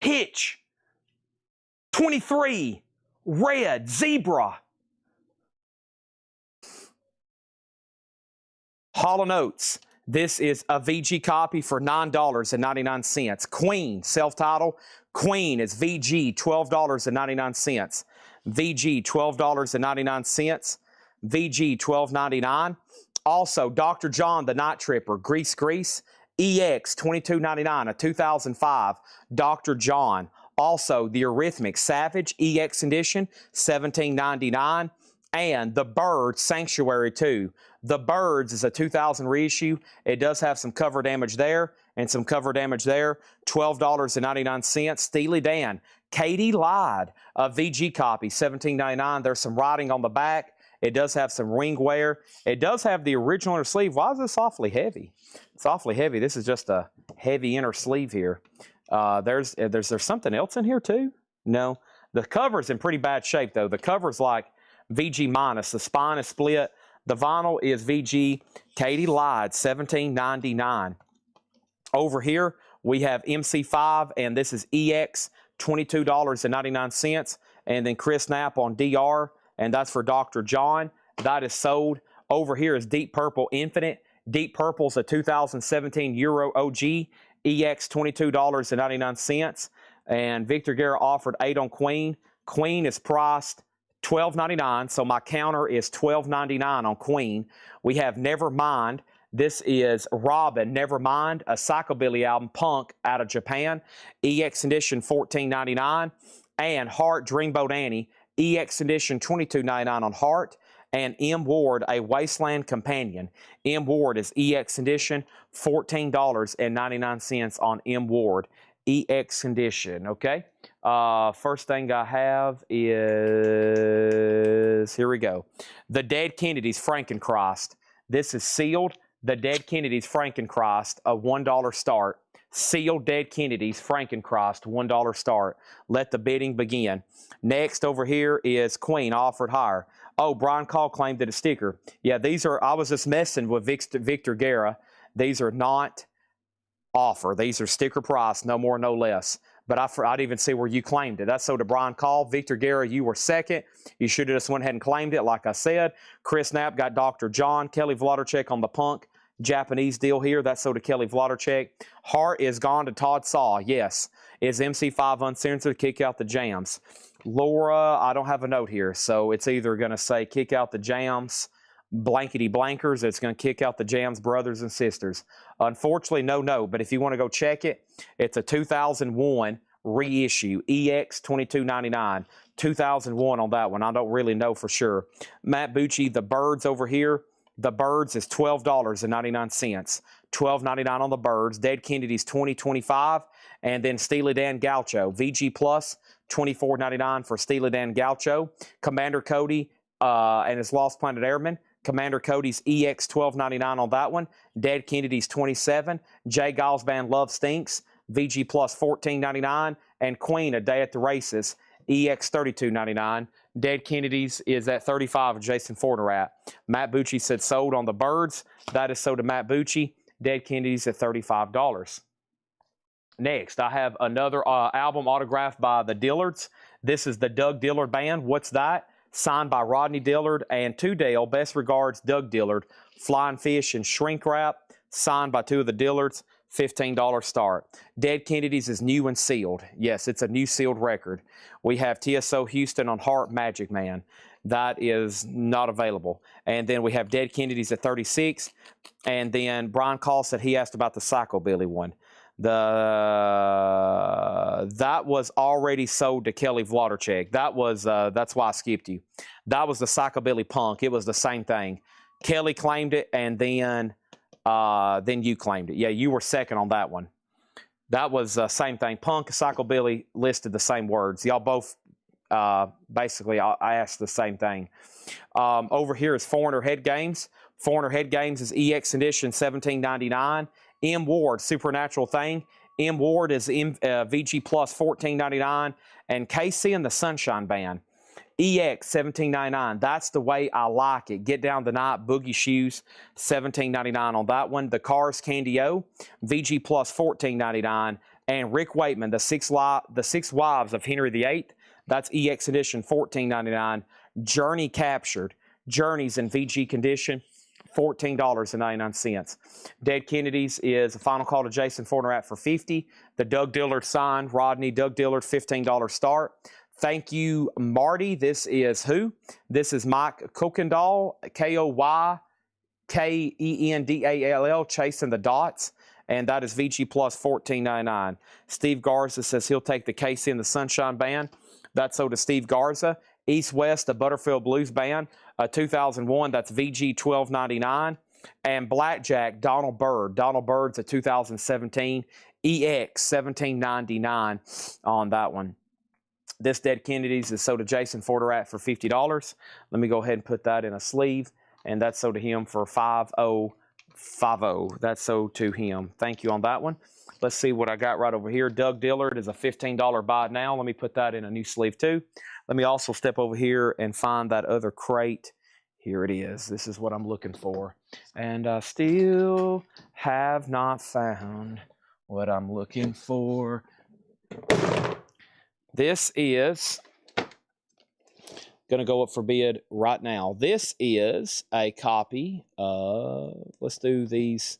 Hitch, 23, red, zebra. Hall & Oates. This is a VG copy for $9.99. Queen, self-title. Queen is VG, $12.99. VG, $12.99. VG, $12.99. Also, Dr. John, the Night Tripper, Grease, EX, $22.99, a 2005 Dr. John. Also, the Eurythmics Savage, EX edition, $17.99. And the Birds Sanctuary 2. The Birds is a 2000 reissue. It does have some cover damage there and some cover damage there. $12.99. Steely Dan. Katie lied. A VG copy, $17.99. There's some writing on the back. It does have some ring wear. It does have the original inner sleeve. Why is this awfully heavy? It's awfully heavy. This is just a heavy inner sleeve here. There's something else in here too? No. The cover's in pretty bad shape though. The cover's like VG minus. The spine is split. The vinyl is VG. Katie lied, $17.99. Over here we have MC5 and this is EX, $22.99. And then Chris Knapp on DR. And that's for Dr. John. That is sold. Over here is Deep Purple Infinite. Deep Purple's a 2017 Euro OG. EX, $22.99. And Victor Guerra offered 8 on Queen. Queen is priced $12.99. So my counter is $12.99 on Queen. We have Nevermind. This is Robin, Nevermind, a psychobilly album, punk, out of Japan. EX edition, $14.99. And Heart, Dreamboat Annie. EX edition, $22.99 on Heart. And M. Ward, a Wasteland Companion. M. Ward is EX edition, $14.99 on M. Ward. EX edition, okay? First thing I have is, here we go. The Dead Kennedys, Frankenchrist. This is sealed. the Dead Kennedys Frankenchrist, a $1 start. Sealed Dead Kennedys Frankenchrist, $1 start. Let the bidding begin. Next over here is Queen, offered higher. Oh, Brian Call claimed it a sticker. Yeah, these are, I was just messing with Victor Guerra. These are not offer. These are sticker price, no more, no less. But I didn't even see where you claimed it. That's so to Brian Call. Victor Guerra, you were second. You should have just went ahead and claimed it, like I said. Chris Knapp got Dr. John. Kelly Vlodarchek on the Punk Japanese deal here. That's so to Kelly Vlodarchek. Hart is gone to Todd Saw. Yes. Is MC5 uncensored? Kick out the jams. Laura, I don't have a note here. So it's either going to say kick out the jams, blankety blankers. It's going to kick out the jams, brothers and sisters. Unfortunately, no note. But if you want to go check it, it's a 2001 reissue, EX 2299. 2001 on that one. I don't really know for sure. Matt Bucci, the Birds over here. The Birds is $12.99. $12.99 on the Birds. Dead Kennedys $20.25. And then Steely Dan Gaucho. VG Plus $24.99 for Steely Dan Gaucho. Commander Cody and his Lost Planet Airmen. Commander Cody's EX $12.99 on that one. Dead Kennedys $27. Jay Giles Band Love Stinks. VG Plus $14.99. And Queen, A Day at the Races. EX $32.99. Dead Kennedys is at $35. Jason Fornerat. Matt Bucci said sold on the Birds. That is sold to Matt Bucci. Dead Kennedys at $35. Next, I have another album autographed by the Dillards. This is the Doug Dillard Band. What's that? Signed by Rodney Dillard and to Dale. Best regards, Doug Dillard. Flying Fish and Shrink Wrap. Signed by two of the Dillards. $15 start. Dead Kennedys is new and sealed. Yes, it's a new sealed record. We have TSO Houston on Heart Magic Man. That is not available. And then we have Dead Kennedys at 36. And then Brian Call said he asked about the Psychobilly one. That was already sold to Kelly Vlodarchek. That was that's why I skipped you. That was the Psychobilly Punk. It was the same thing. Kelly claimed it, and then you claimed it. Yeah, you were second on that one. That was same thing. Punk, Psychobilly listed the same words. Y'all both basically I asked the same thing. Over here is Foreigner Head Games. Foreigner Head Games is EX Edition $17.99. M Ward, Supernatural Thing. M Ward is VG Plus $14.99. And KC and the Sunshine Band. EX $17.99. That's the way I like it. Get Down the Night, Boogie Shoes, $17.99 on that one. The Cars Candy O, VG Plus $14.99. And Rick Wakeman, the six Wives of Henry VIII. That's EX Edition $14.99. Journey Captured. Journeys in VG condition. $14.99. Dead Kennedys is a final call to Jason Fornerat for $50. The Doug Dillard signed, Rodney Doug Dillard, $15 start. Thank you, Marty. This is who? This is Mike Kokendall, Koykendall, chasing the dots. And that is VG Plus $14.99. Steve Garza says he'll take the KC and the Sunshine Band. That's so to Steve Garza. East West, the Butterfield Blues Band, 2001. That's VG $12.99. And Blackjack, Donald Byrd. Donald Byrd's a 2017 EX $17.99 on that one. This Dead Kennedys is sold to Jason Fornerat for $50. Let me go ahead and put that in a sleeve. And that's sold to him for $50.50. That's sold to him. Thank you on that one. Let's see what I got right over here. Doug Dillard is a $15 buy now. Let me put that in a new sleeve too. Let me also step over here and find that other crate. Here it is. This is what I'm looking for. And I still have not found what I'm looking for. This is going to go up for bid right now. This is a copy of, let's do these.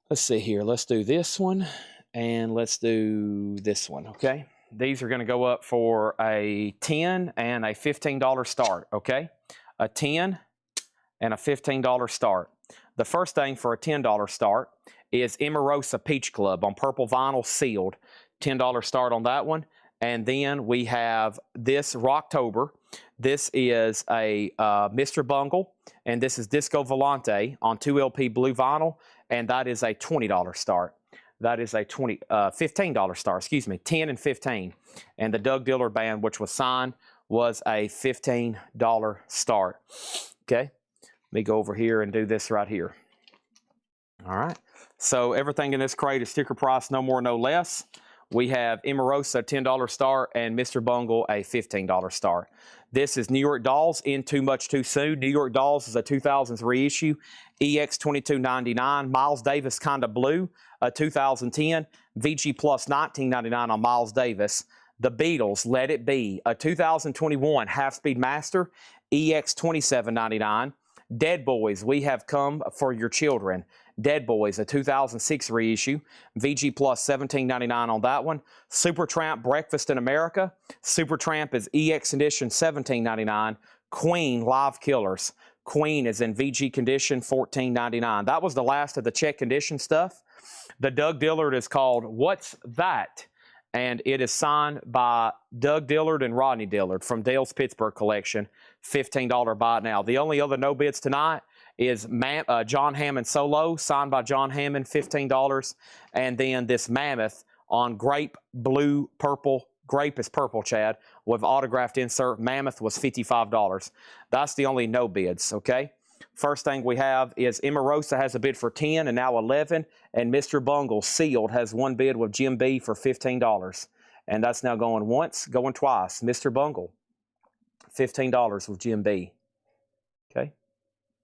Let's see here. Let's do this one and let's do this one, okay? These are going to go up for a $10 and a $15 start, okay? A $10 and a $15 start. The first thing for a $10 start is Emerosa Peach Club on purple vinyl sealed. $10 start on that one. And then we have this Rocktober. This is a Mr. Bungle, and this is Disco Volante on 2LP blue vinyl, and that is a $20 start. That is a $15 start, excuse me, 10 and 15. And the Doug Dillard Band, which was signed, was a $15 start. Okay, let me go over here and do this right here. All right. So everything in this crate is sticker price, no more, no less. We have Emarosa, $10 star, and Mr. Bungle, a $15 star. This is New York Dolls in Too Much Too Soon. New York Dolls is a 2000s reissue. EX 22.99. Miles Davis Kinda Blue, a 2010. VG Plus $19.99 on Miles Davis. The Beatles, Let It Be, a 2021 half-speed master. EX 27.99. Dead Boys, We Have Come for Your Children. Dead Boys, a 2006 reissue. VG Plus $17.99 on that one. Supertramp, Breakfast in America. Supertramp is EX Edition $17.99. Queen, Live Killers. Queen is in VG condition $14.99. That was the last of the check condition stuff. The Doug Dillard is called What's That? And it is signed by Doug Dillard and Rodney Dillard from Dale's Pittsburgh collection. $15 buy it now. The only other no bids tonight is John Hammond Solo, signed by John Hammond, $15. And then this Mammoth on grape, blue, purple. Grape is purple, Chad, with autographed insert. Mammoth was $55. That's the only no bids, okay? First thing we have is Emarosa has a bid for 10 and now 11, and Mr. Bungle sealed has one bid with Jim B for $15. And that's now going once, going twice. Mr. Bungle, $15 with Jim B. Okay.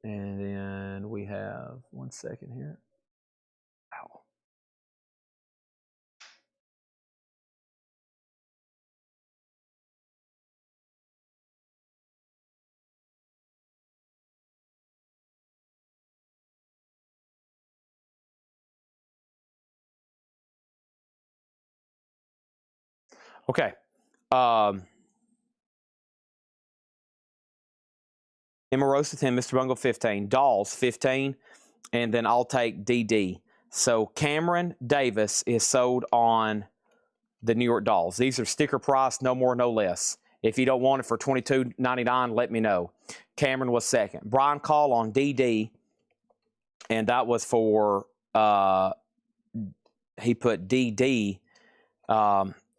And then we have 1 second here. Ow. Okay. Emarosa 10, Mr. Bungle 15, Dolls 15, and then I'll take DD. So Cameron Davis is sold on the New York Dolls. These are sticker price, no more, no less. If you don't want it for $22.99, let me know. Cameron was second. Brian Call on DD, and that was for, he put DD.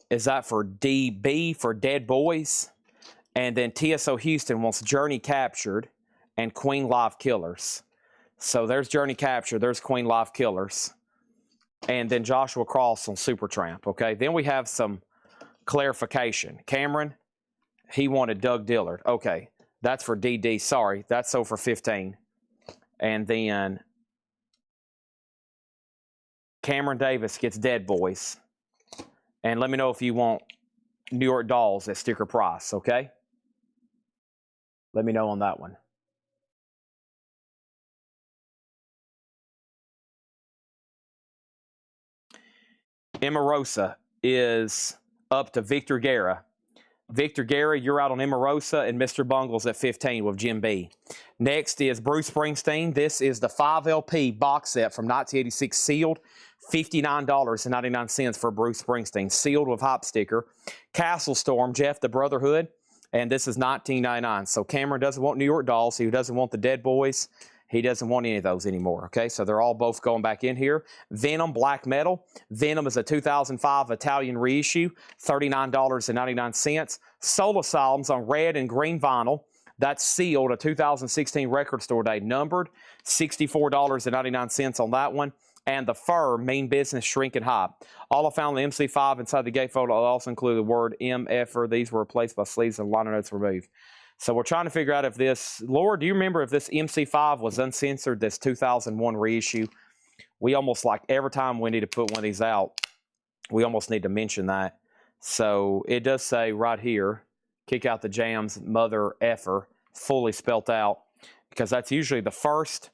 Is that for DB, for Dead Boys? And then TSO Houston wants Journey Captured and Queen Live Killers. So there's Journey Captured, there's Queen Live Killers. And then Joshua Cross on Supertramp, okay? Then we have some clarification. Cameron, he wanted Doug Dillard. Okay, that's for DD, sorry. That's sold for 15. And then Cameron Davis gets Dead Boys. And let me know if you want New York Dolls at sticker price, okay? Let me know on that one. Emarosa is up to Victor Guerra. Victor Guerra, you're out on Emarosa, and Mr. Bungle's at 15 with Jim B. Next is Bruce Springsteen. This is the 5 LP box set from 1986 sealed. $59.99 for Bruce Springsteen, sealed with hop sticker. Castle Storm, Jeff the Brotherhood, and this is $19.99. So Cameron doesn't want New York Dolls. He doesn't want the Dead Boys. He doesn't want any of those anymore, okay? So they're all both going back in here. Venom Black Metal. Venom is a 2005 Italian reissue, $39.99. Soul Asylums on red and green vinyl. That's sealed, a 2016 record store day, numbered, $64.99 on that one. And the Fur, Mean Business, Shrink and Hop. All I found in the MC5 inside the gatefold also include the word MF. These were replaced by sleeves and liner notes removed. So we're trying to figure out if this, Laura, do you remember if this MC5 was uncensored, this 2001 reissue? We almost, like, every time we need to put one of these out, we almost need to mention that. So it does say right here, kick out the jams, mother effer, fully spelt out, because that's usually the first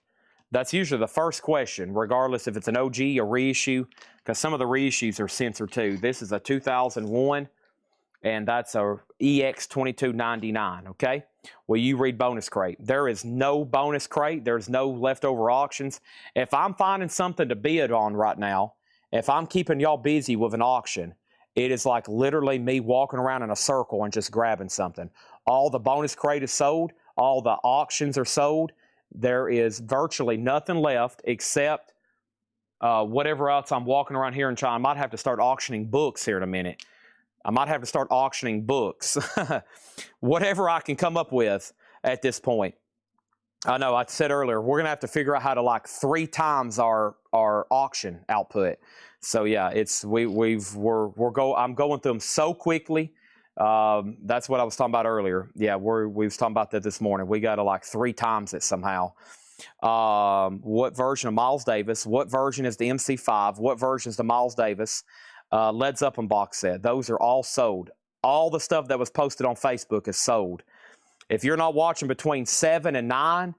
question, regardless if it's an OG or reissue, because some of the reissues are censored too. This is a 2001, and that's a EX 22.99, okay? Well, you read bonus crate. There is no bonus crate. There's no leftover auctions. If I'm finding something to bid on right now, if I'm keeping y'all busy with an auction, it is like literally me walking around in a circle and just grabbing something. All the bonus crate is sold. All the auctions are sold. There is virtually nothing left except whatever else I'm walking around here and trying. I might have to start auctioning books here in a minute. I might have to start auctioning books. Whatever I can come up with at this point. I know. I said earlier we're gonna have to figure out how to like 3 times our auction output. So yeah, it's I'm going through them so quickly. That's what I was talking about earlier. Yeah, we was talking about that this morning. We got to like 3 times it somehow. What version of Miles Davis? What version is the MC5? What version is the Miles Davis? Led Zeppelin box set. Those are all sold. All the stuff that was posted on Facebook is sold. If you're not watching between 7 and 9,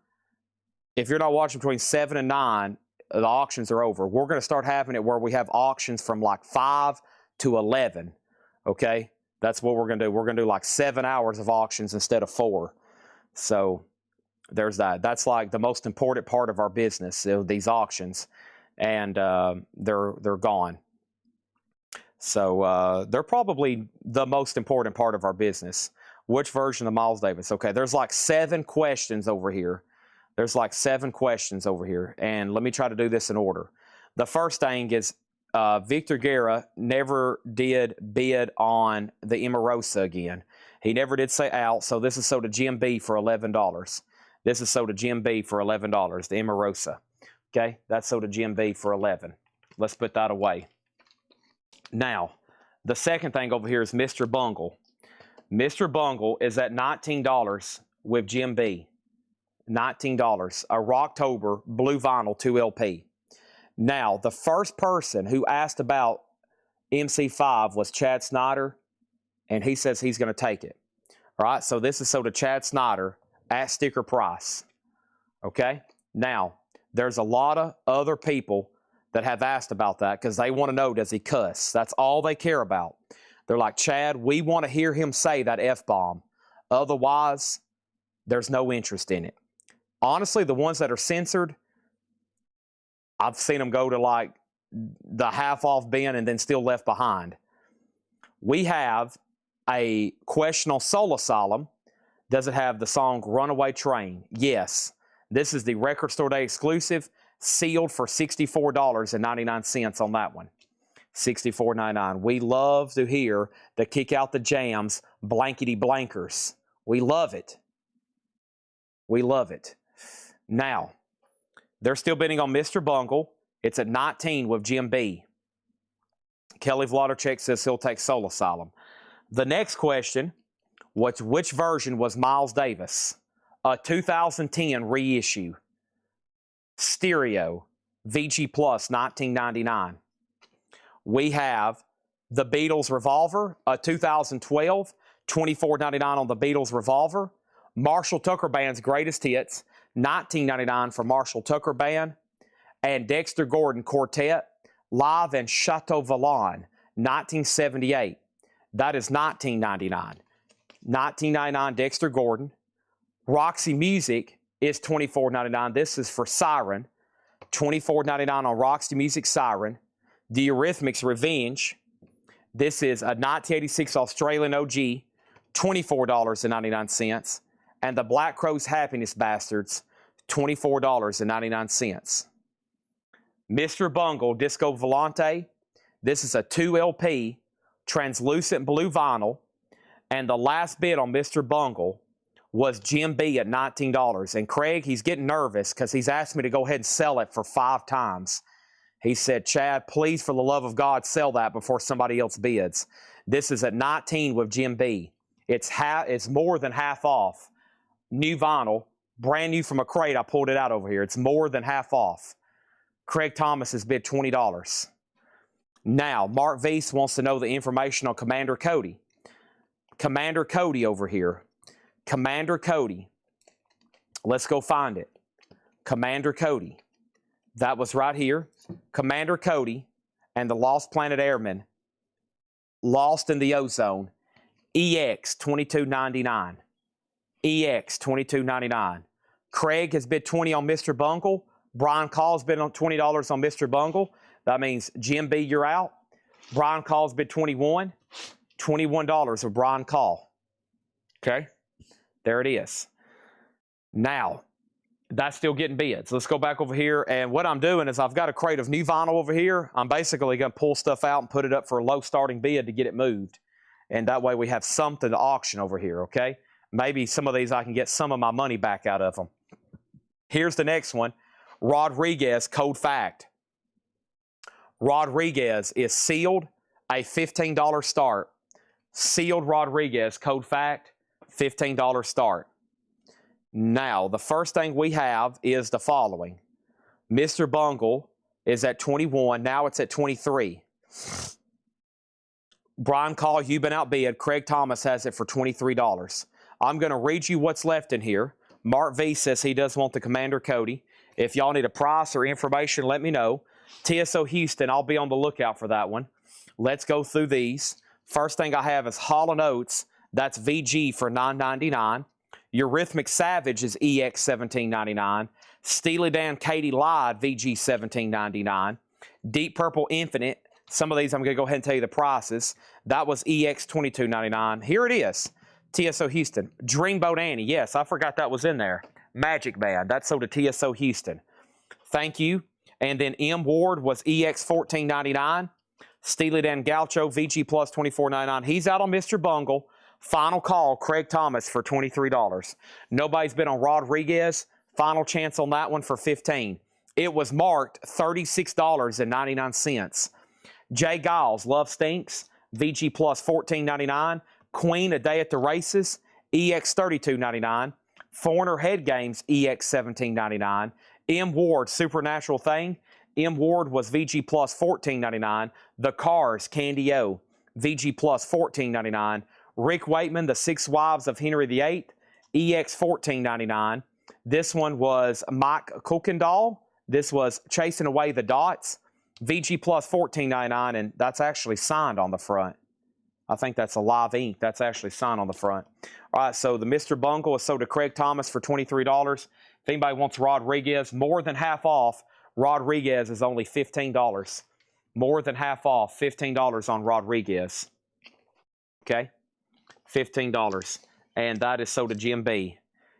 the auctions are over. We're going to start having it where we have auctions from like 5 to 11. Okay? That's what we're going to do. We're going to do like 7 hours of auctions instead of 4. So there's that. That's like the most important part of our business, these auctions. And they're gone. So they're probably the most important part of our business. Which version of Miles Davis? Okay, there's like 7 questions over here. And let me try to do this in order. The first thing is Victor Guerra never did bid on the Emarosa again. He never did say out, so this is sold to Jim B for $11. This is sold to Jim B for $11, the Emarosa. Okay, that's sold to Jim B for $11. Let's put that away. Now, the second thing over here is Mr. Bungle. Mr. Bungle is at $19 with Jim B. $19. A Rocktober blue vinyl 2 LP. Now, the first person who asked about MC5 was Chad Snyder, and he says he's going to take it. All right, so this is sold to Chad Snyder at sticker price. Okay? Now, there's a lot of other people that have asked about that because they want to know, does he cuss? That's all they care about. They're like, Chad, we want to hear him say that F-bomb. Otherwise, there's no interest in it. Honestly, the ones that are censored, I've seen them go to like the half-off bin and then still left behind. We have a question on Soul Asylum. Does it have the song Runaway Train? Yes. This is the Record Store Day exclusive, sealed for $64.99 on that one. $64.99. We love to hear the Kick Out the Jams blankety blankers. We love it. We love it. Now, they're still bidding on Mr. Bungle. It's at 19 with Jim B. Kelly Vladerchek says he'll take Soul Asylum. The next question, which version was Miles Davis? A 2010 reissue. Stereo. VG Plus, $19.99. We have the Beatles Revolver, a 2012, $24.99 on the Beatles Revolver. Marshall Tucker Band's Greatest Hits, $19.99 for Marshall Tucker Band. And Dexter Gordon Quartet, Live in Chateau Vallon, 1978. That is $19.99. $19.99 Dexter Gordon. Roxy Music is $24.99. This is for Siren. $24.99 on Roxy Music Siren. The Eurythmics Revenge. This is a 1986 Australian OG, $24.99. And the Black Crowes Happiness Bastards, $24.99. Mr. Bungle Disco Volante. This is a 2 LP translucent blue vinyl. And the last bid on Mr. Bungle was Jim B at $19. And Craig, he's getting nervous because he's asked me to go ahead and sell it for 5 times. He said, Chad, please, for the love of God, sell that before somebody else bids. This is at 19 with Jim B. It's more than half off. New vinyl, brand new from a crate. I pulled it out over here. It's more than half off. Craig Thomas has bid $20. Now, Mark Weiss wants to know the information on Commander Cody. Commander Cody over here. Commander Cody. Let's go find it. Commander Cody. That was right here. Commander Cody and the Lost Planet Airmen. Lost in the Ozone. EX $22.99. EX $22.99. Craig has bid $20 on Mr. Bungle. Brian Call's bid on $20 on Mr. Bungle. That means Jim B, you're out. Brian Call's bid $21. $21 of Brian Call. Okay? There it is. Now, that's still getting bids. Let's go back over here. And what I'm doing is I've got a crate of new vinyl over here. I'm basically going to pull stuff out and put it up for a low starting bid to get it moved. And that way we have something to auction over here, okay? Maybe some of these I can get some of my money back out of them. Here's the next one. Rodriguez, code fact. Rodriguez is sealed, a $15 start. Sealed Rodriguez, code fact, $15 start. Now, the first thing we have is the following. Mr. Bungle is at 21. Now it's at 23. Brian Call, you've been outbid. Craig Thomas has it for $23. I'm going to read you what's left in here. Mark V says he does want the Commander Cody. If y'all need a price or information, let me know. TSO Houston, I'll be on the lookout for that one. Let's go through these. First thing I have is Hall & Oates. That's VG for $9.99. Eurythmic Savage is EX $17.99. Steely Dan Katie Lied, VG $17.99. Deep Purple Infinite. Some of these I'm going to go ahead and tell you the prices. That was EX $22.99. Here it is. TSO Houston. Dreamboat Annie. Yes, I forgot that was in there. Magic Band. That's sold to TSO Houston. Thank you. And then M Ward was EX $14.99. Steely Dan Gaucho, VG Plus $24.99. He's out on Mr. Bungle. Final call, Craig Thomas for $23. Nobody's been on Rodriguez. Final chance on that one for $15. It was marked $36.99. Jay Giles, Love Stinks, VG Plus $14.99. Queen, A Day at the Races, EX $32.99. Foreigner Head Games, EX $17.99. M Ward, Supernatural Thing. M Ward was VG Plus $14.99. The Cars, Candy O, VG Plus $14.99. Rick Waitman, The Six Wives of Henry VIII, EX $14.99. This one was Mike Kuykendall. This was Chasing Away the Dots, VG Plus $14.99, and that's actually signed on the front. I think that's a live ink. That's actually signed on the front. All right, so the Mr. Bungle is sold to Craig Thomas for $23. If anybody wants Rodriguez, more than half off, Rodriguez is only $15. More than half off, $15 on Rodriguez. Okay? $15. And that is sold to Jim B.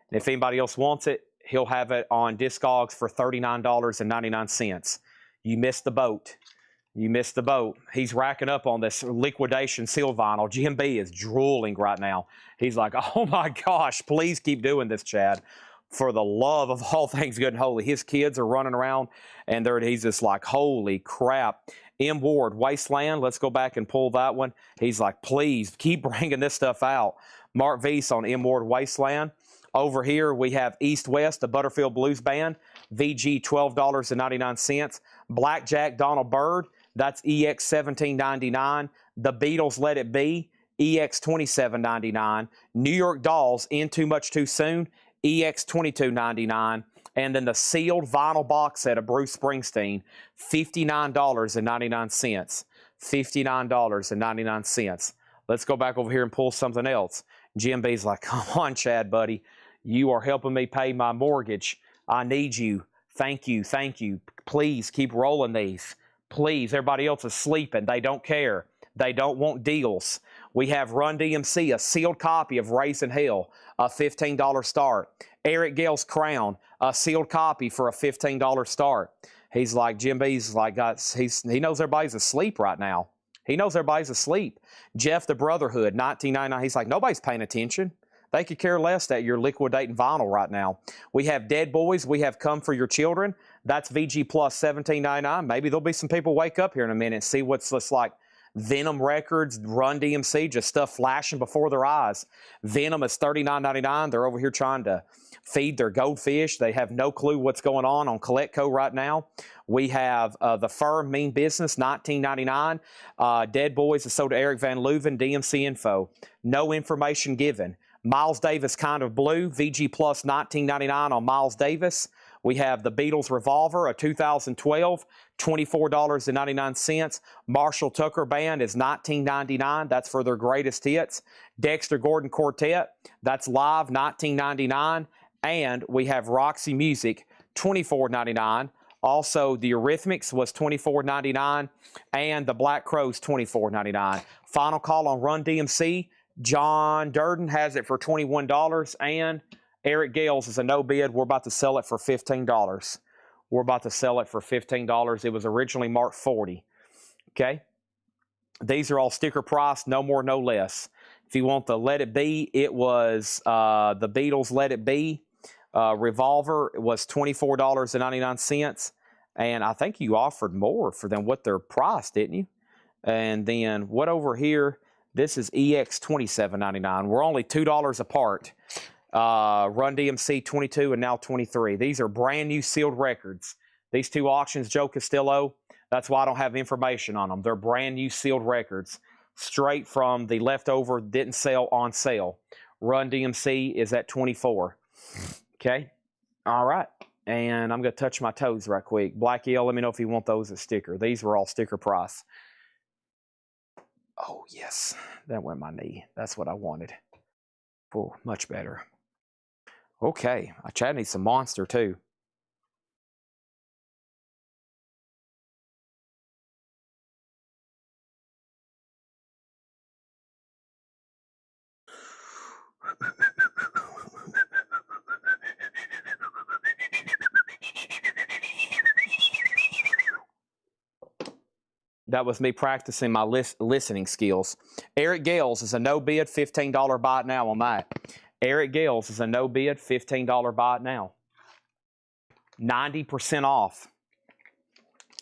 And if anybody else wants it, he'll have it on Discogs for $39.99. You missed the boat. You missed the boat. He's racking up on this liquidation seal vinyl. Jim B is drooling right now. He's like, oh my gosh, please keep doing this, Chad. For the love of all things good and holy. His kids are running around, and he's just like, holy crap. M. Ward, Wasteland. Let's go back and pull that one. He's like, please keep bringing this stuff out. Mark Weiss on M. Ward, Wasteland. Over here, we have East West, the Butterfield Blues Band. VG, $12.99. Blackjack, Donald Byrd. That's EX $17.99. The Beatles, Let It Be. EX $27.99. New York Dolls, In Too Much Too Soon. EX $22.99. And then the sealed vinyl box set of Bruce Springsteen, $59.99. $59.99. Let's go back over here and pull something else. Jim B's like, come on, Chad, buddy. You are helping me pay my mortgage. I need you. Thank you. Thank you. Please keep rolling these. Please. Everybody else is sleeping. They don't care. They don't want deals. We have Run DMC, a sealed copy of Raising Hell, a $15 start. Eric Gale's Crown, a sealed copy for a $15 start. He's like, Jim B's like, he knows everybody's asleep right now. He knows everybody's asleep. Jeff the Brotherhood, $19.99. He's like, nobody's paying attention. They could care less that you're liquidating vinyl right now. We have Dead Boys. We have Come For Your Children. That's VG Plus $17.99. Maybe there'll be some people wake up here in a minute and see what's this like. Venom Records, Run DMC, just stuff flashing before their eyes. Venom is $39.99. They're over here trying to feed their goldfish. They have no clue what's going on Coletco right now. We have The Firm, Mean Business, $19.99. Dead Boys is sold to Eric Van Leuven, DMC Info. No information given. Miles Davis, Kind of Blue, VG Plus $19.99 on Miles Davis. We have the Beatles Revolver, a 2012, $24.99. Marshall Tucker Band is $19.99. That's for their greatest hits. Dexter Gordon Quartet, that's live, $19.99. And we have Roxy Music, $24.99. Also, the Eurythmics was $24.99. And the Black Crowes, $24.99. Final call on Run DMC. John Durden has it for $21. And Eric Gales is a no bid. We're about to sell it for $15. We're about to sell it for $15. It was originally marked $40. Okay? These are all sticker price, no more, no less. If you want the Let It Be, it was the Beatles Let It Be. Revolver was $24.99. And I think you offered more for than what they're priced, didn't you? And then what over here? This is EX $27.99. We're only $2 apart. Run DMC 22 and now 23. These are brand new sealed records. These two auctions, Joe Castillo, that's why I don't have information on them. They're brand new sealed records, straight from the leftover, didn't sell, on sale. Run DMC is at 24. Okay. All right. And I'm going to touch my toes right quick. Black Eel, let me know if you want those as sticker. These were all sticker price. Oh, yes. That went my knee. That's what I wanted. Oh, much better. Okay. Chad needs some Monster, too. That was me practicing my listening skills. Eric Gales is a no bid, $15 buy it now on that. Eric Gales is a no bid, $15 buy it now. 90% off.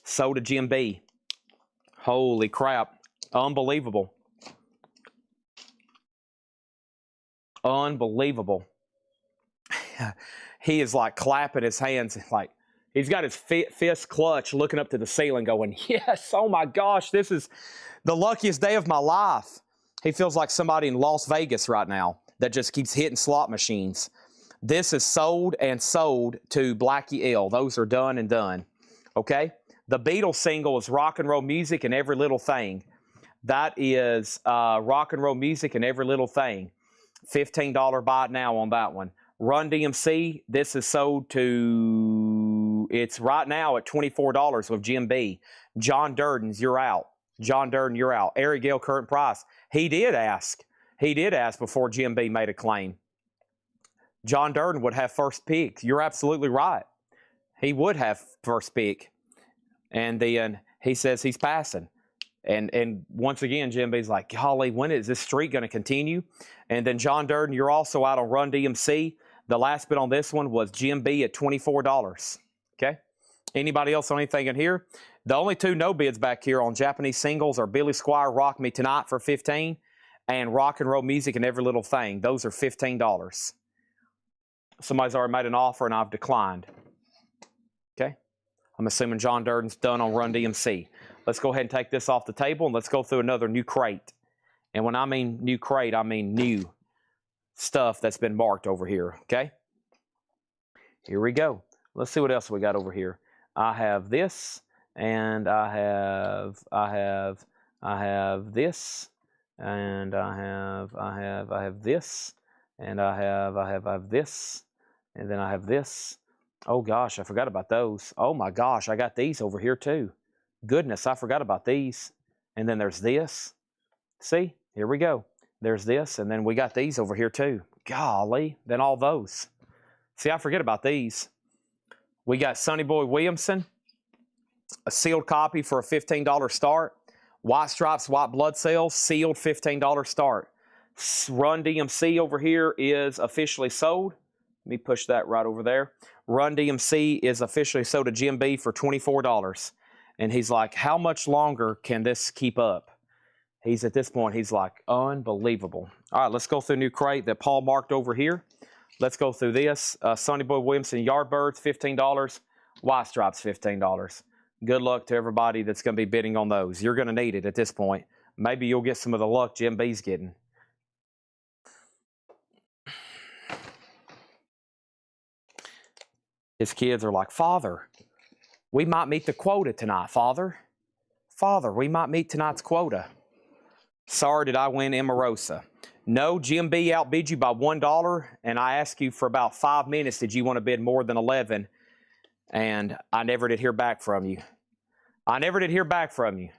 So to Jim B. Holy crap. Unbelievable. Unbelievable. He is like clapping his hands, like he's got his fist clutched, looking up to the ceiling going, yes, oh my gosh, this is the luckiest day of my life. He feels like somebody in Las Vegas right now that just keeps hitting slot machines. This is sold and sold to Blackie L. Those are done and done. Okay? The Beatles single is Rock and Roll Music and Every Little Thing. That is Rock and Roll Music and Every Little Thing. $15 buy it now on that one. Run DMC, this is sold to, it's right now at $24 with Jim B. John Durden's, you're out. John Durden, you're out. Eric Gale, current price. He did ask. He did ask before Jim B made a claim. John Durden would have first pick. You're absolutely right. He would have first pick. And then he says he's passing. And once again, Jim B's like, golly, when is this streak going to continue? And then John Durden, you're also out on Run DMC. The last bid on this one was Jim B at $24. Okay? Anybody else on anything in here? The only two no bids back here on Japanese singles are Billy Squier, Rock Me Tonight for $15, and Rock and Roll Music and Every Little Thing. Those are $15. Somebody's already made an offer and I've declined. Okay? I'm assuming John Durden's done on Run DMC. Let's go ahead and take this off the table and let's go through another new crate. And when I mean new crate, I mean new stuff that's been marked over here. Okay? Here we go. Let's see what else we got over here. I have this, and I have this, and I have this, and I have this, and then I have this. Oh gosh, I forgot about those. Oh my gosh, I got these over here too. Goodness, I forgot about these. And then there's this. See, here we go. There's this, and then we got these over here too. Golly, then all those. See, I forget about these. We got Sonny Boy Williamson, a sealed copy for a $15 start. White Stripes, White Blood Cells, sealed $15 start. Run DMC over here is officially sold. Let me push that right over there. Run DMC is officially sold to Jim B for $24. And he's like, how much longer can this keep up? He's at this point, he's like, unbelievable. All right, let's go through a new crate that Paul marked over here. Let's go through this. Sonny Boy Williamson, Yardbirds, $15. White Stripes, $15. Good luck to everybody that's going to be bidding on those. You're going to need it at this point. Maybe you'll get some of the luck Jim B's getting. His kids are like, Father, we might meet the quota tonight, Father. Father, we might meet tonight's quota. Sorry, did I win Emarosa? No, Jim B outbid you by $1, and I asked you for about 5 minutes, did you want to bid more than 11? And I never did hear back from you. I never did hear back from you.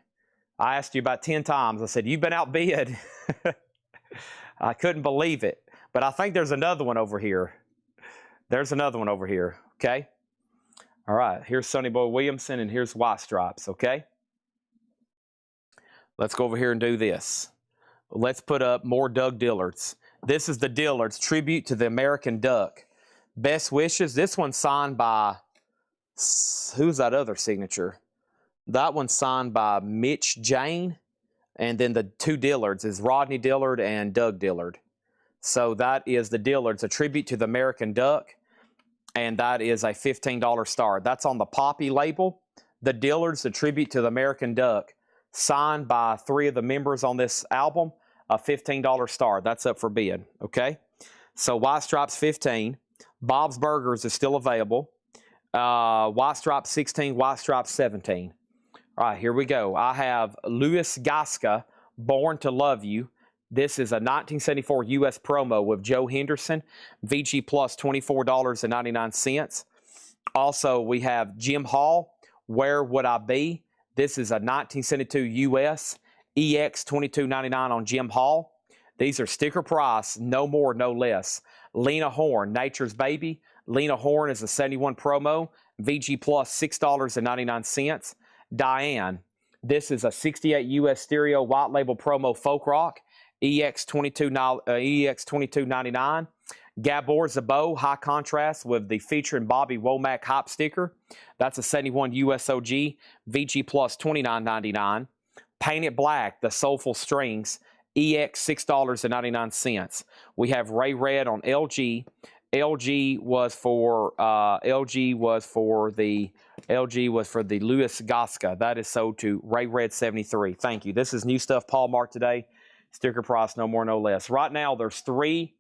I asked you about 10 times. I said, you've been outbid. I couldn't believe it. But I think there's another one over here. There's another one over here, okay? All right, here's Sonny Boy Williamson, and here's White Stripes, okay? Let's go over here and do this. Let's put up more Doug Dillards. This is the Dillards, tribute to the American duck. Best wishes. This one's signed by, who's that other signature? That one's signed by Mitch Jane. And then the two Dillards is Rodney Dillard and Doug Dillard. So that is the Dillards, a tribute to the American Duck. And that is a $15 star. That's on the Poppy label. The Dillards, a tribute to the American Duck, signed by 3 of the members on this album, a $15 star. That's up for bid, okay? So White Stripes 15. Bob's Burgers is still available. White Stripes 16, White Stripes 17. All right, here we go. I have Louis Gasca, Born to Love You. This is a 1974 U.S. promo with Joe Henderson, VG Plus $24.99. Also, we have Jim Hall, Where Would I Be? This is a 1972 U.S. EX $22.99 on Jim Hall. These are sticker price, no more, no less. Lena Horne, Nature's Baby. Lena Horne is a 71 promo, VG Plus $6.99. Diane, this is a 68 U.S. stereo white label promo folk rock, EX $22.99. Gabor Zabo, high contrast with the featuring Bobby Womack hype sticker. That's a 71 USOG, VG Plus $29.99. Painted Black, the Soulful Strings, EX $6.99. We have Ray Red on LG. LG was for the Louis Gasca. That is sold to Ray Red 73. Thank you. This is new stuff, Paul Mark today. Sticker price, no more, no less. Right now, there's 3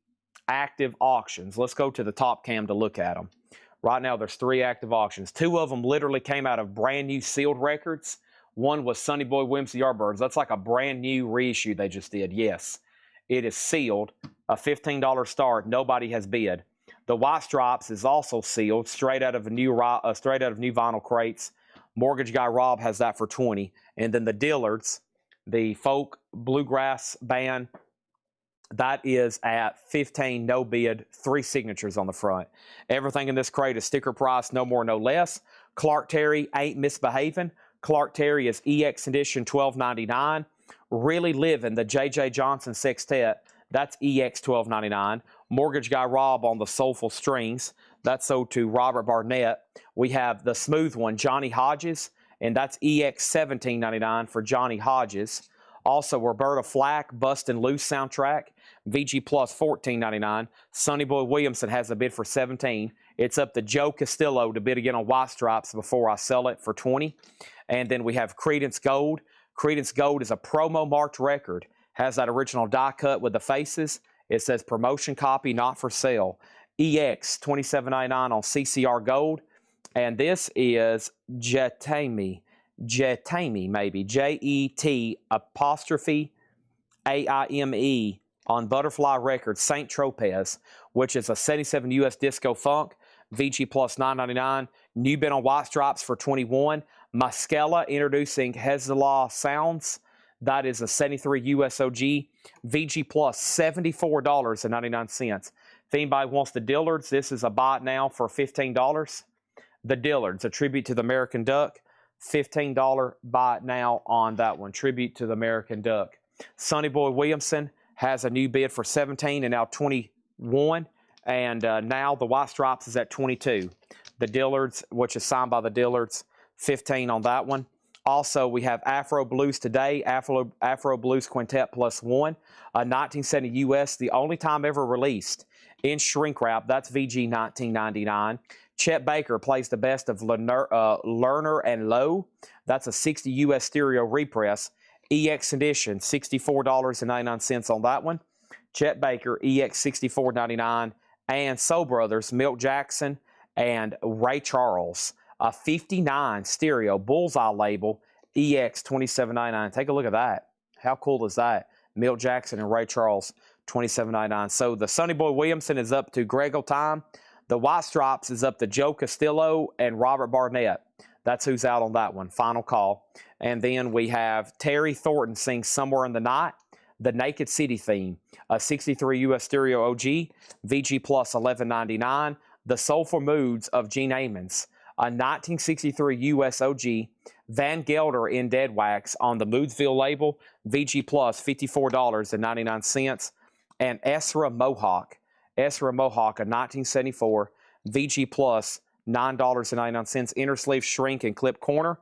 active auctions. Let's go to the top cam to look at them. Right now, there's 3 active auctions. 2 of them literally came out of brand new sealed records. One was Sonny Boy Williams, the Yardbirds. That's like a brand new reissue they just did. Yes, it is sealed. A $15 start. Nobody has bid. The White Stripes is also sealed, straight out of new vinyl crates. Mortgage Guy Rob has that for $20. And then the Dillards, the folk bluegrass band, that is at $15, no bid, 3 signatures on the front. Everything in this crate is sticker price, no more, no less. Clark Terry, Ain't Misbehaving. Clark Terry is EX edition, $12.99. Really Living, the J.J. Johnson Sextet, that's EX $12.99. Mortgage Guy Rob on the Soulful Strings, that's sold to Robert Barnett. We have the Smooth One, Johnny Hodges, and that's EX $17.99 for Johnny Hodges. Also, Roberta Flack, Bustin' Loose soundtrack, VG Plus $14.99. Sonny Boy Williamson has a bid for $17. It's up to Joe Castillo to bid again on White Stripes before I sell it for $20. And then we have Credence Gold. Credence Gold is a promo marked record. Has that original die cut with the faces. It says promotion copy, not for sale. EX $27.99 on CCR Gold. And this is Jetame maybe. Jet apostrophe AIME on Butterfly Records, St. Tropez, which is a 77 US Disco Funk, VG Plus $9.99. New bid on White Stripes for $21. Maskela introducing Hezbollah Sounds. That is a 73 USOG, VG Plus $74.99. If anybody wants the Dillards, this is a buy it now for $15. The Dillards, a tribute to the American Duck, $15 buy it now on that one. Tribute to the American Duck. Sonny Boy Williamson has a new bid for $17 and now $21. And now the White Stripes is at $22. The Dillards, which is signed by the Dillards, $15 on that one. Also, we have Afro Blues Today, Afro Blues Quintet Plus One, a 1970 US, the only time ever released in shrink wrap. That's VG $19.99. Chet Baker plays the best of Lerner and Lowe. That's a 60 US stereo repress. EX edition, $64.99 on that one. Chet Baker, EX $64.99. And Soul Brothers, Milt Jackson and Ray Charles, a 59 stereo bullseye label, EX $27.99. Take a look at that. How cool is that? Milt Jackson and Ray Charles, $27.99. So the Sonny Boy Williamson is up to Greg O'Time. The White Stripes is up to Joe Castillo and Robert Barnett. That's who's out on that one. Final call. And then we have Terry Thornton sings Somewhere in the Night, the Naked City theme, a 63 US stereo OG, VG Plus $11.99. The Soulful Moods of Gene Ammons, a 1963 US OG, Van Gelder in Dead Wax on the Moodsville label, VG Plus $54.99. And Ezra Mohawk, a 1974 VG Plus, $9.99. Inner sleeve shrink and clip corner.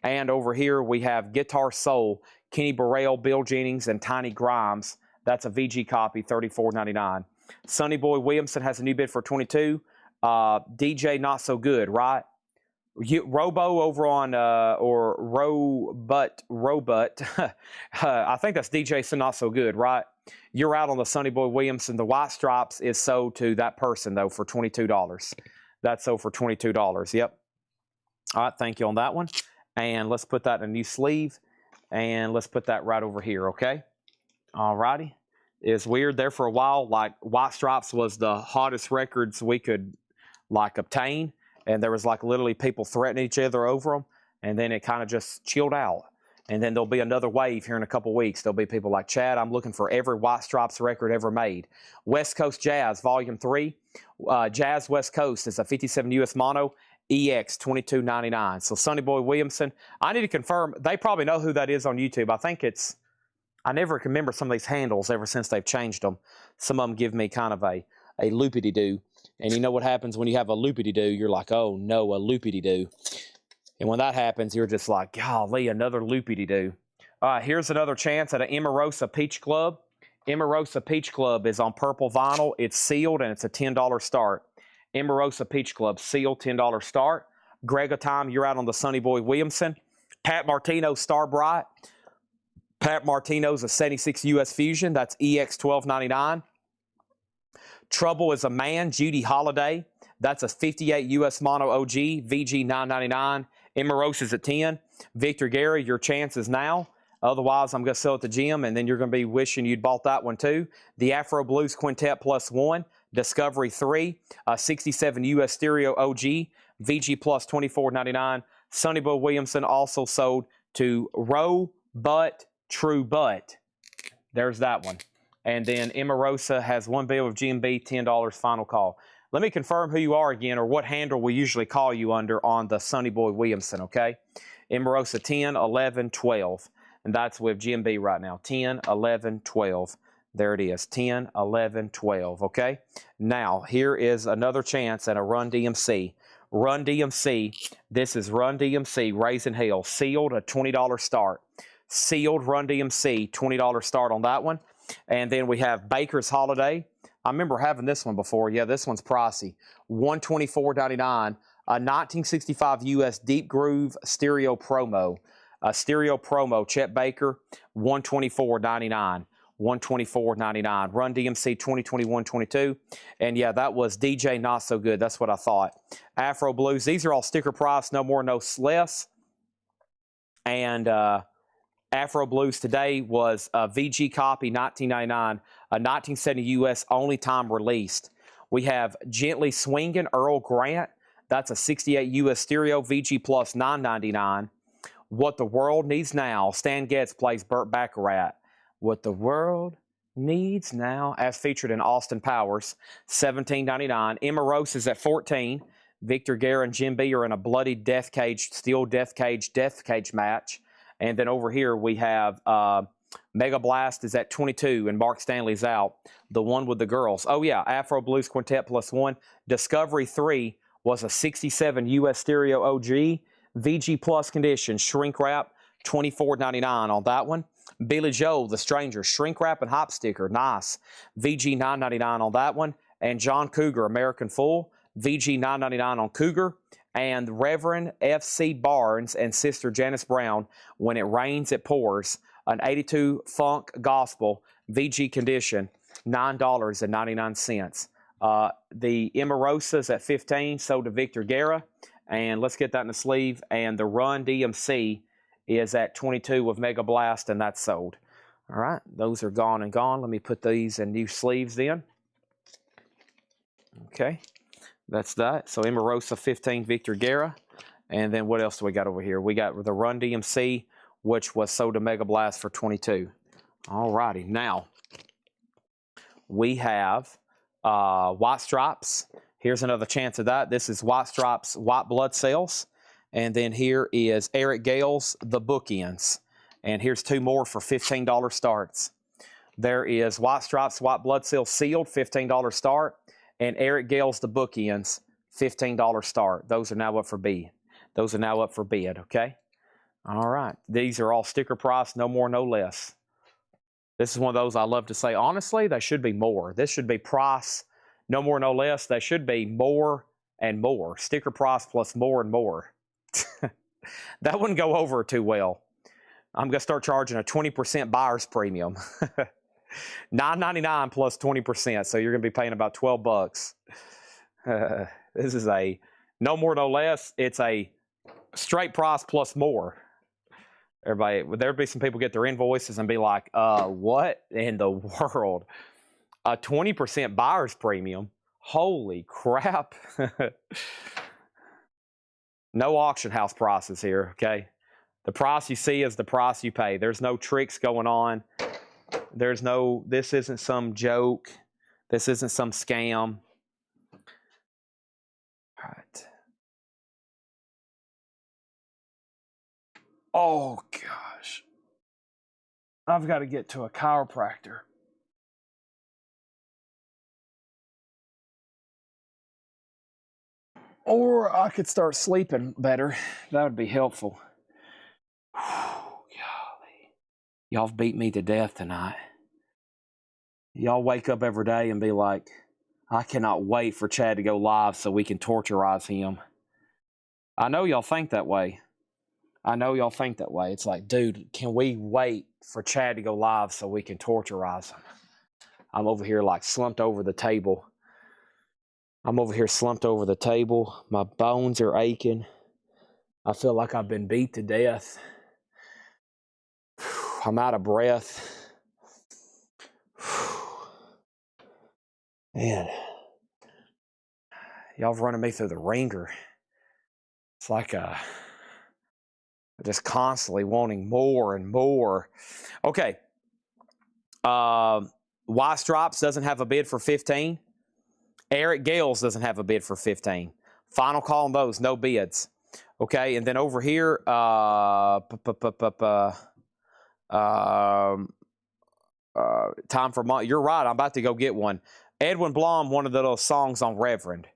And over here we have Guitar Soul, Kenny Burrell, Bill Jennings, and Tiny Grimes. That's a VG copy, $34.99. Sonny Boy Williamson has a new bid for 22. DJ Not So Good, right? Robo over on or Robut. I think that's DJ Not So Good, right? You're out on the Sonny Boy Williamson. The white stripes is sold to that person though for $22. That's sold for $22. Yep. All right, thank you on that one. And let's put that in a new sleeve. And let's put that right over here, okay? All righty. It's weird there for a while. Like white stripes was the hottest records we could like obtain. And there was like literally people threatening each other over them. And then it kind of just chilled out. And then there'll be another wave here in a couple weeks. There'll be people like, Chad, I'm looking for every White Stripes record ever made. West Coast Jazz, Volume 3. Jazz West Coast is a 57 US mono, EX $22.99. So Sonny Boy Williamson, I need to confirm. They probably know who that is on YouTube. I think it's, I never can remember some of these handles ever since they've changed them. Some of them give me kind of a loopity-doo. And you know what happens when you have a loopity-doo? You're like, oh no, a loopity-doo. And when that happens, you're just like, golly, another loopity-doo. All right, here's another chance at an Emarosa Peach Club. Emarosa Peach Club is on purple vinyl. It's sealed, and it's a $10 start. Emarosa Peach Club, sealed, $10 start. Greg Time, you're out on the Sonny Boy Williamson. Pat Martino, Star Bright. Pat Martino's a 76 US Fusion. That's EX $12.99. Trouble is a Man, Judy Holiday. That's a 58 US Mono OG, VG $9.99. Emarosa's at 10. Victor Gary, your chances now. Otherwise, I'm going to sell at the gym, and then you're going to be wishing you'd bought that one too. The Afro Blues Quintet +1. Discovery 3. 67 US Stereo OG, VG Plus $24.99. Sonny Boy Williamson also sold to Row But True But. There's that one. And then Emarosa has one bill of GMB, $10 final call. Let me confirm who you are again, or what handle we usually call you under on the Sonny Boy Williamson, okay? Emarosa 10, 11, 12. And that's with GMB right now. 10, 11, 12. There it is. 10, 11, 12, okay? Now, here is another chance at a Run DMC. Run DMC. This is Run DMC, Raising Hell. Sealed, a $20 start. Sealed Run DMC, $20 start on that one. And then we have Baker's Holiday. I remember having this one before. Yeah, this one's pricey. $124.99. A 1965 US Deep Groove Stereo Promo. A Stereo Promo, Chet Baker, $124.99. $124.99. Run DMC 2021-22. And yeah, that was DJ Not So Good. That's what I thought. Afro Blues. These are all sticker price, no more, no less. And Afro Blues today was a VG copy, $19.99, a 1970 US only time released. We have Gently Swingin' Earl Grant. That's a 68 US stereo, VG Plus $9.99. What the World Needs Now. Stan Getz plays Burt Baccarat. What the World Needs Now, as featured in Austin Powers, $17.99. Emarosa is at 14. Victor Guerra and Jim B are in a bloody death cage, steel death cage match. And then over here we have Mega Blast is at 22 and Mark Stanley's out. The one with the girls. Oh yeah, Afro Blues Quintet +1. Discovery 3 was a 67 US Stereo OG. VG Plus condition, shrink wrap, $24.99 on that one. Billy Joel, The Stranger, shrink wrap and hop sticker, nice. VG $9.99 on that one. And John Cougar, American Fool, VG $9.99 on Cougar. And Reverend F.C. Barnes and Sister Janice Brown, When It Rains, It Pours, an 82 Funk Gospel, VG condition, $9.99. The Emarosas at 15, sold to Victor Guerra. And let's get that in the sleeve. And the Run DMC is at 22 with Mega Blast, and that's sold. All right, those are gone and gone. Let me put these in new sleeves in. Okay, that's that. So Emarosa 15, Victor Guerra. And then what else do we got over here? We got the Run DMC, which was sold to Mega Blast for 22. All righty, now we have White Stripes. Here's another chance of that. This is White Stripes, White Blood Cells. And then here is Eric Gale's The Bookends. And here's two more for $15 starts. There is White Stripes, White Blood Cells sealed, $15 start. And Eric Gale's The Bookends, $15 start. Those are now up for bid. Those are now up for bid, okay? All right. These are all sticker price, no more, no less. This is one of those I love to say, honestly, they should be more. This should be price, no more, no less. They should be more and more. Sticker price plus more and more. That wouldn't go over too well. I'm going to start charging a 20% buyer's premium. $9.99 plus 20%. So you're going to be paying about $12. This is a no more, no less. It's a straight price plus more. Everybody, there'd be some people get their invoices and be like, what in the world? A 20% buyer's premium? Holy crap. No auction house prices here, okay? The price you see is the price you pay. There's no tricks going on. There's no, this isn't some joke. This isn't some scam. All right. Oh, gosh. I've got to get to a chiropractor. Or I could start sleeping better. That would be helpful. Golly. Y'all beat me to death tonight. Y'all wake up every day and be like, I cannot wait for Chad to go live so we can torturize him. I know y'all think that way. I know y'all think that way. It's like, dude, can we wait for Chad to go live so we can torturize him? I'm over here like slumped over the table. My bones are aching. I feel like I've been beat to death. I'm out of breath. Man, y'all running me through the ringer. It's like just constantly wanting more and more. Okay. Y Stripes doesn't have a bid for 15. Eric Gales doesn't have a bid for 15. Final call on those, no bids. Okay, and then over here, time for you're right. I'm about to go get one. Edwin Blom, one of the little songs on Reverend.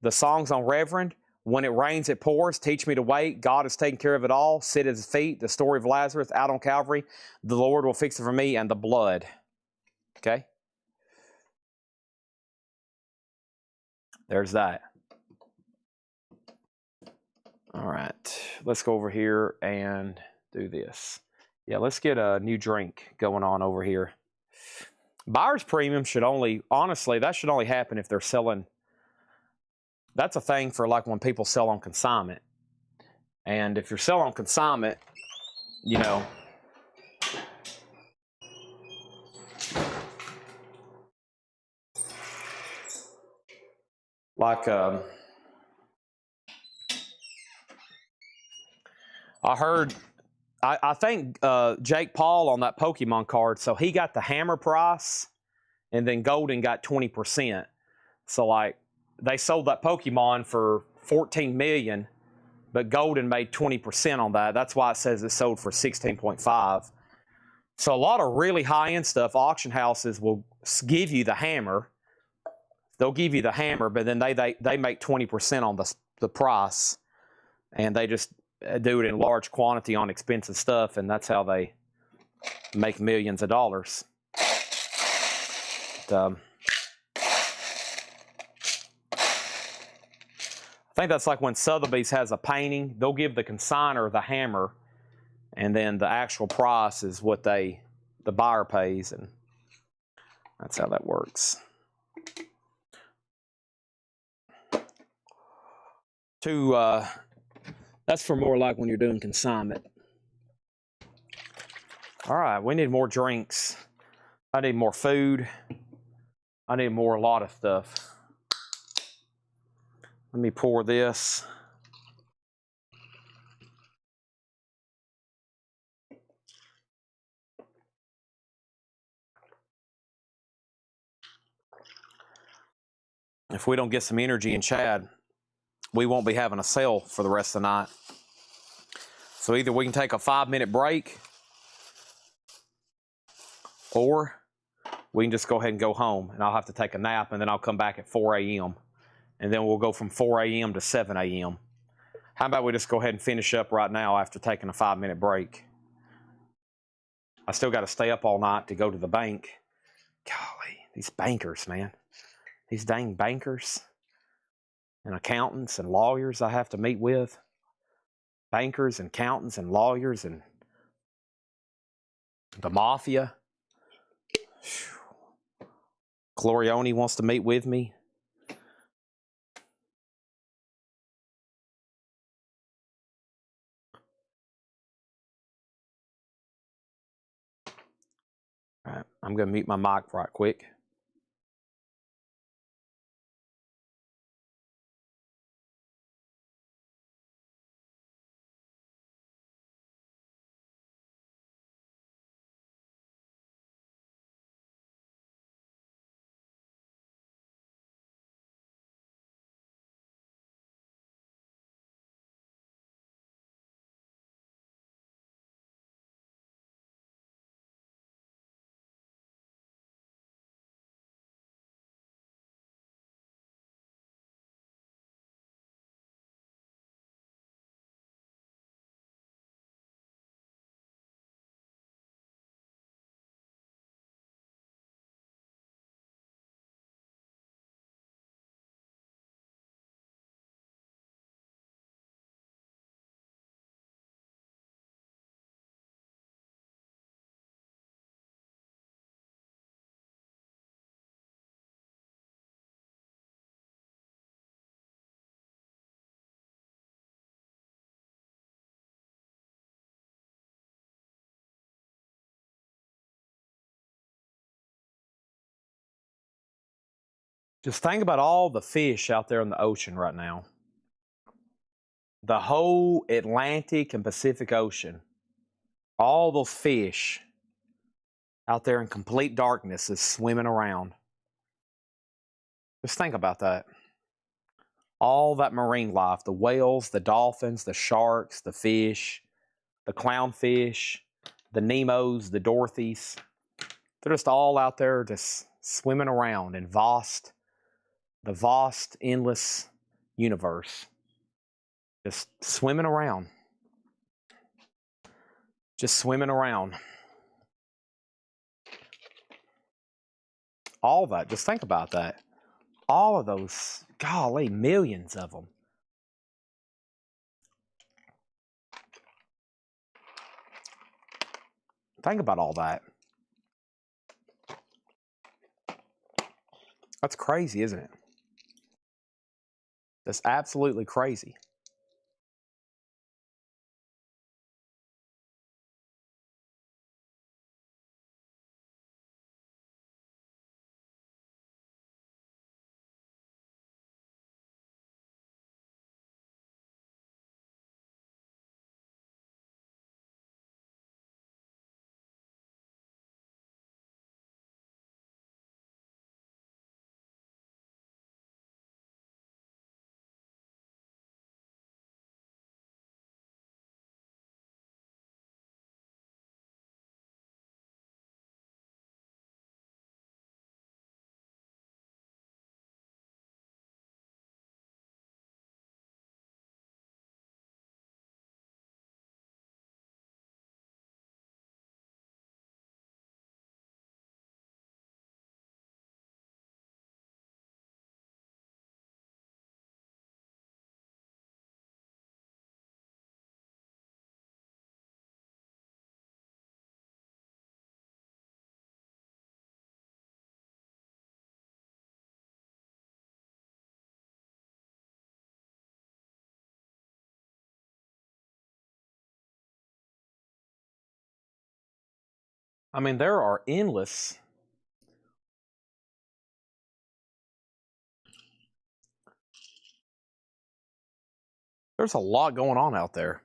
The songs on Reverend. When it rains, it pours. Teach me to wait. God is taking care of it all. Sit at his feet. The story of Lazarus out on Calvary. The Lord will fix it for me, and the blood. Okay. There's that. All right. Let's go over here and do this. Yeah, let's get a new drink going on over here. Buyer's premium should only, honestly, that should only happen if they're selling. That's a thing for like when people sell on consignment. And if you're selling on consignment, you know, like I heard, I think Jake Paul on that Pokemon card, so he got the hammer price and then Golden got 20%. So like they sold that Pokemon for $14 million, but Golden made 20% on that. That's why it says it sold for 16.5. So a lot of really high-end stuff, auction houses will give you the hammer. They'll give you the hammer, but then they make 20% on the price, and they just do it in large quantity on expensive stuff, and that's how they make millions of dollars. But, I think that's like when Sotheby's has a painting, they'll give the consignor the hammer, and then the actual price is what the buyer pays, and that's how that works. That's for more like when you're doing consignment. All right, we need more drinks. I need more food. I need more, a lot of stuff. Let me pour this. If we don't get some energy in Chad, we won't be having a sale for the rest of the night. So either we can take a 5-minute break, or we can just go ahead and go home, and I'll have to take a nap, and then I'll come back at 4 a.m. and then we'll go from 4 a.m. to 7 a.m. How about we just go ahead and finish up right now after taking a 5-minute break? I still got to stay up all night to go to the bank. Golly, these bankers, man. These dang bankers and accountants and lawyers I have to meet with. Bankers and accountants and lawyers and the mafia. Glorioni wants to meet with me. All right, I'm going to mute my mic right quick. Just think about all the fish out there in the ocean right now. The whole Atlantic and Pacific Ocean. All those fish out there in complete darkness is swimming around. Just think about that. All that marine life, the whales, the dolphins, the sharks, the fish, the clownfish, the Nemos, the Dorothys. They're just all out there just swimming around in the vast, endless universe. Just swimming around. Just swimming around. All that, just think about that. All of those, golly, millions of them. Think about all that. That's crazy, isn't it? That's absolutely crazy. I mean, there are endless. There's a lot going on out there.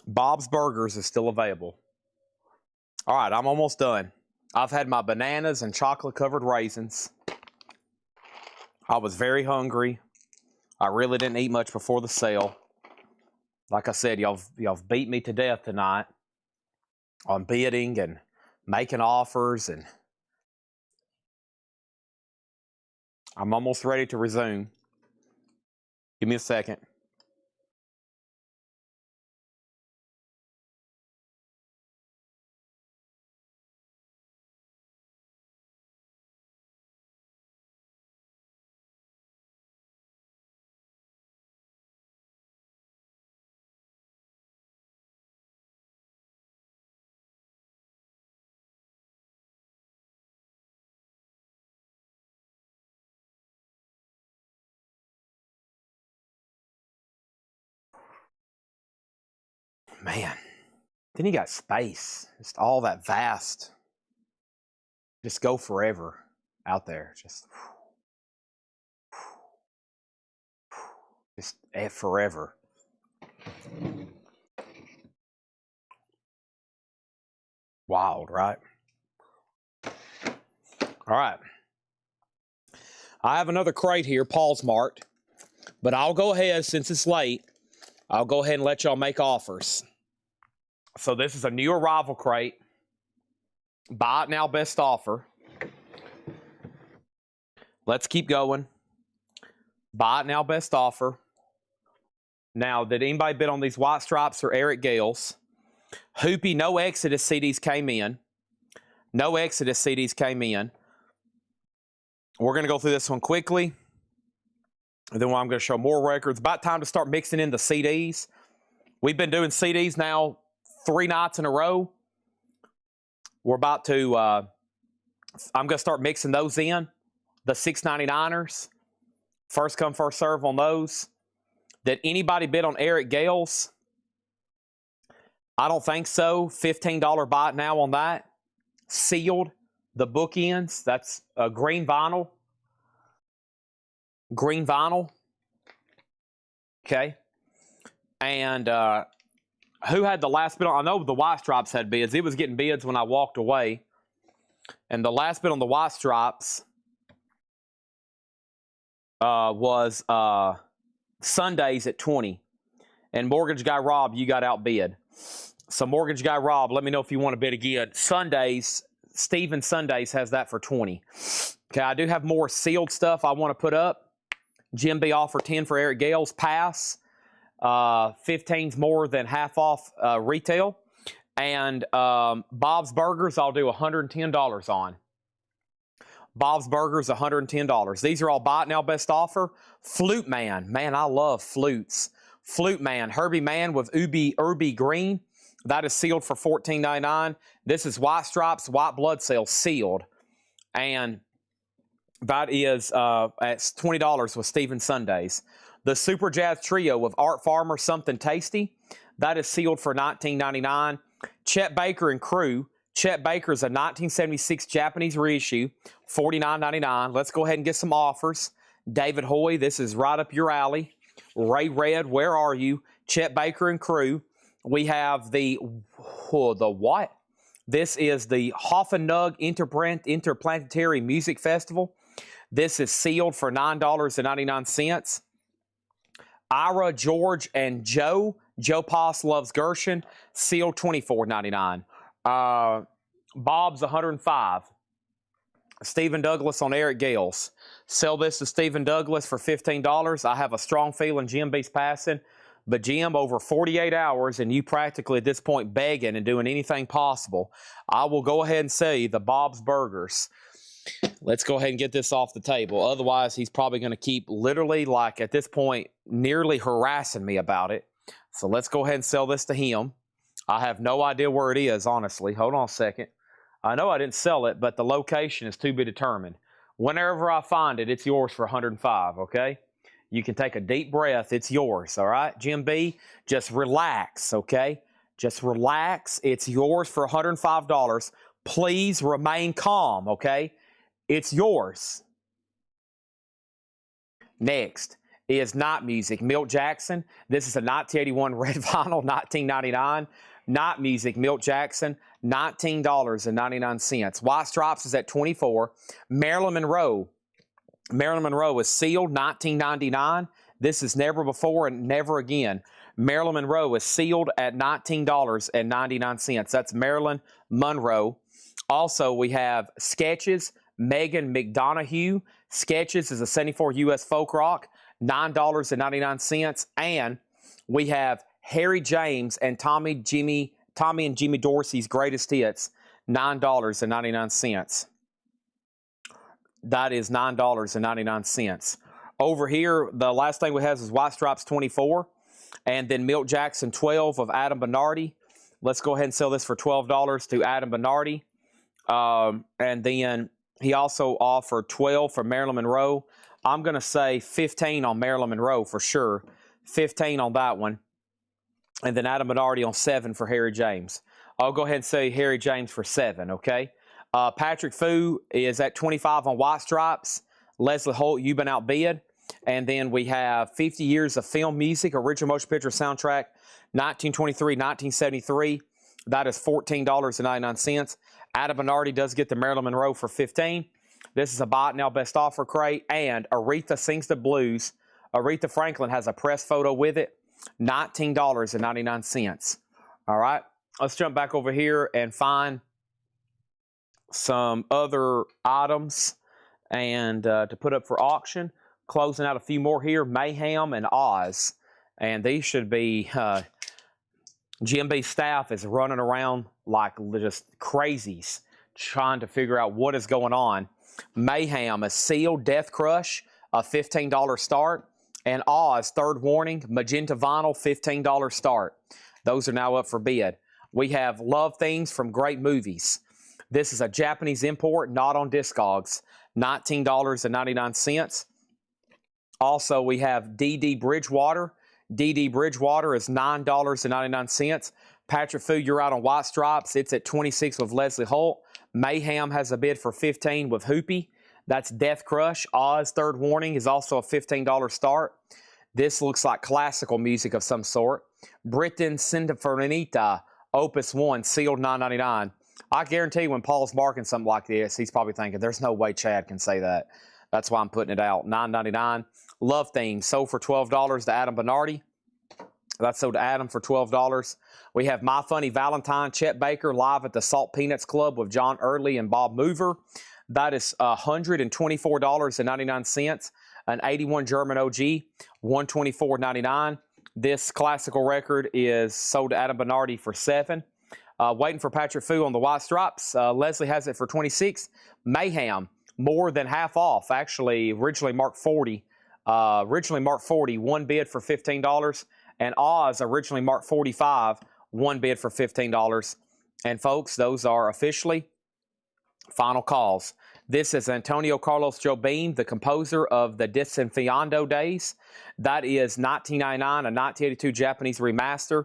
Bob's Burgers is still available. All right, I'm almost done. I've had my bananas and chocolate-covered raisins. I was very hungry. I really didn't eat much before the sale. Like I said, y'all beat me to death tonight on bidding and making offers and I'm almost ready to resume. Give me a second. Man, then you got space. Just all that vast. Just go forever out there. Just forever. Wild, right? All right. I have another crate here, Paul's marked, but I'll go ahead, since it's late, I'll go ahead and let y'all make offers. So this is a new arrival crate. Buy it now, best offer. Let's keep going. Buy it now, best offer. Now, did anybody bid on these White Stripes or Eric Gales? Hoopy, no Exodus CDs came in. No Exodus CDs came in. We're going to go through this one quickly. And then I'm going to show more records. About time to start mixing in the CDs. We've been doing CDs now 3 nights in a row. We're about to, I'm going to start mixing those in. The 699ers. First come, first serve on those. Did anybody bid on Eric Gales? I don't think so. $15 buy it now on that. Sealed. The bookends. That's a green vinyl. Green vinyl. Okay. And who had the last bid on? I know the White Stripes had bids. It was getting bids when I walked away. And the last bid on the White Stripes was Sundays at 20. And Mortgage Guy Rob, you got outbid. So Mortgage Guy Rob, let me know if you want to bid again. Sundays, Steven Sundays has that for 20. Okay, I do have more sealed stuff I want to put up. Jim B offer 10 for Eric Gales, pass. 15's more than half off retail. And Bob's Burgers, I'll do $110 on. Bob's Burgers, $110. These are all buy it now, best offer. Flute Man. Man, I love flutes. Flute Man. Herbie Man with Ubi Green. That is sealed for $14.99. This is White Stripes, White Blood Cell, sealed. And that is at $20 with Steven Sundays. The Super Jazz Trio with Art Farmer, Something Tasty. That is sealed for $19.99. Chet Baker and Crew. Chet Baker is a 1976 Japanese reissue, $49.99. Let's go ahead and get some offers. David Hoy, this is right up your alley. Ray Red, where are you? Chet Baker and Crew. We have the what? This is the Hoffenug Interplanetary Music Festival. This is sealed for $9.99. Ira, George, and Joe. Joe Poss loves Gershon. Sealed $24.99. Bob's $105. Stephen Douglas on Eric Gales. Sell this to Stephen Douglas for $15. I have a strong feeling Jim B's passing. But Jim, over 48 hours, and you practically at this point begging and doing anything possible, I will go ahead and say the Bob's Burgers. Let's go ahead and get this off the table. Otherwise, he's probably going to keep literally, like at this point, nearly harassing me about it. So let's go ahead and sell this to him. I have no idea where it is, honestly. Hold on a second. I know I didn't sell it, but the location is to be determined. Whenever I find it, it's yours for $105, okay? You can take a deep breath. It's yours, all right? Jim B, just relax, okay? Just relax. It's yours for $105. Please remain calm, okay? It's yours. Next is Night Music. Milt Jackson. This is a 1981 red vinyl, $19.99. Night Music, Milt Jackson, $19.99. White Stripes is at $24. Marilyn Monroe. Marilyn Monroe is sealed, $19.99. This is never before and never again. Marilyn Monroe is sealed at $19.99. That's Marilyn Monroe. Also, we have Sketches, Megan McDonough, Sketches is a 74 U.S. folk rock, $9.99. And we have Harry James and Tommy and Jimmy Dorsey's greatest hits, $9.99. That is $9.99. Over here, the last thing we have is White Stripes 24, and then Milt Jackson 12 of Adam Bernardi. Let's go ahead and sell this for $12 to Adam Bernardi. And then he also offered 12 for Marilyn Monroe. I'm going to say 15 on Marilyn Monroe for sure. 15 on that one. And then Adam Bernardi on 7 for Harry James. I'll go ahead and say Harry James for 7, okay? Patrick Fu is at 25 on White Stripes. Leslie Holt, You've Been Outbid. And then we have 50 Years of Film Music, Original Motion Picture Soundtrack, 1923, 1973. That is $14.99. Adam Bernardi does get the Marilyn Monroe for 15. This is a buy it now best offer crate. And Aretha Sings the Blues. Aretha Franklin has a press photo with it. $19.99. All right. Let's jump back over here and find some other items and to put up for auction. Closing out a few more here. Mayhem and Oz. And these should be... GMB staff is running around like just crazies trying to figure out what is going on. Mayhem, a sealed Death Crush, a $15 start. And Oz, Third Warning, Magenta Vinyl, $15 start. Those are now up for bid. We have Love Things from Great Movies. This is a Japanese import, not on Discogs, $19.99. Also, we have D.D. Bridgewater. D.D. Bridgewater is $9.99. Patrick Fu, you're out on White Stripes. It's at 26 with Leslie Holt. Mayhem has a bid for 15 with Hoopy. That's Death Crush. Oz, Third Warning is also a $15 start. This looks like classical music of some sort. Britain Sinfonia, Opus 1, sealed $9.99. I guarantee when Paul's marking something like this, he's probably thinking, there's no way Chad can say that. That's why I'm putting it out. $9.99. Love Theme sold for $12 to Adam Bernardi. That's sold to Adam for $12. We have My Funny Valentine, Chet Baker, live at the Salt Peanuts Club with John Early and Bob Mover. That is $124.99. An 81 German OG, $124.99. This classical record is sold to Adam Bernardi for $7. Waiting for Patrick Fu on the White Stripes. Leslie has it for $26. Mayhem, more than half off. Actually, originally marked 40. One bid for $15. And Oz, originally marked 45, one bid for $15. And folks, those are officially final calls. This is Antonio Carlos Jobim, the composer of the Desenfriando days. That is $19.99, a 1982 Japanese remaster.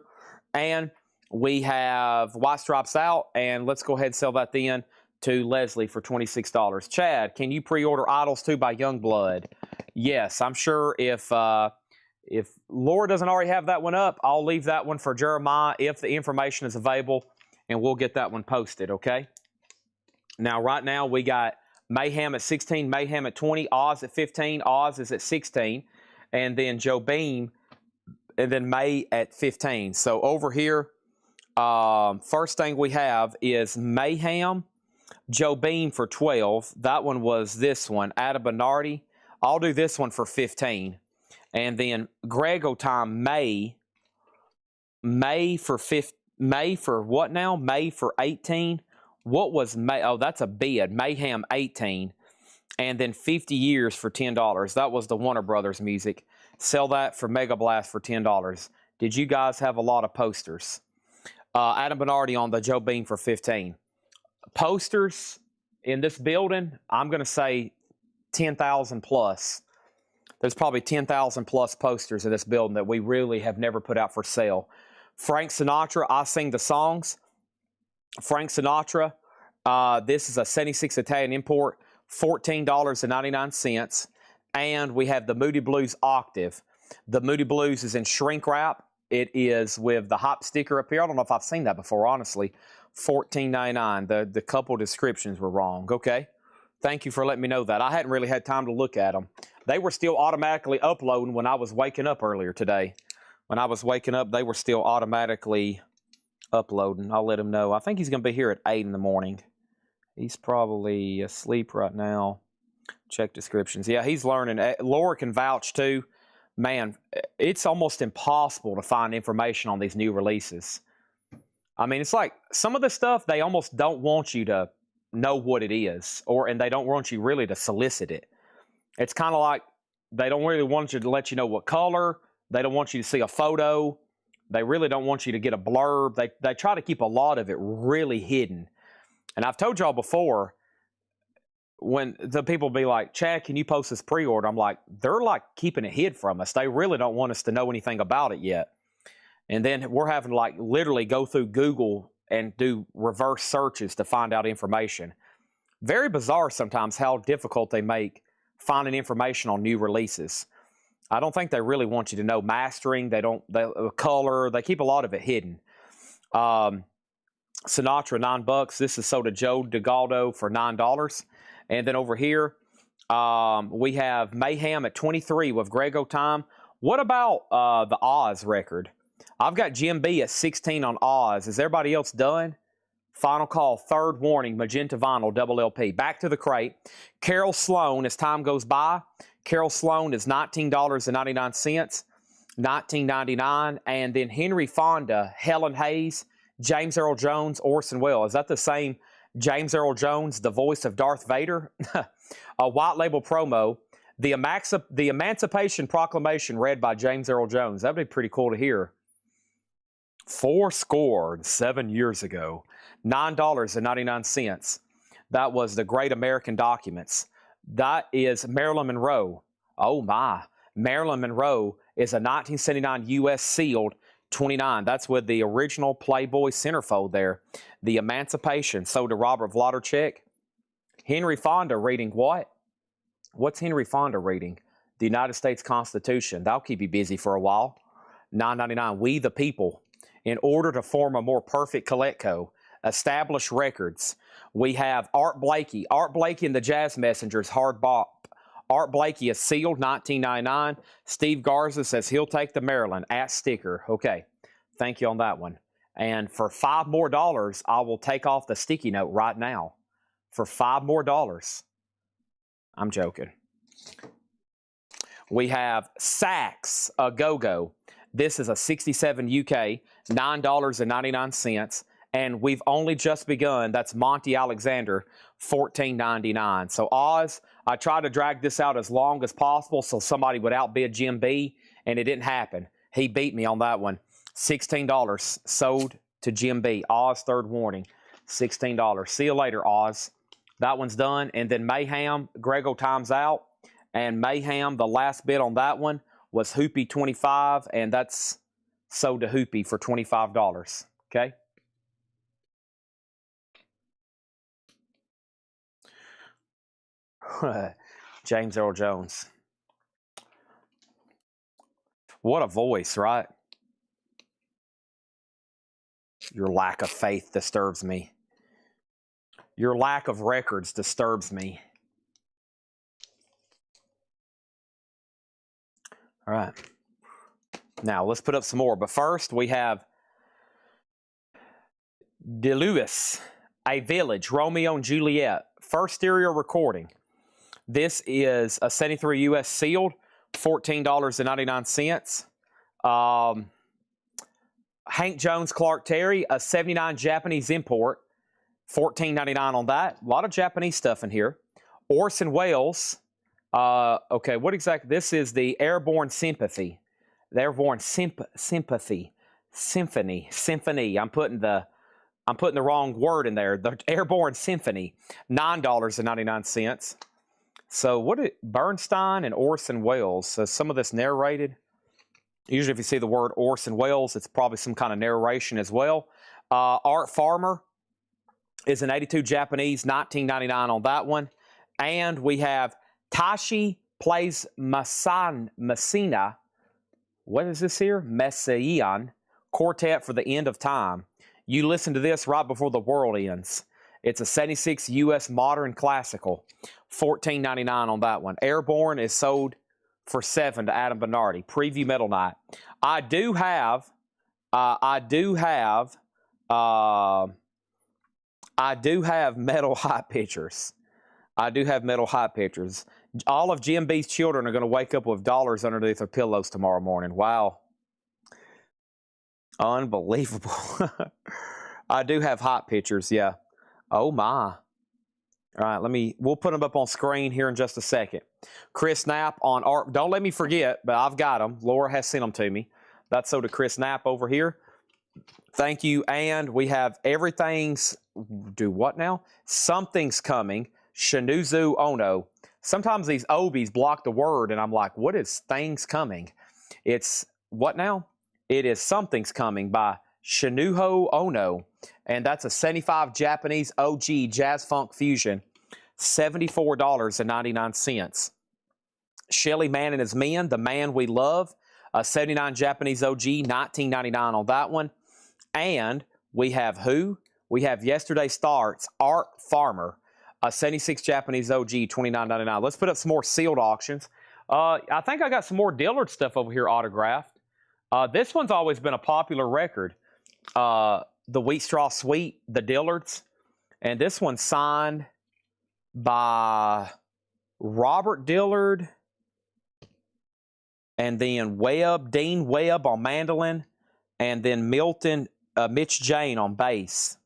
And we have White Stripes out, and let's go ahead and sell that then to Leslie for $26. Chad, can you pre-order Idols 2 by Youngblood? Yes, I'm sure if Laura doesn't already have that one up, I'll leave that one for Jeremiah if the information is available, and we'll get that one posted, okay? Now, right now, we got Mayhem at 16, Mayhem at 20, Oz at 15, Oz is at 16, and then Jobim, and then May at 15. So over here, first thing we have is Mayhem, Jobim for 12. That one was this one, Adam Bernardi. I'll do this one for 15. And then Grego Time, May for what now? May for 18. What was May? Oh, that's a bid. Mayhem 18. And then 50 Years for $10. That was the Warner Brothers music. Sell that for Mega Blast for $10. Did you guys have a lot of posters? Adam Bernardi on the Jobim for 15. Posters in this building, I'm going to say 10,000 plus. There's probably 10,000 plus posters in this building that we really have never put out for sale. Frank Sinatra, I Sing the Songs. Frank Sinatra, this is a 76 Italian import, $14.99. And we have the Moody Blues Octave. The Moody Blues is in shrink wrap. It is with the hop sticker up here. I don't know if I've seen that before, honestly. $14.99. The couple descriptions were wrong. Okay. Thank you for letting me know that. I hadn't really had time to look at them. They were still automatically uploading when I was waking up earlier today. When I was waking up, they were still automatically uploading. I'll let him know. I think he's going to be here at 8 in the morning. He's probably asleep right now. Check descriptions. Yeah, he's learning. Laura can vouch too. Man, it's almost impossible to find information on these new releases. I mean, it's like some of the stuff they almost don't want you to know what it is, and they don't want you really to solicit it. It's kind of like they don't really want you to let you know what color. They don't want you to see a photo. They really don't want you to get a blurb. They try to keep a lot of it really hidden. And I've told y'all before, when the people be like, Chad, can you post this pre-order? I'm like, they're like keeping it hid from us. They really don't want us to know anything about it yet. And then we're having to like literally go through Google and do reverse searches to find out information. Very bizarre sometimes how difficult they make finding information on new releases. I don't think they really want you to know mastering. They color. They keep a lot of it hidden. Sinatra, $9. This is sold to Joe DeGaldo for $9. And then over here, we have Mayhem at 23 with Grego Time. What about the Oz record? I've got Jim B at 16 on Oz. Is everybody else done? Final call, third warning, magenta vinyl, double LP. Back to the crate. Carol Sloan, as time goes by, Carol Sloan is $19.99, $19.99. And then Henry Fonda, Helen Hayes, James Earl Jones, Orson Welles. Is that the same James Earl Jones, the voice of Darth Vader? A white label promo. The Emancipation Proclamation read by James Earl Jones. That'd be pretty cool to hear. 7 years ago. $9.99. That was the Great American Documents. That is Marilyn Monroe. Oh my. Marilyn Monroe is a 1979 U.S. sealed 29. That's with the original Playboy centerfold there. The Emancipation, sold to Robert Wlodarczyk. Henry Fonda reading what? What's Henry Fonda reading? The United States Constitution. That'll keep you busy for a while. $9.99. We the People. In order to form a more perfect Coletco. Established records. We have Art Blakey. Art Blakey and the Jazz Messengers, Hard Bop. Art Blakey is sealed, $19.99. Steve Garza says he'll take the Maryland at sticker. Okay, thank you on that one. And for $5 more, I will take off the sticky note right now. For $5 more. I'm joking. We have Sax, a Go-Go. This is a 67 UK, $9.99. And we've only just begun. That's Monty Alexander, $14.99. So Oz, I tried to drag this out as long as possible so somebody would outbid Jim B, and it didn't happen. He beat me on that one. $16 sold to Jim B. Oz, third warning, $16. See you later, Oz. That one's done. And then Mayhem, Grego times out. And Mayhem, the last bid on that one was Hoopy 25, and that's sold to Hoopy for $25. Okay? James Earl Jones. What a voice, right? Your lack of faith disturbs me. Your lack of records disturbs me. All right. Now, let's put up some more. But first, we have DeLewis, A Village, Romeo and Juliet, first stereo recording. This is a 73 US sealed, $14.99. Hank Jones, Clark Terry, a 79 Japanese import, $14.99 on that. A lot of Japanese stuff in here. Orson Welles. Okay, what exactly? This is the Airborne Sympathy. The Airborne Sympathy. Symphony. I'm putting the wrong word in there. The Airborne Symphony, $9.99. So what did Bernstein and Orson Welles? So some of this narrated. Usually if you see the word Orson Welles, it's probably some kind of narration as well. Art Farmer is an 82 Japanese, $19.99 on that one. And we have Tashi Plays Messina. What is this here? Messiaen Quartet for the End of Time. You listen to this right before the world ends. It's a 76 US modern classical. $14.99 on that one. Airborne is sold for $7 to Adam Bernardi. Preview Metal Night. I do have Metal High Pictures. I do have metal high pictures. All of Jim B's children are going to wake up with dollars underneath their pillows tomorrow morning. Wow. Unbelievable. I do have hot pictures, yeah. Oh my. All right, we'll put them up on screen here in just a second. Chris Knapp on art. Don't let me forget, but I've got them. Laura has sent them to me. That's so to Chris Knapp over here. Thank you. And we have everything's, do what now? Something's coming. Shinuzu Ono. Sometimes these Obies block the word, and I'm like, what is things coming? It's what now? It is Something's Coming by Shinuho Ono. And that's a 75 Japanese OG Jazz Funk Fusion. $74.99. Shelly Man and His Men, The Man We Love. 79 Japanese OG, $19.99 on that one. And we have who? We have Yesterday Starts, Art Farmer. 76 Japanese OG, $29.99. Let's put up some more sealed auctions. I think I got some more Dillard stuff over here autographed. This one's always been a popular record. The Wheat Straw Sweet, the Dillards. And this one's signed by Robert Dillard. And then Dean Webb on mandolin. And then Mitch Jane on bass.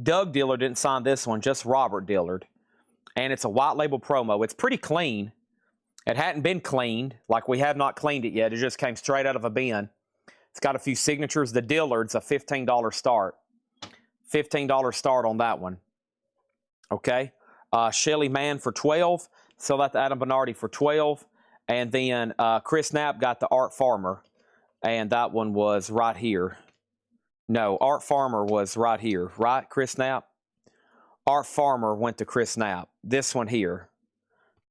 Doug Dillard didn't sign this one, just Robert Dillard. And it's a white label promo. It's pretty clean. It hadn't been cleaned, like we have not cleaned it yet. It just came straight out of a bin. It's got a few signatures. The Dillards, a $15 start. $15 start on that one. Okay. Shelly Man for $12. Sell that to Adam Bernardi for $12. And then Chris Knapp got the Art Farmer. And that one was right here. No, Art Farmer was right here. Right, Chris Knapp? Art Farmer went to Chris Knapp. This one here,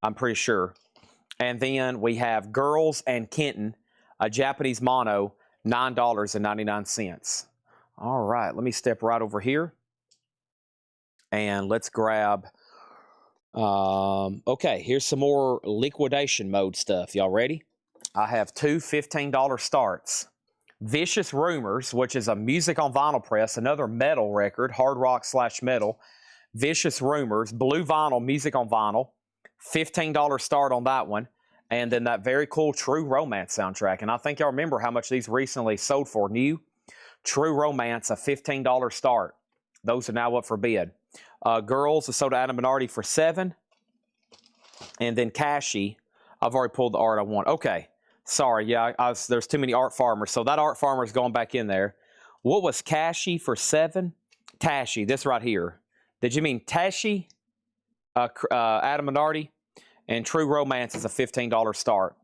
I'm pretty sure. And then we have Girls and Kenton, a Japanese mono, $9.99. All right, let me step right over here. And let's grab... okay, here's some more liquidation mode stuff. Y'all ready? I have two $15 starts. Vicious Rumors, which is a music on vinyl press, another metal record, hard rock / metal. Vicious Rumors, blue vinyl, music on vinyl. $15 start on that one. And then that very cool True Romance soundtrack. And I think y'all remember how much these recently sold for new. True Romance, a $15 start. Those are now up for bid. Girls, a sold to Adam Bernardi for $7. And then Cashy, I've already pulled the art I want. Okay. Sorry, yeah, there's too many Art Farmers. So that Art Farmer's going back in there. What was Cashy for $7? Tashy, this right here. Did you mean Tashy? Adam Bernardi. And True Romance is a $15 start.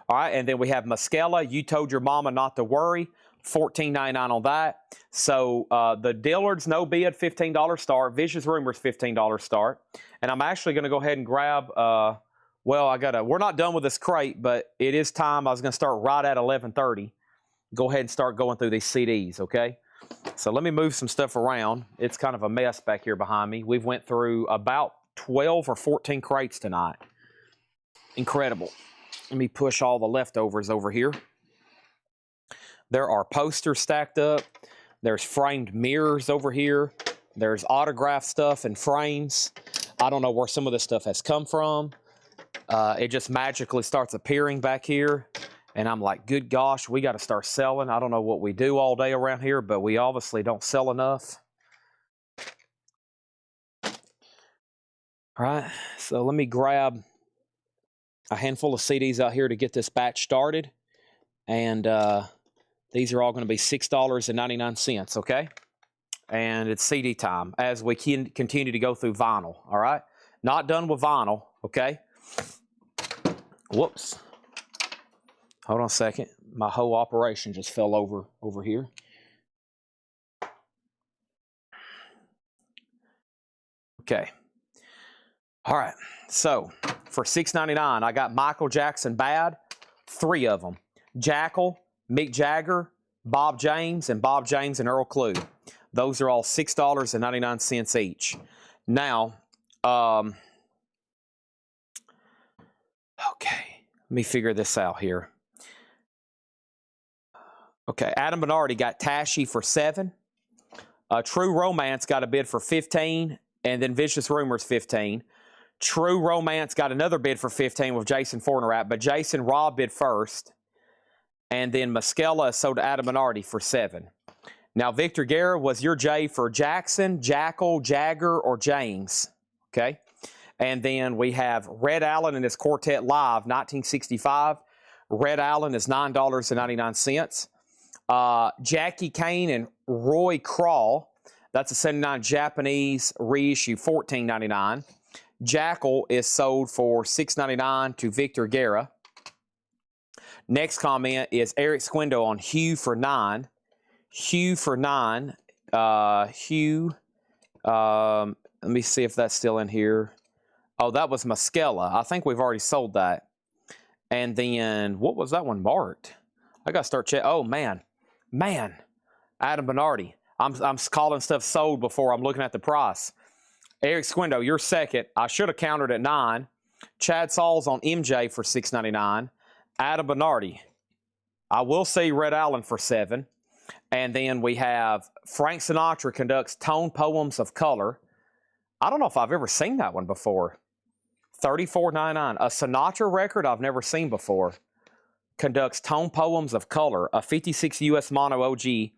All right, and then we have Muscella, You Told Your Mama Not to Worry. $14.99 on that. So the Dillards, no bid, $15 start. Vicious Rumors, $15 start. And I'm actually going to go ahead and grab... well, we're not done with this crate, but it is time. I was going to start right at 11:30. Go ahead and start going through these CDs, okay? So let me move some stuff around. It's kind of a mess back here behind me. We've went through about 12 or 14 crates tonight. Incredible. Let me push all the leftovers over here. There are posters stacked up. There's framed mirrors over here. There's autograph stuff and frames. I don't know where some of this stuff has come from. It just magically starts appearing back here. And I'm like, good gosh, we got to start selling. I don't know what we do all day around here, but we obviously don't sell enough. All right, so let me grab a handful of CDs out here to get this batch started. And these are all going to be $6.99, okay? And it's CD time as we continue to go through vinyl, all right? Not done with vinyl, okay? Whoops. Hold on a second. My whole operation just fell over here. Okay. All right. So for $6.99, I got Michael Jackson Bad, 3 of them. Jackal, Mick Jagger, Bob James, and Bob James and Earl Klugh. Those are all $6.99 each. Now, okay, let me figure this out here. Okay, Adam Bernardi got Tashy for $7. True Romance got a bid for $15, and then Vicious Rumors $15. True Romance got another bid for 15 with Jason Fornerat, but Jason Robb bid first. And then Muscala sold to Adam Minardi for 7. Now, Victor Guerra was your J for Jackson, Jackal, Jagger, or James. Okay. And then we have Red Allen and his Quartet Live, 1965. Red Allen is $9.99. Jackie Kane and Roy Crawl, that's a 79 Japanese reissue, $14.99. Jackal is sold for $6.99 to Victor Guerra. Next comment is Eric Squindo on Hugh for 9. Hugh for 9. Hugh, let me see if that's still in here. Oh, that was Muscala. I think we've already sold that. And then, what was that one marked? I got to start checking. Oh, man. Adam Minardi. I'm calling stuff sold before I'm looking at the price. Eric Squindo, you're second. I should have countered at 9. Chad Sauls on MJ for $6.99. Adam Minardi. I will see Red Allen for 7. And then we have Frank Sinatra conducts Tone Poems of Color. I don't know if I've ever seen that one before. $34.99. A Sinatra record I've never seen before. Conducts Tone Poems of Color. A 56 US Mono OG. $34.99.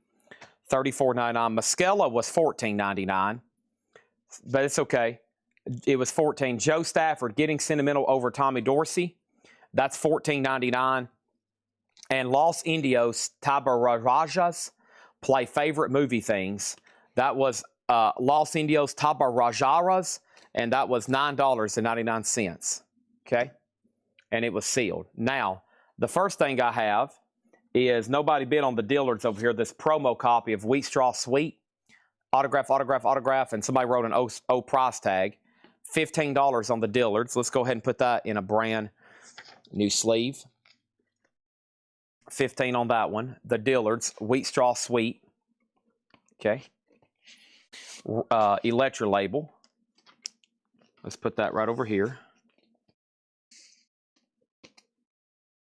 Muscala was $14.99. But it's okay. It was 14. Joe Stafford getting sentimental over Tommy Dorsey. That's $14.99. And Los Indios Tabarajas play favorite movie things. That was Los Indios Tabarajaras, and that was $9.99. Okay? And it was sealed. Now, the first thing I have is nobody bid on the Dillards over here, this promo copy of Wheat Straw Sweet. Autograph, and somebody wrote an O price tag. $15 on the Dillards. Let's go ahead and put that in a brand new sleeve. 15 on that one. The Dillards, Wheat Straw Sweet. Okay. Electra label. Let's put that right over here.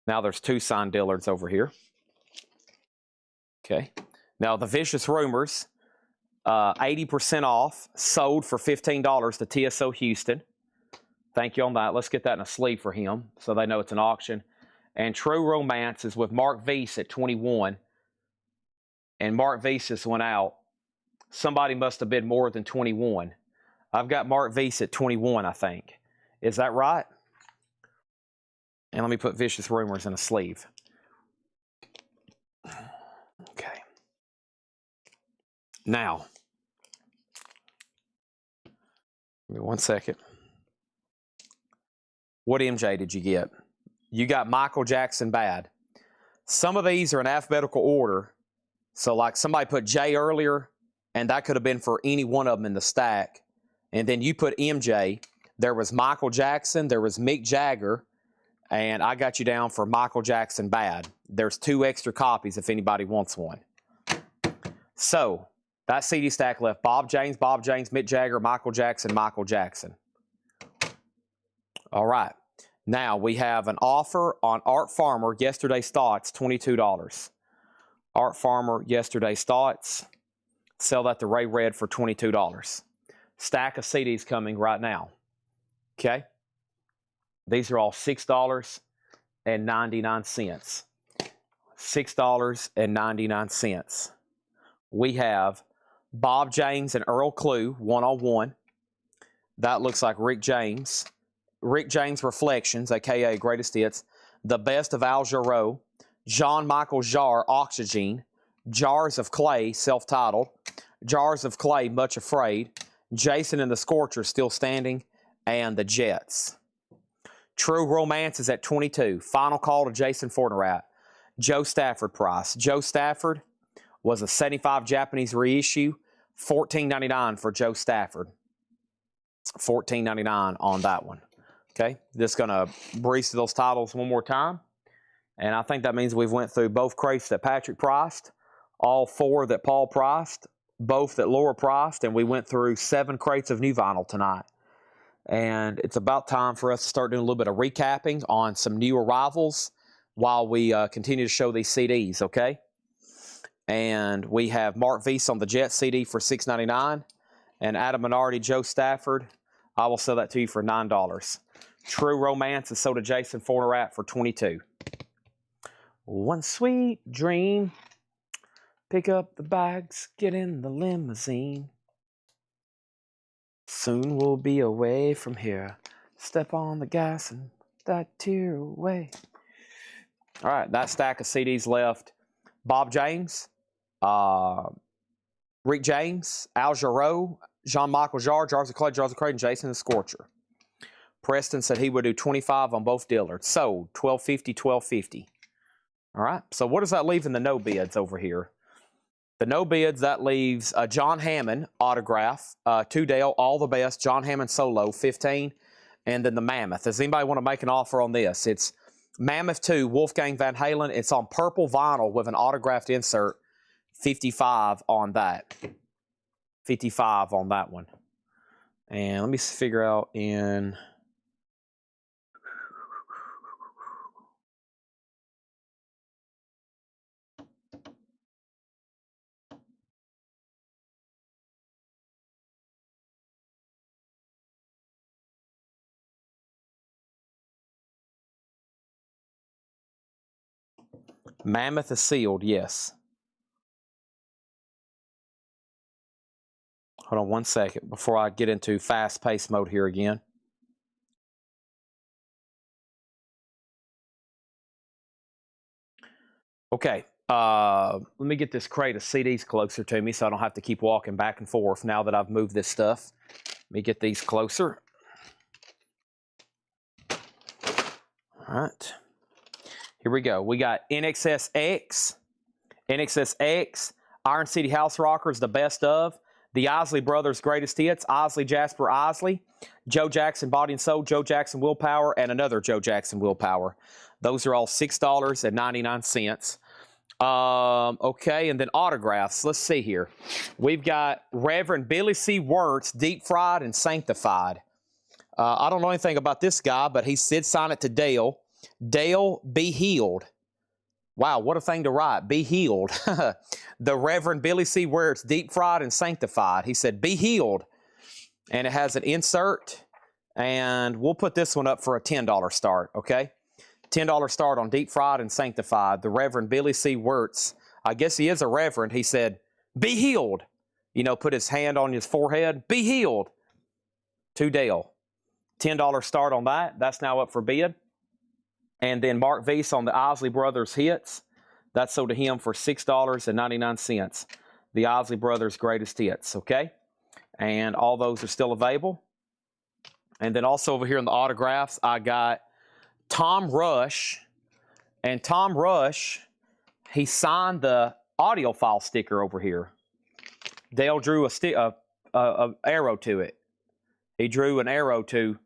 Now there's 2 signed Dillards over here. Okay. Now the Vicious Rumors, 80% off, sold for $15 to TSO Houston. Thank you on that. Let's get that in a sleeve for him so they know it's an auction. And True Romance is with Mark Weiss at 21. And Mark Weiss just went out. Somebody must have bid more than 21. I've got Mark Weiss at 21, I think. Is that right? And let me put Vicious Rumors in a sleeve. Okay. Now, give me 1 second. What MJ did you get? You got Michael Jackson Bad. Some of these are in alphabetical order. So like somebody put J earlier, and that could have been for any one of them in the stack. And then you put MJ. There was Michael Jackson. There was Mick Jagger. And I got you down for Michael Jackson Bad. There's 2 extra copies if anybody wants one. So that CD stack left Bob James, Mick Jagger, Michael Jackson. All right. Now, we have an offer on Art Farmer, Yesterday's Thoughts, $22. Art Farmer, Yesterday's Thoughts. Sell that to Ray Red for $22. Stack of CDs coming right now. Okay? These are all $6.99. $6.99. We have Bob James and Earl Clue, 1-on-1. That looks like Rick James. Rick James Reflections, a.k.a. Greatest Hits. The Best of Al Jarreau. Jean-Michel Jarre, Oxygen. Jars of Clay, self-titled. Jars of Clay, Much Afraid. Jason and the Scorcher, Still Standing. And the Jets. True Romance is at 22. Final call to Jason Fornerat. Joe Stafford price. Joe Stafford was a 75 Japanese reissue. $14.99 for Joe Stafford. $14.99 on that one. Okay, just going to breeze through those titles one more time. And I think that means we've went through both crates that Patrick priced, all 4 that Paul priced, both that Laura priced, and we went through 7 crates of new vinyl tonight. And it's about time for us to start doing a little bit of recapping on some new arrivals while we continue to show these CDs, okay? And we have Mark Weiss on the Jet CD for $6.99, and Adam Minardi, Joe Stafford, I will sell that to you for $9. True Romance is sold to Jason Fornerat for $22. One sweet dream. Pick up the bags, get in the limousine. Soon we'll be away from here. Step on the gas and that tear away. All right, that stack of CDs left. Bob James, Rick James, Al Jarreau, Jean-Michel Jarre, Jars of Clay, Jars of Creighton, Jason the Scorcher. Preston said he would do 25 on both Dillards. Sold, $12.50, $12.50. All right, so what does that leave in the no bids over here? The no bids, that leaves John Hammond autograph, 2 Dale, all the best, John Hammond solo, 15, and then the Mammoth. Does anybody want to make an offer on this? It's Mammoth 2, Wolfgang Van Halen. It's on purple vinyl with an autographed insert, 55 on that. 55 on that one. And let me figure out in... Mammoth is sealed, yes. Hold on one second before I get into fast-paced mode here again. Okay, let me get this crate of CDs closer to me so I don't have to keep walking back and forth now that I've moved this stuff. Let me get these closer. All right. Here we go. We got NXSX, Iron City House Rockers, the best of, the Isley Brothers' greatest hits, Isley Jasper Isley, Joe Jackson Body and Soul, Joe Jackson Willpower, and another Joe Jackson Willpower. Those are all $6.99. Okay, and then autographs. Let's see here. We've got Reverend Billy C. Wirtz, Deep Fried and Sanctified. I don't know anything about this guy, but he did sign it to Dale. Dale, be healed. Wow, what a thing to write. Be healed. The Reverend Billy C. Wirtz, Deep Fried and Sanctified. He said, be healed. And it has an insert. And we'll put this one up for a $10 start, okay? $10 start on Deep Fried and Sanctified. The Reverend Billy C. Wirtz. I guess he is a reverend. He said, be healed. You know, put his hand on his forehead. Be healed. To Dale. $10 start on that. That's now up for bid. And then Mark Weiss on the Isley Brothers hits. That's sold to him for $6.99. The Isley Brothers greatest hits, okay? And all those are still available. And then also over here in the autographs, I got Tom Rush. And Tom Rush, he signed the audiophile sticker over here. Dale drew a arrow to it. He drew an arrow to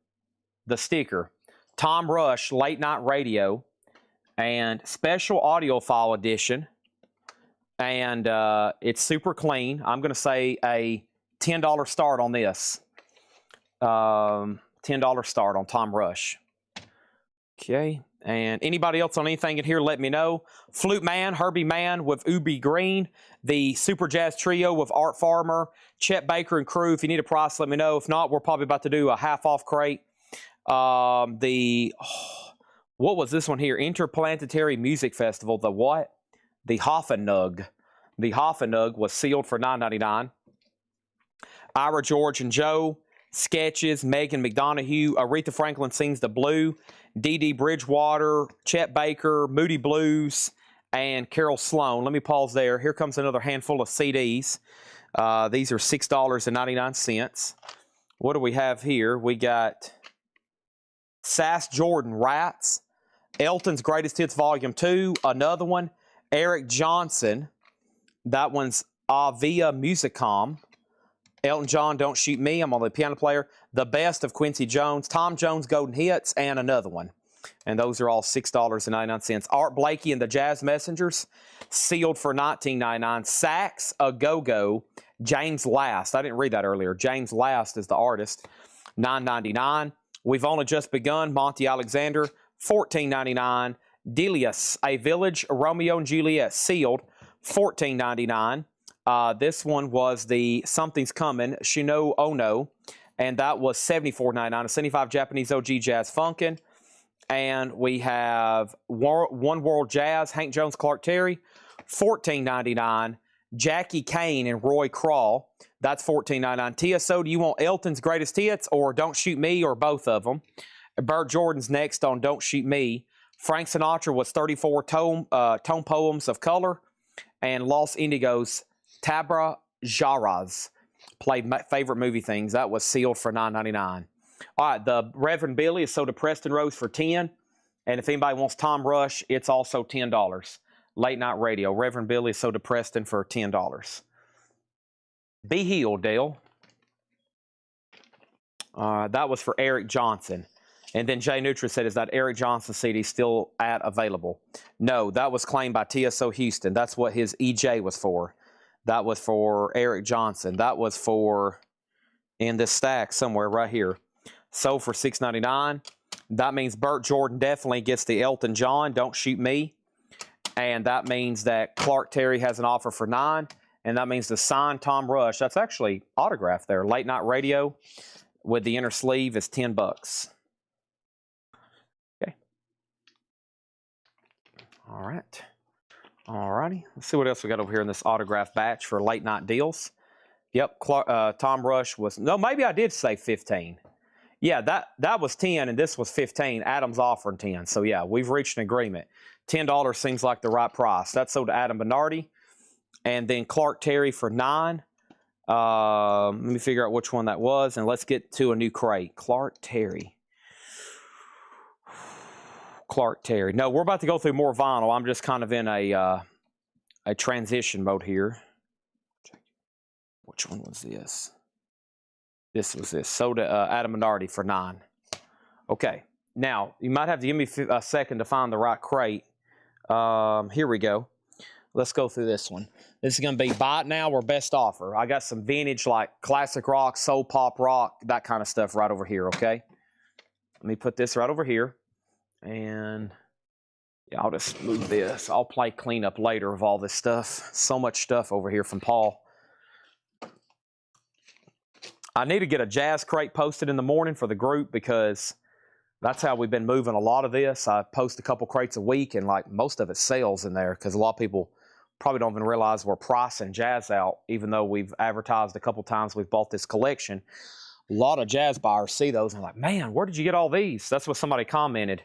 the sticker. Tom Rush, Late Night Radio, and Special Audiophile Edition. And it's super clean. I'm going to say a $10 start on this. $10 start on Tom Rush. Okay. And anybody else on anything in here, let me know. Flute Man, Herbie Mann with Ubi Green. The Super Jazz Trio with Art Farmer, Chet Baker and crew. If you need a price, let me know. If not, we're probably about to do a half-off crate. What was this one here? Interplanetary Music Festival. The what? The Hoffenug. The Hoffenug was sealed for $9.99. Ira, George, and Joe. Sketches. Megan McDonough. Aretha Franklin Sings the Blue. Dee Bridgewater. Chet Baker. Moody Blues. And Carol Sloan. Let me pause there. Here comes another handful of CDs. These are $6.99. What do we have here? We got Sass Jordan Rats, Elton's Greatest Hits Volume 2, another one, Eric Johnson, that one's Avia Musicom, Elton John, Don't Shoot Me, I'm on the piano player, The Best of Quincy Jones, Tom Jones Golden Hits, and another one. And those are all $6.99. Art Blakey and the Jazz Messengers, sealed for $19.99. Sax A Go-Go, James Last, I didn't read that earlier, James Last is the artist, $9.99. We've Only Just Begun, Monty Alexander, $14.99. Delius, A Village, Romeo and Juliet, sealed, $14.99. This one was the Something's Coming, Shino Ono, and that was $74.99. A 75 Japanese OG Jazz Funkin'. And we have One World Jazz, Hank Jones, Clark Terry, $14.99. Jackie Kane and Roy Crawl, that's $14.99. TSO, do you want Elton's Greatest Hits or Don't Shoot Me or both of them? Bert Jordan's next on Don't Shoot Me. Frank Sinatra was 34 tone poems of color. And Los Indigos, Tabra Jaraz, played my favorite movie things. That was sealed for $9.99. All right, the Reverend Billy is So Depressed and Rose for $10. And if anybody wants Tom Rush, it's also $10. Late Night Radio. Reverend Billy is So Depressed and for $10. Be Healed, Dale. That was for Eric Johnson. And then Jay Nutra said, is that Eric Johnson CD still available? No, that was claimed by TSO Houston. That's what his EJ was for. That was for Eric Johnson. That was for, in this stack somewhere right here. Sold for $6.99. That means Bert Jordan definitely gets the Elton John, Don't Shoot Me. And that means that Clark Terry has an offer for $9. And that means the signed Tom Rush, that's actually autographed there. Late Night Radio with the inner sleeve is $10. Okay. All right. All righty. Let's see what else we got over here in this autograph batch for late night deals. Yep. Tom Rush was, no, maybe I did say 15. Yeah, that was 10 and this was 15. Adam's offering 10. So yeah, we've reached an agreement. $10 seems like the right price. That's sold to Adam Bernardi. And then Clark Terry for $9. Let me figure out which one that was. And let's get to a new crate. Clark Terry. Clark Terry. No, we're about to go through more vinyl. I'm just kind of in a transition mode here. Which one was this? This was this. Sold to Adam Bernardi for $9. Okay. Now, you might have to give me a second to find the right crate. Here we go. Let's go through this one. This is going to be buy it now or best offer. I got some vintage like classic rock, soul pop rock, that kind of stuff right over here, okay? Let me put this right over here. And yeah, I'll just move this. I'll play cleanup later of all this stuff. So much stuff over here from Paul. I need to get a jazz crate posted in the morning for the group because that's how we've been moving a lot of this. I post a couple crates a week and like most of it sells in there because a lot of people probably don't even realize we're pricing jazz out, even though we've advertised a couple times we've bought this collection. A lot of jazz buyers see those and are like, man, where did you get all these? That's what somebody commented.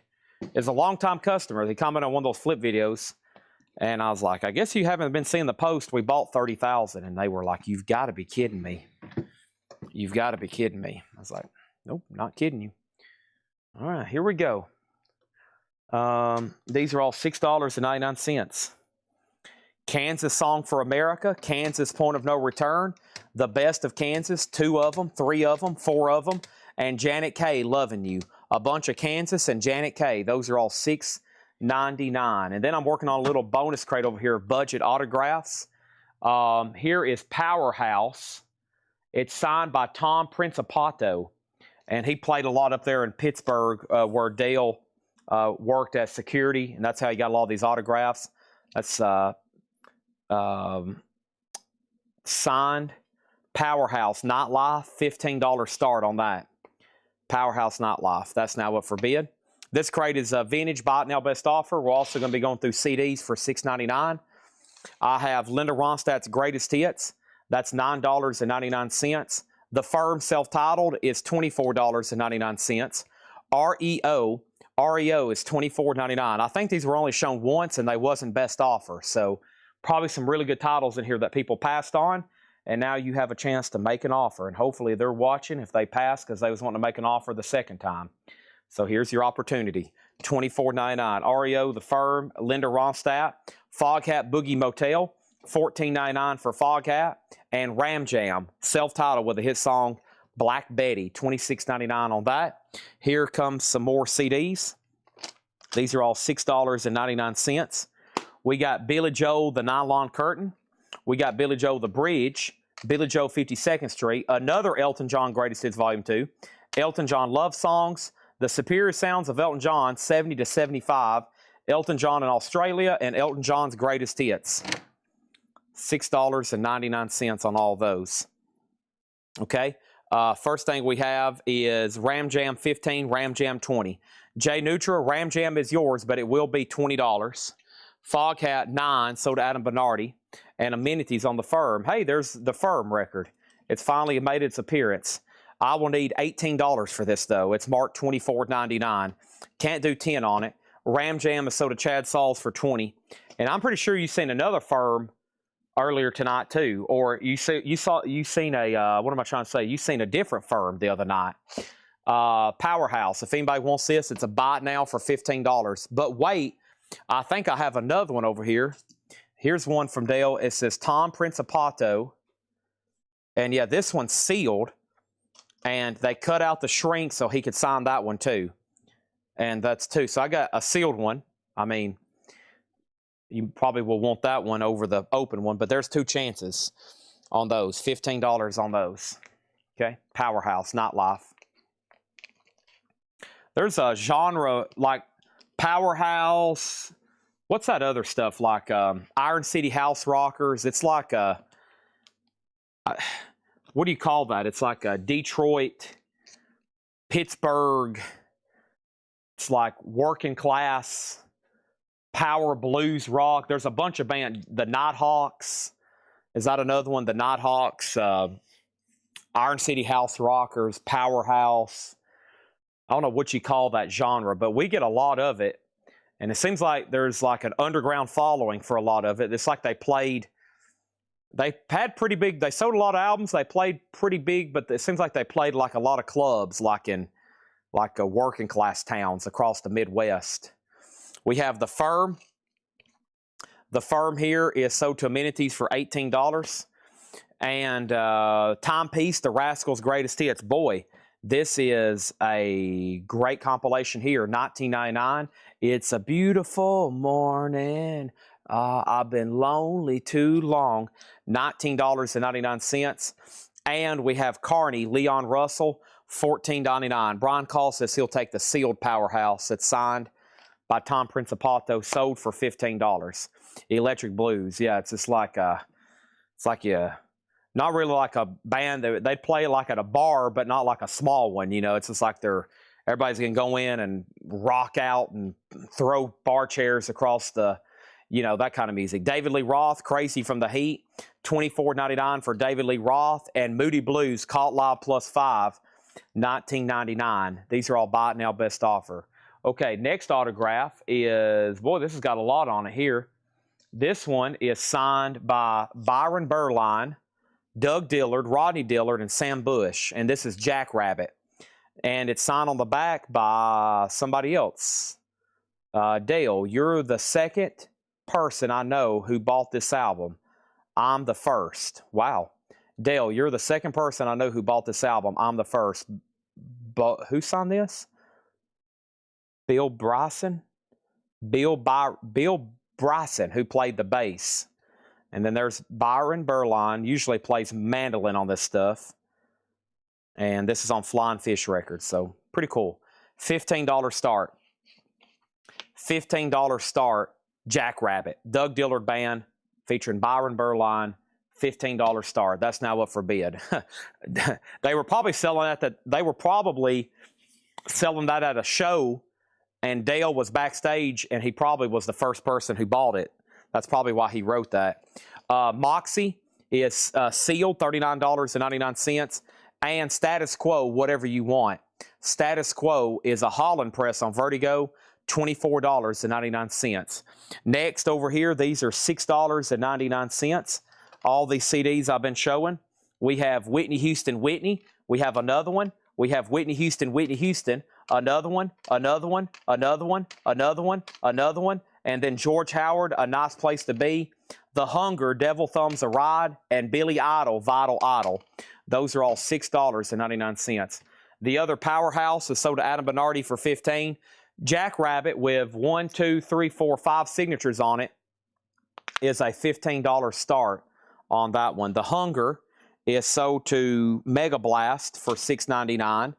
It's a longtime customer. They commented on one of those flip videos. And I was like, I guess you haven't been seeing the post. We bought 30,000. And they were like, you've got to be kidding me. You've got to be kidding me. I was like, nope, not kidding you. All right, here we go. These are all $6.99. Kansas Song for America, Kansas Point of No Return, The Best of Kansas, 2 of them, 3 of them, 4 of them, and Janet Kay, Loving You. A bunch of Kansas and Janet Kay. Those are all $6.99. And then I'm working on a little bonus crate over here of budget autographs. Here is Powerhouse. It's signed by Tom Principato. And he played a lot up there in Pittsburgh where Dale worked as security. And that's how he got a lot of these autographs. That's signed Powerhouse Nightlife. $15 start on that. Powerhouse Nightlife. That's now up for bid. This crate is a vintage buy it now best offer. We're also going to be going through CDs for $6.99. I have Linda Ronstadt's Greatest Hits. That's $9.99. The Firm self-titled is $24.99. REO is $24.99. I think these were only shown once and they wasn't best offer. So probably some really good titles in here that people passed on. And now you have a chance to make an offer. And hopefully they're watching if they pass because they was wanting to make an offer the second time. So here's your opportunity. $24.99. REO, The Firm, Linda Ronstadt, Foghat Boogie Motel, $14.99 for Foghat, and Ram Jam, self-titled with a hit song, Black Betty, $26.99 on that. Here comes some more CDs. These are all $6.99. We got Billy Joel, The Nylon Curtain. We got Billy Joel, The Bridge. Billy Joel, 52nd Street. Another Elton John Greatest Hits Volume 2. Elton John Love Songs. The Superior Sounds of Elton John, 70 to 75. Elton John in Australia and Elton John's Greatest Hits. $6.99 on all those. Okay. First thing we have is Ram Jam 15, Ram Jam 20. J Nutra, Ram Jam is yours, but it will be $20. Fog Hat 9, sold to Adam Bernardi. And amenities on the firm. Hey, there's the firm record. It's finally made its appearance. I will need $18 for this, though. It's marked $24.99. Can't do 10 on it. Ram Jam is sold to Chad Sauls for 20. And I'm pretty sure you've seen another firm earlier tonight, too. Or you seen a, what am I trying to say? You seen a different firm the other night. Powerhouse. If anybody wants this, it's a buy now for $15. But wait, I think I have another one over here. Here's one from Dale. It says Tom Principato. And yeah, this one's sealed. And they cut out the shrink so he could sign that one too. And that's two. So I got a sealed one. I mean, you probably will want that one over the open one, but there's two chances on those. $15 on those. Okay. Powerhouse, not Life. There's a genre like Powerhouse. What's that other stuff like Iron City House Rockers? It's like a, what do you call that? It's like a Detroit, Pittsburgh. It's like working class power blues rock. There's a bunch of bands. The Nighthawks. Is that another one? The Nighthawks. Iron City House Rockers. Powerhouse. I don't know what you call that genre, but we get a lot of it. And it seems like there's like an underground following for a lot of it. It's like they had pretty big, they sold a lot of albums, they played pretty big, but it seems like they played like a lot of clubs, like in like working class towns across the Midwest. We have the firm. The firm here is sold to amenities for $18. And Timepiece, the Rascals' Greatest Hits. Boy, this is a great compilation here, $19.99. It's a beautiful morning. I've been lonely too long. $19.99. And we have Carney, Leon Russell, $14.99. Brian Call says he'll take the sealed Powerhouse that's signed by Tom Principato, sold for $15. Electric Blues. Yeah, it's just like not really like a band. They play like at a bar, but not like a small one. You know, it's just like everybody's going to go in and rock out and throw bar chairs across the, you know, that kind of music. David Lee Roth, Crazy from the Heat, $24.99 for David Lee Roth. And Moody Blues, Caught Live Plus 5, $19.99. These are all buy it now, best offer. Okay, next autograph is, boy, this has got a lot on it here. This one is signed by Byron Berline, Doug Dillard, Rodney Dillard, and Sam Bush. And this is Jackrabbit. And it's signed on the back by somebody else. Dale, you're the second person I know who bought this album. I'm the first. Wow. Dale, you're the second person I know who bought this album. I'm the first. But who signed this? Bill Bryson? Bill Bryson, who played the bass. And then there's Byron Berline, usually plays mandolin on this stuff. And this is on Flying Fish Records, so pretty cool. $15 start. $15 start, Jackrabbit. Doug Dillard Band featuring Byron Berline, $15 start. That's now up for bid. They were probably selling that at a show, and Dale was backstage, and he probably was the first person who bought it. That's probably why he wrote that. Moxie is sealed, $39.99. And Status Quo, Whatever You Want. Status Quo is a Holland press on Vertigo, $24.99. Next over here, these are $6.99. All these CDs I've been showing. We have Whitney Houston, Whitney. We have another one. We have Whitney Houston, Whitney Houston. Another one, another one, another one, another one, another one. And then George Howard, A Nice Place to Be. The Hunger, Devil Thumbs a Ride. And Billy Idol, Vital Idol. Those are all $6.99. The other Powerhouse is sold to Adam Bernardi for $15. Jackrabbit with 1, 2, 3, 4, 5 signatures on it is a $15 start on that one. The Hunger is sold to Mega Blast for $6.99.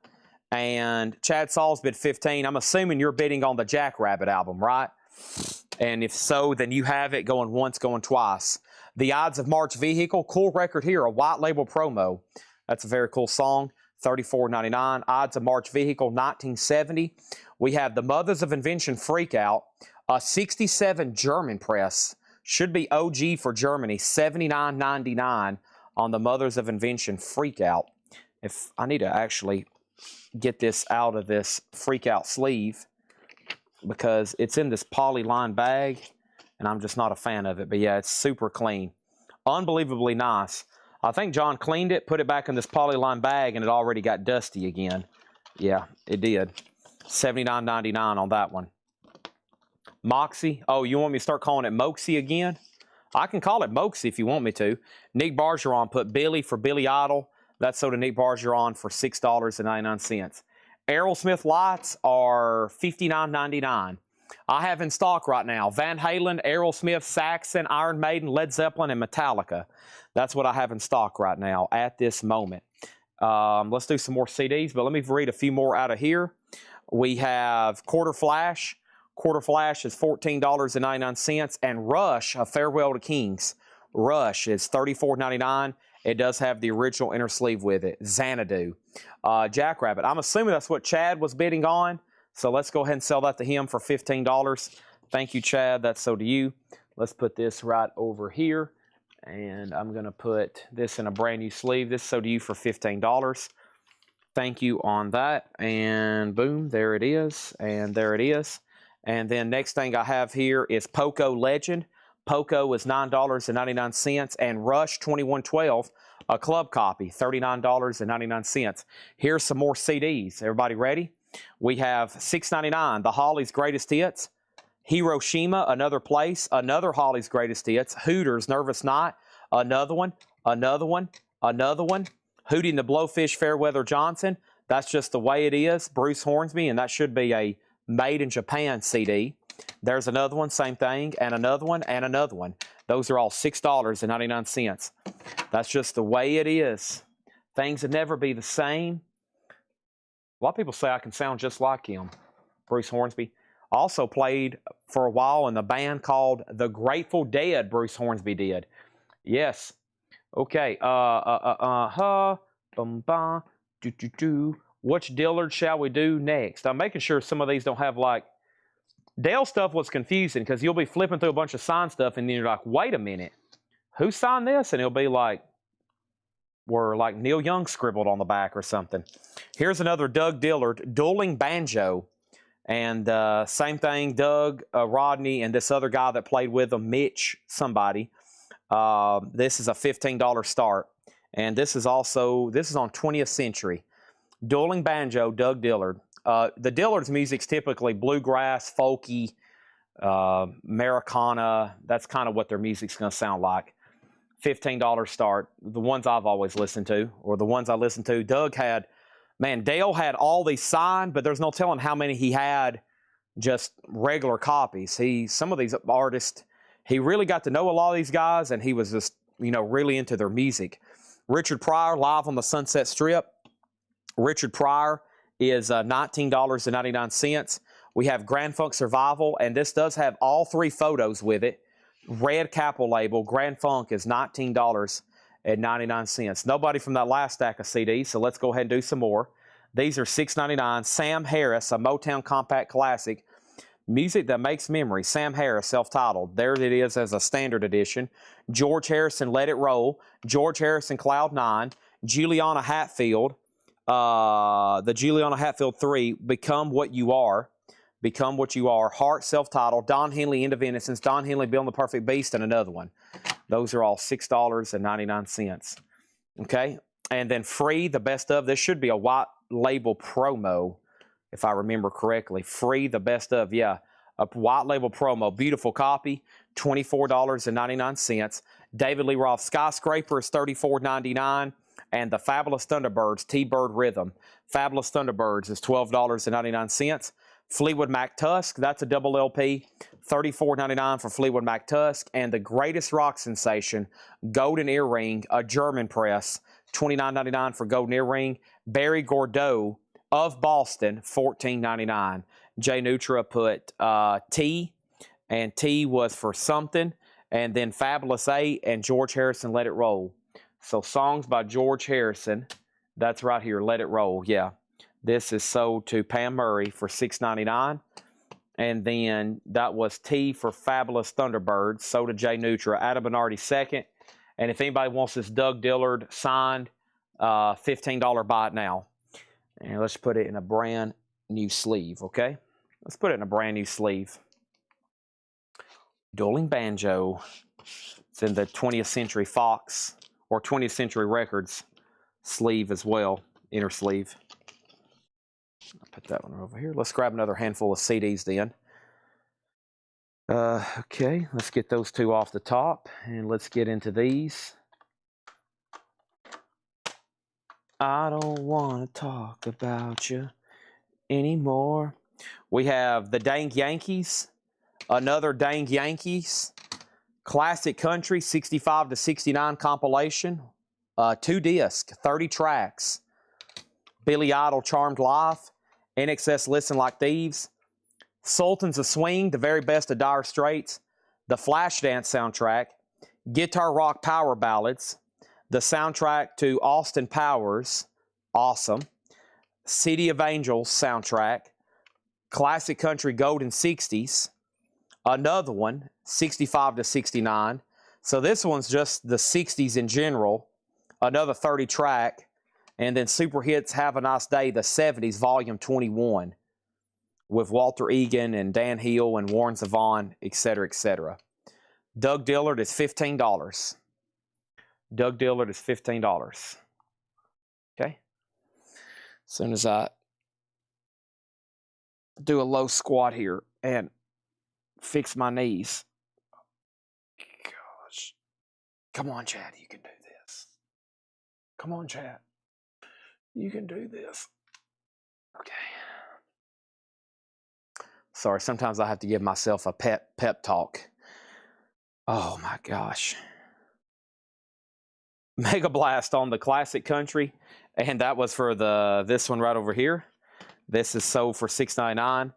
And Chad Sauls bid $15. I'm assuming you're bidding on the Jackrabbit album, right? And if so, then you have it going once, going twice. The Ides of March Vehicle, cool record here, a white label promo. That's a very cool song. $34.99. Odds of March vehicle, 1970. We have the Mothers of Invention Freakout, a 67 German press. Should be OG for Germany, $79.99 on the Mothers of Invention Freakout. If I need to actually get this out of this Freakout sleeve because it's in this polyline bag and I'm just not a fan of it. But yeah, it's super clean. Unbelievably nice. I think John cleaned it, put it back in this polyline bag, and it already got dusty again. Yeah, it did. $79.99 on that one. Moxie. Oh, you want me to start calling it Moxie again? I can call it Moxie if you want me to. Nick Bargeron put Billy for Billy Idol. That's sold to Nick Bargeron for $6.99. Aerosmith lights are $59.99. I have in stock right now Van Halen, Aerosmith, Saxon, Iron Maiden, Led Zeppelin, and Metallica. That's what I have in stock right now at this moment. Let's do some more CDs, but let me read a few more out of here. We have Quarter Flash. Quarter Flash is $14.99. And Rush, A Farewell to Kings. Rush is $34.99. It does have the original inner sleeve with it. Xanadu. Jackrabbit. I'm assuming that's what Chad was bidding on. So let's go ahead and sell that to him for $15. Thank you, Chad. That's so to you. Let's put this right over here. And I'm going to put this in a brand new sleeve. This is so to you for $15. Thank you on that. And boom, there it is. And there it is. And then next thing I have here is Poco Legend. Poco is $9.99. And Rush 2112, a club copy, $39.99. Here's some more CDs. Everybody ready? We have $6.99, The Hollies' Greatest Hits. Hiroshima, Another Place, another Hollies' Greatest Hits. Hooters, Nervous Night, another one, another one, another one. Hootie and the Blowfish, Fairweather Johnson. That's Just the Way It Is, Bruce Hornsby, and that should be a Made in Japan CD. There's another one, same thing, and another one, and another one. Those are all $6.99. That's Just the Way It Is. Things would never be the same. A lot of people say I can sound just like him, Bruce Hornsby. Also played for a while in the band called The Grateful Dead, Bruce Hornsby did. Yes. Okay. Which Dillard shall we do next? I'm making sure some of these don't have like... Dale stuff was confusing because you'll be flipping through a bunch of signed stuff and then you're like, wait a minute. Who signed this? And it'll be like, where like Neil Young scribbled on the back or something. Here's another Doug Dillard, Dueling Banjo. And same thing, Doug, Rodney, and this other guy that played with him, Mitch, somebody. This is a $15 start. And this is also, this is on 20th Century. Dueling Banjo, Doug Dillard. The Dillard's music's typically bluegrass, folky, Americana. That's kind of what their music's going to sound like. $15 start. The ones I've always listened to, or the ones I listened to. Doug had, man, Dale had all these signed, but there's no telling how many he had just regular copies. Some of these artists, he really got to know a lot of these guys, and he was just, you know, really into their music. Richard Pryor, Live on the Sunset Strip. Richard Pryor is $19.99. We have Grand Funk Survival, and this does have all three photos with it. Red Capitol label. Grand Funk is $19.99. Nobody from that last stack of CDs, so let's go ahead and do some more. These are $6.99. Sam Harris, a Motown Compact Classic. Music that makes memories. Sam Harris, self-titled. There it is as a standard edition. George Harrison, Let It Roll. George Harrison, Cloud 9. Juliana Hatfield. The Juliana Hatfield 3, Become What You Are. Become What You Are. Heart, self-titled. Don Henley, End of Innocence. Don Henley, Building the Perfect Beast, and another one. Those are all $6.99. Okay? And then Free, the best of. This should be a white label promo, if I remember correctly. Free, the best of. Yeah. A white label promo. Beautiful copy. $24.99. David Lee Roth Skyscraper is $34.99. And the Fabulous Thunderbirds, T-Bird Rhythm. Fabulous Thunderbirds is $12.99. Fleetwood Mac Tusk, that's a double LP, $34.99 for Fleetwood Mac Tusk. And the Greatest Rock Sensation, Golden Earring, a German press, $29.99 for Golden Earring. Barry Gordeau of Boston, $14.99. Jay Nutra put T, and T was for Something. And then Fabulous 8 and George Harrison, Let It Roll. So songs by George Harrison That's right here. Let It Roll. Yeah. This is sold to Pam Murray for $6.99. And then that was T for Fabulous Thunderbirds, sold to Jay Nutra. Adam Bernardi second. And if anybody wants this Doug Dillard signed, $15 buy it now. And let's put it in a brand new sleeve, okay? Let's put it in a brand new sleeve. Dueling Banjo. It's in the 20th Century Fox or 20th Century Records sleeve as well, inner sleeve. I'll put that one over here. Let's grab another handful of CDs then. Okay, let's get those two off the top and let's get into these. I don't want to talk about you anymore. We have the Dang Yankees, another Dang Yankees, Classic Country 65 to 69 compilation, 2 disc, 30 tracks, Billy Idol Charmed Life, NXS Listen Like Thieves, Sultans of Swing, the very best of Dire Straits, the Flashdance soundtrack, Guitar Rock Power Ballads, the soundtrack to Austin Powers, awesome, City of Angels soundtrack, Classic Country Golden 60s, another one, 65 to 69. So this one's just the 60s in general, another 30 track, and then Super Hits Have a Nice Day, the 70s, volume 21, with Walter Egan and Dan Hill and Warren Zevon, etc., etc. Doug Dillard is $15. Doug Dillard is $15. Okay? As soon as I do a low squat here and fix my knees. Gosh. Come on, Chad, you can do this. Come on, Chad. You can do this. Okay. Sorry, sometimes I have to give myself a pep talk. Oh my gosh. Mega Blast on the Classic Country, and that was for this one right over here. This is sold for $6.99.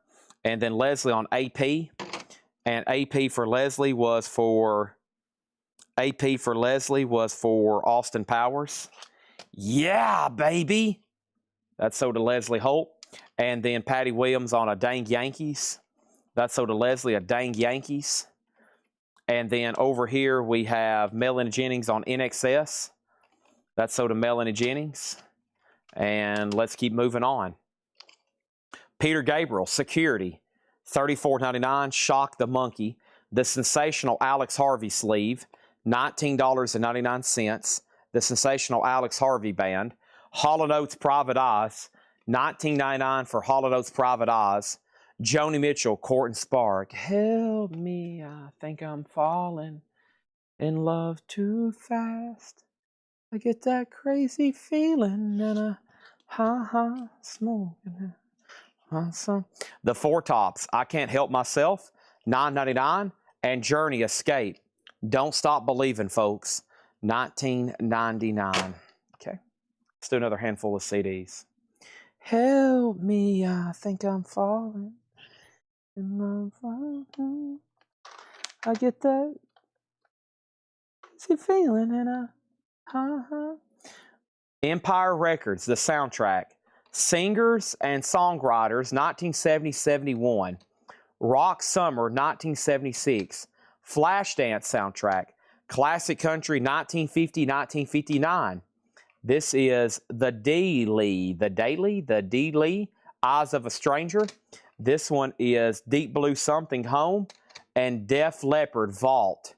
And then Leslie on AP, and AP for Leslie was for Austin Powers. Yeah, baby. That's sold to Leslie Holt. And then Patty Williams on a Dang Yankees. That's sold to Leslie, a Dang Yankees. And then over here we have Melanie Jennings on NXS. That's sold to Melanie Jennings. And let's keep moving on. Peter Gabriel, Security, $34.99. Shock the Monkey. The Sensational Alex Harvey sleeve, $19.99. The Sensational Alex Harvey Band. Hall & Oates Private Eyes, $19.99 for Hall & Oates Private Eyes. Joni Mitchell, Court and Spark. Help me, I think I'm falling in love too fast. I get that crazy feeling and a smoking. Awesome. The Four Tops, I Can't Help Myself, $9.99. And Journey, Escape. Don't Stop Believing, folks, $19.99. Okay. Let's do another handful of CDs. Help me, I think I'm falling in love. I get that crazy feeling and Empire Records, the soundtrack. Singers and Songwriters, 1970-71. Rock Summer, 1976. Flashdance soundtrack. Classic Country, 1950-1959. This is the D. Lee, Eyes of a Stranger. This one is Deep Blue Something Home and Def Leppard Vault.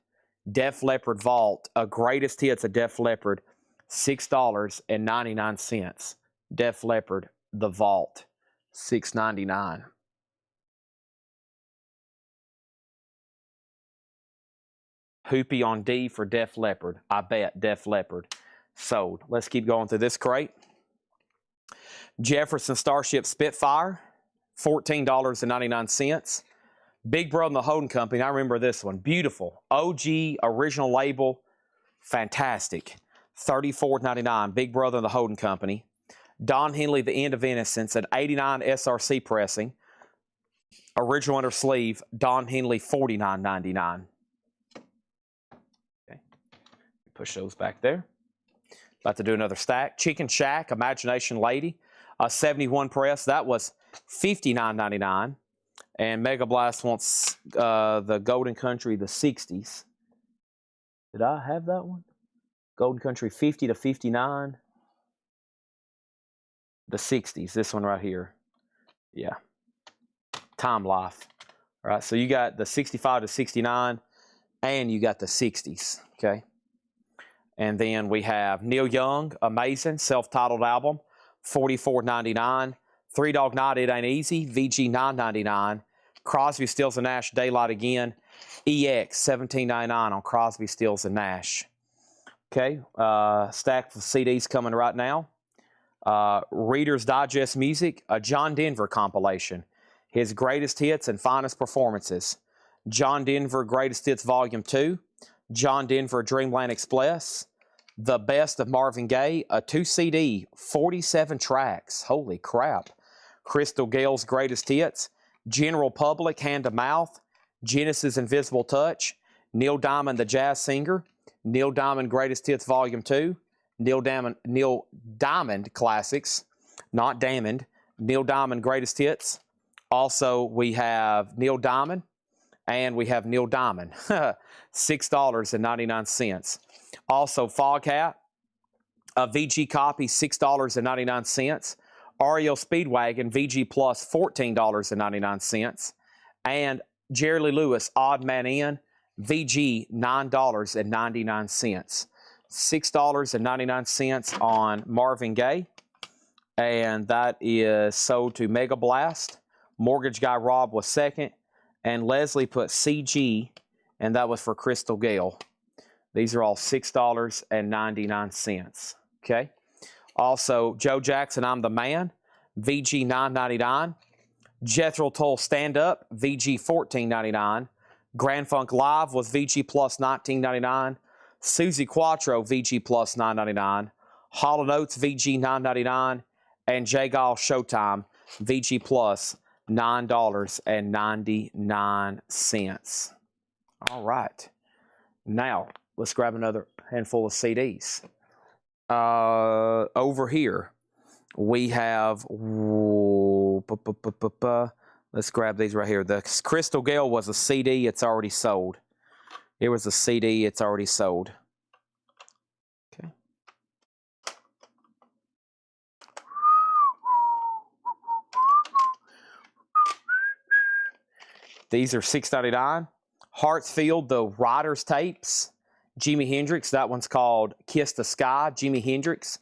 Def Leppard Vault, a greatest hits of Def Leppard, $6.99. Def Leppard, The Vault, $6.99. Hoopy on D for Def Leppard. I bet Def Leppard. Sold. Let's keep going through this crate. Jefferson Starship Spitfire, $14.99. Big Brother and the Holding Company. I remember this one. Beautiful. OG, original label. Fantastic. $34.99. Big Brother and the Holding Company. Don Henley, The End of Innocence, an 89 SRC pressing. Original under sleeve. Don Henley, $49.99. Okay. Push those back there. About to do another stack. Chicken Shack, Imagination Lady, a 71 press. That was $59.99. And Mega Blast wants the Golden Country, the 60s. Did I have that one? Golden Country 50 to 59. The 60s, this one right here. Yeah. Time Life. All right, so you got the 65 to 69, and you got the 60s, okay? And then we have Neil Young, Amazing, self-titled album, $44.99. Three Dog Night, It Ain't Easy, VG $9.99. Crosby, Stills, and Nash, Daylight Again, EX $17.99 on Crosby, Stills, and Nash. Okay, stack of CDs coming right now. Reader's Digest Music, a John Denver compilation. His greatest hits and finest performances. John Denver Greatest Hits Volume 2. John Denver Dreamland Express. The Best of Marvin Gaye, a 2 CD, 47 tracks. Holy crap. Crystal Gale's Greatest Hits. General Public, Hand to Mouth. Genesis Invisible Touch. Neil Diamond, the Jazz Singer. Neil Diamond Greatest Hits Volume 2. Neil Diamond Classics, not Diamond. Neil Diamond Greatest Hits. Also, we have Neil Diamond, and we have Neil Diamond, $6.99. Also, Foghat, a VG copy, $6.99. REO Speedwagon, VG Plus, $14.99. And Jerry Lee Lewis, Odd Man In, VG, $9.99. $6.99 on Marvin Gaye, and that is sold to Mega Blast. Mortgage Guy Rob was second, and Leslie put CG, and that was for Crystal Gale. These are all $6.99. Okay. Also, Joe Jackson, I'm the Man, VG $9.99. Jethro Tull Stand Up, VG $14.99. Grand Funk Live was VG Plus $19.99. Susie Quattro, VG Plus $9.99. Hall & Oates, VG $9.99. And J. Gall Showtime, VG Plus $9.99. All right. Now, let's grab another handful of CDs. Over here, we have... Let's grab these right here. The Crystal Gale was a CD. It's already sold. It was a CD. It's already sold. Okay. These are $6.99. Hartsfield, the Riders tapes. Jimi Hendrix. That one's called Kiss the Sky. Jimi Hendrix.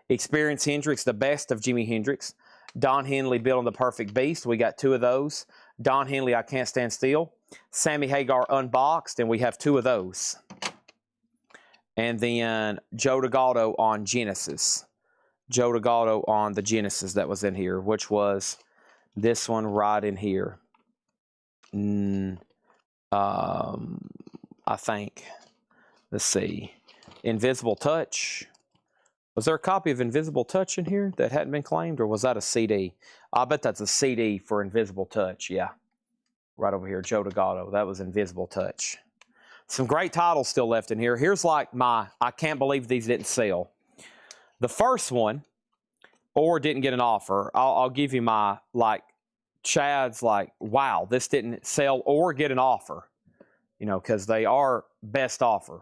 Experience Hendrix, the best of Jimi Hendrix. Don Henley, Building the Perfect Beast. We got 2 of those. Don Henley, I Can't Stand Still. Sammy Hagar Unboxed, and we have 2 of those. And then Joe DeGaldo on Genesis. Joe DeGaldo on the Genesis that was in here, which was this one right in here. I think. Let's see. Invisible Touch. Was there a copy of Invisible Touch in here that hadn't been claimed, or was that a CD? I bet that's a CD for Invisible Touch, yeah. Right over here, Joe DeGaldo. That was Invisible Touch. Some great titles still left in here. Here's like my, I can't believe these didn't sell. The first one, or didn't get an offer. I'll give you my, like, Chad's like, wow, this didn't sell or get an offer. You know, because they are best offer.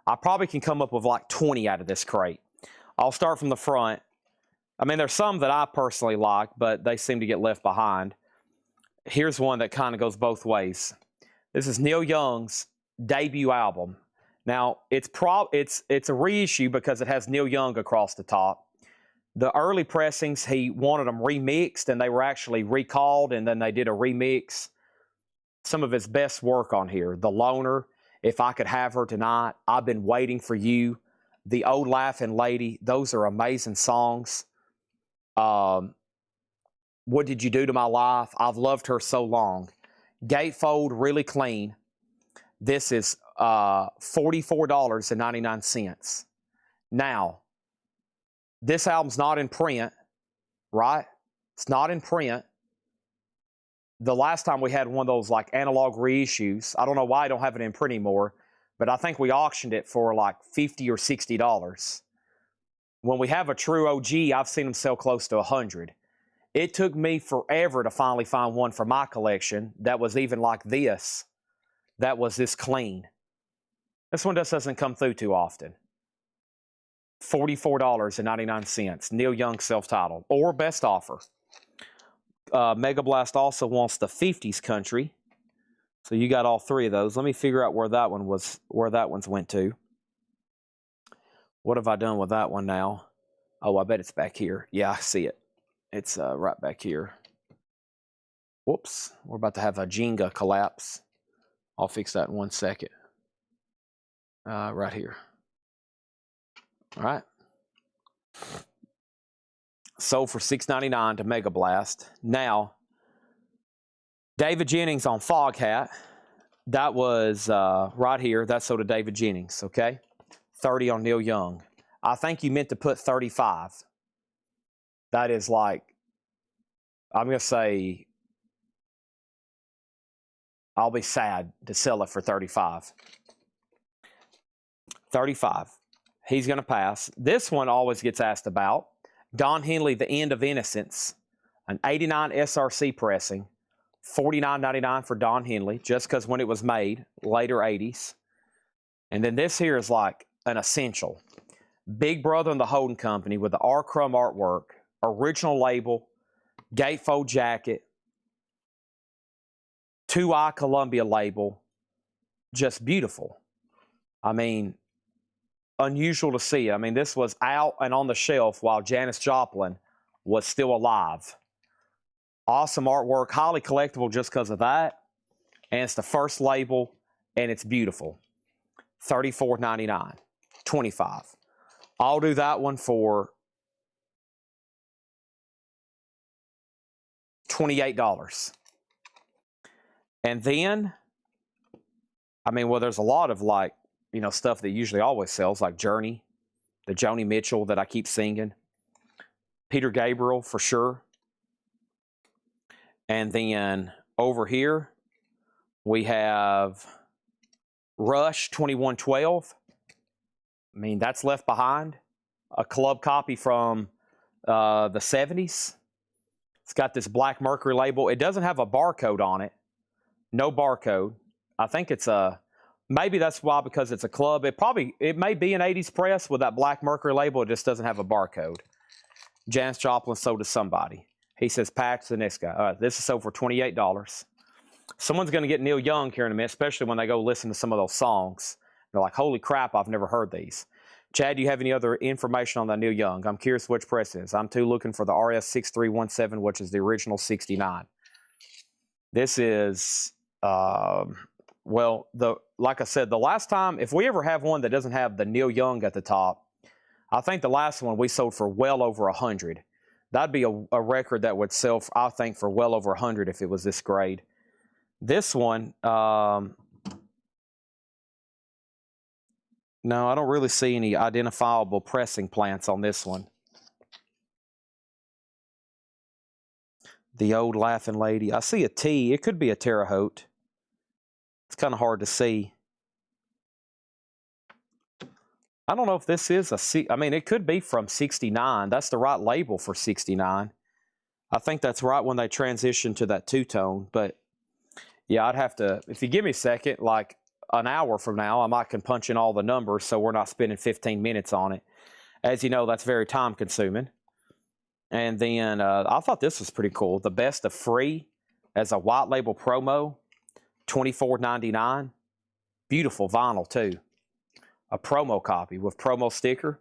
I probably can come up with like 20 out of this crate. I'll start from the front. I mean, there's some that I personally like, but they seem to get left behind. Here's one that kind of goes both ways. This is Neil Young's debut album. Now, it's a reissue because it has Neil Young across the top. The early pressings, he wanted them remixed, and they were actually recalled, and then they did a remix. Some of his best work on here. The Loner, If I Could Have Her Tonight, I've Been Waiting for You, The Old Laughing Lady. Those are amazing songs. What Did You Do to My Life? I've Loved Her So Long. Gatefold, Really Clean. This is $44.99. Now, this album's not in print, right? It's not in print. The last time we had one of those like analog reissues, I don't know why I don't have it in print anymore, but I think we auctioned it for like $50 or $60. when we have a true OG, I've seen them sell close to 100. It took me forever to finally find one for my collection that was even like this, that was this clean. This one just doesn't come through too often. $44.99. Neil Young self-titled or best offer. Mega Blast also wants the 50s country. So you got all three of those. Let me figure out where that one's went to. What have I done with that one now? Oh, I bet it's back here. Yeah, I see it. It's right back here. Whoops. We're about to have a Jenga collapse. I'll fix that in 1 second. Right here. All right. Sold for $6.99 to Mega Blast. Now, David Jennings on Foghat. That was right here. That's sold to David Jennings, okay? 30 on Neil Young. I think you meant to put 35. That is like, I'm going to say, I'll be sad to sell it for 35. 35. He's going to pass. This one always gets asked about. Don Henley, The End of Innocence, an 89 SRC pressing, $49.99 for Don Henley, just because when it was made, later 80s. And then this here is like an essential. Big Brother and the Holding Company with the R. Crumb artwork, original label, gatefold jacket, 2i Columbia label, just beautiful. I mean, unusual to see. I mean, this was out and on the shelf while Janis Joplin was still alive. Awesome artwork, highly collectible just because of that. And it's the first label, and it's beautiful. $34.99, $25. I'll do that one for $28. And then, I mean, well, there's a lot of like, you know, stuff that usually always sells, like Journey, the Joni Mitchell that I keep singing, Peter Gabriel for sure. And then over here, we have Rush 2112. I mean, that's Left Behind, a club copy from the 70s. It's got this Black Mercury label. It doesn't have a barcode on it. No barcode. I think it's a, maybe that's why, because it's a club. It may be an 80s press with that Black Mercury label. It just doesn't have a barcode. Janis Joplin sold to somebody. He says, patch the next guy. All right, this is sold for $28. Someone's going to get Neil Young here in a minute, especially when they go listen to some of those songs. They're like, holy crap, I've never heard these. Chad, do you have any other information on that Neil Young? I'm curious which press it is. I'm too looking for the RS6317, which is the original 69. This is, well, like I said, the last time, if we ever have one that doesn't have the Neil Young at the top, I think the last one we sold for well over 100. That'd be a record that would sell, I think, for well over 100 if it was this grade. This one, no, I don't really see any identifiable pressing plants on this one. The Old Laughing Lady. I see a T. It could be a Terre Haute. It's kind of hard to see. I don't know if this is I mean, it could be from 69. That's the right label for 69. I think that's right when they transitioned to that two-tone. But, yeah, I'd have to, if you give me a second, like an hour from now, I might can punch in all the numbers so we're not spending 15 minutes on it. As you know, that's very time-consuming. And then I thought this was pretty cool. The Best of Free as a white label promo, $24.99. Beautiful vinyl, too. A promo copy with promo sticker.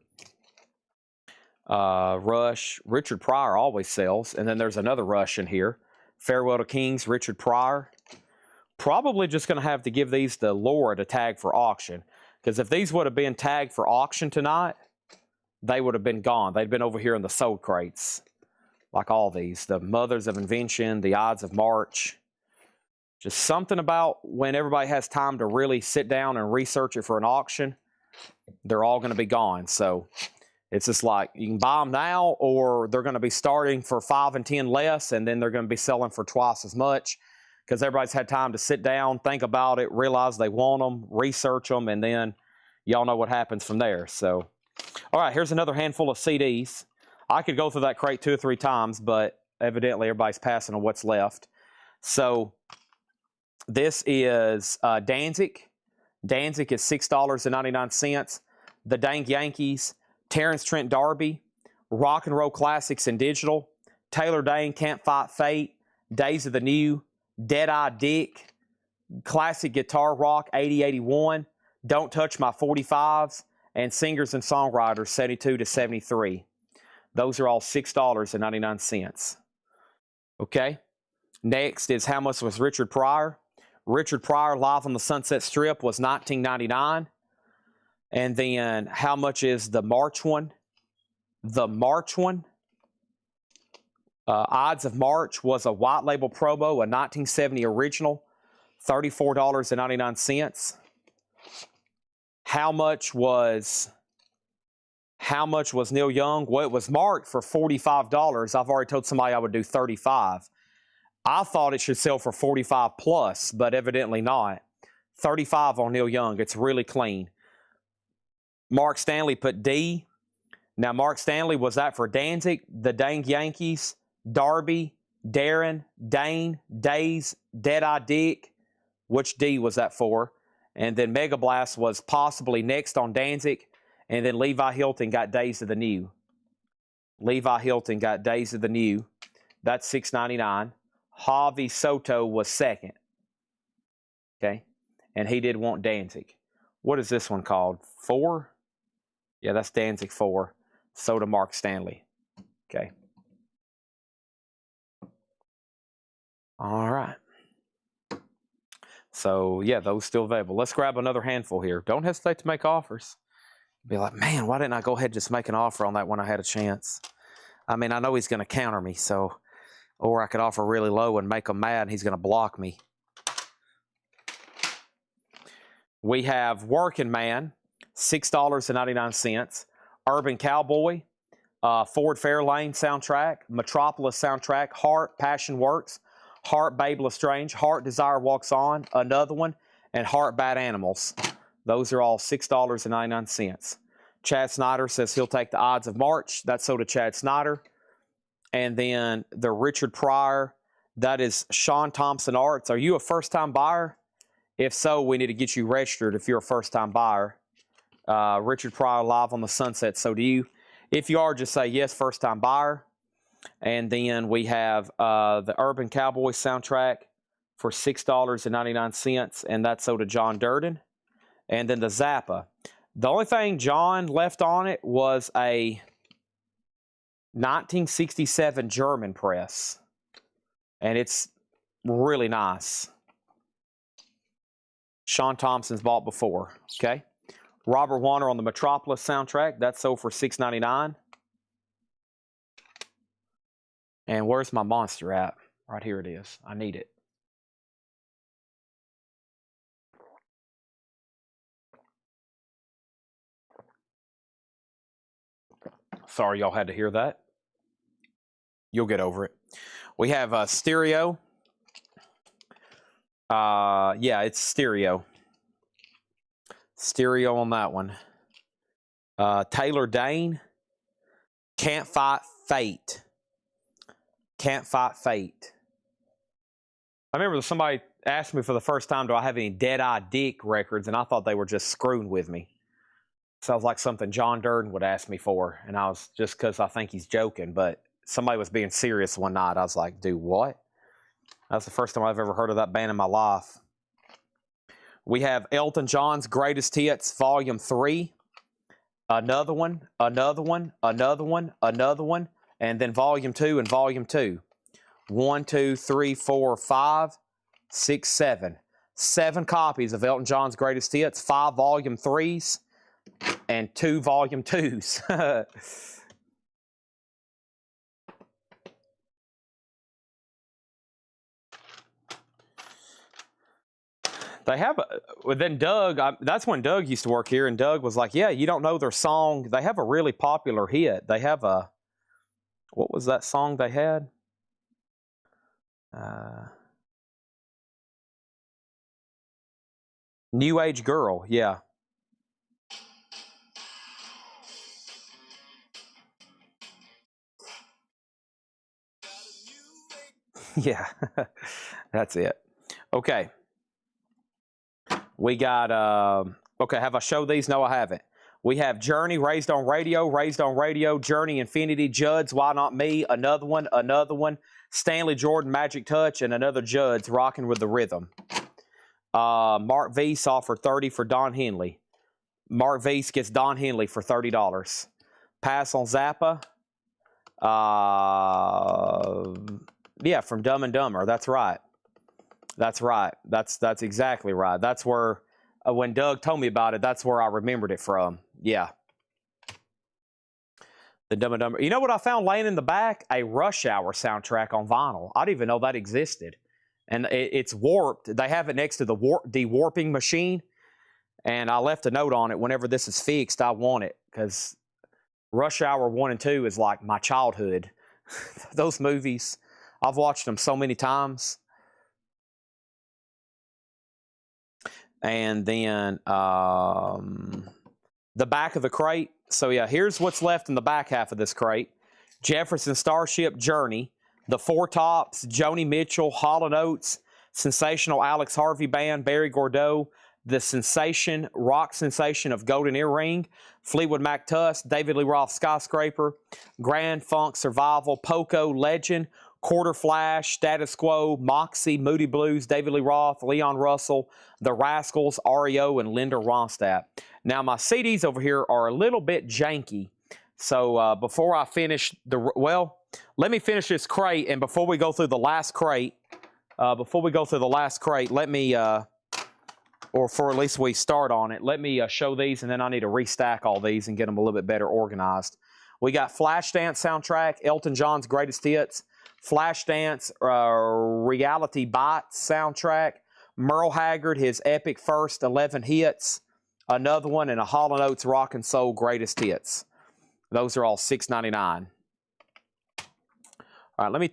Rush. Richard Pryor always sells. And then there's another Rush in here. Farewell to Kings, Richard Pryor. Probably just going to have to give these to Laura to tag for auction. Because if these would have been tagged for auction tonight, they would have been gone. They'd been over here in the sold crates. Like all these. The Mothers of Invention, the Ides of March. Just something about when everybody has time to really sit down and research it for an auction, they're all going to be gone. So it's just like you can buy them now, or they're going to be starting for 5 and 10 less, and then they're going to be selling for twice as much because everybody's had time to sit down, think about it, realize they want them, research them, and then y'all know what happens from there. So All right, here's another handful of CDs. I could go through that crate 2 or 3 times, but evidently everybody's passing on what's left. So this is Danzig. Danzig is $6.99. The Dang Yankees, Terrence Trent D'Arby, Rock and Roll Classics and Digital, Taylor Dayne, Can't Fight Fate, Days of the New, Dead-Eye Dick, Classic Guitar Rock 8081, Don't Touch My 45s, and Singers and Songwriters 72 to 73. Those are all $6.99. Okay. Next is how much was Richard Pryor. Richard Pryor Live on the Sunset Strip was $19.99. And then how much is the March one? The March one, Odds of March, was a white label promo, a 1970 original, $34.99. How much was Neil Young? Well, it was marked for $45. I've already told somebody I would do $35. I thought it should sell for $45 plus, but evidently not. $35 on Neil Young. It's really clean. Mark Stanley put D. Now, Mark Stanley, was that for Danzig, the Dang Yankees, Darby, Darren, Dane, Days, Dead-Eye Dick? Which D was that for? And then Mega Blast was possibly next on Danzig. And then Levi Hilton got Days of the New. Levi Hilton got Days of the New. That's $6.99. Javi Soto was second. Okay. And he did want Danzig. What is this one called? 4? Yeah, that's Danzig 4. So to Mark Stanley. Okay. All right. So, yeah, those still available. Let's grab another handful here. Don't hesitate to make offers. Be like, man, why didn't I go ahead and just make an offer on that when I had a chance? I mean, I know he's going to counter me, so, or I could offer really low and make him mad and he's going to block me. We have Working Man, $6.99. Urban Cowboy, Ford Fairlane soundtrack, Metropolis soundtrack, Heart, Passion Works, Heart, Babe Lestrange, Heart, Desire Walks On, another one, and Heart, Bad Animals. Those are all $6.99. Chad Snyder says he'll take the Odds of March. That's so to Chad Snyder. And then the Richard Pryor, that is Sean Thompson Arts. Are you a first-time buyer? If so, we need to get you registered if you're a first-time buyer. Richard Pryor Live on the Sunset. So do you. If you are, just say yes, first-time buyer. And then we have the Urban Cowboy soundtrack for $6.99, and that's so to John Durden. And then the Zappa. The only thing John left on it was a 1967 German press. And it's really nice. Sean Thompson's bought before. Okay. Robert Warner on the Metropolis soundtrack. That's sold for $6.99. And where's my monster at? Right here it is. I need it. Sorry y'all had to hear that. You'll get over it. We have Stereo. Yeah, it's Stereo. Stereo on that one. Taylor Dayne. Can't Fight Fate. Can't Fight Fate. I remember somebody asked me for the first time, do I have any Dead-Eye Dick records? And I thought they were just screwing with me. Sounds like something John Durden would ask me for. And I was just because I think he's joking. But somebody was being serious one night. I was like, dude, what? That's the first time I've ever heard of that band in my life. We have Elton John's Greatest Hits, Volume 3. Another one, another one, another one, another one. And then Volume 2 and Volume 2. 1, 2, 3, 4, 5, 6, 7. 7 copies of Elton John's Greatest Hits, 5 Volume 3s, and 2 Volume 2s. They have, then Doug, that's when Doug used to work here, and Doug was like, yeah, you don't know their song. They have a really popular hit. They have a, what was that song they had? New Age Girl, yeah. Yeah, that's it. Okay. We got, okay, have I showed these? No, I haven't. We have Journey, Raised on Radio, Journey Infinity, Judd's, Why Not Me, another one, Stanley Jordan, Magic Touch, and another Judd's, Rocking with the Rhythm. Mark Weiss offered $30 for Don Henley. Mark Weiss gets Don Henley for $30. Pass on Zappa. Yeah, from Dumb and Dumber. That's right. That's right. That's exactly right. That's where, when Doug told me about it, that's where I remembered it from. Yeah. The Dumb and Dumber. You know what I found laying in the back? A Rush Hour soundtrack on vinyl. I didn't even know that existed. And it's warped. They have it next to the de-warping machine. And I left a note on it. Whenever this is fixed, I want it. Because Rush Hour 1 and 2 is like my childhood. Those movies, I've watched them so many times. And then the back of the crate. So yeah, here's what's left in the back half of this crate. Jefferson Starship, Journey, The Four Tops, Joni Mitchell, Hall & Oates, Sensational Alex Harvey Band, Barry Gordeau, the rock sensation of Golden Earring, Fleetwood Mac Tuss, David Lee Roth Skyscraper, Grand Funk Survival, Poco, Legend, Quarter Flash, Status Quo, Moxie, Moody Blues, David Lee Roth, Leon Russell, The Rascals, REO, and Linda Ronstadt. Now, my CDs over here are a little bit janky. So before I finish let me finish this crate. And before we go through the last crate, let me, or for at least we start on it, let me show these, and then I need to restack all these and get them a little bit better organized. We got Flashdance soundtrack, Elton John's Greatest Hits, Flashdance Reality Bites soundtrack, Merle Haggard, his epic first 11 hits, another one, and a Hall & Oates Rock and Soul Greatest Hits. Those are all $6.99. All right, let me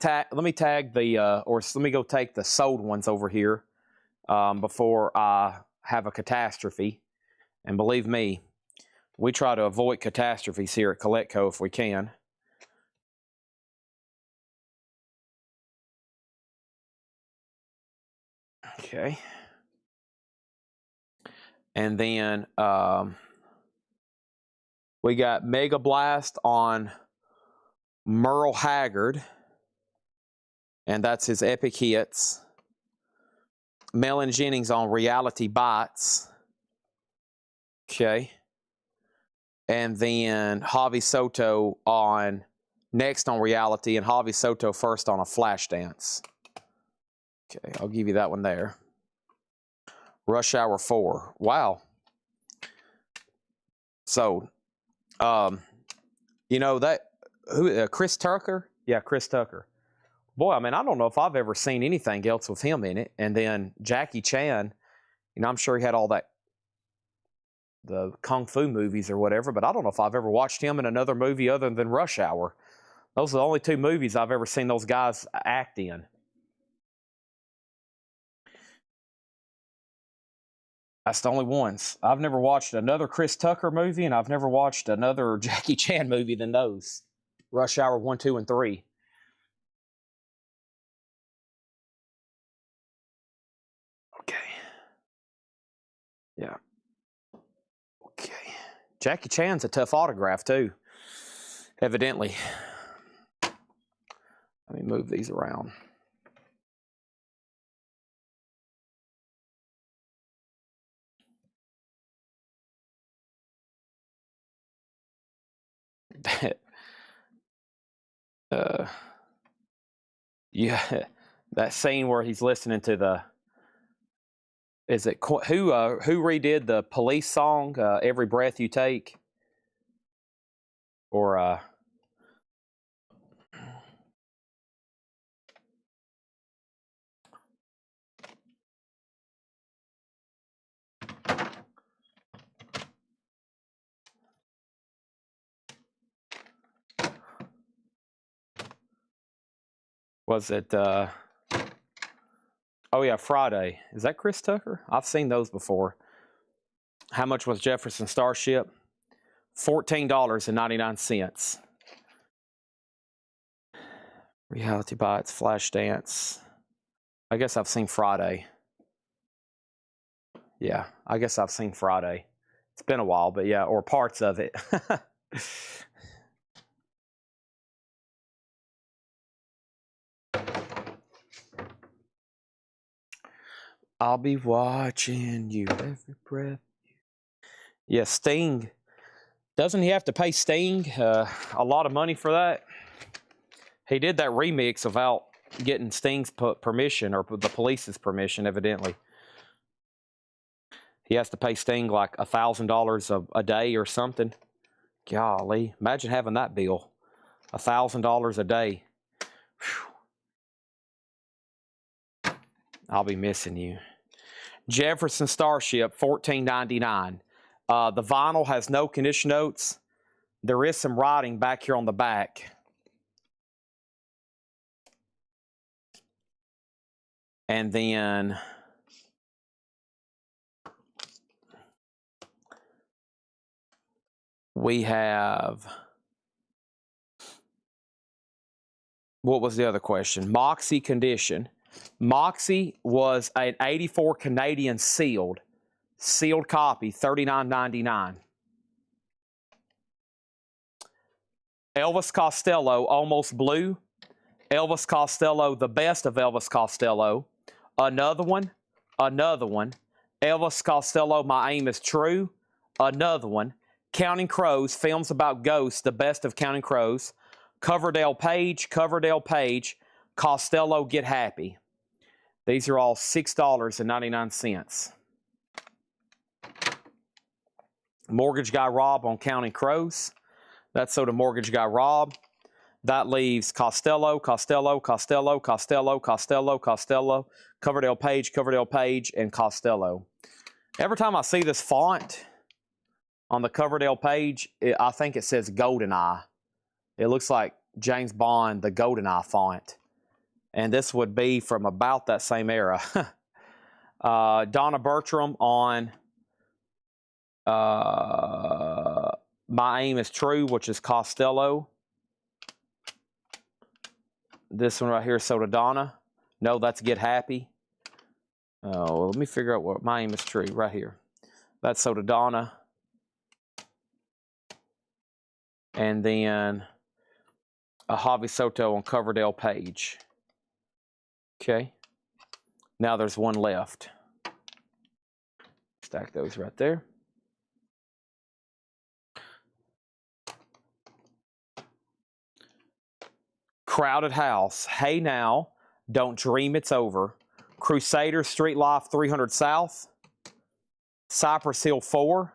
tag the, or let me go take the sold ones over here before I have a catastrophe. And believe me, we try to avoid catastrophes here at CollectCo if we can. Okay. And then we got Mega Blast on Merle Haggard, and that's his epic hits. Melon Jennings on Reality Bites. Okay. And then Javi Soto next on Reality, and Javi Soto first on a Flashdance. Okay, I'll give you that one there. Rush Hour 4. Wow. So, you know that, Chris Tucker? Yeah, Chris Tucker. Boy, I mean, I don't know if I've ever seen anything else with him in it. And then Jackie Chan, I'm sure he had all the Kung Fu movies or whatever, but I don't know if I've ever watched him in another movie other than Rush Hour. Those are the only two movies I've ever seen those guys act in. That's the only ones. I've never watched another Chris Tucker movie, and I've never watched another Jackie Chan movie than those. Rush Hour 1, 2, and 3. Okay. Yeah. Okay. Jackie Chan's a tough autograph, too. Evidently. Let me move these around. Yeah, that scene where he's listening to the, is it who redid the Police song, Every Breath You Take? Or was it oh yeah, Friday. Is that Chris Tucker? I've seen those before. How much was Jefferson Starship? $14.99. Reality Bites, Flashdance. I guess I've seen Friday. Yeah, I guess I've seen Friday. It's been a while, but yeah, or parts of it. I'll be watching you every breath. Yeah, Sting. Doesn't he have to pay Sting a lot of money for that? He did that remix without getting Sting's permission or the police's permission, evidently. He has to pay Sting like $1,000 a day or something. Golly, imagine having that bill. $1,000 a day. Whew. I'll be missing you. Jefferson Starship, $14.99. The vinyl has no condition notes. There is some writing back here on the back. And then we have, what was the other question? Moxie condition. Moxie was an 84 Canadian sealed copy, $39.99. Elvis Costello, Almost Blue. Elvis Costello, the best of Elvis Costello. Another one. Elvis Costello, My Aim is True. Another one. Counting Crows, films about ghosts, the best of Counting Crows. Coverdale Page, Costello, Get Happy. These are all $6.99. Mortgage Guy Rob on Counting Crows. That's so to Mortgage Guy Rob. That leaves Costello, Coverdale Page, and Costello. Every time I see this font on the Coverdale Page, I think it says GoldenEye. It looks like James Bond, the GoldenEye font. And this would be from about that same era. Donna Bertram on My Aim is True, which is Costello. This one right here is So to Donna. No, that's Get Happy. Oh, let me figure out what My Aim is True right here. That's So to Donna. And then a Javi Soto on Coverdale Page. Okay. Now there's one left. Stack those right there. Crowded House, Hey Now, Don't Dream It's Over. Crusaders, Street Life 300 South. Cypress Hill 4.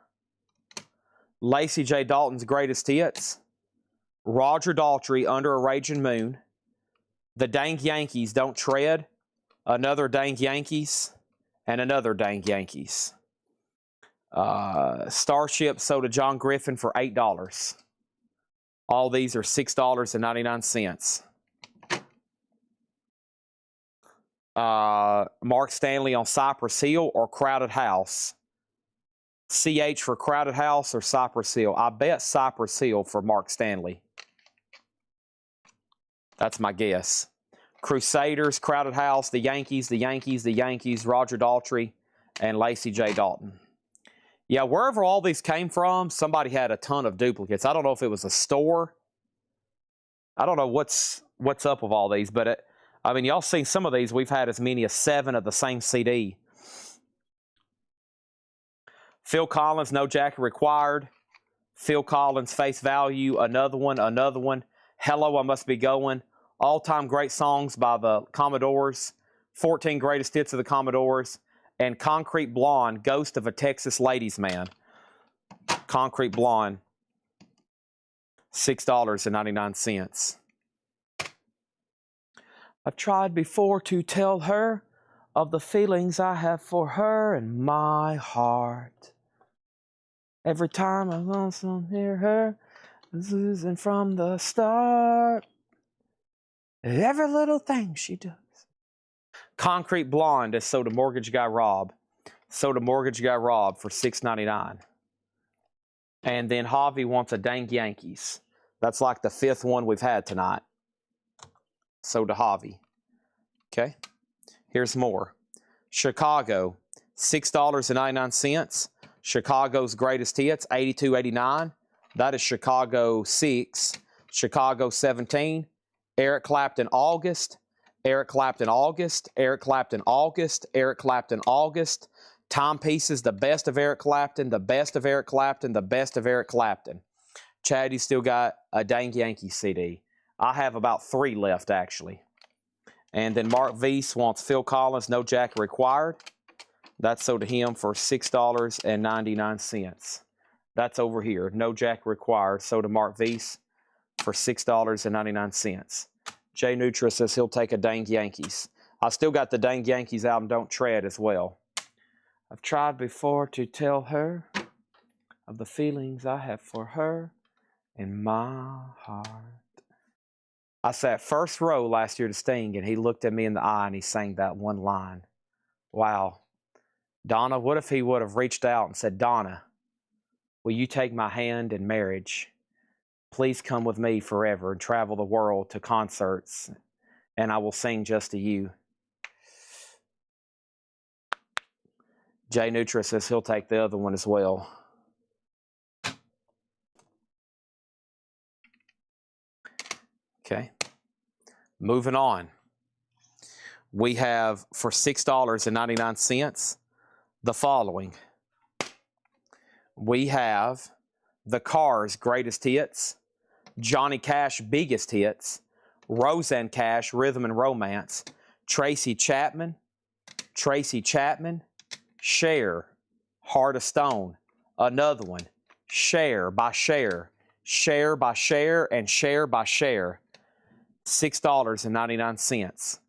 Lacey J. Dalton's Greatest Hits. Roger Daltrey, Under a Raging Moon. The Dank Yankees, Don't Tread. Another Dank Yankees. And another Dank Yankees. Starship, sold to John Griffin for $8. All these are $6.99. Mark Stanley on Cypress Hill or Crowded House. CH for Crowded House or Cypress Hill. I bet Cypress Hill for Mark Stanley. That's my guess. Crusaders, Crowded House, the Yankees, Roger Daltrey, and Lacey J. Dalton. Yeah, wherever all these came from, somebody had a ton of duplicates. I don't know if it was a store. I don't know what's up with all these, but I mean, y'all seen some of these. We've had as many as 7 of the same CD. Phil Collins, No Jacket Required. Phil Collins, Face Value. Another one. Hello, I Must Be Going. All-time great songs by the Commodores. 14 greatest hits of the Commodores. And Concrete Blonde, Ghost of a Texas Ladies Man. Concrete Blonde, $6.99. I've tried before to tell her of the feelings I have for her in my heart. Every time I want to hear her, losing from the start. Every little thing she does. Concrete Blonde is sold to Mortgage Guy Rob. Sold to Mortgage Guy Rob for $6.99. And then Javi wants a Dank Yankees. That's like the 5th one we've had tonight. So to Javi. Okay. Here's more. Chicago, $6.99. Chicago's greatest hits, 82.89. That is Chicago 6. Chicago 17. Eric Clapton August. Eric Clapton August. Eric Clapton August. Eric Clapton August. Timepieces, the best of Eric Clapton, the best of Eric Clapton, the best of Eric Clapton. Chad, you still got a Dang Yankees CD. I have about 3 left, actually. And then Mark Weiss wants Phil Collins, no jacket required. That's sold to him for $6.99. That's over here, no jacket required. Sold to Mark Weiss for $6.99. Jay Nutra says he'll take a Dang Yankees. I still got the Dang Yankees album, Don't Tread, as well. I've tried before to tell her of the feelings I have for her in my heart. I sat first row last year to Sting, and he looked at me in the eye and he sang that one line. Wow. Donna, what if he would have reached out and said, Donna, will you take my hand in marriage? Please come with me forever and travel the world to concerts, and I will sing just to you. Jay Nutra says he'll take the other one as well. Okay. Moving on. We have for $6.99 the following. We have the Cars Greatest Hits, Johnny Cash Biggest Hits, Roseanne Cash Rhythm and Romance, Tracy Chapman, Cher, Heart of Stone, another one, Cher by Cher, Cher by Cher, and Cher by Cher. $6.99.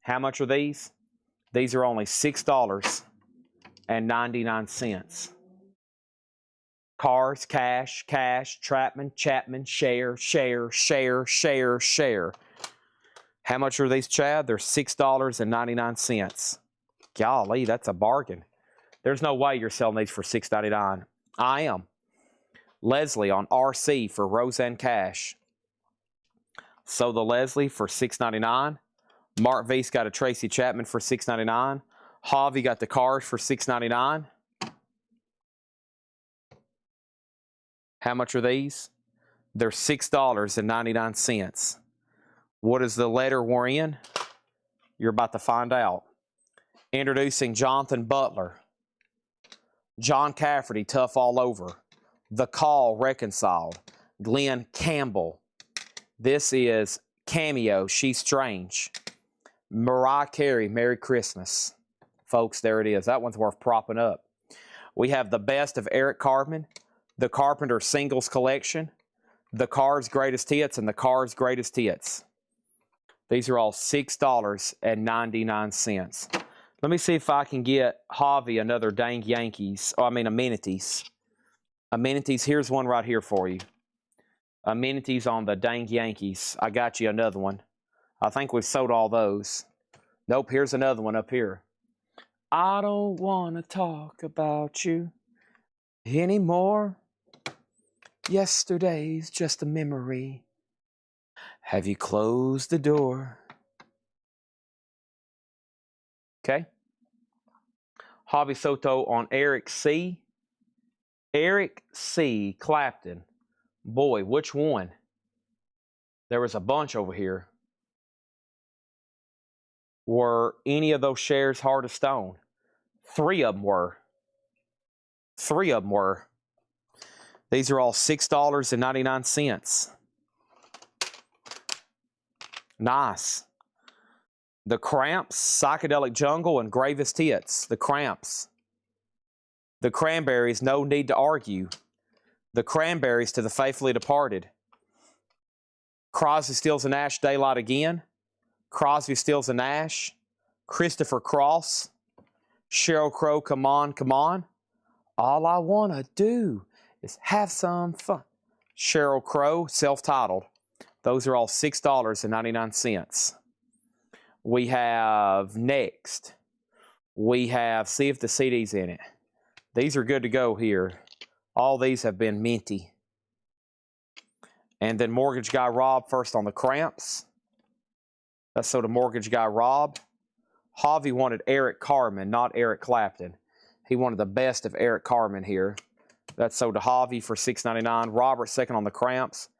How much are these? These are only $6.99. Cars, Cash, Chapman, Cher. How much are these, Chad? They're $6.99. Golly, that's a bargain. There's no way you're selling these for $6.99. I am. Leslie on RC for Roseanne Cash. So the Leslie for $6.99. Mark Weiss got a Tracy Chapman for $6.99. Javi got the Cars for $6.99. How much are these? They're $6.99. What is the letter we're in? You're about to find out. Introducing Jonathan Butler. John Cafferty, Tough All Over. The Call, Reconciled. Glenn Campbell. This is Cameo, She's Strange. Mariah Carey, Merry Christmas. Folks, there it is. That one's worth propping up. We have the best of Eric Cartman, the Carpenter Singles Collection, the Cars Greatest Hits, and the Cars Greatest Hits. These are all $6.99. Let me see if I can get Javi another Dang Yankees. Amenities. Amenities, here's one right here for you. Amenities on the Dang Yankees. I got you another one. I think we've sold all those. Nope, here's another one up here. I don't want to talk about you anymore. Yesterday's just a memory. Have you closed the door? Okay. Javi Soto on Eric C. Eric C. Clapton. Boy, which one? There was a bunch over here. Were any of those shares Heart of Stone? 3 of them were. 3 of them were. These are all $6.99. Nice. The Cramps, Psychedelic Jungle, and Gravest Hits. The Cramps. The Cranberries, No Need to Argue. The Cranberries, To the Faithfully Departed. Crosby, Stills, and Nash, Daylight Again. Crosby, Stills, and Nash. Christopher Cross. Sheryl Crow, Come On, Come On. All I Want to Do is Have Some Fun. Sheryl Crow, self-titled. Those are all $6.99. We have next. We have See If the CD's in It. These are good to go here. All these have been minty. And then Mortgage Guy Rob first on the Cramps. That's so the mortgage guy, Rob. Javi wanted Eric Carmen, not Eric Clapton. He wanted the best of Eric Carmen here. That's so to Javi for $6.99. Robert second on the cramps.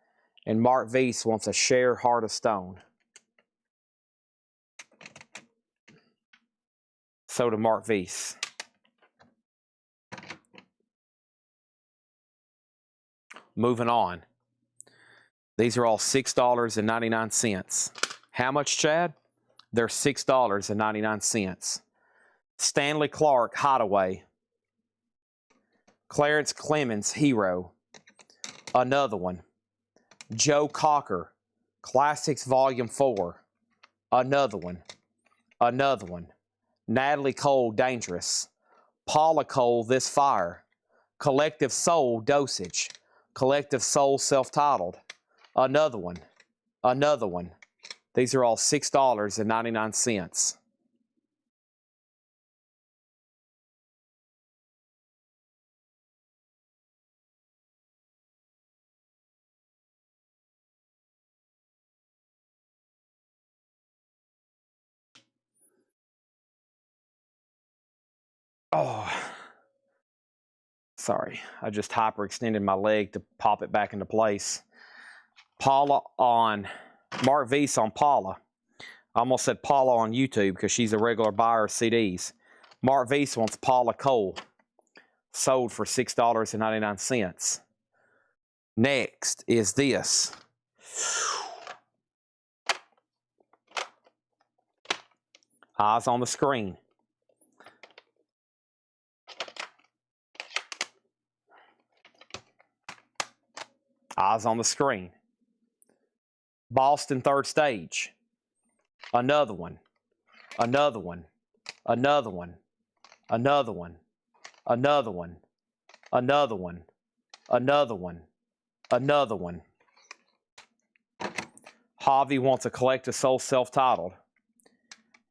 And Mark Weiss wants a Share Heart of Stone. So to Mark Weiss. Moving on. These are all $6.99. How much, Chad? They're $6.99. Stanley Clark, Hideaway. Clarence Clemens, Hero. Another one. Joe Cocker, Classics Volume 4. Another one. Another one. Natalie Cole, Dangerous. Paula Cole, This Fire. Collective Soul, Dosage. Collective Soul, Self-Titled. Another one. Another one. These are all $6.99. Oh, sorry. I just hyperextended my leg to pop it back into place. Paula on, Mark Weiss on Paula. I almost said Paula on YouTube because she's a regular buyer of CDs. Mark Weiss wants Paula Cole. Sold for $6.99. Next is this. Eyes on the screen. Eyes on the screen. Boston Third Stage. Another one. Another one. Another one. Another one. Another one. Another one. Another one. Another one. Javi wants a Collective Soul Self-Titled.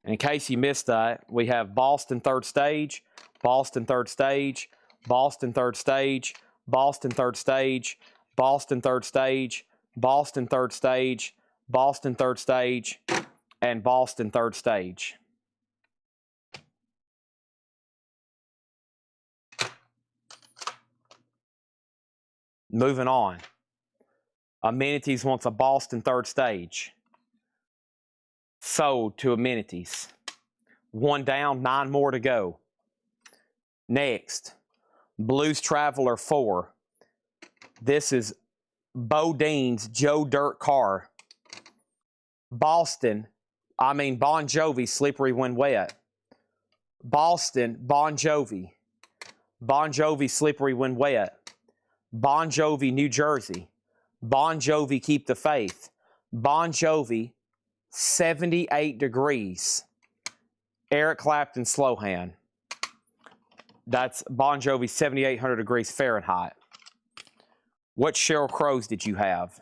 And in case you missed that, we have Boston Third Stage, Boston Third Stage, Boston Third Stage, Boston Third Stage, Boston Third Stage, Boston Third Stage, Boston Third Stage, and Boston Third Stage. Moving on. Amenities wants a Boston Third Stage. Sold to Amenities. One down, 9 more to go. Next, Blues Traveler 4. This is Bodine's Joe Dirt Car. Bon Jovi, Slippery When Wet. Boston, Bon Jovi. Bon Jovi, Slippery When Wet. Bon Jovi, New Jersey. Bon Jovi, Keep the Faith. Bon Jovi, 78 Degrees. Eric Clapton, Slow Hand. That's Bon Jovi, 7,800 degrees Fahrenheit. What Sheryl Crows did you have?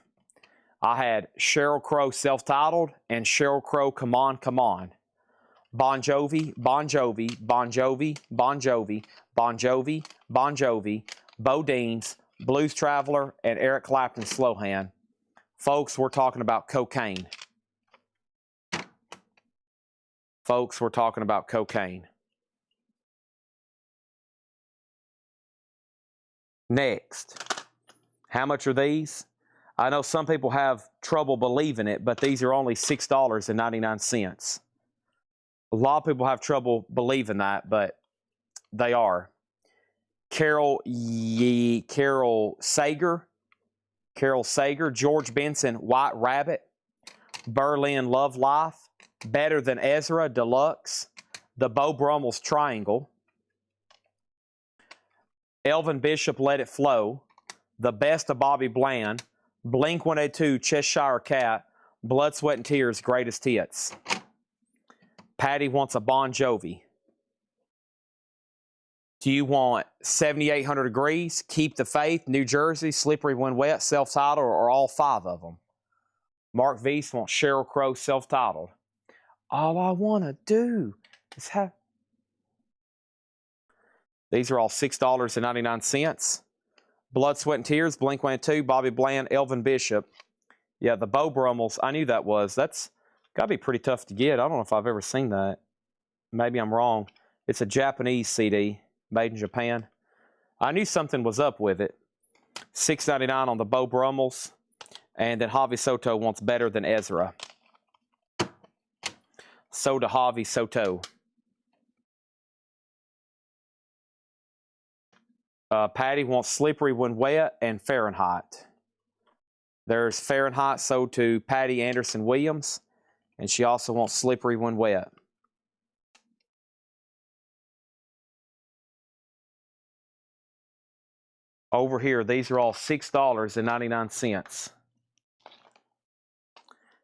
I had Sheryl Crow Self-Titled and Sheryl Crow Come On, Come On. Bon Jovi, Bon Jovi, Bon Jovi, Bon Jovi, Bon Jovi, Bon Jovi, Bodine's, Blues Traveler, and Eric Clapton Slow Hand. Folks, we're talking about cocaine. Folks, we're talking about cocaine. Next. How much are these? I know some people have trouble believing it, but these are only $6.99. A lot of people have trouble believing that, but they are. Carol Sager, George Benson, White Rabbit, Berlin Love Life, Better Than Ezra Deluxe, The Beau Brummels Triangle, Elvin Bishop Let It Flow, The Best of Bobby Bland, Blink-182 Cheshire Cat, Blood, Sweat, and Tears Greatest Hits. Patty wants a Bon Jovi. Do you want 7,800 Degrees, Keep the Faith, New Jersey, Slippery When Wet, Self-Titled, or all 5 of them? Mark Weiss wants Sheryl Crow Self-Titled. All I want to do is have... These are all $6.99. Blood, Sweat, and Tears, Blink-182, Bobby Bland, Elvin Bishop. Yeah, the Beau Brummels, I knew that was. That's Gotta be pretty tough to get. I don't know if I've ever seen that. Maybe I'm wrong. It's a Japanese CD made in Japan. I knew something was up with it. $6.99 on the Beau Brummels. And then Javi Soto wants Better Than Ezra. So to Javi Soto. Patty wants Slippery When Wet and Fahrenheit. There's Fahrenheit sold to Patty Anderson Williams. And she also wants Slippery When Wet. Over here, these are all $6.99.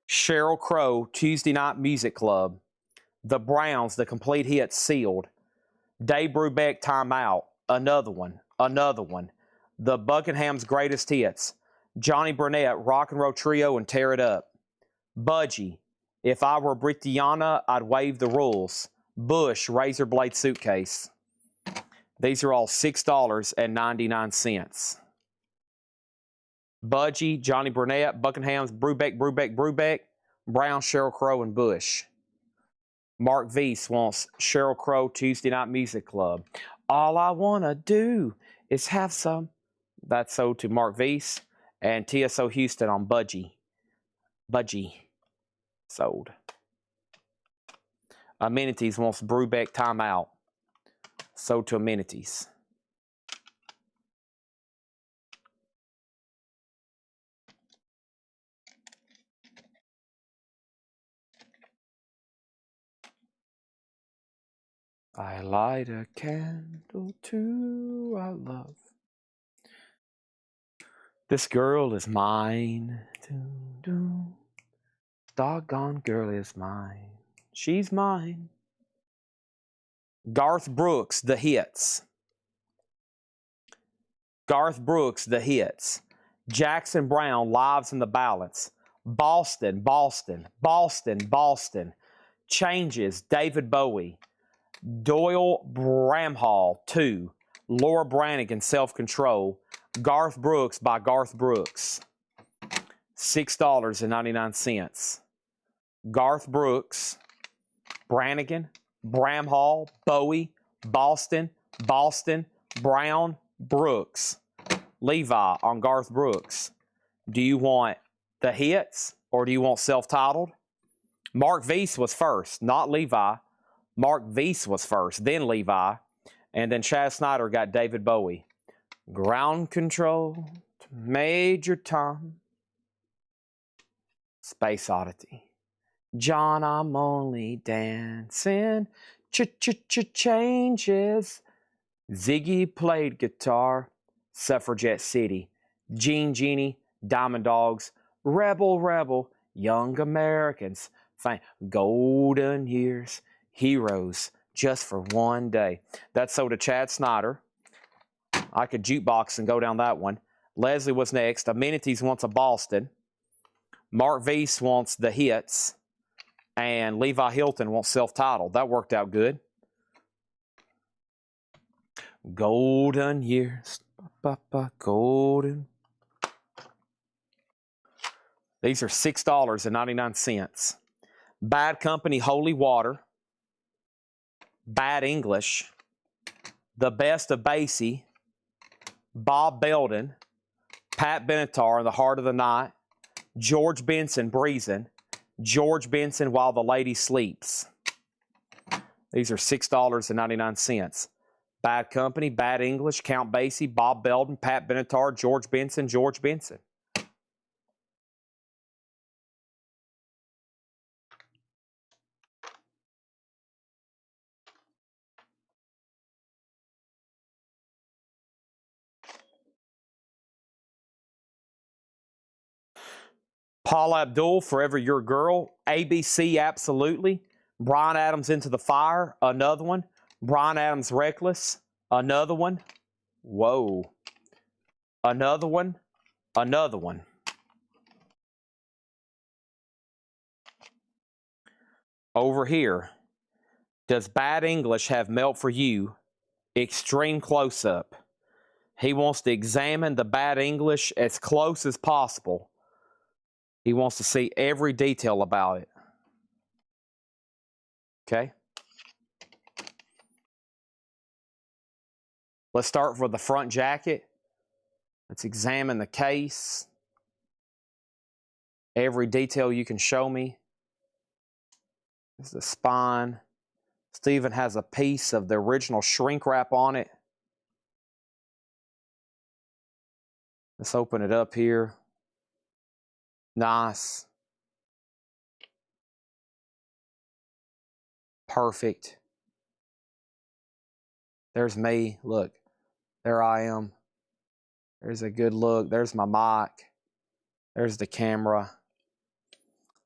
Sheryl Crow, Tuesday Night Music Club. The Browns, The Complete Hits, sealed. Dave Brubeck, Timeout. Another one. Another one. The Buckingham's Greatest Hits. Johnny Burnett, Rock and Roll Trio, and Tear It Up. Budgie, If I Were Britannia, I'd Waive the Rules. Bush, Razor Blade Suitcase. These are all $6.99. Budgie, Johnny Burnett, Buckingham's, Brubeck, Brown, Sheryl Crow, and Bush. Mark Weiss wants Sheryl Crow, Tuesday Night Music Club. All I Want to Do is Have Some. That's sold to Mark Weiss. And TSO Houston on Budgie. Budgie. Sold. Amenities wants Brubeck, Timeout. Sold to Amenities. I light a candle to our love. This girl is mine. Doggone girl is mine. She's mine. Garth Brooks, The Hits. Garth Brooks, The Hits. Jackson Browne, Lives in the Balance. Boston. Changes, David Bowie. Doyle Bramhall, 2. Laura Branigan, Self-Control. Garth Brooks by Garth Brooks. $6.99. Garth Brooks, Branigan, Bramhall, Bowie, Boston, Brown, Brooks. Levi on Garth Brooks. Do you want The Hits or do you want Self-Titled? Mark Weiss was first, not Levi. Mark Weiss was first, then Levi. And then Chad Snyder got David Bowie. Ground Control to Major Tom. Space Oddity. John, I'm only dancing. Changes. Ziggy played guitar. Suffragette City. Genie, Diamond Dogs. Rebel, Young Americans. Golden Years. Heroes. Just for One Day. That's sold to Chad Snyder. I could jukebox and go down that one. Leslie was next. Amenities wants a Boston. Mark Weiss wants The Hits. And Levi Hilton wants Self-Titled. That worked out good. Golden Years. Golden. These are $6.99. Bad Company, Holy Water. Bad English. The Best of Basie. Bob Belden. Pat Benatar, The Heart of the Night. George Benson, Breezin'. George Benson, While the Lady Sleeps. These are $6.99. Bad Company, Bad English, Count Basie, Bob Belden, Pat Benatar, George Benson, George Benson. Paula Abdul, Forever Your Girl. ABC, Absolutely. Bryan Adams, Into the Fire. Another one. Bryan Adams, Reckless. Another one. Whoa. Another one. Another one. Over here. Does Bad English have Melt for You? Extreme close-up. He wants to examine the Bad English as close as possible. He wants to see every detail about it. Okay. Let's start with the front jacket. Let's examine the case. Every detail you can show me. This is the spine. Stephen has a piece of the original shrink wrap on it. Let's open it up here. Nice. Perfect. There's me. Look, there I am. There's a good look. There's my mic. There's the camera.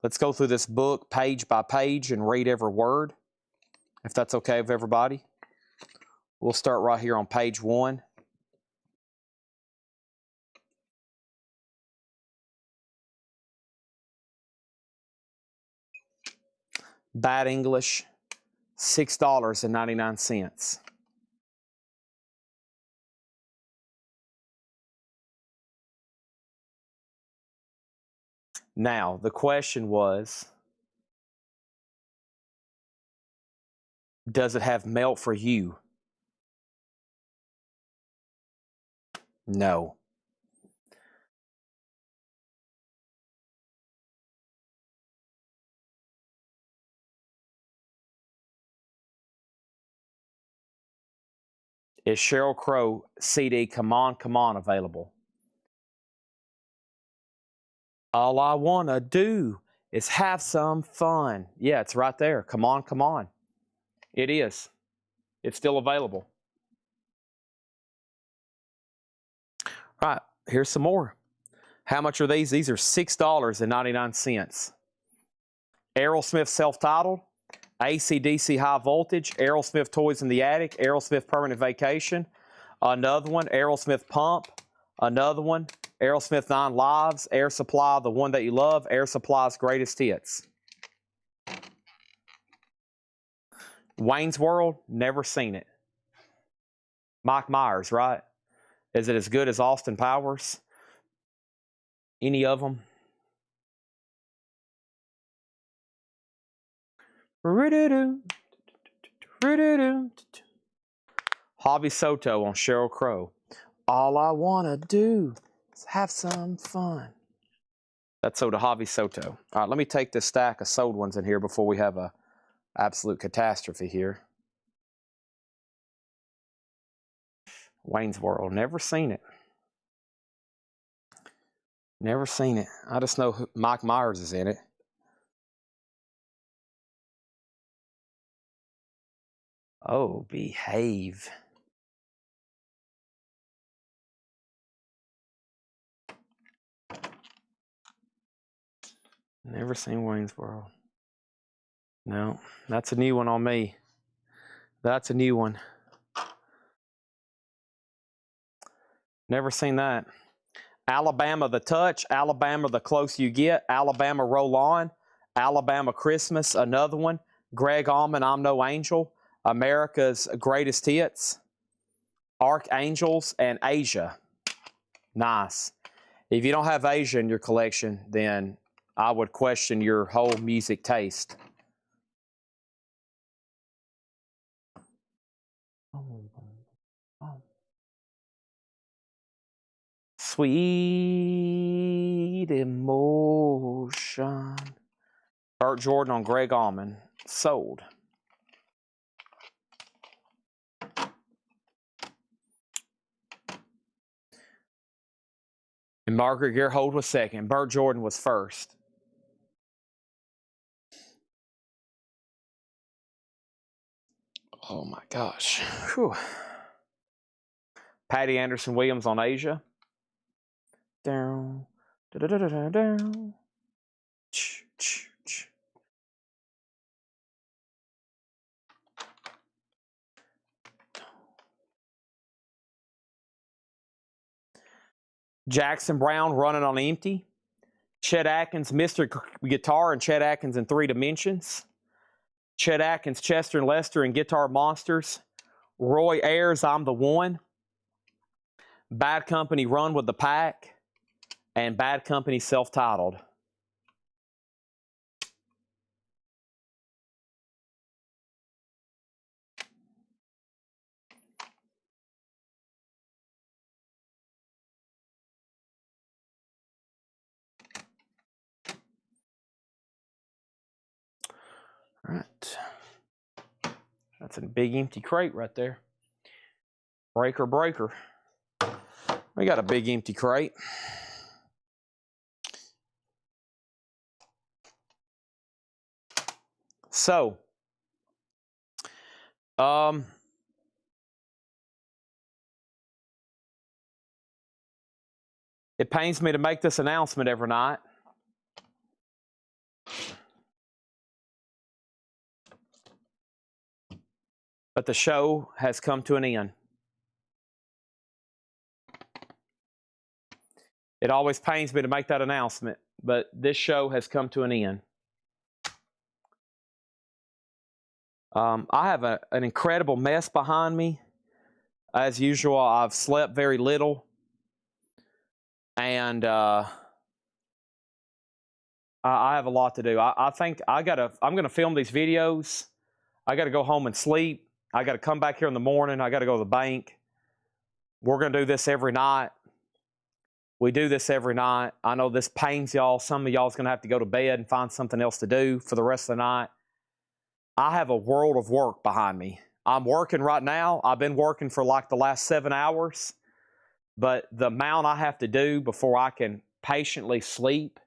Let's go through this book page by page and read every word, if that's okay with everybody. We'll start right here on page 1. Bad English, $6.99. Now, the question was, does it have melt for you? No. Is Sheryl Crow CD Come On, Come On available? All I want to do is have some fun. Yeah, it's right there. Come on, come on. It is. It's still available. All right, here's some more. How much are these? These are $6.99. Aerosmith Self-Titled, AC/DC High Voltage, Aerosmith Toys in the Attic, Aerosmith Permanent Vacation, another one, Aerosmith Pump, another one, Aerosmith 9 Lives, Air Supply, The One That You Love, Air Supply's Greatest Hits. Wayne's World, never seen it. Mike Myers, right? Is it as good as Austin Powers? Any of them? Hobby Soto on Sheryl Crow. All I want to do is have some fun. That's so to Hobby Soto. All right, let me take this stack of sold ones in here before we have a absolute catastrophe here. Wayne's World, never seen it. Never seen it. I just know Mike Myers is in it. Oh, behave. Never seen Wayne's World. No, that's a new one on me. That's a new one. Never seen that. Alabama The Touch, Alabama The Close You Get, Alabama Roll On, Alabama Christmas, another one. Greg Allman, I'm No Angel, America's Greatest Hits, Archangels, and Asia. Nice. If you don't have Asia in your collection, then I would question your whole music taste. Sweet Emotion. Burt Jordan on Greg Allman. Sold. And Margaret Gerhold was second. Burt Jordan was first. Oh my gosh. Whew. Patty Anderson Williams on Asia. Down. Down. Jackson Browne, Running on Empty. Chet Atkins, Mr. Guitar, and Chet Atkins in 3 Dimensions. Chet Atkins, Chester and Lester, and Guitar Monsters. Roy Ayers, I'm the One. Bad Company, Run with the Pack. And Bad Company, Self-Titled. All right. That's a big empty crate right there. Breaker, breaker. We got a big empty crate. So, it pains me to make this announcement every night. But the show has come to an end. It always pains me to make that announcement, but this show has come to an end. I have an incredible mess behind me. As usual, I've slept very little. And I have a lot to do. I think I'm going to film these videos. I got to go home and sleep. I got to come back here in the morning. I got to go to the bank. We're going to do this every night. We do this every night. I know this pains y'all. Some of y'all's going to have to go to bed and find something else to do for the rest of the night. I have a world of work behind me. I'm working right now. I've been working for like the last 7 hours. But the amount I have to do before I can patiently sleep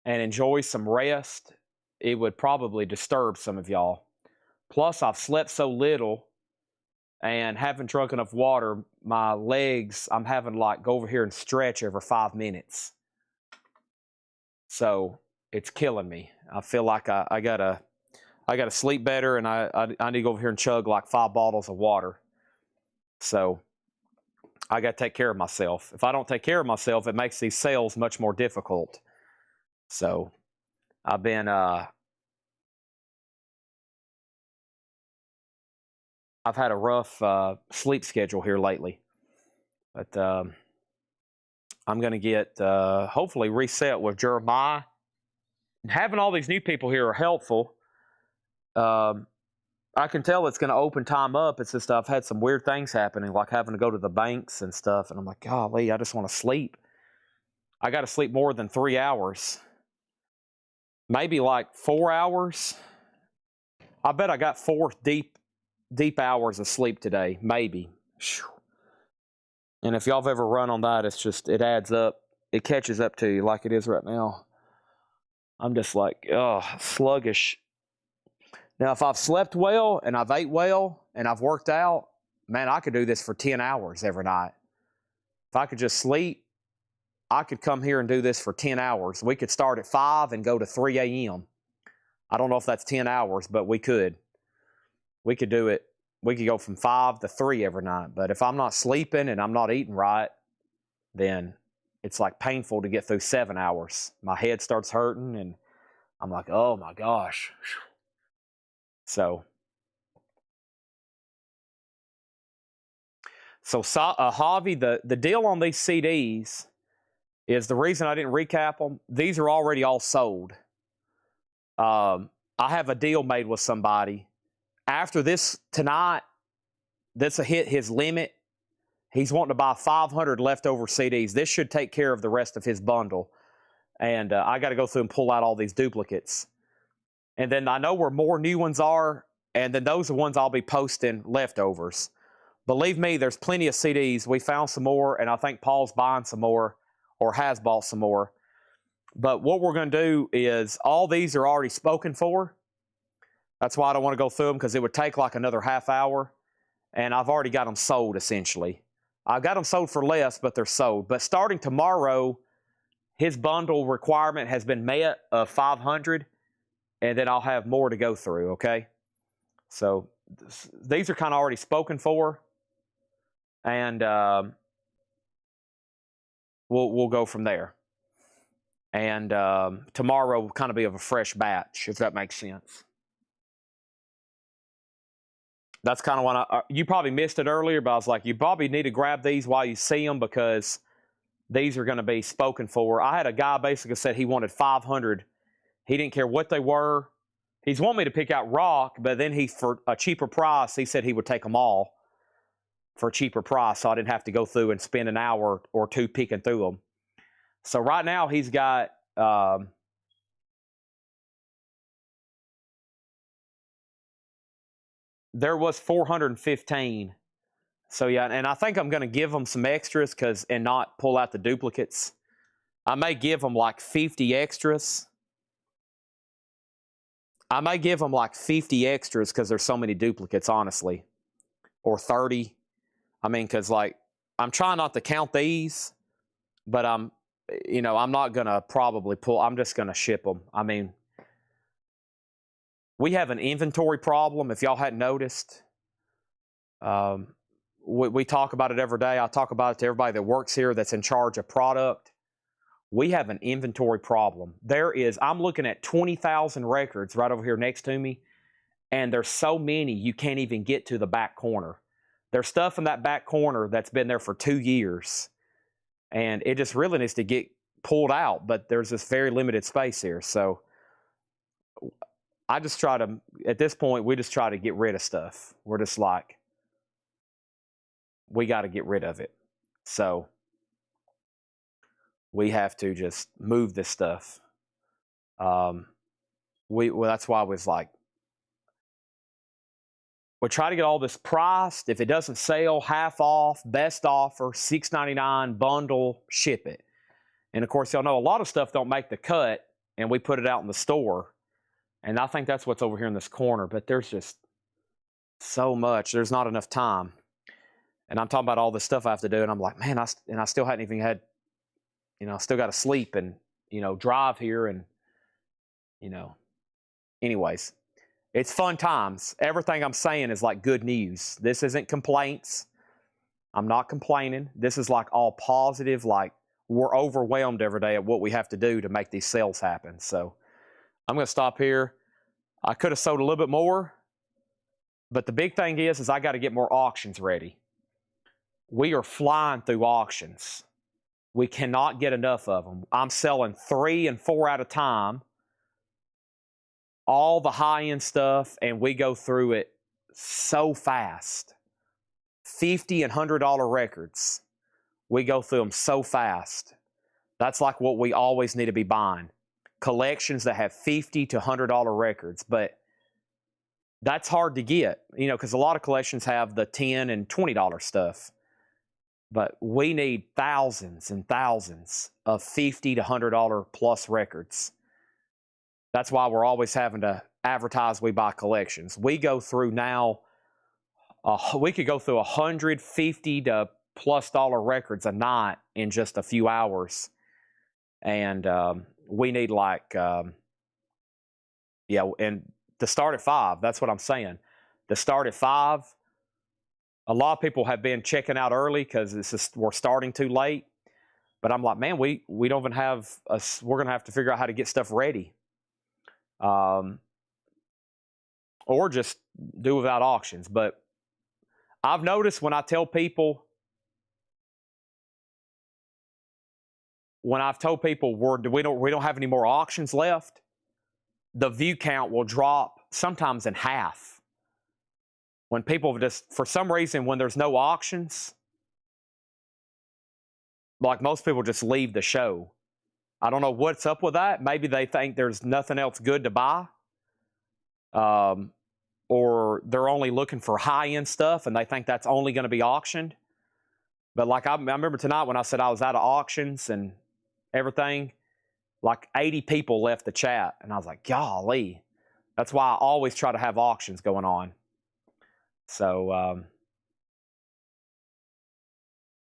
and enjoy some rest, it would probably disturb some of y'all. Plus, I've slept so little and haven't drunk enough water, my legs, I'm having to like go over here and stretch every 5 minutes. So it's killing me. I feel like I gotta sleep better, and I need to go over here and chug like 5 bottles of water. So I got to take care of myself. If I don't take care of myself, it makes these sales much more difficult. So I've been I've had a rough sleep schedule here lately, but I'm going to get hopefully reset with Jeremiah. Having all these new people here are helpful. I can tell it's going to open time up. It's just I've had some weird things happening, like having to go to the banks and stuff, and I'm like, golly, I just want to sleep. I got to sleep more than 3 hours. Maybe like 4 hours. I bet I got 4 deep hours of sleep today, maybe. And if y'all have ever run on that, it's just, it adds up. It catches up to you like it is right now. I'm just like, sluggish. Now, if I've slept well and I've ate well and I've worked out, man, I could do this for 10 hours every night. If I could just sleep, I could come here and do this for 10 hours. We could start at 5 and go to 3 a.m. I don't know if that's 10 hours, but we could. We could do it. We could go from 5 to 3 every night. But if I'm not sleeping and I'm not eating right, then it's like painful to get through 7 hours. My head starts hurting and I'm like, oh my gosh. So Javi, the deal on these CDs is the reason I didn't recap them. These are already all sold. I have a deal made with somebody. After this tonight, this will hit his limit. He's wanting to buy 500 leftover CDs. This should take care of the rest of his bundle. And I got to go through and pull out all these duplicates. And then I know where more new ones are, and then those are ones I'll be posting leftovers. Believe me, there's plenty of CDs. We found some more, and I think Paul's buying some more or has bought some more. But what we're going to do is all these are already spoken for. That's why I don't want to go through them, because it would take like another half hour. And I've already got them sold, essentially. I've got them sold for less, but they're sold. But starting tomorrow, his bundle requirement has been met of 500, and then I'll have more to go through, okay? So these are kind of already spoken for, and we'll go from there. And tomorrow will kind of be of a fresh batch, if that makes sense. That's kind of what you probably missed it earlier, but I was like, you probably need to grab these while you see them, because these are going to be spoken for. I had a guy basically said he wanted 500. He didn't care what they were. He's wanting me to pick out rock, but then for a cheaper price, he said he would take them all for a cheaper price, so I didn't have to go through and spend an hour or two picking through them. So right now he's got there was 415. So yeah, and I think I'm going to give them some extras and not pull out the duplicates. I may give them like 50 extras. I may give them like 50 extras because there's so many duplicates, honestly, or 30. I mean, because like I'm trying not to count these, but I'm not gonna probably pull. I'm just gonna ship them. I mean, we have an inventory problem. If y'all hadn't noticed, we talk about it every day. I talk about it to everybody that works here that's in charge of product. We have an inventory problem. I'm looking at 20,000 records right over here next to me, and there's so many you can't even get to the back corner. There's stuff in that back corner that's been there for 2 years, and it just really needs to get pulled out, but there's this very limited space here. So I just try to, at this point, we just try to get rid of stuff. We're just like, we got to get rid of it. So we have to just move this stuff. That's why I was like, we try to get all this priced. If it doesn't sell, half off, best offer, $6.99 bundle, ship it. And of course, y'all know a lot of stuff don't make the cut, and we put it out in the store. And I think that's what's over here in this corner. But there's just so much. There's not enough time. And I'm talking about all this stuff I have to do, and I'm like, man, I still hadn't even had, I still got to sleep and, drive here and, anyways, it's fun times. Everything I'm saying is like good news. This isn't complaints. I'm not complaining. This is like all positive, like we're overwhelmed every day at what we have to do to make these sales happen. So I'm going to stop here. I could have sold a little bit more, but the big thing is I got to get more auctions ready. We are flying through auctions. We cannot get enough of them. I'm selling 3 and 4 at a time, all the high-end stuff, and we go through it so fast. $50 and $100 records. We go through them so fast. That's like what we always need to be buying. Collections that have $50 to $100 records, but that's hard to get, because a lot of collections have the $10 and $20 stuff. But we need thousands and thousands of $50 to $100 plus records. That's why we're always having to advertise we buy collections. We go through now, we could go through $150 to plus records a night in just a few hours. And we need and to start at 5, that's what I'm saying. To start at 5, a lot of people have been checking out early because we're starting too late. But I'm like, man, we don't even have we're going to have to figure out how to get stuff ready. Or just do without auctions. But I've noticed when I tell people, I've told people we don't have any more auctions left, the view count will drop sometimes in half. When people just, for some reason, when there's no auctions, like most people just leave the show. I don't know what's up with that. Maybe they think there's nothing else good to buy. Or they're only looking for high-end stuff and they think that's only going to be auctioned. But like I remember tonight when I said I was out of auctions and everything, like 80 people left the chat. And I was like, golly. That's why I always try to have auctions going on. So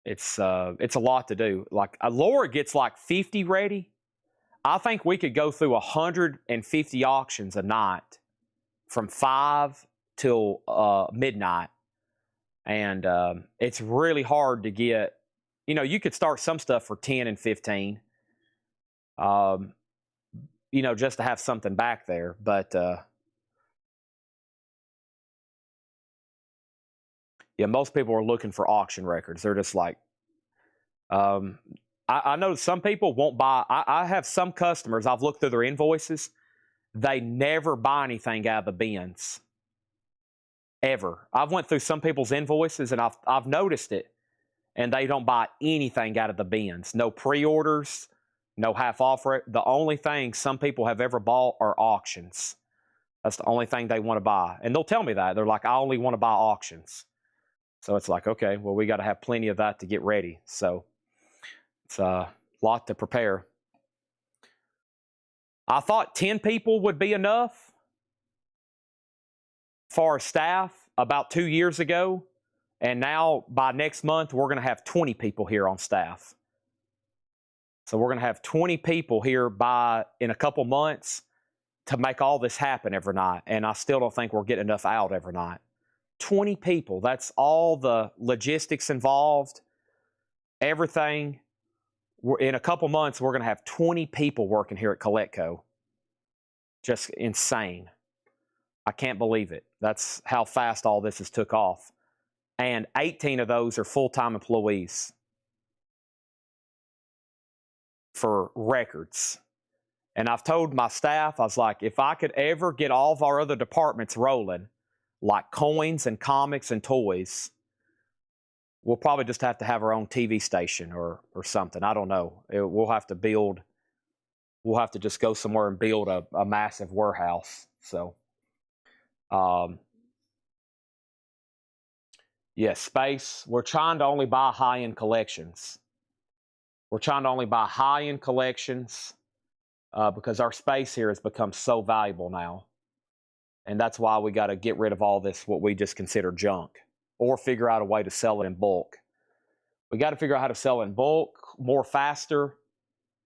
it's a lot to do. Like Laura gets like 50 ready. I think we could go through 150 auctions a night from 5 till midnight. And it's really hard to get, you could start some stuff for 10 and 15, just to have something back there. But yeah, most people are looking for auction records. They're just like, I know some people won't buy. I have some customers, I've looked through their invoices. They never buy anything out of the bins. Ever. I've went through some people's invoices and I've noticed it. And they don't buy anything out of the bins. No pre-orders, no half off. The only thing some people have ever bought are auctions. That's the only thing they want to buy. And they'll tell me that. They're like, I only want to buy auctions. So it's like, okay, well, we got to have plenty of that to get ready. So it's a lot to prepare. I thought 10 people would be enough for our staff about 2 years ago. And now by next month, we're going to have 20 people here on staff. So we're going to have 20 people here in a couple months to make all this happen every night. And I still don't think we're getting enough out every night. 20 people, that's all the logistics involved, everything. In a couple months, we're going to have 20 people working here at Coletco. Just insane. I can't believe it. That's how fast all this has took off. And 18 of those are full-time employees for records. And I've told my staff, I was like, if I could ever get all of our other departments rolling, like coins and comics and toys, we'll probably just have to have our own TV station or something. I don't know. We'll have to just go somewhere and build a massive warehouse. So, yes, space. We're trying to only buy high-end collections. We're trying to only buy high-end collections because our space here has become so valuable now. And that's why we got to get rid of all this, what we just consider junk, or figure out a way to sell it in bulk. We got to figure out how to sell it in bulk, more faster,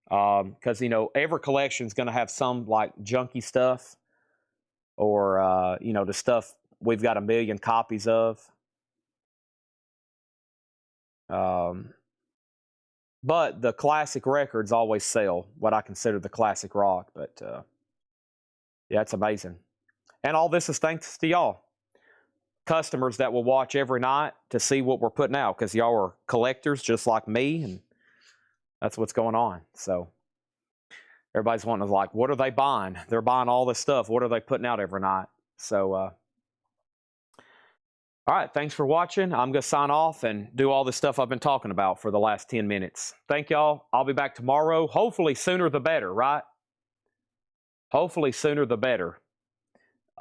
because, you know, every collection is going to have some, like, junky stuff or, you know, the stuff we've got 1 million copies of. But the classic records always sell, what I consider the classic rock. But, yeah, it's amazing. And all this is thanks to y'all. Customers that will watch every night to see what we're putting out, because y'all are collectors just like me, and that's what's going on. So everybody's wanting to, like, what are they buying? They're buying all this stuff. What are they putting out every night? So, all right, thanks for watching. I'm going to sign off and do all this stuff I've been talking about for the last 10 minutes. Thank y'all. I'll be back tomorrow. Hopefully sooner the better, right? Hopefully sooner the better.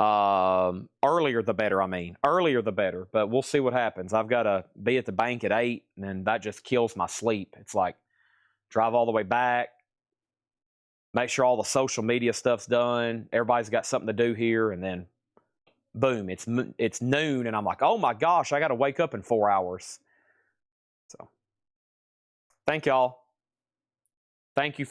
Earlier the better, earlier the better, but we'll see what happens. I've got to be at the bank at 8, and then that just kills my sleep. It's like drive all the way back, make sure all the social media stuff's done, everybody's got something to do here, and then boom, it's noon, and I'm like, oh my gosh, I got to wake up in 4 hours. So thank y'all. Thank you for